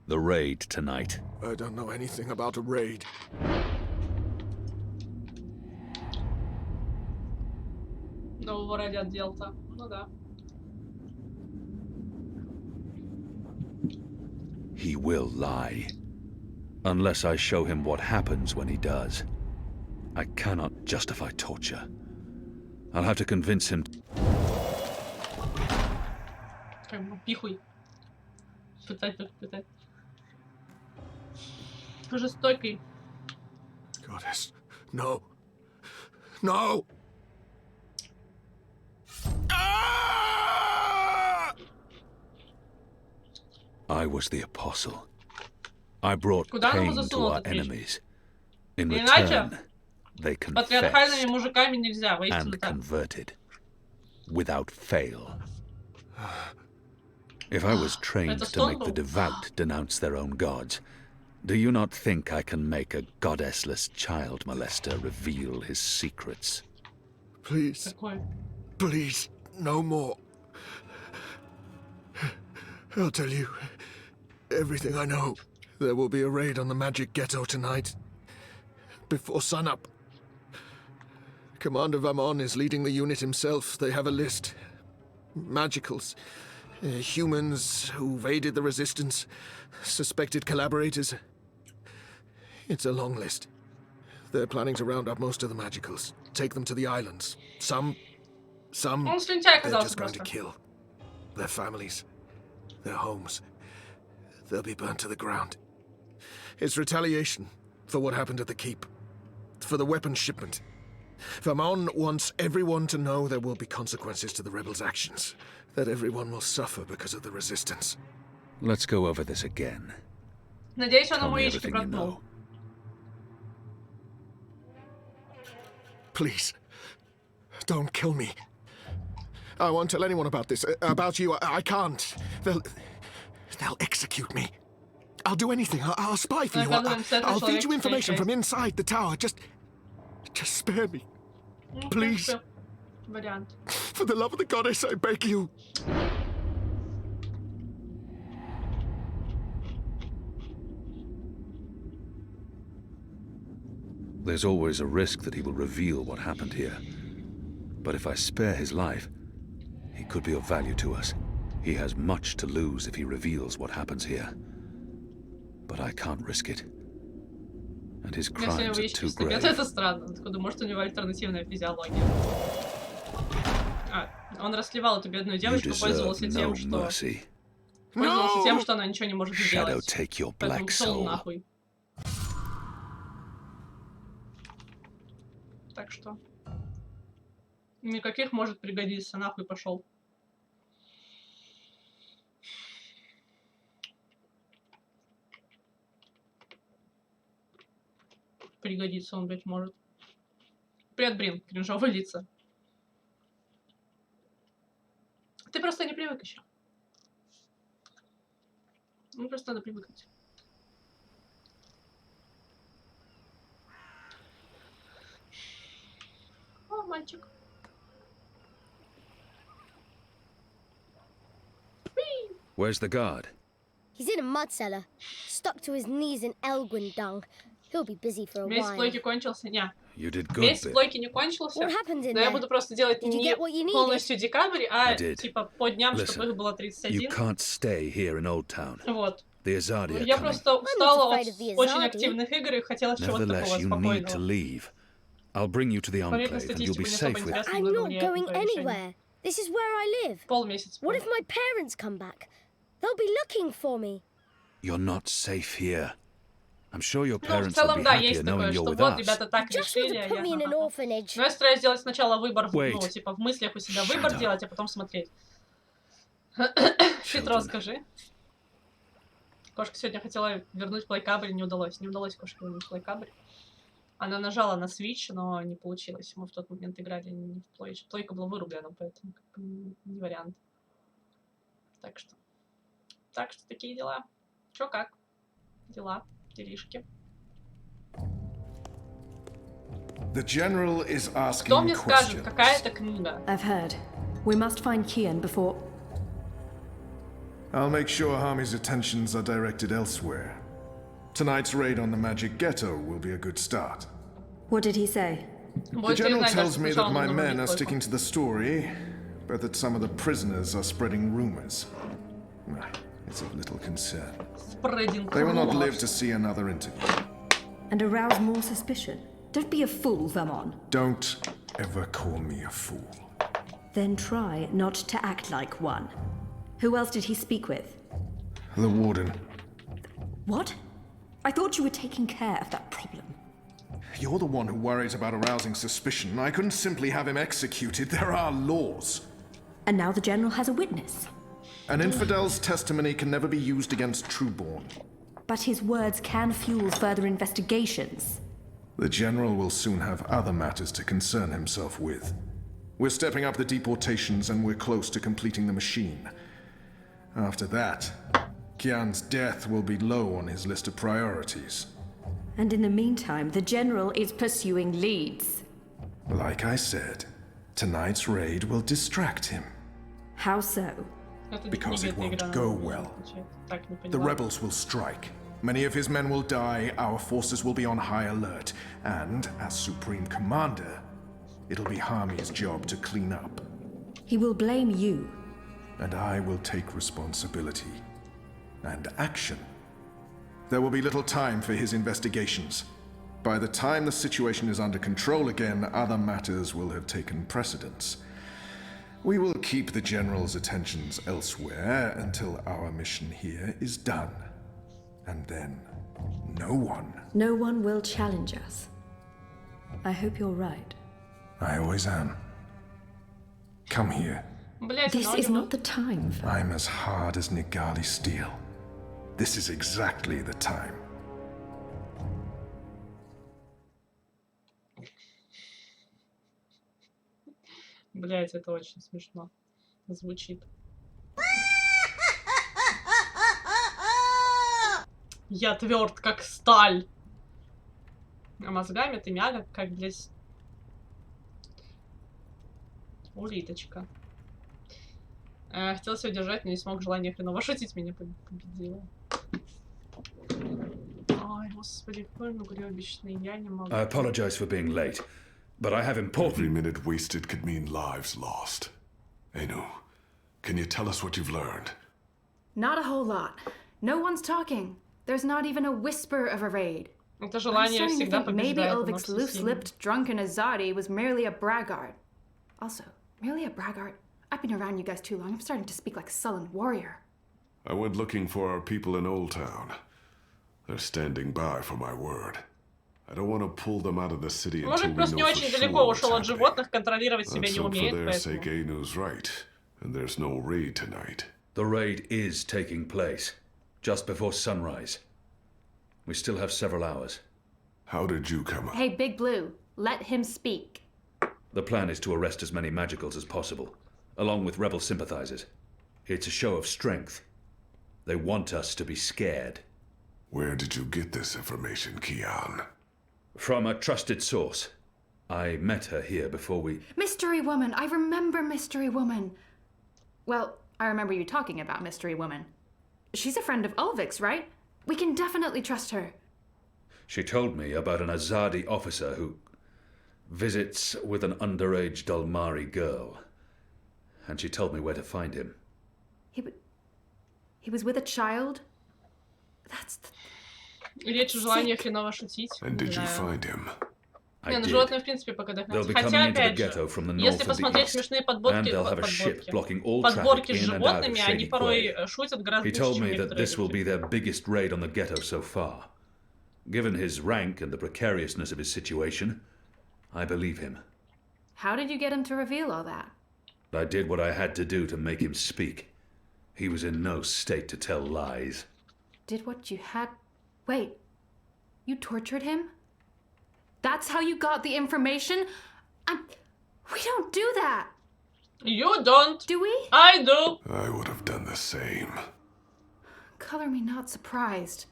The raid tonight. I don't know anything about a raid. Нового ради отдел-то. Ну да. He will lie. Unless I show him what happens when he does. I cannot justify torture. I'll have to convince him... Пихуй. Пытать. Жестокий. Goddess, no. No! I was the apostle. I brought Куда она его pain to засунула, our эта вещь? enemies. In Иначе return, they с патриархальными confessed мужиками нельзя, воистину and так. converted. Without fail. If I was trained Это to make стон the был? devout denounce their own gods, do you not think I can make a goddessless child molester reveal his secrets? Please. Please, no more. I'll tell you everything I know. There will be a raid on the magic ghetto tonight. Before sunup. Commander Vamon is leading the unit himself. They have a list. Magicals. Humans who've aided the resistance. Suspected collaborators. It's a long list. They're planning to round up most of the magicals. Take them to the islands. Some Он слюнтяй they're оказался just going to просто. kill. Their families. their homes. They'll be burnt to the ground. It's retaliation for what happened at the keep, for the weapons shipment. Vermon wants everyone to know there will be consequences to the rebels' actions, that everyone will suffer because of the resistance. Let's go over this again. Надеюсь, он Tell ему me яички everything you проткнул. know. Please, don't kill me. I won't tell anyone about this. About you, I can't. They'll execute me. I'll do anything. I'll spy for you. I'll feed you information from inside the tower. Just spare me. Please. Вариант. For the love of the goddess, I beg you. There's always a risk that he will reveal what happened here. But if I spare his life, he could be of value to us. He has much to lose if he reveals what happens here. But I can't risk it. And his crimes are too great. Это странно. Откуда? Может, у него альтернативная физиология. Он расслевал эту бедную девочку, пользовался тем, что она ничего не может сделать. Поэтому пошел нахуй. Так что никаких может пригодиться, нахуй пошел. Пригодится он, блядь, может. Привет, Брин, кринжовые лица. Ты просто не привык еще. Ну, просто надо привыкнуть. О, мальчик. Where's the guard? He's in a mud cellar, stuck to his knees in Elgwyn dung. He'll be busy for a while. Месяц плойки кончился? Не. You did good, Месяц плойки не кончился. Но я буду просто делать не полностью декабрь, а типа по дням, чтобы их было 31. You can't stay here in Old Town. Вот. The Azadi are Я coming. просто устала от очень активных игр и хотела чего-то такого спокойного. I'll bring you to the Enclave and you'll be safe with it. I'm not going anywhere. This is where I live. Полмесяца. What if my parents come back? They'll be looking for me. You're not safe here. I'm sure your parents в целом, will be да, happier есть такое, knowing you're что with вот, us. ребята так решили, но я стараюсь сделать сначала выбор, ну, типа, в мыслях у себя выбор делать, а потом смотреть. Хитро скажи. Кошка сегодня хотела вернуть плейкабель, не удалось. Не удалось кошке вернуть плейкабель. Она нажала на Switch, но не получилось. Мы в тот момент играли не в плейч. Плейка была вырублена, поэтому как бы не вариант. Так что такие дела. Чё как? Дела, делишки. The general is asking Кто мне скажет, какая это книга? I've heard. We must find Kian before... I'll make sure Harmy's attentions are directed elsewhere. Tonight's raid on the Magic Ghetto will be a good start. What did he say? The general tells me that my men are sticking to the story, but that some of the prisoners are spreading rumors. It's of little concern. They will not live to see another interview. And arouse more suspicion. Don't be a fool, Vermon. Don't ever call me a fool. Then try not to act like one. Who else did he speak with? The warden. What? I thought you were taking care of that problem. You're the one who worries about arousing suspicion. I couldn't simply have him executed. There are laws. And now the general has a witness. An infidel's testimony can never be used against Trueborn. But his words can fuel further investigations. The general will soon have other matters to concern himself with. We're stepping up the deportations and we're close to completing the machine. After that, Kian's death will be low on his list of priorities. And in the meantime, the general is pursuing leads. Like I said, tonight's raid will distract him. How so? Because it won't go well. The rebels will strike. Many of his men will die, our forces will be on high alert, and, as Supreme Commander, it'll be Harmy's job to clean up. He will blame you. And I will take responsibility. And action. There will be little time for his investigations. By the time the situation is under control again, other matters will have taken precedence. We will keep the General's attentions elsewhere until our mission here is done. And then, no one will challenge us. I hope you're right. I always am. Come here. This is not the time for... I'm as hard as Nigali steel. This is exactly the time. Блять, это очень смешно звучит. Я тверд, как сталь. А мозгами ты мягок, как, блядь, улиточка. Хотел себя удержать, но не смог, желание хреново шутить меня победило. Ой, господи, какой он угребищный, я не могу. I apologize for being late, but I have important... Every minute wasted could mean lives lost. Anu, can you tell us what you've learned? Not a whole lot. No one's talking. There's not even a whisper of a raid. Это желание всегда побеждает. Maybe Ulvik's loose-lipped, drunken Azadi was merely a braggart. Also, merely a braggart? I've been around you guys too long. I'm starting to speak like a sullen warrior. I went looking for our people in Old Town. They're standing by for my word. I don't want to pull them out of the city until we know for sure what's happening. Let's hope for their sake Anu's right, and there's no raid tonight. The raid is taking place, just before sunrise. We still have several hours. How did you come up? Hey, Big Blue, let him speak. The plan is to arrest as many magicals as possible, along with rebel sympathizers. It's a show of strength. They want us to be scared. Where did you get this information, Kian? From a trusted source. I met her here before we... Mystery Woman! I remember Mystery Woman! Well, I remember you talking about Mystery Woman. She's a friend of Ulvik's, right? We can definitely trust her. She told me about an Azadi officer who visits with an underage Dalmari girl. And she told me where to find him. He was with a child? That's... Речь о желании хреново шутить. And did you find him? Не, ну животные в принципе пока догнать. Хотя, опять же, если посмотреть смешные подборки с животными, они порой шутят гораздо лучше, чем некоторые люди. This will be their biggest raid on the ghetto so far. Given his rank and the precariousness of his situation, I believe him. How did you get him to reveal all that? I did what I had to do to make him speak. He was in no state to tell lies. Did what you had... Wait, you tortured him? That's how you got the information? We don't do that! You don't! Do we? I do! I would have done the same. Color me not surprised.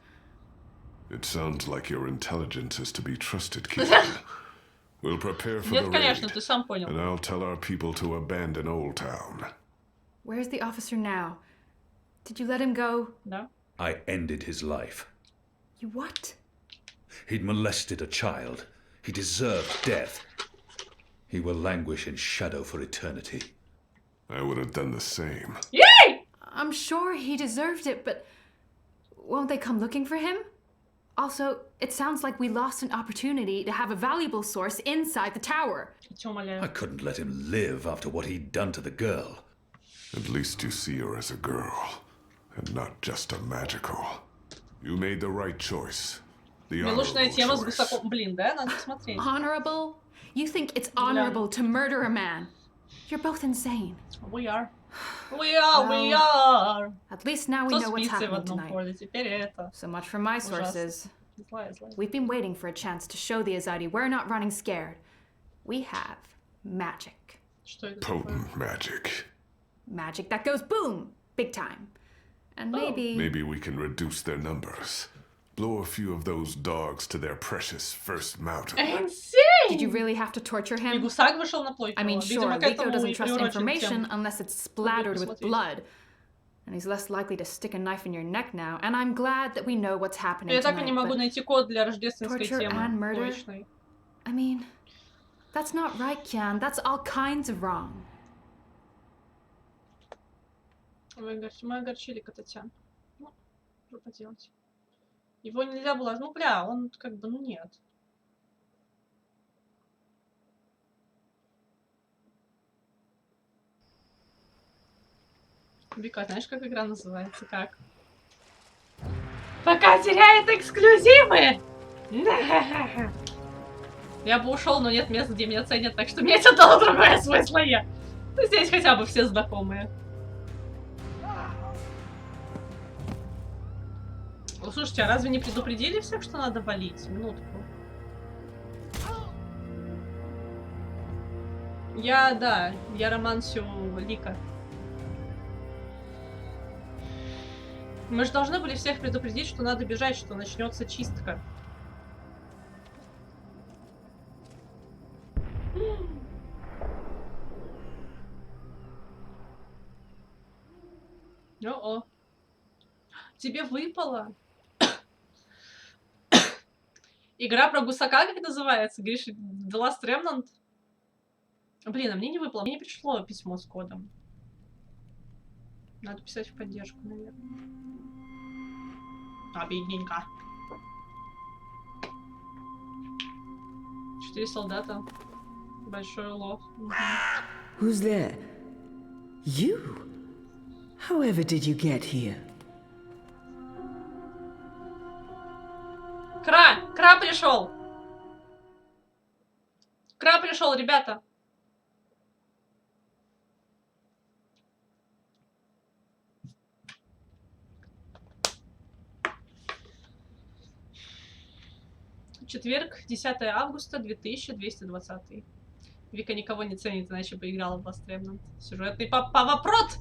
It sounds like your intelligence is to be trusted, Kian. We'll prepare for the raid, and I'll tell our people to abandon Old Town. Where's the officer now? Did you let him go? No. I ended his life. You what? He'd molested a child. He deserved death. He will languish in shadow for eternity. I would have done the same. Yay! I'm sure he deserved it, but won't they come looking for him? Also, it sounds like we lost an opportunity to have a valuable source inside the tower. I couldn't let him live after what he'd done to the girl. At least you see her as a girl, and not just a magical. You made the right choice. The honorable choice. Блин, да, надо смотреть. Honorable? You think it's honorable to murder a man? You're both insane. We are. We are. At least now we know what's happening tonight. So much for my sources. We've been waiting for a chance to show the Azadi we're not running scared. We have magic. Potent magic. Magic that goes boom, big time. And maybe... Maybe we can reduce their numbers. Blow a few of those dogs to their precious first mountain. Insane! Did you really have to torture him? I mean, sure, Rico doesn't trust information unless it's splattered with blood. And he's less likely to stick a knife in your neck now. And I'm glad that we know what's happening tonight. Torture and murder? I mean, that's not right, Kian. That's all kinds of wrong. Мы огорчили Кататян. Ну, что поделать. Его нельзя было... Ну, бля, он как бы, ну, нет. Вика, знаешь, как игра называется? Как? Пока теряет эксклюзивы! Я бы ушел, но нет мест, где меня ценят, так что мне это дало другое свойство я. Ну, здесь хотя бы все знакомые. Ну, слушайте, а разве не предупредили всех, что надо валить? Минутку. Да, я романсю Лика. Мы же должны были всех предупредить, что надо бежать, что начнется чистка. О-о. Тебе выпало. Игра про гусака, как называется? Говоришь, The Last Remnant? Блин, а мне не выпало. Мне не пришло письмо с кодом. Надо писать в поддержку, наверное. Обидненько. 4 солдата. Большой улов. Who's there? You? However did you get here? Кра пришел! Кра пришел, ребята! Четверг, 10 августа 2220. Вика никого не ценит, иначе бы играла в Last Remnant. Сюжетный повопрот!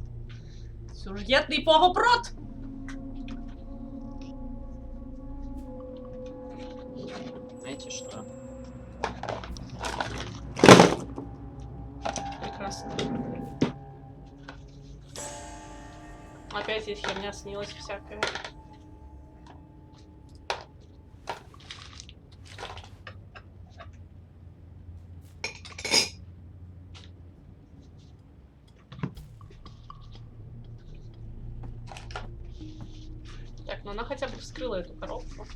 Сюжетный повопрот! Знаете что? Прекрасно. Опять здесь херня снилась всякая. Так, ну она хотя бы вскрыла эту коробку.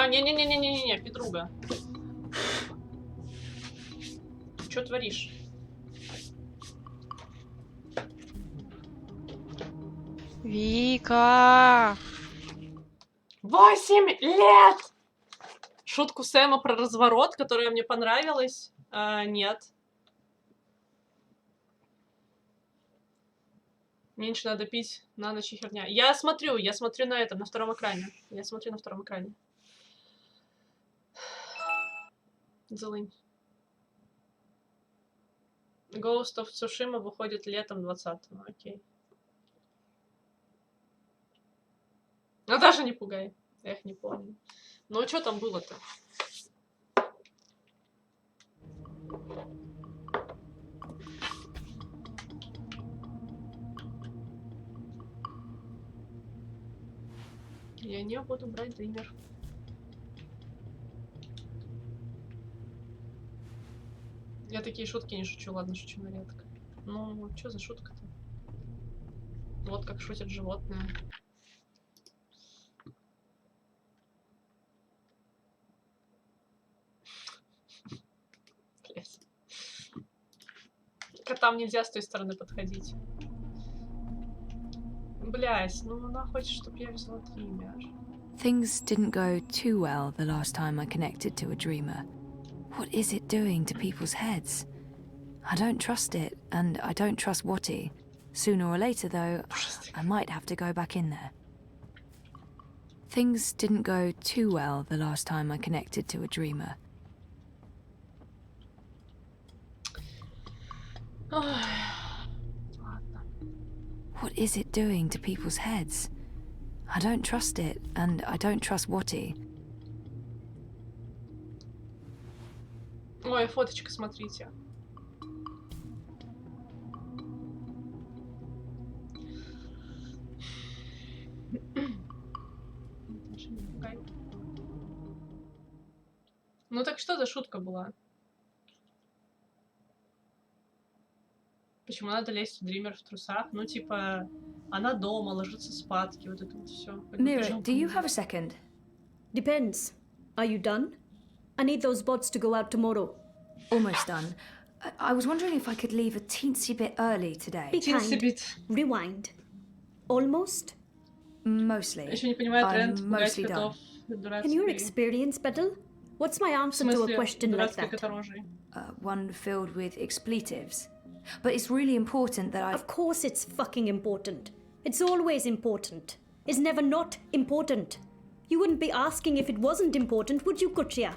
Не-не-не-не-не-не, Петруга. Что творишь? Вика! 8 лет! Шутку Сэма про разворот, которая мне понравилась. Нет. Меньше надо пить, на ночь и херня. Я смотрю на этом, на втором экране. Я смотрю на втором экране. Злынь. Ghost of Tsushima выходит летом 20-го. Окей. Ну даже не пугай. Я их не помню. Ну что там было-то? Я не буду брать дример. Я такие шутки не шучу, ладно, шучу, но редко. Ну, что за шутка-то? Вот как шутят животные. Блять. Котам нельзя с той стороны подходить. Блять, ну она хочет, чтобы я взяла дример. Things didn't go too well the last time I connected to a dreamer. What is it doing to people's heads? I don't trust it, and I don't trust Watty. Sooner or later, though, I might have to go back in there. Things didn't go too well the last time I connected to a dreamer. What is it doing to people's heads? I don't trust it, and I don't trust Watty. Ой, фоточка, смотрите. Ну так что за шутка была? Почему надо лезть в дример в трусах? Ну типа, она дома, ложится спадки, вот это вот все. Mira, do you have a second? Depends. Are you done? I need those bots to go out tomorrow. Almost done. I was wondering if I could leave a teensy bit early today. Be kind. Rewind. Almost? Mostly. I'm mostly done. In your experience, Petal, what's my answer to a question like that? One filled with expletives. But it's really important that I... Of course it's fucking important. It's always important. It's never not important. You wouldn't be asking if it wasn't important, would you, Kuchia?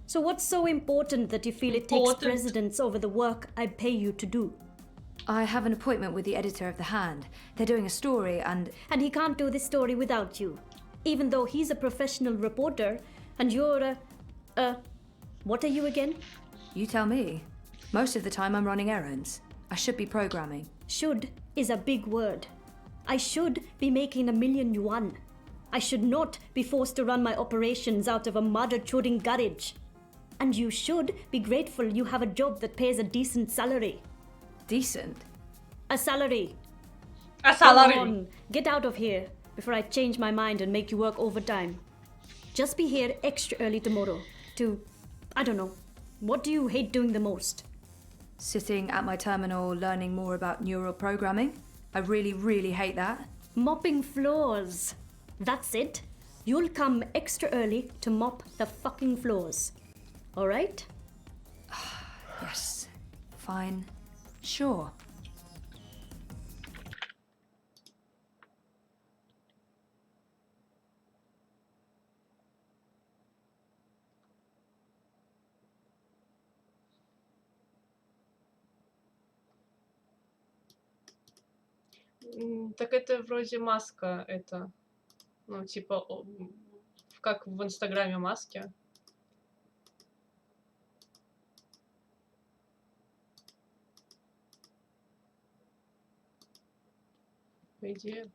So what's so important that you feel it takes precedence over the work I pay you to do? I have an appointment with the editor of The Hand. They're doing a story and... And he can't do this story without you. Even though he's a professional reporter and you're what are you again? You tell me. Most of the time I'm running errands. I should be programming. Should is a big word. I should be making 1,000,000 yuan. I should not be forced to run my operations out of a mother-chuding garage. And you should be grateful you have a job that pays a decent salary. Decent? A salary. A salary. Come on, get out of here before I change my mind and make you work overtime. Just be here extra early tomorrow to, I don't know, what do you hate doing the most? Sitting at my terminal learning more about neural programming. I really, really hate that. Mopping floors. That's it. You'll come extra early to mop the fucking floors. All right? Yes. Fine. Sure. Так это вроде маска, это, ну, типа, как в Инстаграме маски. По идее.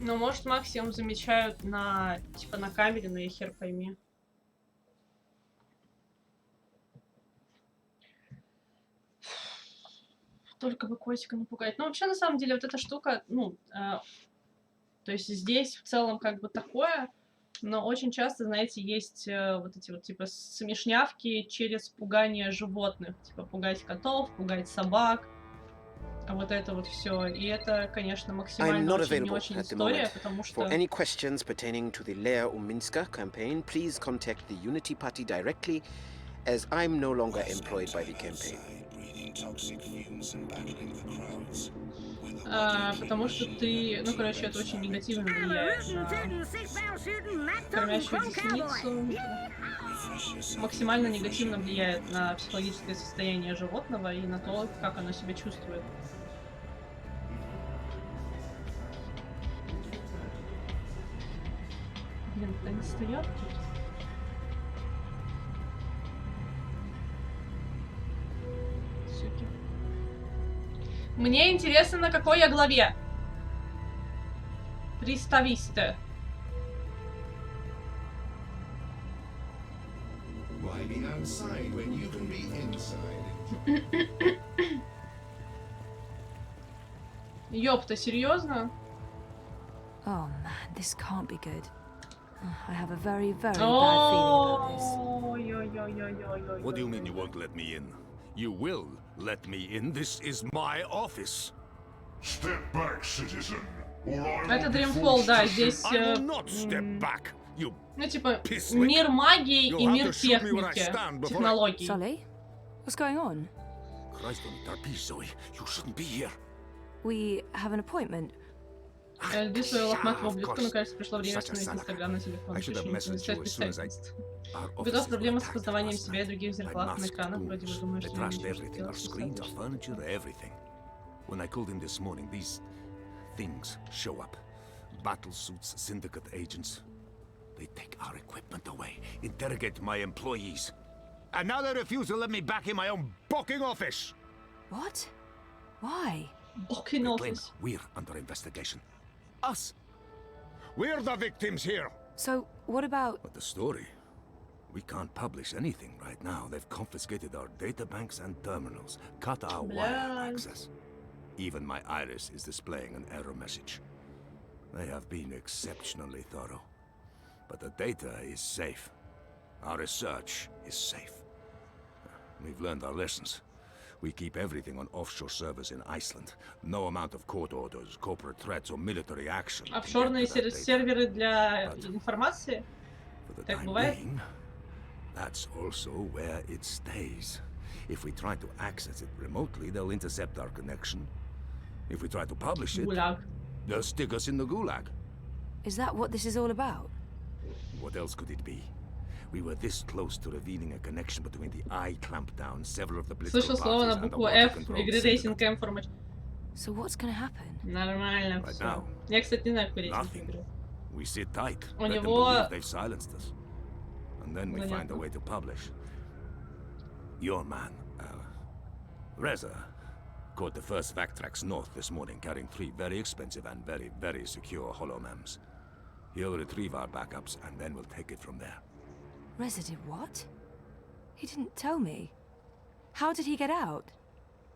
Ну, может, максимум замечают на, типа, на камере, но я хер пойми. Только бы котика напугать. Ну, вообще, на самом деле, вот эта штука, ну, то есть здесь в целом как бы такое, но очень часто, знаете, есть вот эти вот, типа, смешнявки через пугание животных. Типа, пугать котов, пугать собак. А вот это вот все. И это, конечно, максимально очень не очень история, потому что... For any questions pertaining to the Leia Uminska campaign, please contact the Unity Party directly, as I'm no longer employed by the campaign. Потому что ты, ну, короче, это очень негативно влияет на кормящую десницу. Максимально негативно влияет на психологическое состояние животного и на то, как оно себя чувствует. Блин, они стоят тут. Суки. Мне интересно, на какой я главе. Представись-то. Why be outside when you can be inside? Ёпта, серьезно? Oh man, this can't be good. I have a very, very bad feeling about this. What do you mean you won't let me in? You will let me in. This is my office. Step back, citizen, or Это Dreamfall, да, здесь... Ну, типа, мир магии и мир техники, технологий. Sully? What's going on? Christ on Tarpis, Zoe. You shouldn't be here. We have an appointment. Жди свою лохматую ублюдку, но, кажется, пришло время установить Инстаграм на телефон. Беда проблема с познаванием себя и других в зеркалах на экранах. Вроде бы думаешь, что я ничего не When I called in this morning, these things show up. Battle suits, syndicate agents. They take our equipment away, interrogate my employees. And now they refuse to let me back in my own booking office! What? Why? Booking office? We're under investigation. Us! We're the victims here! So, what about... But the story? We can't publish anything right now. They've confiscated our databanks and terminals, cut our wire access. Even my iris is displaying an error message. They have been exceptionally thorough. But the data is safe. Our research is safe. We've learned our lessons. We keep everything on offshore servers in Iceland. No amount of court orders, corporate threats, or military action. Офшорные серверы для информации? Так бывает? That's also where it stays. If we try to access it remotely, they'll intercept our connection. If we try to publish it, they'll stick us in the gulag. Is that what this is all about? What else could it be? We were this close to revealing a connection between the eye clampdown, several of the political parties, and the water control syndicate. So what's gonna happen? Нормально Right всё. now, Я, кстати, не знаю, какой рейтинг nothing. игры. We sit tight. У Let them него- believe they've silenced us. And then we find a way to publish. Your man, Reza, caught the first Vactrax north this morning, carrying 3 very expensive and very, very secure holomems. He'll retrieve our backups, and then we'll take it from there. Reza did what? He didn't tell me. How did he get out?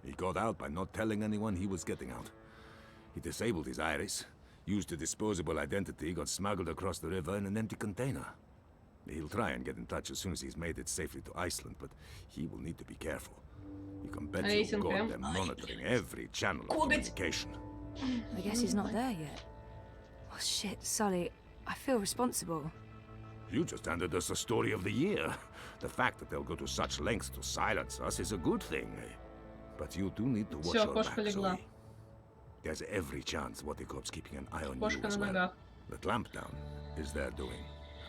He got out by not telling anyone he was getting out. He disabled his iris, used a disposable identity, got smuggled across the river in an empty container. He'll try and get in touch as soon as he's made it safely to Iceland, but he will need to be careful. You can bet your God they're monitoring every channel of communication. I guess he's not there yet. Oh shit, Sully. I feel responsible. You just handed us the story of the year. The fact that they'll go to such lengths to silence us is a good thing. But you do need to watch your back, Zoe. There's every chance Watercorp's keeping an eye on you as well. The clampdown is their doing,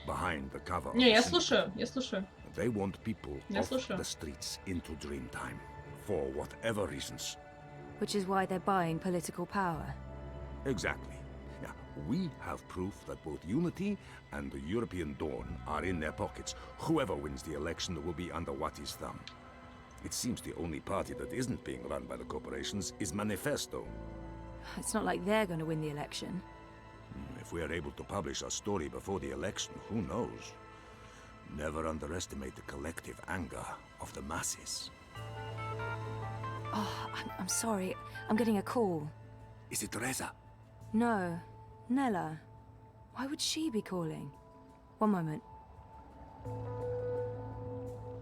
behind the cover of Не, я the слушаю, я слушаю. They want people Я off слушаю. the streets into Dreamtime, for whatever reasons. Which is why they're buying political power. Exactly. Now, we have proof that both Unity and the European Dawn are in their pockets. Whoever wins the election will be under Wati's thumb. It seems the only party that isn't being run by the corporations is Manifesto. It's not like they're going to win the election. If we are able to publish our story before the election, who knows? Never underestimate the collective anger of the masses. Oh, I'm sorry. I'm getting a call. Is it Reza? No. Nella. Why would she be calling? One moment.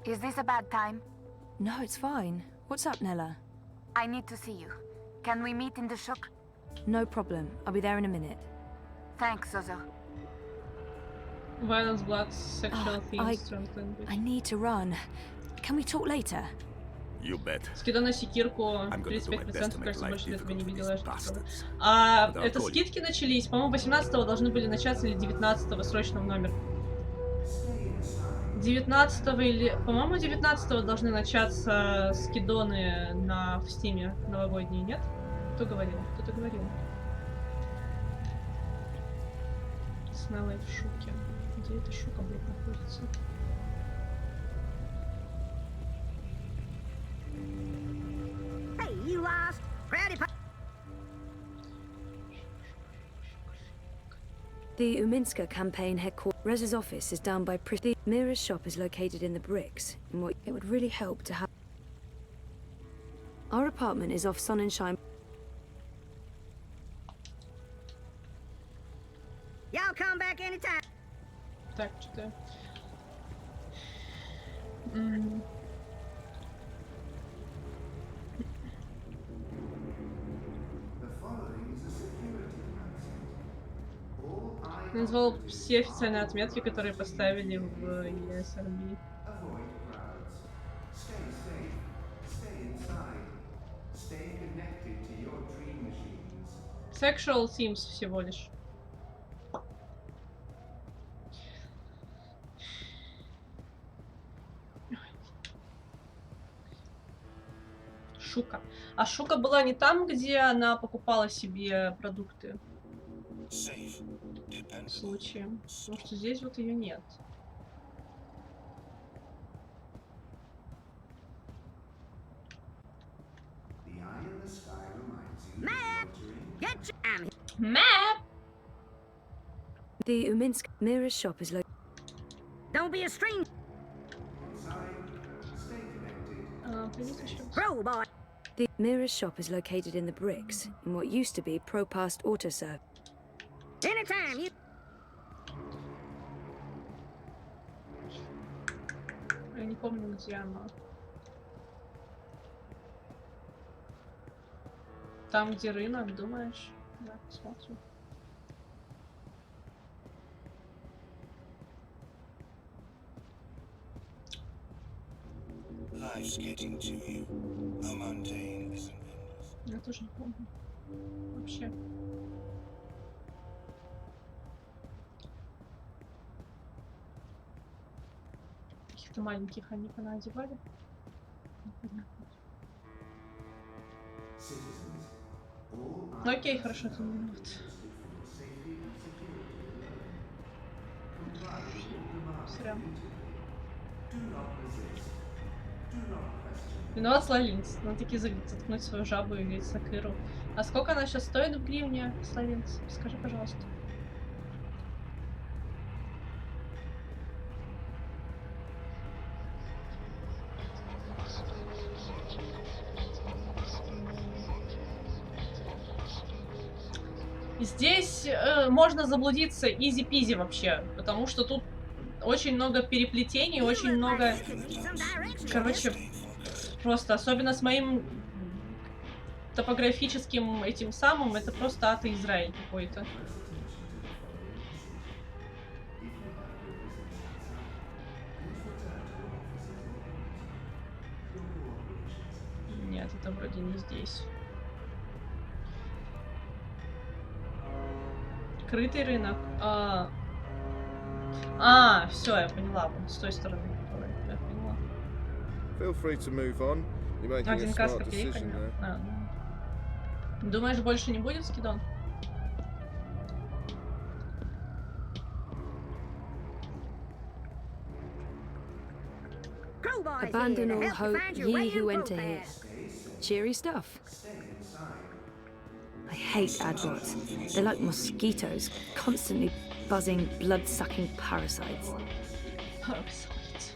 Is this a bad time? No, it's fine. What's up, Nella? I need to see you. Can we meet in the shuk? No problem. I'll be there in a minute. Thanks, Zozo. Violence, blood, sexual themes, strong language. I need to run. Can we talk later? You bet. Скидка на секирку 35%, кажется, больше я этого не видела. Это скидки начались, по-моему, 18-го должны были начаться или 19-го срочно в номер. 19-го или... По-моему, 19-го должны начаться скидоны в стиме новогодние, нет? Кто говорил? Кто-то говорил. С Неллой в шуке. Где эта шука, блядь, находится? Hey, you lost. The Uminska campaign headquarters. Reza's office is down by The Mira's shop is located in the bricks. And what it would really help to have. Our apartment is off Sonnenschein. Y'all come back anytime. Так, что-то... Назвал все официальные отметки, которые поставили в ESRB. Sexual themes всего лишь. Шука. А Шука была не там, где она покупала себе продукты? В случае. Потому что здесь вот ее нет. Map! The Uminska Mira's shop is located. Don't be a stranger. The mirror shop is located in the bricks, in what used to be Propast Autoserve. Anytime you... Я не помню, где она. Там, где рынок, думаешь? Да, посмотрим. Я тоже не помню. Вообще. Каких-то маленьких они понаодевали. Непонятно. Ну окей, хорошо, это не минут. Сорян. Виноват Славинц. Надо таки заткнуть свою жабу и ведь Сакыру. А сколько она сейчас стоит в гривне, Славинц? Скажи, пожалуйста. Здесь можно заблудиться изи-пизи вообще, потому что тут очень много переплетений, очень много... Короче, просто, особенно с моим топографическим этим самым, это просто ад и Израиль какой-то. Нет, это вроде не здесь. Крытый рынок. Все, я поняла. Вот с той стороны, которую я поняла. Один касс копейка. Думаешь, больше не будет скидон? Abandon all hope, ye who enter here. Cheery stuff. I hate adverts. They're like mosquitoes, constantly buzzing, blood-sucking parasites. Parasites.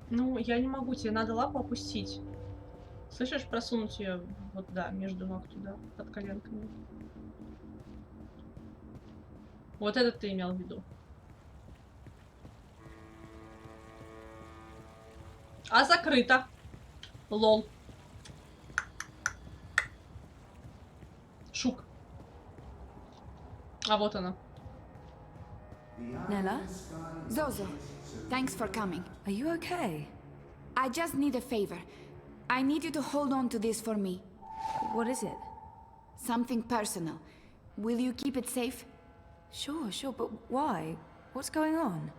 Ну, я не могу, тебе надо лапу опустить. Слышишь, просунуть ее вот, да, между ног туда, под коленками. Вот это ты имел в виду. А закрыто. Лол. Шук. А вот она. Nella? Zozo, thanks for coming. Are you okay? I just need a favor. I need you to hold on to this for me. What is it? Something personal. Will you keep it safe? Sure, but why? What's going on?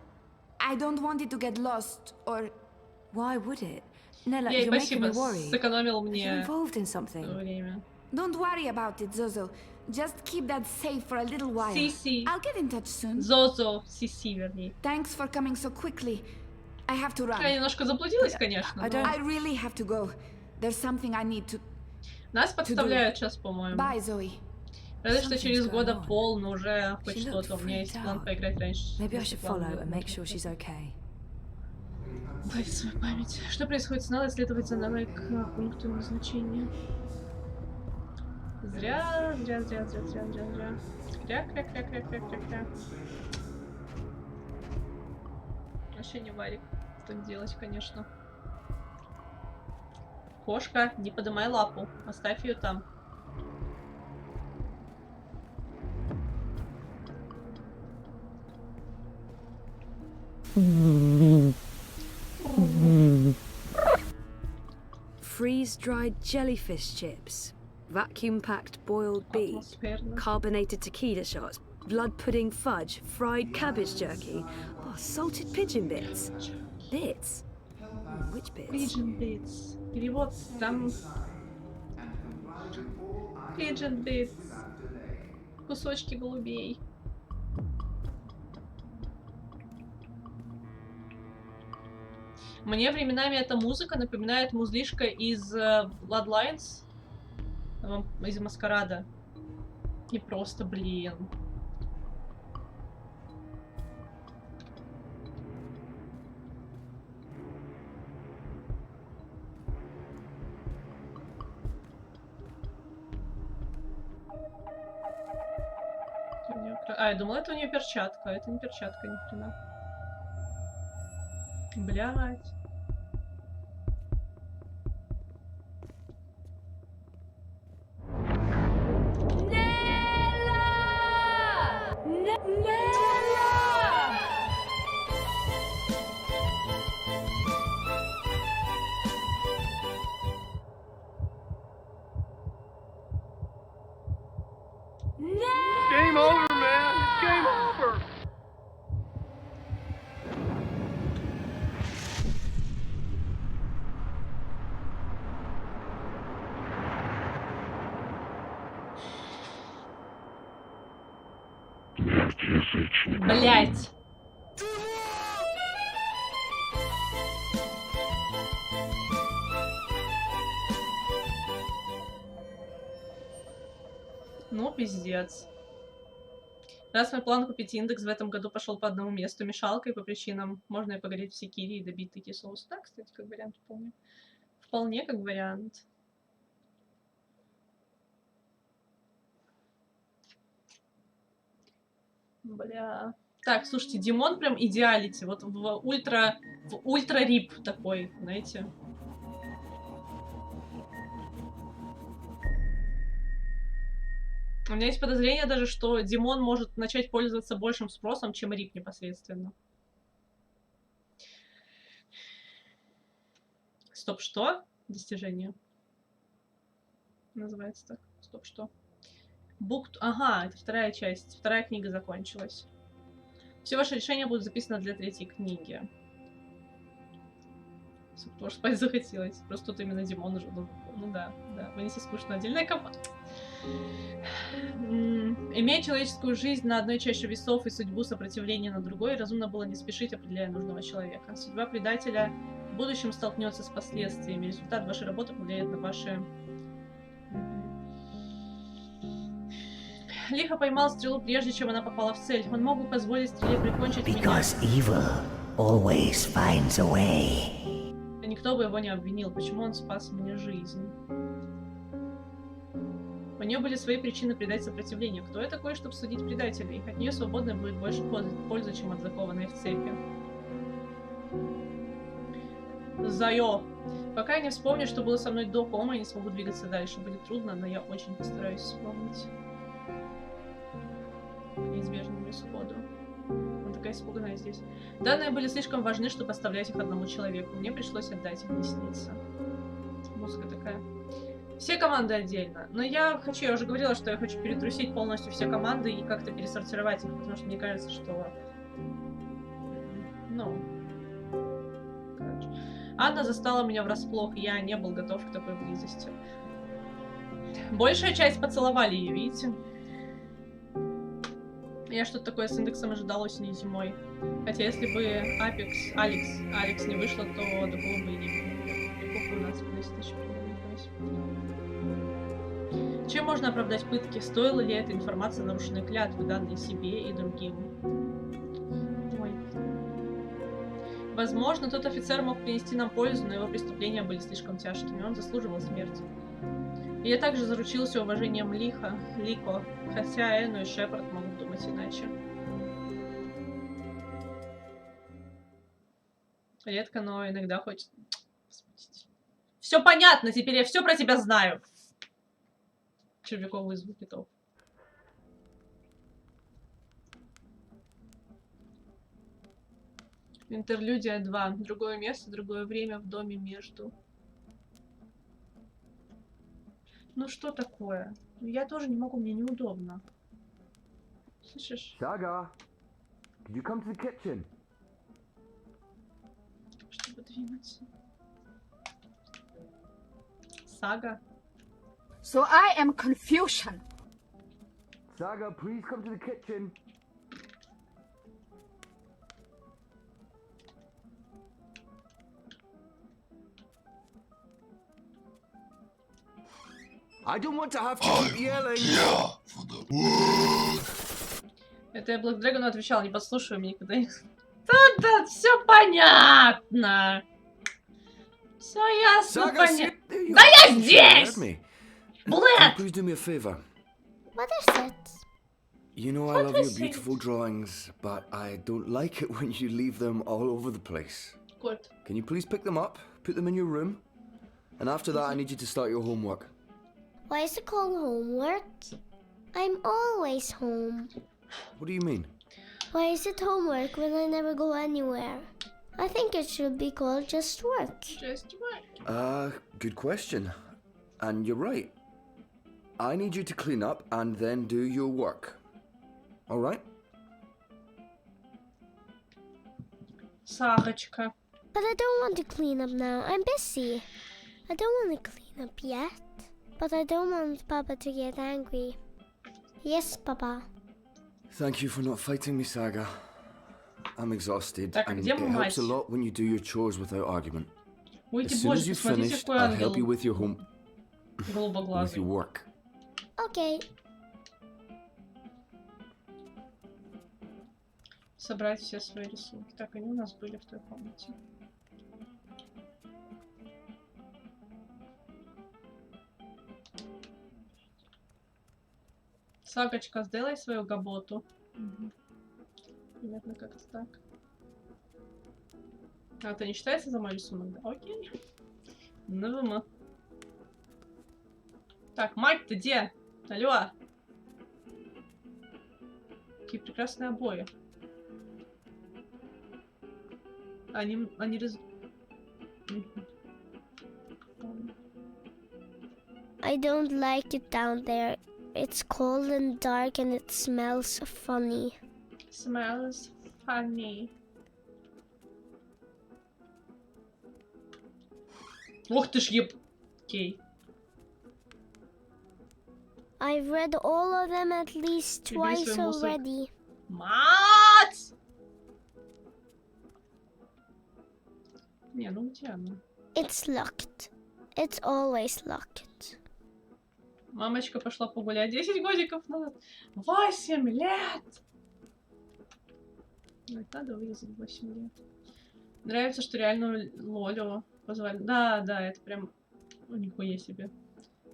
I don't want it to get lost, or... Why would it? Nella, Ей, you're making me спасибо, worry. сэкономил Are you мне involved in something? время. Don't worry about it, Zozo. Just keep that safe for a little while. Сиси. I'll get in touch soon. Зозо, Сиси, вернее. Thanks for coming so quickly. I have to run. Я немножко заблудилась, конечно. I really have to go. There's something I need to... Нас подставляют сейчас, по-моему. Bye, Zoe. Разве что через года пол, но уже хоть что-то. У меня есть план поиграть раньше. Maybe I should follow and make sure she's okay. Дай свою память. Что происходит с Налой? Следовать за Налой к пункту назначения. Зря. Кря. Вообще не варик так делать, конечно. Кошка, не поднимай лапу. Оставь ее там. Freeze-dried jellyfish chips, vacuum-packed boiled beef, carbonated tequila shots, blood pudding fudge, fried cabbage jerky, salted pigeon bits. Bits? Which bits? Pigeon bits. Перевод там... Pigeon bits. Кусочки голубей. Мне временами эта музыка напоминает музлишка из Bloodlines, из Маскарада. И просто, блин. А, я думала, это у нее перчатка. Это не перчатка, ни хрена. Блядь. Game over, man. It's game over. Блять. Ну, пиздец. Раз мой план купить индекс в этом году пошел по одному месту мешалкой по причинам, можно и погореть в секире и добить такие соусы. Да, кстати, как вариант вполне. Вполне как вариант. Бля. Так, слушайте, Димон прям идеалити. Вот в ультра рип такой, знаете. У меня есть подозрение даже, что Димон может начать пользоваться большим спросом, чем Рип непосредственно. Стоп, что? Достижение. Называется так. Стоп, что? Бук... Ага, это вторая часть. Вторая книга закончилась. Все ваши решения будут записаны для третьей книги. Потому что спать захотелось. Просто тут именно Димон уже... Ну да, да. Мне не скучно. Отдельная команда. Имея человеческую жизнь на одной чаше весов и судьбу сопротивления на другой, разумно было не спешить, определяя нужного человека. Судьба предателя в будущем столкнется с последствиями. Результат вашей работы повлияет на ваши... Лихо поймал стрелу, прежде чем она попала в цель. Он мог бы позволить стреле прикончить меня. И никто бы его не обвинил. Почему он спас мне жизнь? У нее были свои причины предать сопротивление. Кто я такой, чтобы судить предателей? От нее свободной будет больше пользы, чем от закованной в цепи. Зайо. Пока я не вспомню, что было со мной до комы, я не смогу двигаться дальше. Будет трудно, но я очень постараюсь вспомнить. К неизбежному исходу. Она такая испуганная здесь. Данные были слишком важны, чтобы оставлять их одному человеку. Мне пришлось отдать им, не снится. Музыка такая. Все команды отдельно. Но я уже говорила, что я хочу перетрусить полностью все команды и как-то пересортировать их, потому что мне кажется, что... Ну... Короче. Анна застала меня врасплох, и я не был готов к такой близости. Большая часть поцеловали ее, видите? Я что-то такое с индексом ожидала осенью и зимой. Хотя если бы Алекс не вышло, то такого бы и не было. У нас 10 тысяч. Чем можно оправдать пытки? Стоила ли эта информация нарушенной клятвы, данной себе и другим? Ой. Возможно, тот офицер мог принести нам пользу, но его преступления были слишком тяжкими. Он заслуживал смерти. И я также заручился уважением Лико, хотя Эну и Шепард могут думать иначе. Редко, но иногда хочется... Все понятно, теперь я все про тебя знаю. Червяковые звуки топ. Интерлюдия 2. Другое место, другое время в доме между. Ну что такое? Я тоже не могу, мне неудобно. Слышишь? Saga, could you come to the kitchen? Чтобы двинуться. Сага. So I am confusion. Saga, please come to the kitchen. I don't want to have to keep yelling. Это я Блэк Дрэгону отвечал, не подслушивай меня никогда. Да, все понятно. Все ясно, понятно. Да я здесь! Блэк! Please do me a favor. What is it? You know I love your beautiful drawings, but I don't like it when you leave them all over the place. Good. Can you please pick them up, put them in your room? And after that, I need you to start your homework. Why is it called homework? I'm always home. What do you mean? Why is it homework when I never go anywhere? I think it should be called just work. Just work. Good question. And you're right. I need you to clean up and then do your work. All right? Сарочка. But I don't want to clean up now. I'm busy. I don't want to clean up yet. But I don't want Papa to get angry. Yes, Papa. Thank you for not fighting me, Saga. I'm exhausted, Так, and где it helps a мать? lot when you do your chores without argument. Ой, As ты soon as боже, you've посмотрите, finished, какой I'll help you ангел. with your home, with Голубоглазый. your work. Okay. Собрать все свои рисунки. Так, они у нас были в той комнате. Сагочка, сделай свою габоту. Угу. Примерно как-то так. А, это не считается за мой рисунок, да? Окей. Ну, так, мать-то где? Алло. Какие прекрасные обои. Они I don't like it down there. It's cold and dark and it smells funny. Smells funny. Ух ты ж еб... Окей. I've read all of them at least Прибери twice свой мусор. already. Мать! Не, ну где она? It's locked. It's always locked. Мамочка пошла погулять 10 годиков назад. 8 лет! Надо вырезать 8 лет. Нравится, что реальную Лолю позвали. Да, да, это прям... Ну, нихуя себе.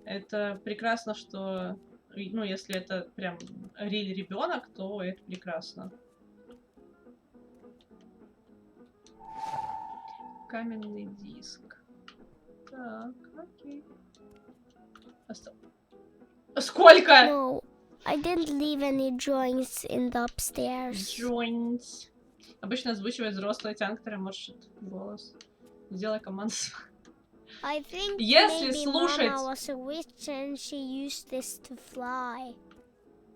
Это прекрасно, что... Ну, если это прям ребенок, то это прекрасно. Каменный диск. Так, окей. Сколько? No, I didn't leave any drawings in the upstairs. Drawings. Обычно озвучивает взрослый тян, который может голос. Сделай команду. I think Если maybe слушать... Mama was a witch and she used this to fly.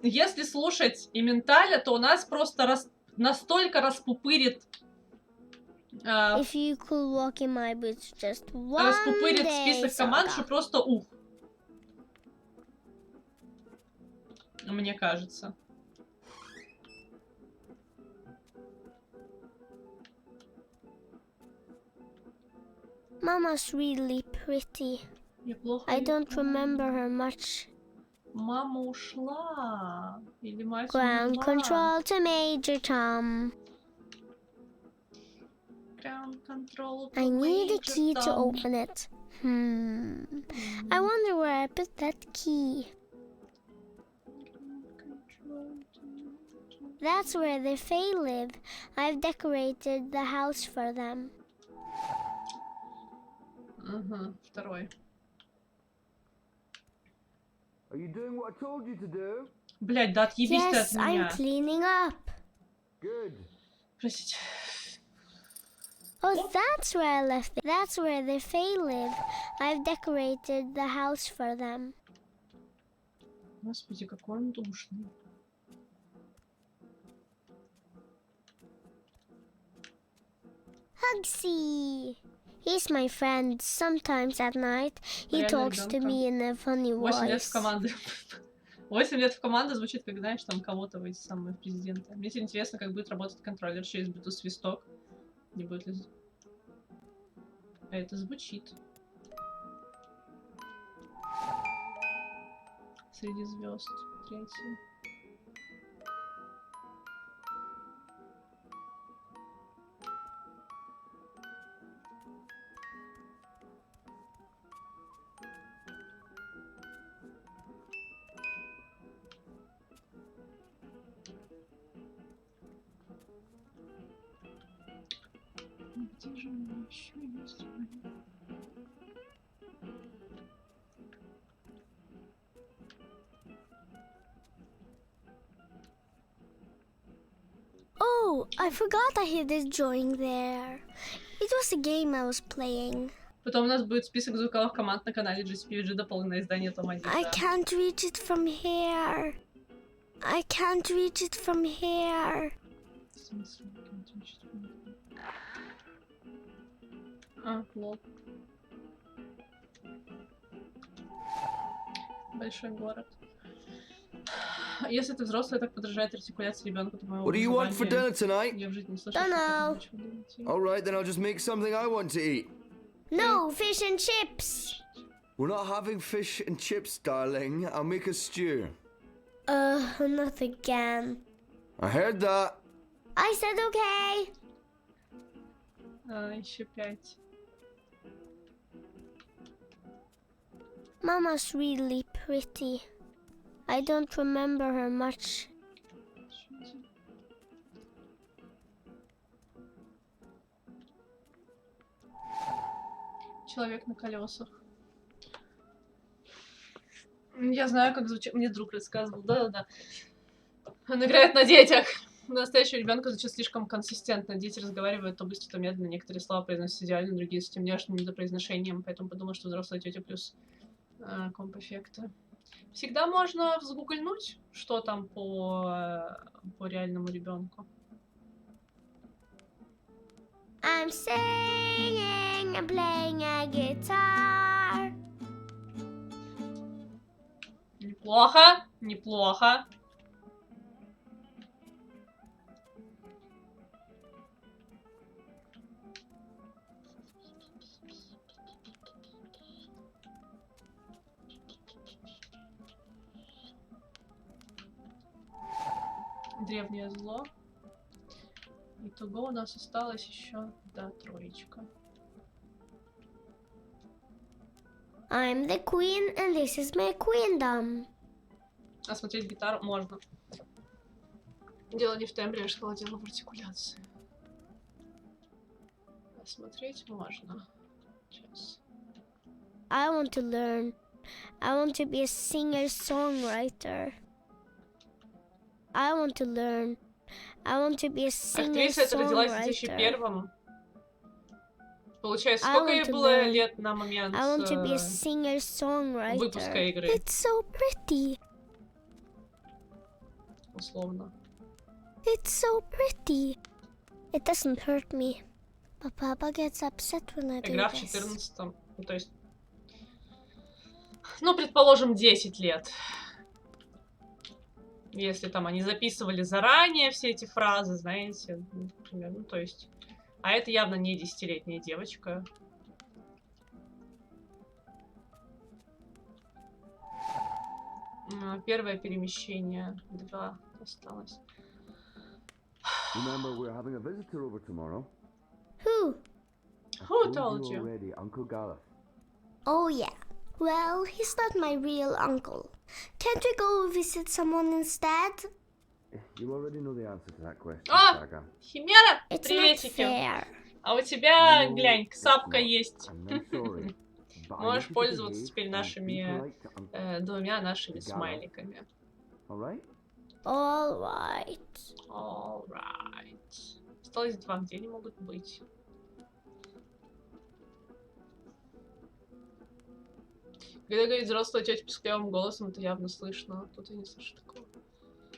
Если слушать и менталя, то у нас просто настолько распупырит... If you could walk in my boots just one распупырит day, список команд, Saga. что просто ух. Мне кажется. Mama's really pretty. I don't remember her much. Мама ушла. Или мать Ground умерла. control to Major Tom. Ground control to I need a Major key to Tom. open it. I wonder where I put that key. That's where the Fae live. I've decorated the house for them. Второй. Are you doing what I told you to do? Блять, да отъебись ты Yes, от меня. I'm cleaning up. Good. Простите. Oh, that's where I left it. That's where the Fae live. I've decorated the house for them. Господи, какой он душный. Hugsy! He's my friend. Sometimes at night, he Реально talks to ребёнка. me in a funny 8 лет в voice. команде. 8 лет в команде звучит, как, знаешь, там кого-то в эти самые президенты. Мне теперь интересно, как будет работать контроллер через Bluetooth свисток. Не будет ли... Это звучит. Среди звезд. Третий. Где же она еще есть? Oh, I forgot I hid this drawing there. It was a game I was playing. Потом у нас будет список звуковых команд на канале GCPG, дополненное издание тома 1. I can't reach it from here. I can't reach it from here. В смысле? А, лол. Большой город. Если ты взрослый, так подражает артикуляции ребенка, то моего What do you want for dinner tonight? Я в жизни не слышал, Dunno. All right, then I'll just make something I want to eat. No, fish and chips. We're not having fish and chips, darling. I'll make a stew. Not again. I heard that. I said okay. Еще 5. Mama's really pretty. I don't remember her much. Человек на колесах. Я знаю, как звучит. Мне друг рассказывал. Да-да-да. Он играет на детях. У настоящего ребенка звучит слишком консистентно. Дети разговаривают то быстро, то медленно. Некоторые слова произносятся идеально, другие с темняшным недопроизношением. Поэтому подумал, что взрослая тетя плюс комп-эффекта. Всегда можно взгуглнуть, что там по реальному ребенку. I'm singing and playing a guitar. Неплохо, неплохо. Древнее зло. Итого у нас осталось еще, да, 3. I'm the queen and this is my queendom. Осмотреть гитару можно. Дело не в тембре, я же сказала, дело в артикуляции. Осмотреть можно. Сейчас. I want to learn. I want to be a singer-songwriter. I want to learn. I want to be a Актриса эта родилась в 2001-м. Получается, сколько ей было лет на момент выпуска игры? It's so pretty. Условно. It's so pretty. It doesn't hurt me. But Papa gets upset when I do Игра в this. 14-м. Ну, то есть... Ну, предположим, 10 лет. Если там они записывали заранее все эти фразы, знаете, например, ну, то есть... А это явно не 10-летняя девочка. Первое перемещение. 2 осталось. Remember, we're having a visitor over tomorrow. Who? Who told you? Already, Uncle Gareth. Oh yeah. Well, he's not my real uncle. Can't we go visit someone instead? You already know the answer to that question, А, Saga. Химера, It's приветики. not fair. А у тебя, глянь, сапка есть. Sorry. Можешь пользоваться теперь нашими 2 нашими смайликами. Alright? Alright. Alright. Осталось 2, где они могут быть? Когда говорит взрослая тетя писклявым голосом, это явно слышно. Тут я не слышу такого.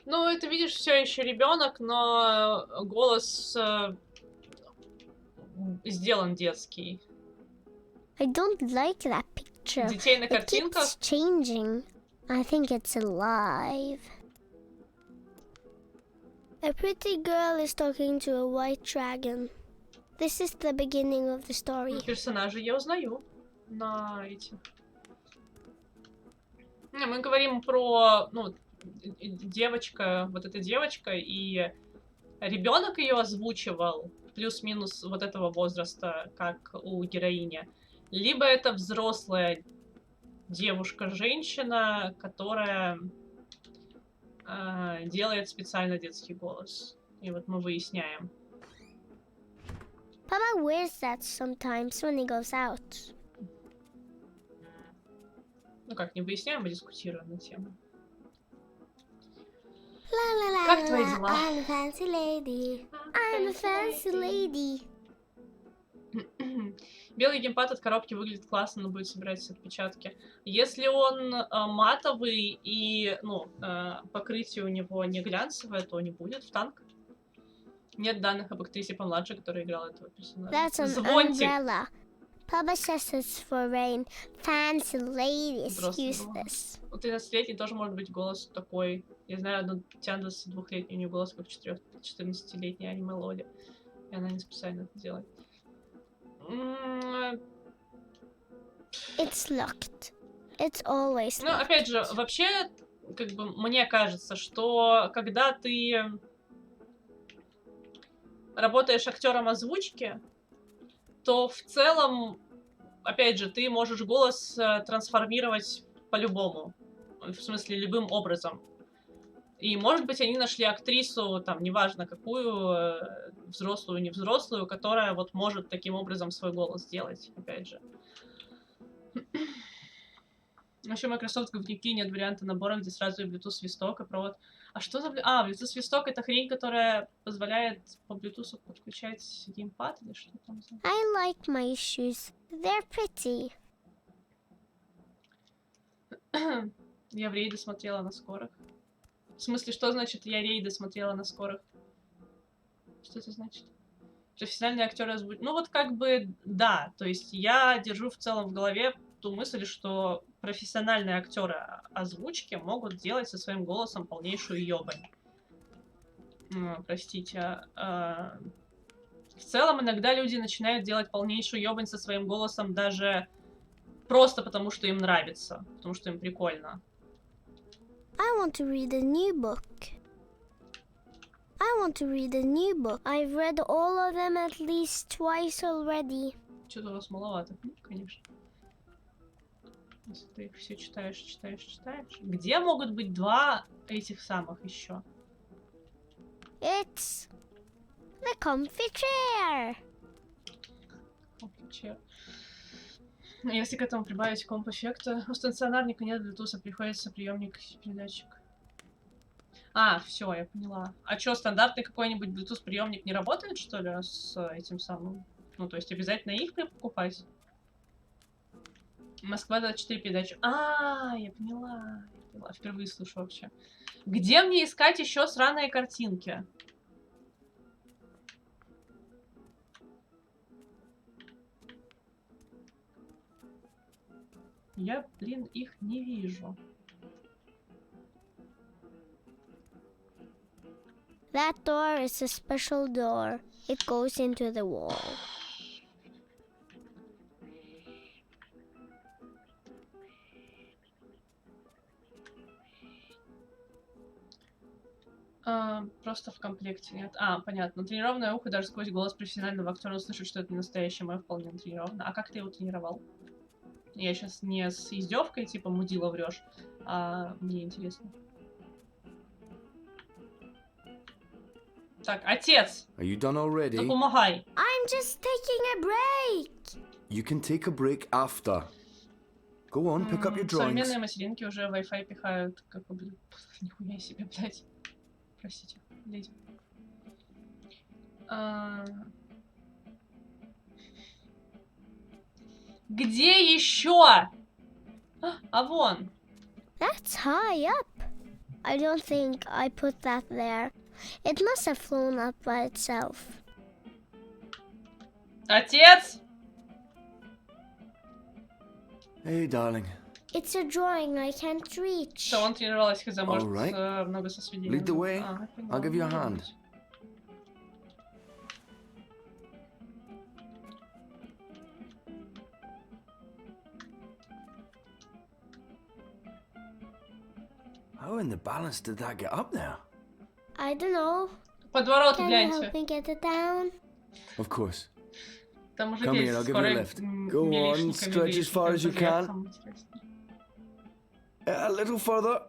Ну, это, видишь, все еще ребенок, но голос сделан детский. I don't like that picture. Детей на картинках. It keeps changing. I think it's alive. A pretty girl is talking to a white dragon. This is the beginning of the story. Персонажей я узнаю на эти. Мы говорим про, ну, девочка, вот эта девочка, и ребенок ее озвучивал плюс-минус вот этого возраста, как у героини. Либо это взрослая девушка-женщина, которая делает специально детский голос. И вот мы выясняем. Papa wears that sometimes when he goes out. Ну как, не выясняем, а дискутируем на тему. La, Как твои дела? I'm a fancy lady. I'm a fancy lady. Белый геймпад от коробки выглядит классно, но будет собирать отпечатки. Если он матовый и, ну, покрытие у него не глянцевое, то не будет в танк. Нет данных об актрисе помладше, которая играла этого персонажа. That's an Звонтик. umbrella. Papa says it's for rain. Fancy ladies use this. У 13-летней тоже может быть голос такой. Я знаю одну тянду с 2-летней, у нее голос как 14-летней аниме Лоли. И она не специально это делает. It's locked. It's always locked. Ну, опять же, вообще, как бы, мне кажется, что когда ты работаешь актером озвучки, то в целом, опять же, ты можешь голос трансформировать по-любому. В смысле, любым образом. И, может быть, они нашли актрису, там, неважно какую, взрослую, не взрослую, которая вот может таким образом свой голос сделать, опять же. Вообще, Microsoft говнюки, нет варианта набора, где сразу и Bluetooth свисток, и провод. А что за... Bluetooth свисток — это хрень, которая позволяет по Bluetooth подключать геймпад или что там за... I like my shoes. They're pretty. Я в рейды смотрела на скорых. В смысле, что значит я рейды смотрела на скорых? Что это значит? Профессиональные актеры озвучки. Ну вот как бы да. То есть я держу в целом в голове ту мысль, что профессиональные актеры озвучки могут делать со своим голосом полнейшую ёбань. Простите. В целом иногда люди начинают делать полнейшую ёбань со своим голосом даже просто потому, что им нравится. Потому что им прикольно. I want to read a new book. I want to read a new book. I've read all of them at least twice already. Что-то у вас маловато, конечно. Если ты их все читаешь. Где могут быть два этих самых еще? It's the comfy chair. Comfy chair. Если к этому прибавить комп-эффекта, у стационарника нет Bluetooth, приходится приемник-передатчик. Все, я поняла. А что, стандартный какой-нибудь Bluetooth приемник не работает, что ли, с этим самым? Ну, то есть обязательно их покупать? Москва 24 передачи. Я поняла. Впервые слышу вообще. Где мне искать еще сраные картинки? Я, блин, их не вижу. That door is a special door. It goes into the wall. Просто в комплекте нет. Понятно. Тренированное ухо даже сквозь голос профессионального актера услышит, что это не настоящее, мое вполне тренировано. А как ты его тренировал? Я сейчас не с издевкой, типа мудила врешь, а мне интересно. Так, отец! Are you done already? Да помогай! I'm just taking a break. You can take a break after. Go on, pick up your drawings. Современные материнки уже Wi-Fi пихают, как бы, блин, нихуя себе, блядь. Простите, леди. Где еще? Вон. That's high up. I don't think I put that there. It must have flown up by itself. Отец! Hey, darling. It's a drawing I can't reach. Что он тренировалась, хз, может, right. много со сведением. Lead the way. I'll give you a hand. How in the balance did that get up there? I don't know. Подворот Can you гляньте. help me get it down? Of course. Там уже Come here, I'll give you a lift. Go on, stretch as far as you can. A little further.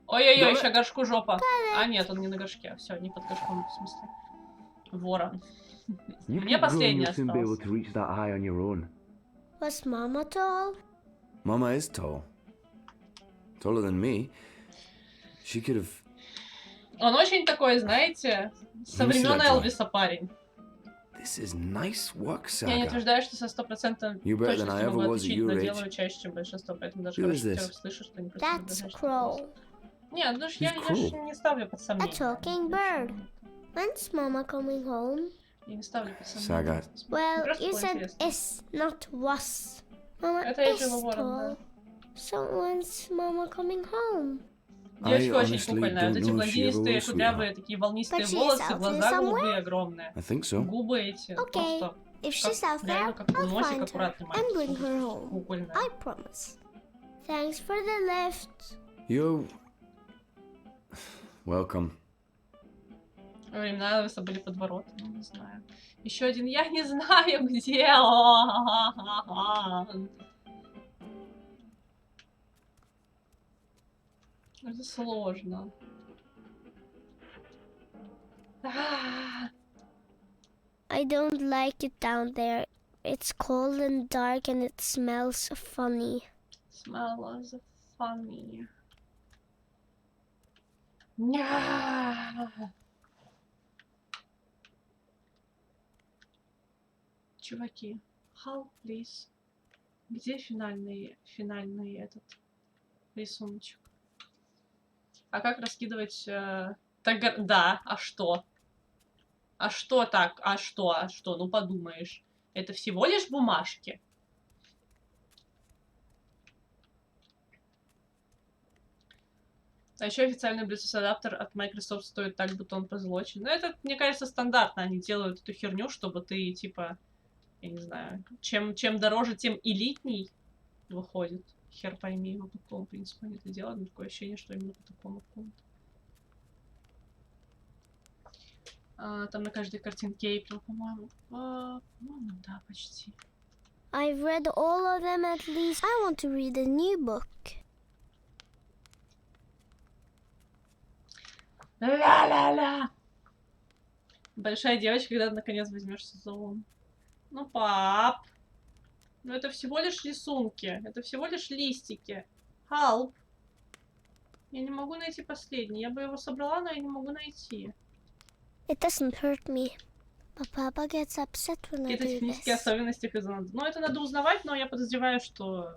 Ой-ой-ой, еще горшку жопа. Нет, он не на горшке. Все, не под горшком, в смысле. Ворон. You Мне keep growing, последний you'll soon be able остался. to reach that high on your own. Was Mama tall? Mama is tall. Taller than me. She could have... Он очень такой, знаете, со времен Элвиса парень. This is nice work, Я не Saga. утверждаю, что со 100% You better than I точностью ever могу was at отличить, your но age. делаю чаще, чем большинство, поэтому даже Who хорошо, is что я this? слышу, что не просто That's Crow. Нет, ну ж Who's я Crow? ж не ставлю под A сомнение. talking bird. When's Mama coming home? Я не ставлю под сомнение. Saga. Well, Просто you было said интересно. is, not was. Mama Это я is же его ворон, да. tall. So when's Mama coming home? Девочка очень honestly прикольная. Вот don't эти know if she ever блондинистые, was, кудрявые, sweetheart. такие волнистые But she's волосы, out глаза here голубые огромные. I think so. Губы эти Okay. просто If she's out there, реально как I'll носик find her аккуратный and bring маленький. her home. Кукольная. I promise. Thanks for the lift. You're... Welcome. Во времена Элвиса были подвороты, ну, не знаю. Еще один, я не знаю где он. Это сложно. I don't like it down there. It's cold and dark and it smells funny. Smells funny. Ня. Чуваки, help, please. Где финальный этот рисуночек? А как раскидывать... Да, а что? А что так? А что? Ну подумаешь. Это всего лишь бумажки. А еще официальный Bluetooth-адаптер от Microsoft стоит так, будто он позолочен. Но это, мне кажется, стандартно. Они делают эту херню, чтобы ты, типа, я не знаю, чем дороже, тем элитней выходит. Хер пойми, по какому принципу они это делают. Но такое ощущение, что именно по такому пункту. Там на каждой картинке Эйприл, по-моему. По-моему, да, почти. I've read all of them at least. I want to read a new book. Ля-ля-ля! Большая девочка, когда ты наконец возьмешься за ум. Ну, пап. Ну, это всего лишь рисунки. Это всего лишь листики. Help. Я не могу найти последний. Я бы его собрала, но я не могу найти. It doesn't hurt me. But Papa gets upset when I Какие-то do технические this. особенности надо. Ну, это надо узнавать, но я подозреваю, что...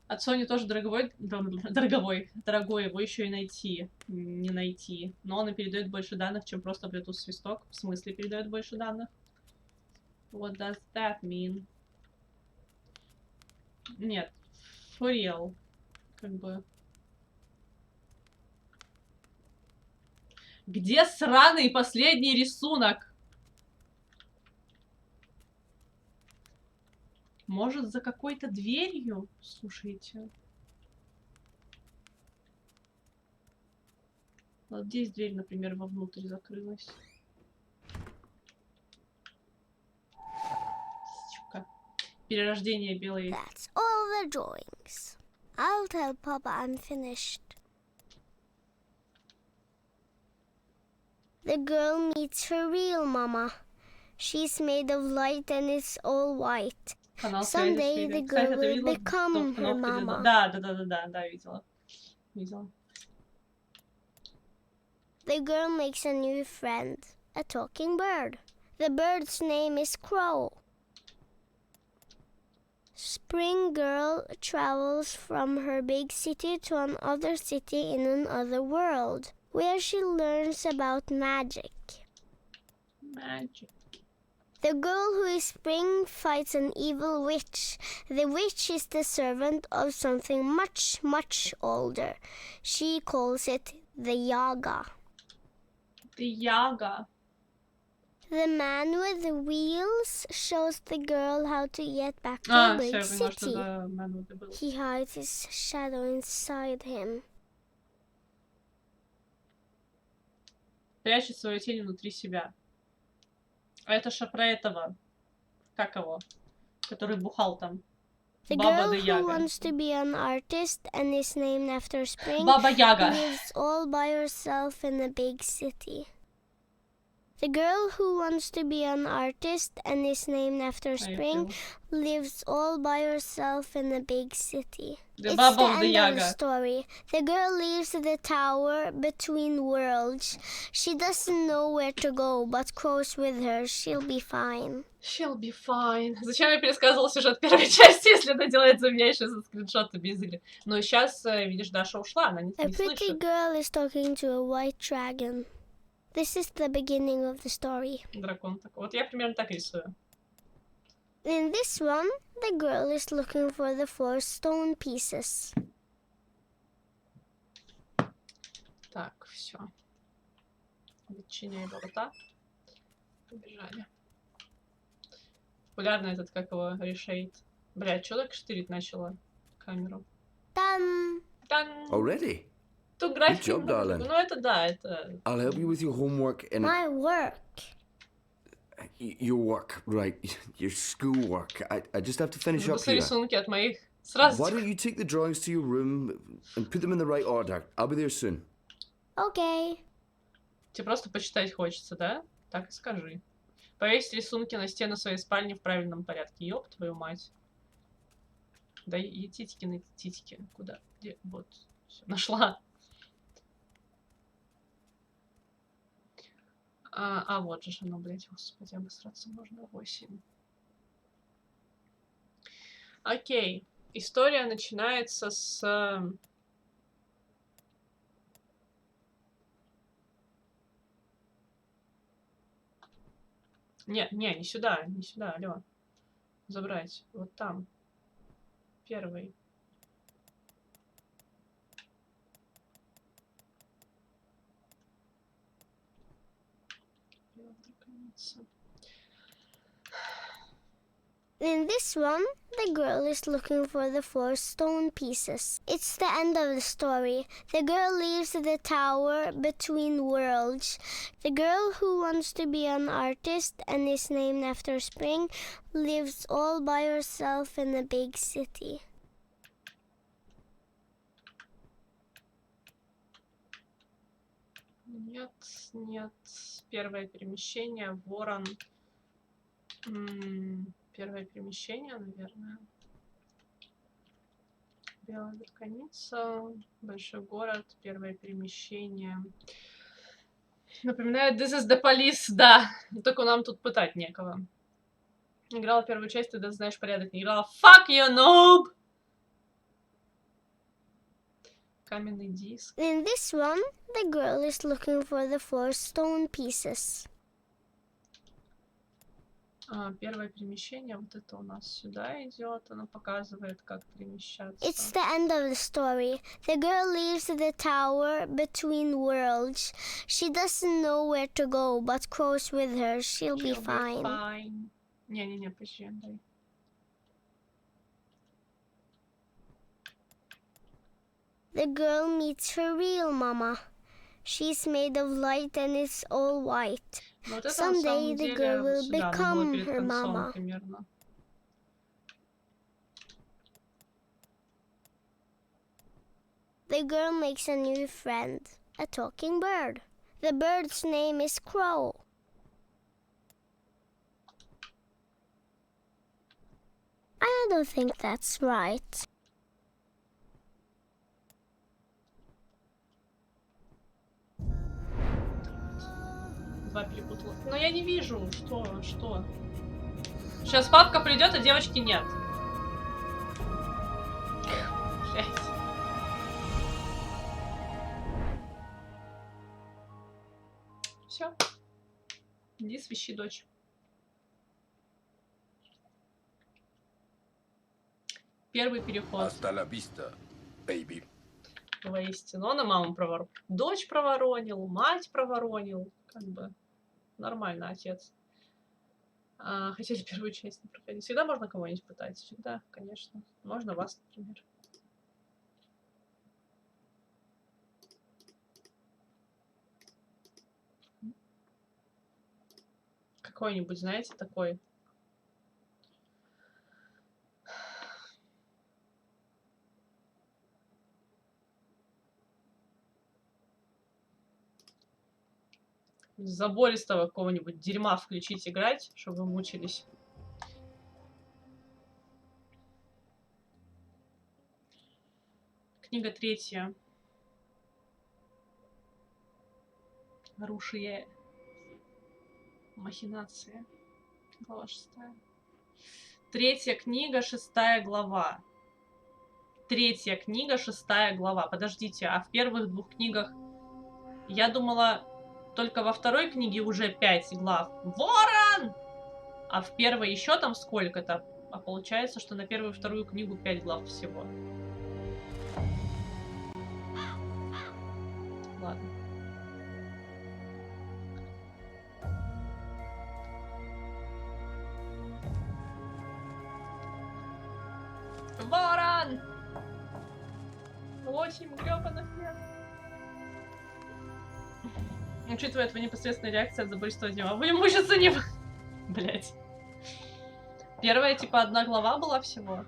От Sony тоже дорогой, его еще и найти, не найти. Но он и передает больше данных, чем просто Bluetooth свисток. В смысле передает больше данных? What does that mean? Нет, for real. Как бы... Где сраный последний рисунок? Может, за какой-то дверью? Слушайте. Вот здесь дверь, например, вовнутрь закрылась. Сука. Перерождение белой. That's all the drawings. I'll tell Papa I'm finished. The girl meets her real mama. She's made of light and it's all white. Someday the girl will become her mama. Да, видела. The girl makes a new friend, a talking bird. The bird's name is Crow. Spring Girl travels from her big city to another city in another world, where she learns about magic. Magic. The girl who is Spring fights an evil witch. The witch is the servant of something much, much older. She calls it the Yaga. The Yaga. The man with the wheels shows the girl how to get back to the big city. He hides his shadow inside him. Прячет свою тень внутри себя. А это же про этого, как его, который бухал там. The girl who wants to be an artist and is named after spring Баба Яга. lives all by herself in a big city. The girl who wants to be an artist and is named after spring lives all by herself in a big city. The It's Baba the of the end of the Yaga. story. The girl leaves the tower between worlds. She doesn't know where to go, but crows with her. She'll be fine. She'll be fine. Зачем я пересказывала сюжет первой части, если это делает за меня еще со скриншоты без игры? Но сейчас, видишь, Даша ушла, она не A pretty слышит. girl is talking to a white dragon. This is the beginning of the story. Дракон такой. Вот я примерно так рисую. In this one, the girl is looking for the 4 stone pieces. Так, все. Подчиняй ворота. Побежали. Популярный этот, как его, решейт. Бля, чё так штырить начала камеру? Done. Done. Already? Тут Good графики. job, darling. Ну это да, это... I'll help you with your homework in... My work. Your work, right. Your schoolwork. I just have to finish up here. Рисунки от моих. Сразу. Why don't you take the drawings to your room and put them in the right order? I'll be there soon. Okay. Тебе просто почитать хочется, да? Так и скажи. Повесить рисунки на стену своей спальни в правильном порядке. Ёб твою мать. Да и титики на титики. Куда? Где? Вот. Всё, нашла. Вот же оно, блядь, господи, обосраться можно 8. Окей. История начинается с... Не сюда, алло. Забрать. Вот там. Первый. In this one, the girl is looking for the 4 stone pieces. It's the end of the story. The girl leaves the tower between worlds. The girl who wants to be an artist and is named after spring lives all by herself in a big city. Нет. Первое перемещение. Ворон. Первое перемещение, наверное. Белая драконица. Большой город. Первое перемещение. Напоминает This is the Police, да. Только нам тут пытать некого. Играла первую часть, ты да знаешь порядок. Не играла. Fuck you, noob! Каменный диск. In this one, the girl is looking for the 4 stone pieces. Первое перемещение, вот это у нас сюда идет, оно показывает, как перемещаться. It's the end of the story. The girl leaves the tower between worlds. She doesn't know where to go, but crows with her. She'll be fine. Не, подожди, дай. The girl meets her real mama. She's made of light and it's all white. Someday the girl will become her mama. The girl makes a new friend, a talking bird. The bird's name is Crow. I don't think that's right. Перепутала. Но я не вижу, что. Сейчас папка придет, а девочки нет. Блять. Все. Иди свищи, дочь. Первый переход. Hasta la vista, baby. Воистину. Он и маму проворонил. Дочь проворонил, мать проворонил. Как бы нормально, отец. Хотели первую часть не проходить. Всегда можно кого-нибудь пытать. Всегда, конечно. Можно вас, например. Какой-нибудь, знаете, такой. забористого какого-нибудь дерьма включить играть, чтобы вы мучились. Книга 3. Оружие. Махинация. Глава 6. 3 книга, 6 глава. 3 книга, 6 глава. Подождите, а в первых 2 книгах... Я думала, только во 2 книге уже 5 глав. Ворон! А в первой еще там сколько-то? А получается, что на 1-ю и 2-ю книгу 5 глав всего. Ладно. Ворон! 8 грёбаных лет. Учитывая твою непосредственную реакцию от забористого дела, будем мучиться не... Блять. Первая, типа, 1 глава была всего.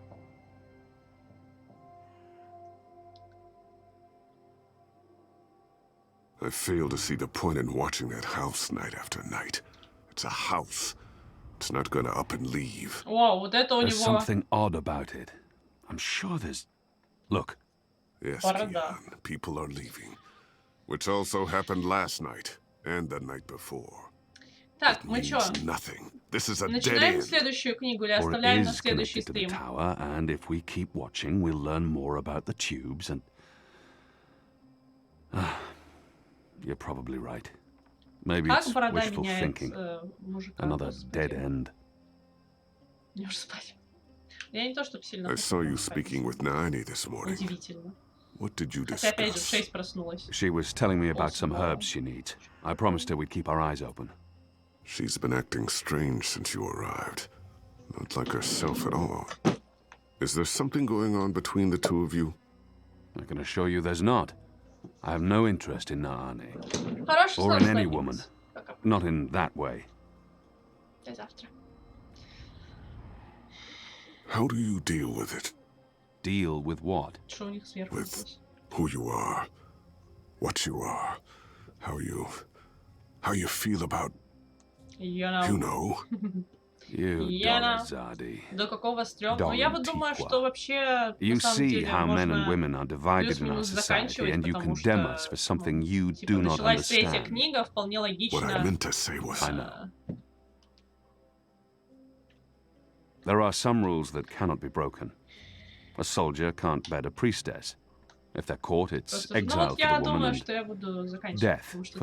I fail to see the point in watching that house night after night. It's a house. It's not gonna up and leave. Вау, вот это у There's него... something odd about it. I'm sure there's... Look. Yes, Kian, people are leaving. Which also happened last night and the night before. Так, мы чё? Начинаем следующую книгу или оставляем на следующий стрим? And if we keep watching, we'll learn more about the tubes and... You're probably right. Maybe it's wishful thinking. Another dead end. Мне уже спать. Я не то, чтобы сильно... I saw you speaking with Naani this morning. Удивительно. What did you discuss? Хотя опять же в 6 проснулась. She was telling me about some herbs she needs. I promised her we'd keep our eyes open. She's been acting strange since you arrived. Not like herself at all. Is there something going on between the two of you? I can assure you there's not. I have no interest in Naani. Хорошо, or in any woman. Not in that way. До завтра. How do you deal with it? Deal with what? With who you are, what you are, how you feel about... You know. До какого стрёма? Но я вот думаю, что вообще You see how men and women are divided in our society, and you condemn us for something you do not understand. Книга вполне логично. What I meant to say was... I know. There are some rules that cannot be broken. A soldier can't bed a priestess. If they're caught, it's exile for the woman and death for the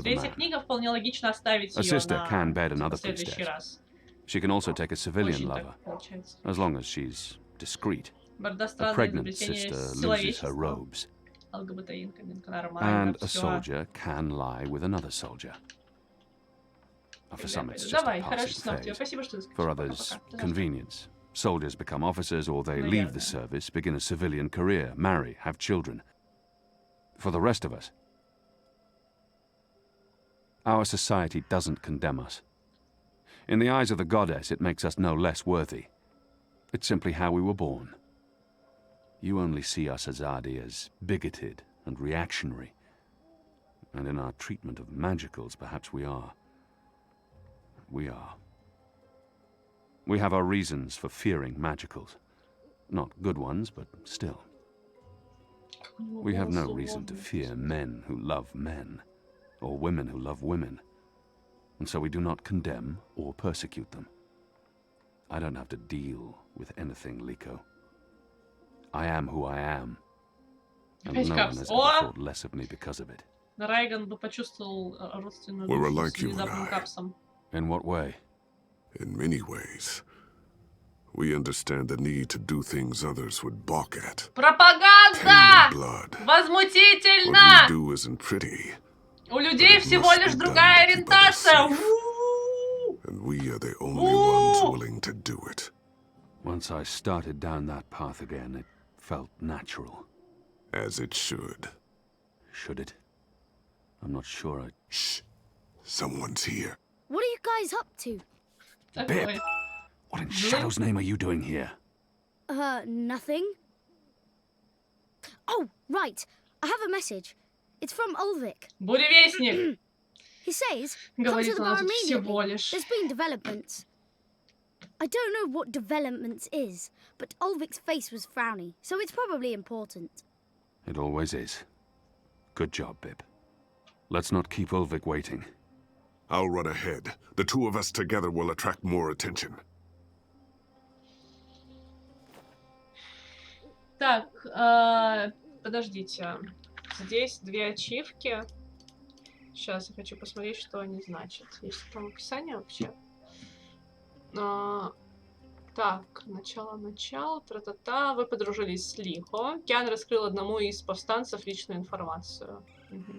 man. A sister can bed another priestess. She can also take a civilian lover, as long as she's discreet. A pregnant sister loses her robes. And a soldier can lie with another soldier. For some, it's just a passing phase. For others, convenience. Soldiers become officers, or they leave the service, begin a civilian career, marry, have children. For the rest of us, our society doesn't condemn us. In the eyes of the goddess, it makes us no less worthy. It's simply how we were born. You only see us Azadi as bigoted and reactionary. And in our treatment of magicals, perhaps we are. We are. We have our reasons for fearing magicals. Not good ones, but still. We have no reason to fear men who love men, or women who love women. And so we do not condemn or persecute them. I don't have to deal with anything, Liko. I am who I am. And no one has ever thought less of me because of it. Райган бы почувствовал родственную We're душу like с you and внезапным I. капсом. In what way? In many ways. We understand the need to do things others would balk at. Пропаганда! Blood. Возмутительно! What we do isn't pretty. У людей всего лишь другая ориентация. And we are the only ones willing to do it. Once I started down that path again, it felt natural. As it should. Should it? I'm not sure I... Shh. Someone's here. What are you guys up to? Bip! What in Shadow's name are you doing here? Nothing. Oh, right. I have a message. It's from Ulvik. Буревестник. He says, come to Говорит the она bar тут всего immediately. лишь. There's been developments. I don't know what developments is, but Ulvik's face was frowny, so it's probably important. It always is. Good job, Bib. Let's not keep Ulvik waiting. I'll run ahead. The two of us together will attract more attention. Так, подождите. Здесь 2 ачивки. Сейчас я хочу посмотреть, что они значат. Есть там описание вообще? Так, начало, тра-та-та. Вы подружились с Лихо. Киан раскрыл одному из повстанцев личную информацию. Угу.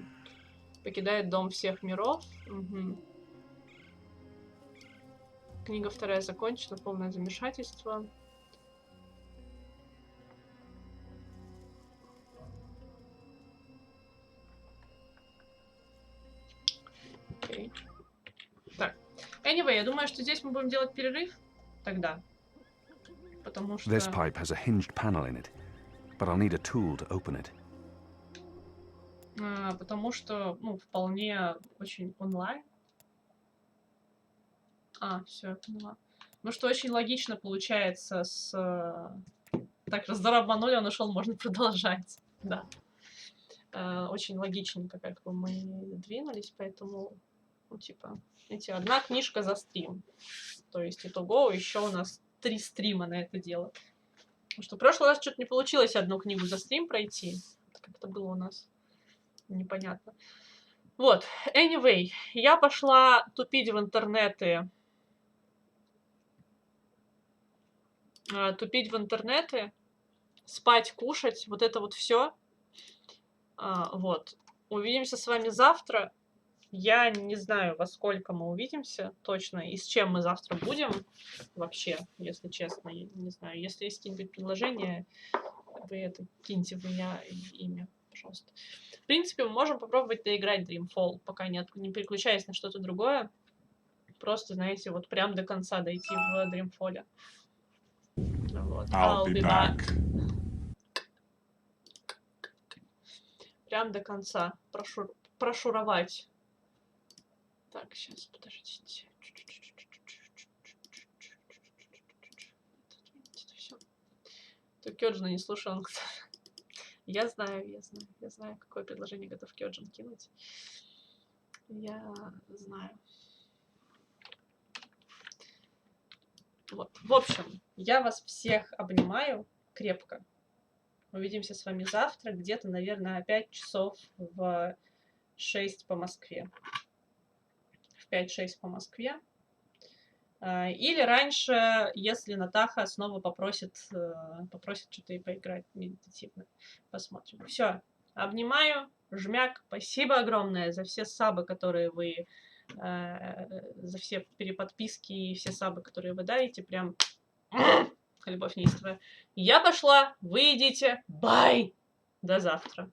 Покидает дом всех миров. Угу. Книга 2 закончена, полное замешательство. Окей. Так. Anyway, я думаю, что здесь мы будем делать перерыв тогда. Потому что... This pipe has a hinged panel in it, but I'll need a tool to open it. Потому что, ну, вполне очень онлайн. Все, я поняла. Ну, что очень логично получается с... Так, раздорабанули, он ушел, можно продолжать. Да. Очень логичненько, как бы мы двинулись, поэтому, ну, типа, видите, 1 книжка за стрим. То есть, итого еще у нас 3 стрима на это дело. Потому что в прошлый раз что-то не получилось 1 книгу за стрим пройти. Как это было у нас? Непонятно. Вот, anyway, я пошла тупить в интернеты. Спать, кушать, вот это вот все. Вот. Увидимся с вами завтра. Я не знаю, во сколько мы увидимся точно, и с чем мы завтра будем вообще, если честно. Я не знаю, если есть какие-нибудь предложения, вы это киньте в меня имя, пожалуйста. В принципе, мы можем попробовать доиграть Dreamfall, пока не переключаясь на что-то другое. Просто, знаете, вот прям до конца дойти в Dreamfall. Вот. I'll be back. Прям до конца прошуровать. Так, сейчас, подождите. То Кёджина не слушал, он... Я знаю, какое предложение готов Кёджин кинуть. Я знаю. Вот. В общем, я вас всех обнимаю крепко. Увидимся с вами завтра, где-то, наверное, 5 часов в 6 по Москве. В 5-6 по Москве. Или раньше, если Натаха снова попросит что-то и поиграть медитативно. Посмотрим. Все. Обнимаю. Жмяк. Спасибо огромное за все сабы, которые вы... за все переподписки и все сабы, которые вы дарите. Прям... Любовь неистовая. Я пошла. Вы идите. Бай! До завтра.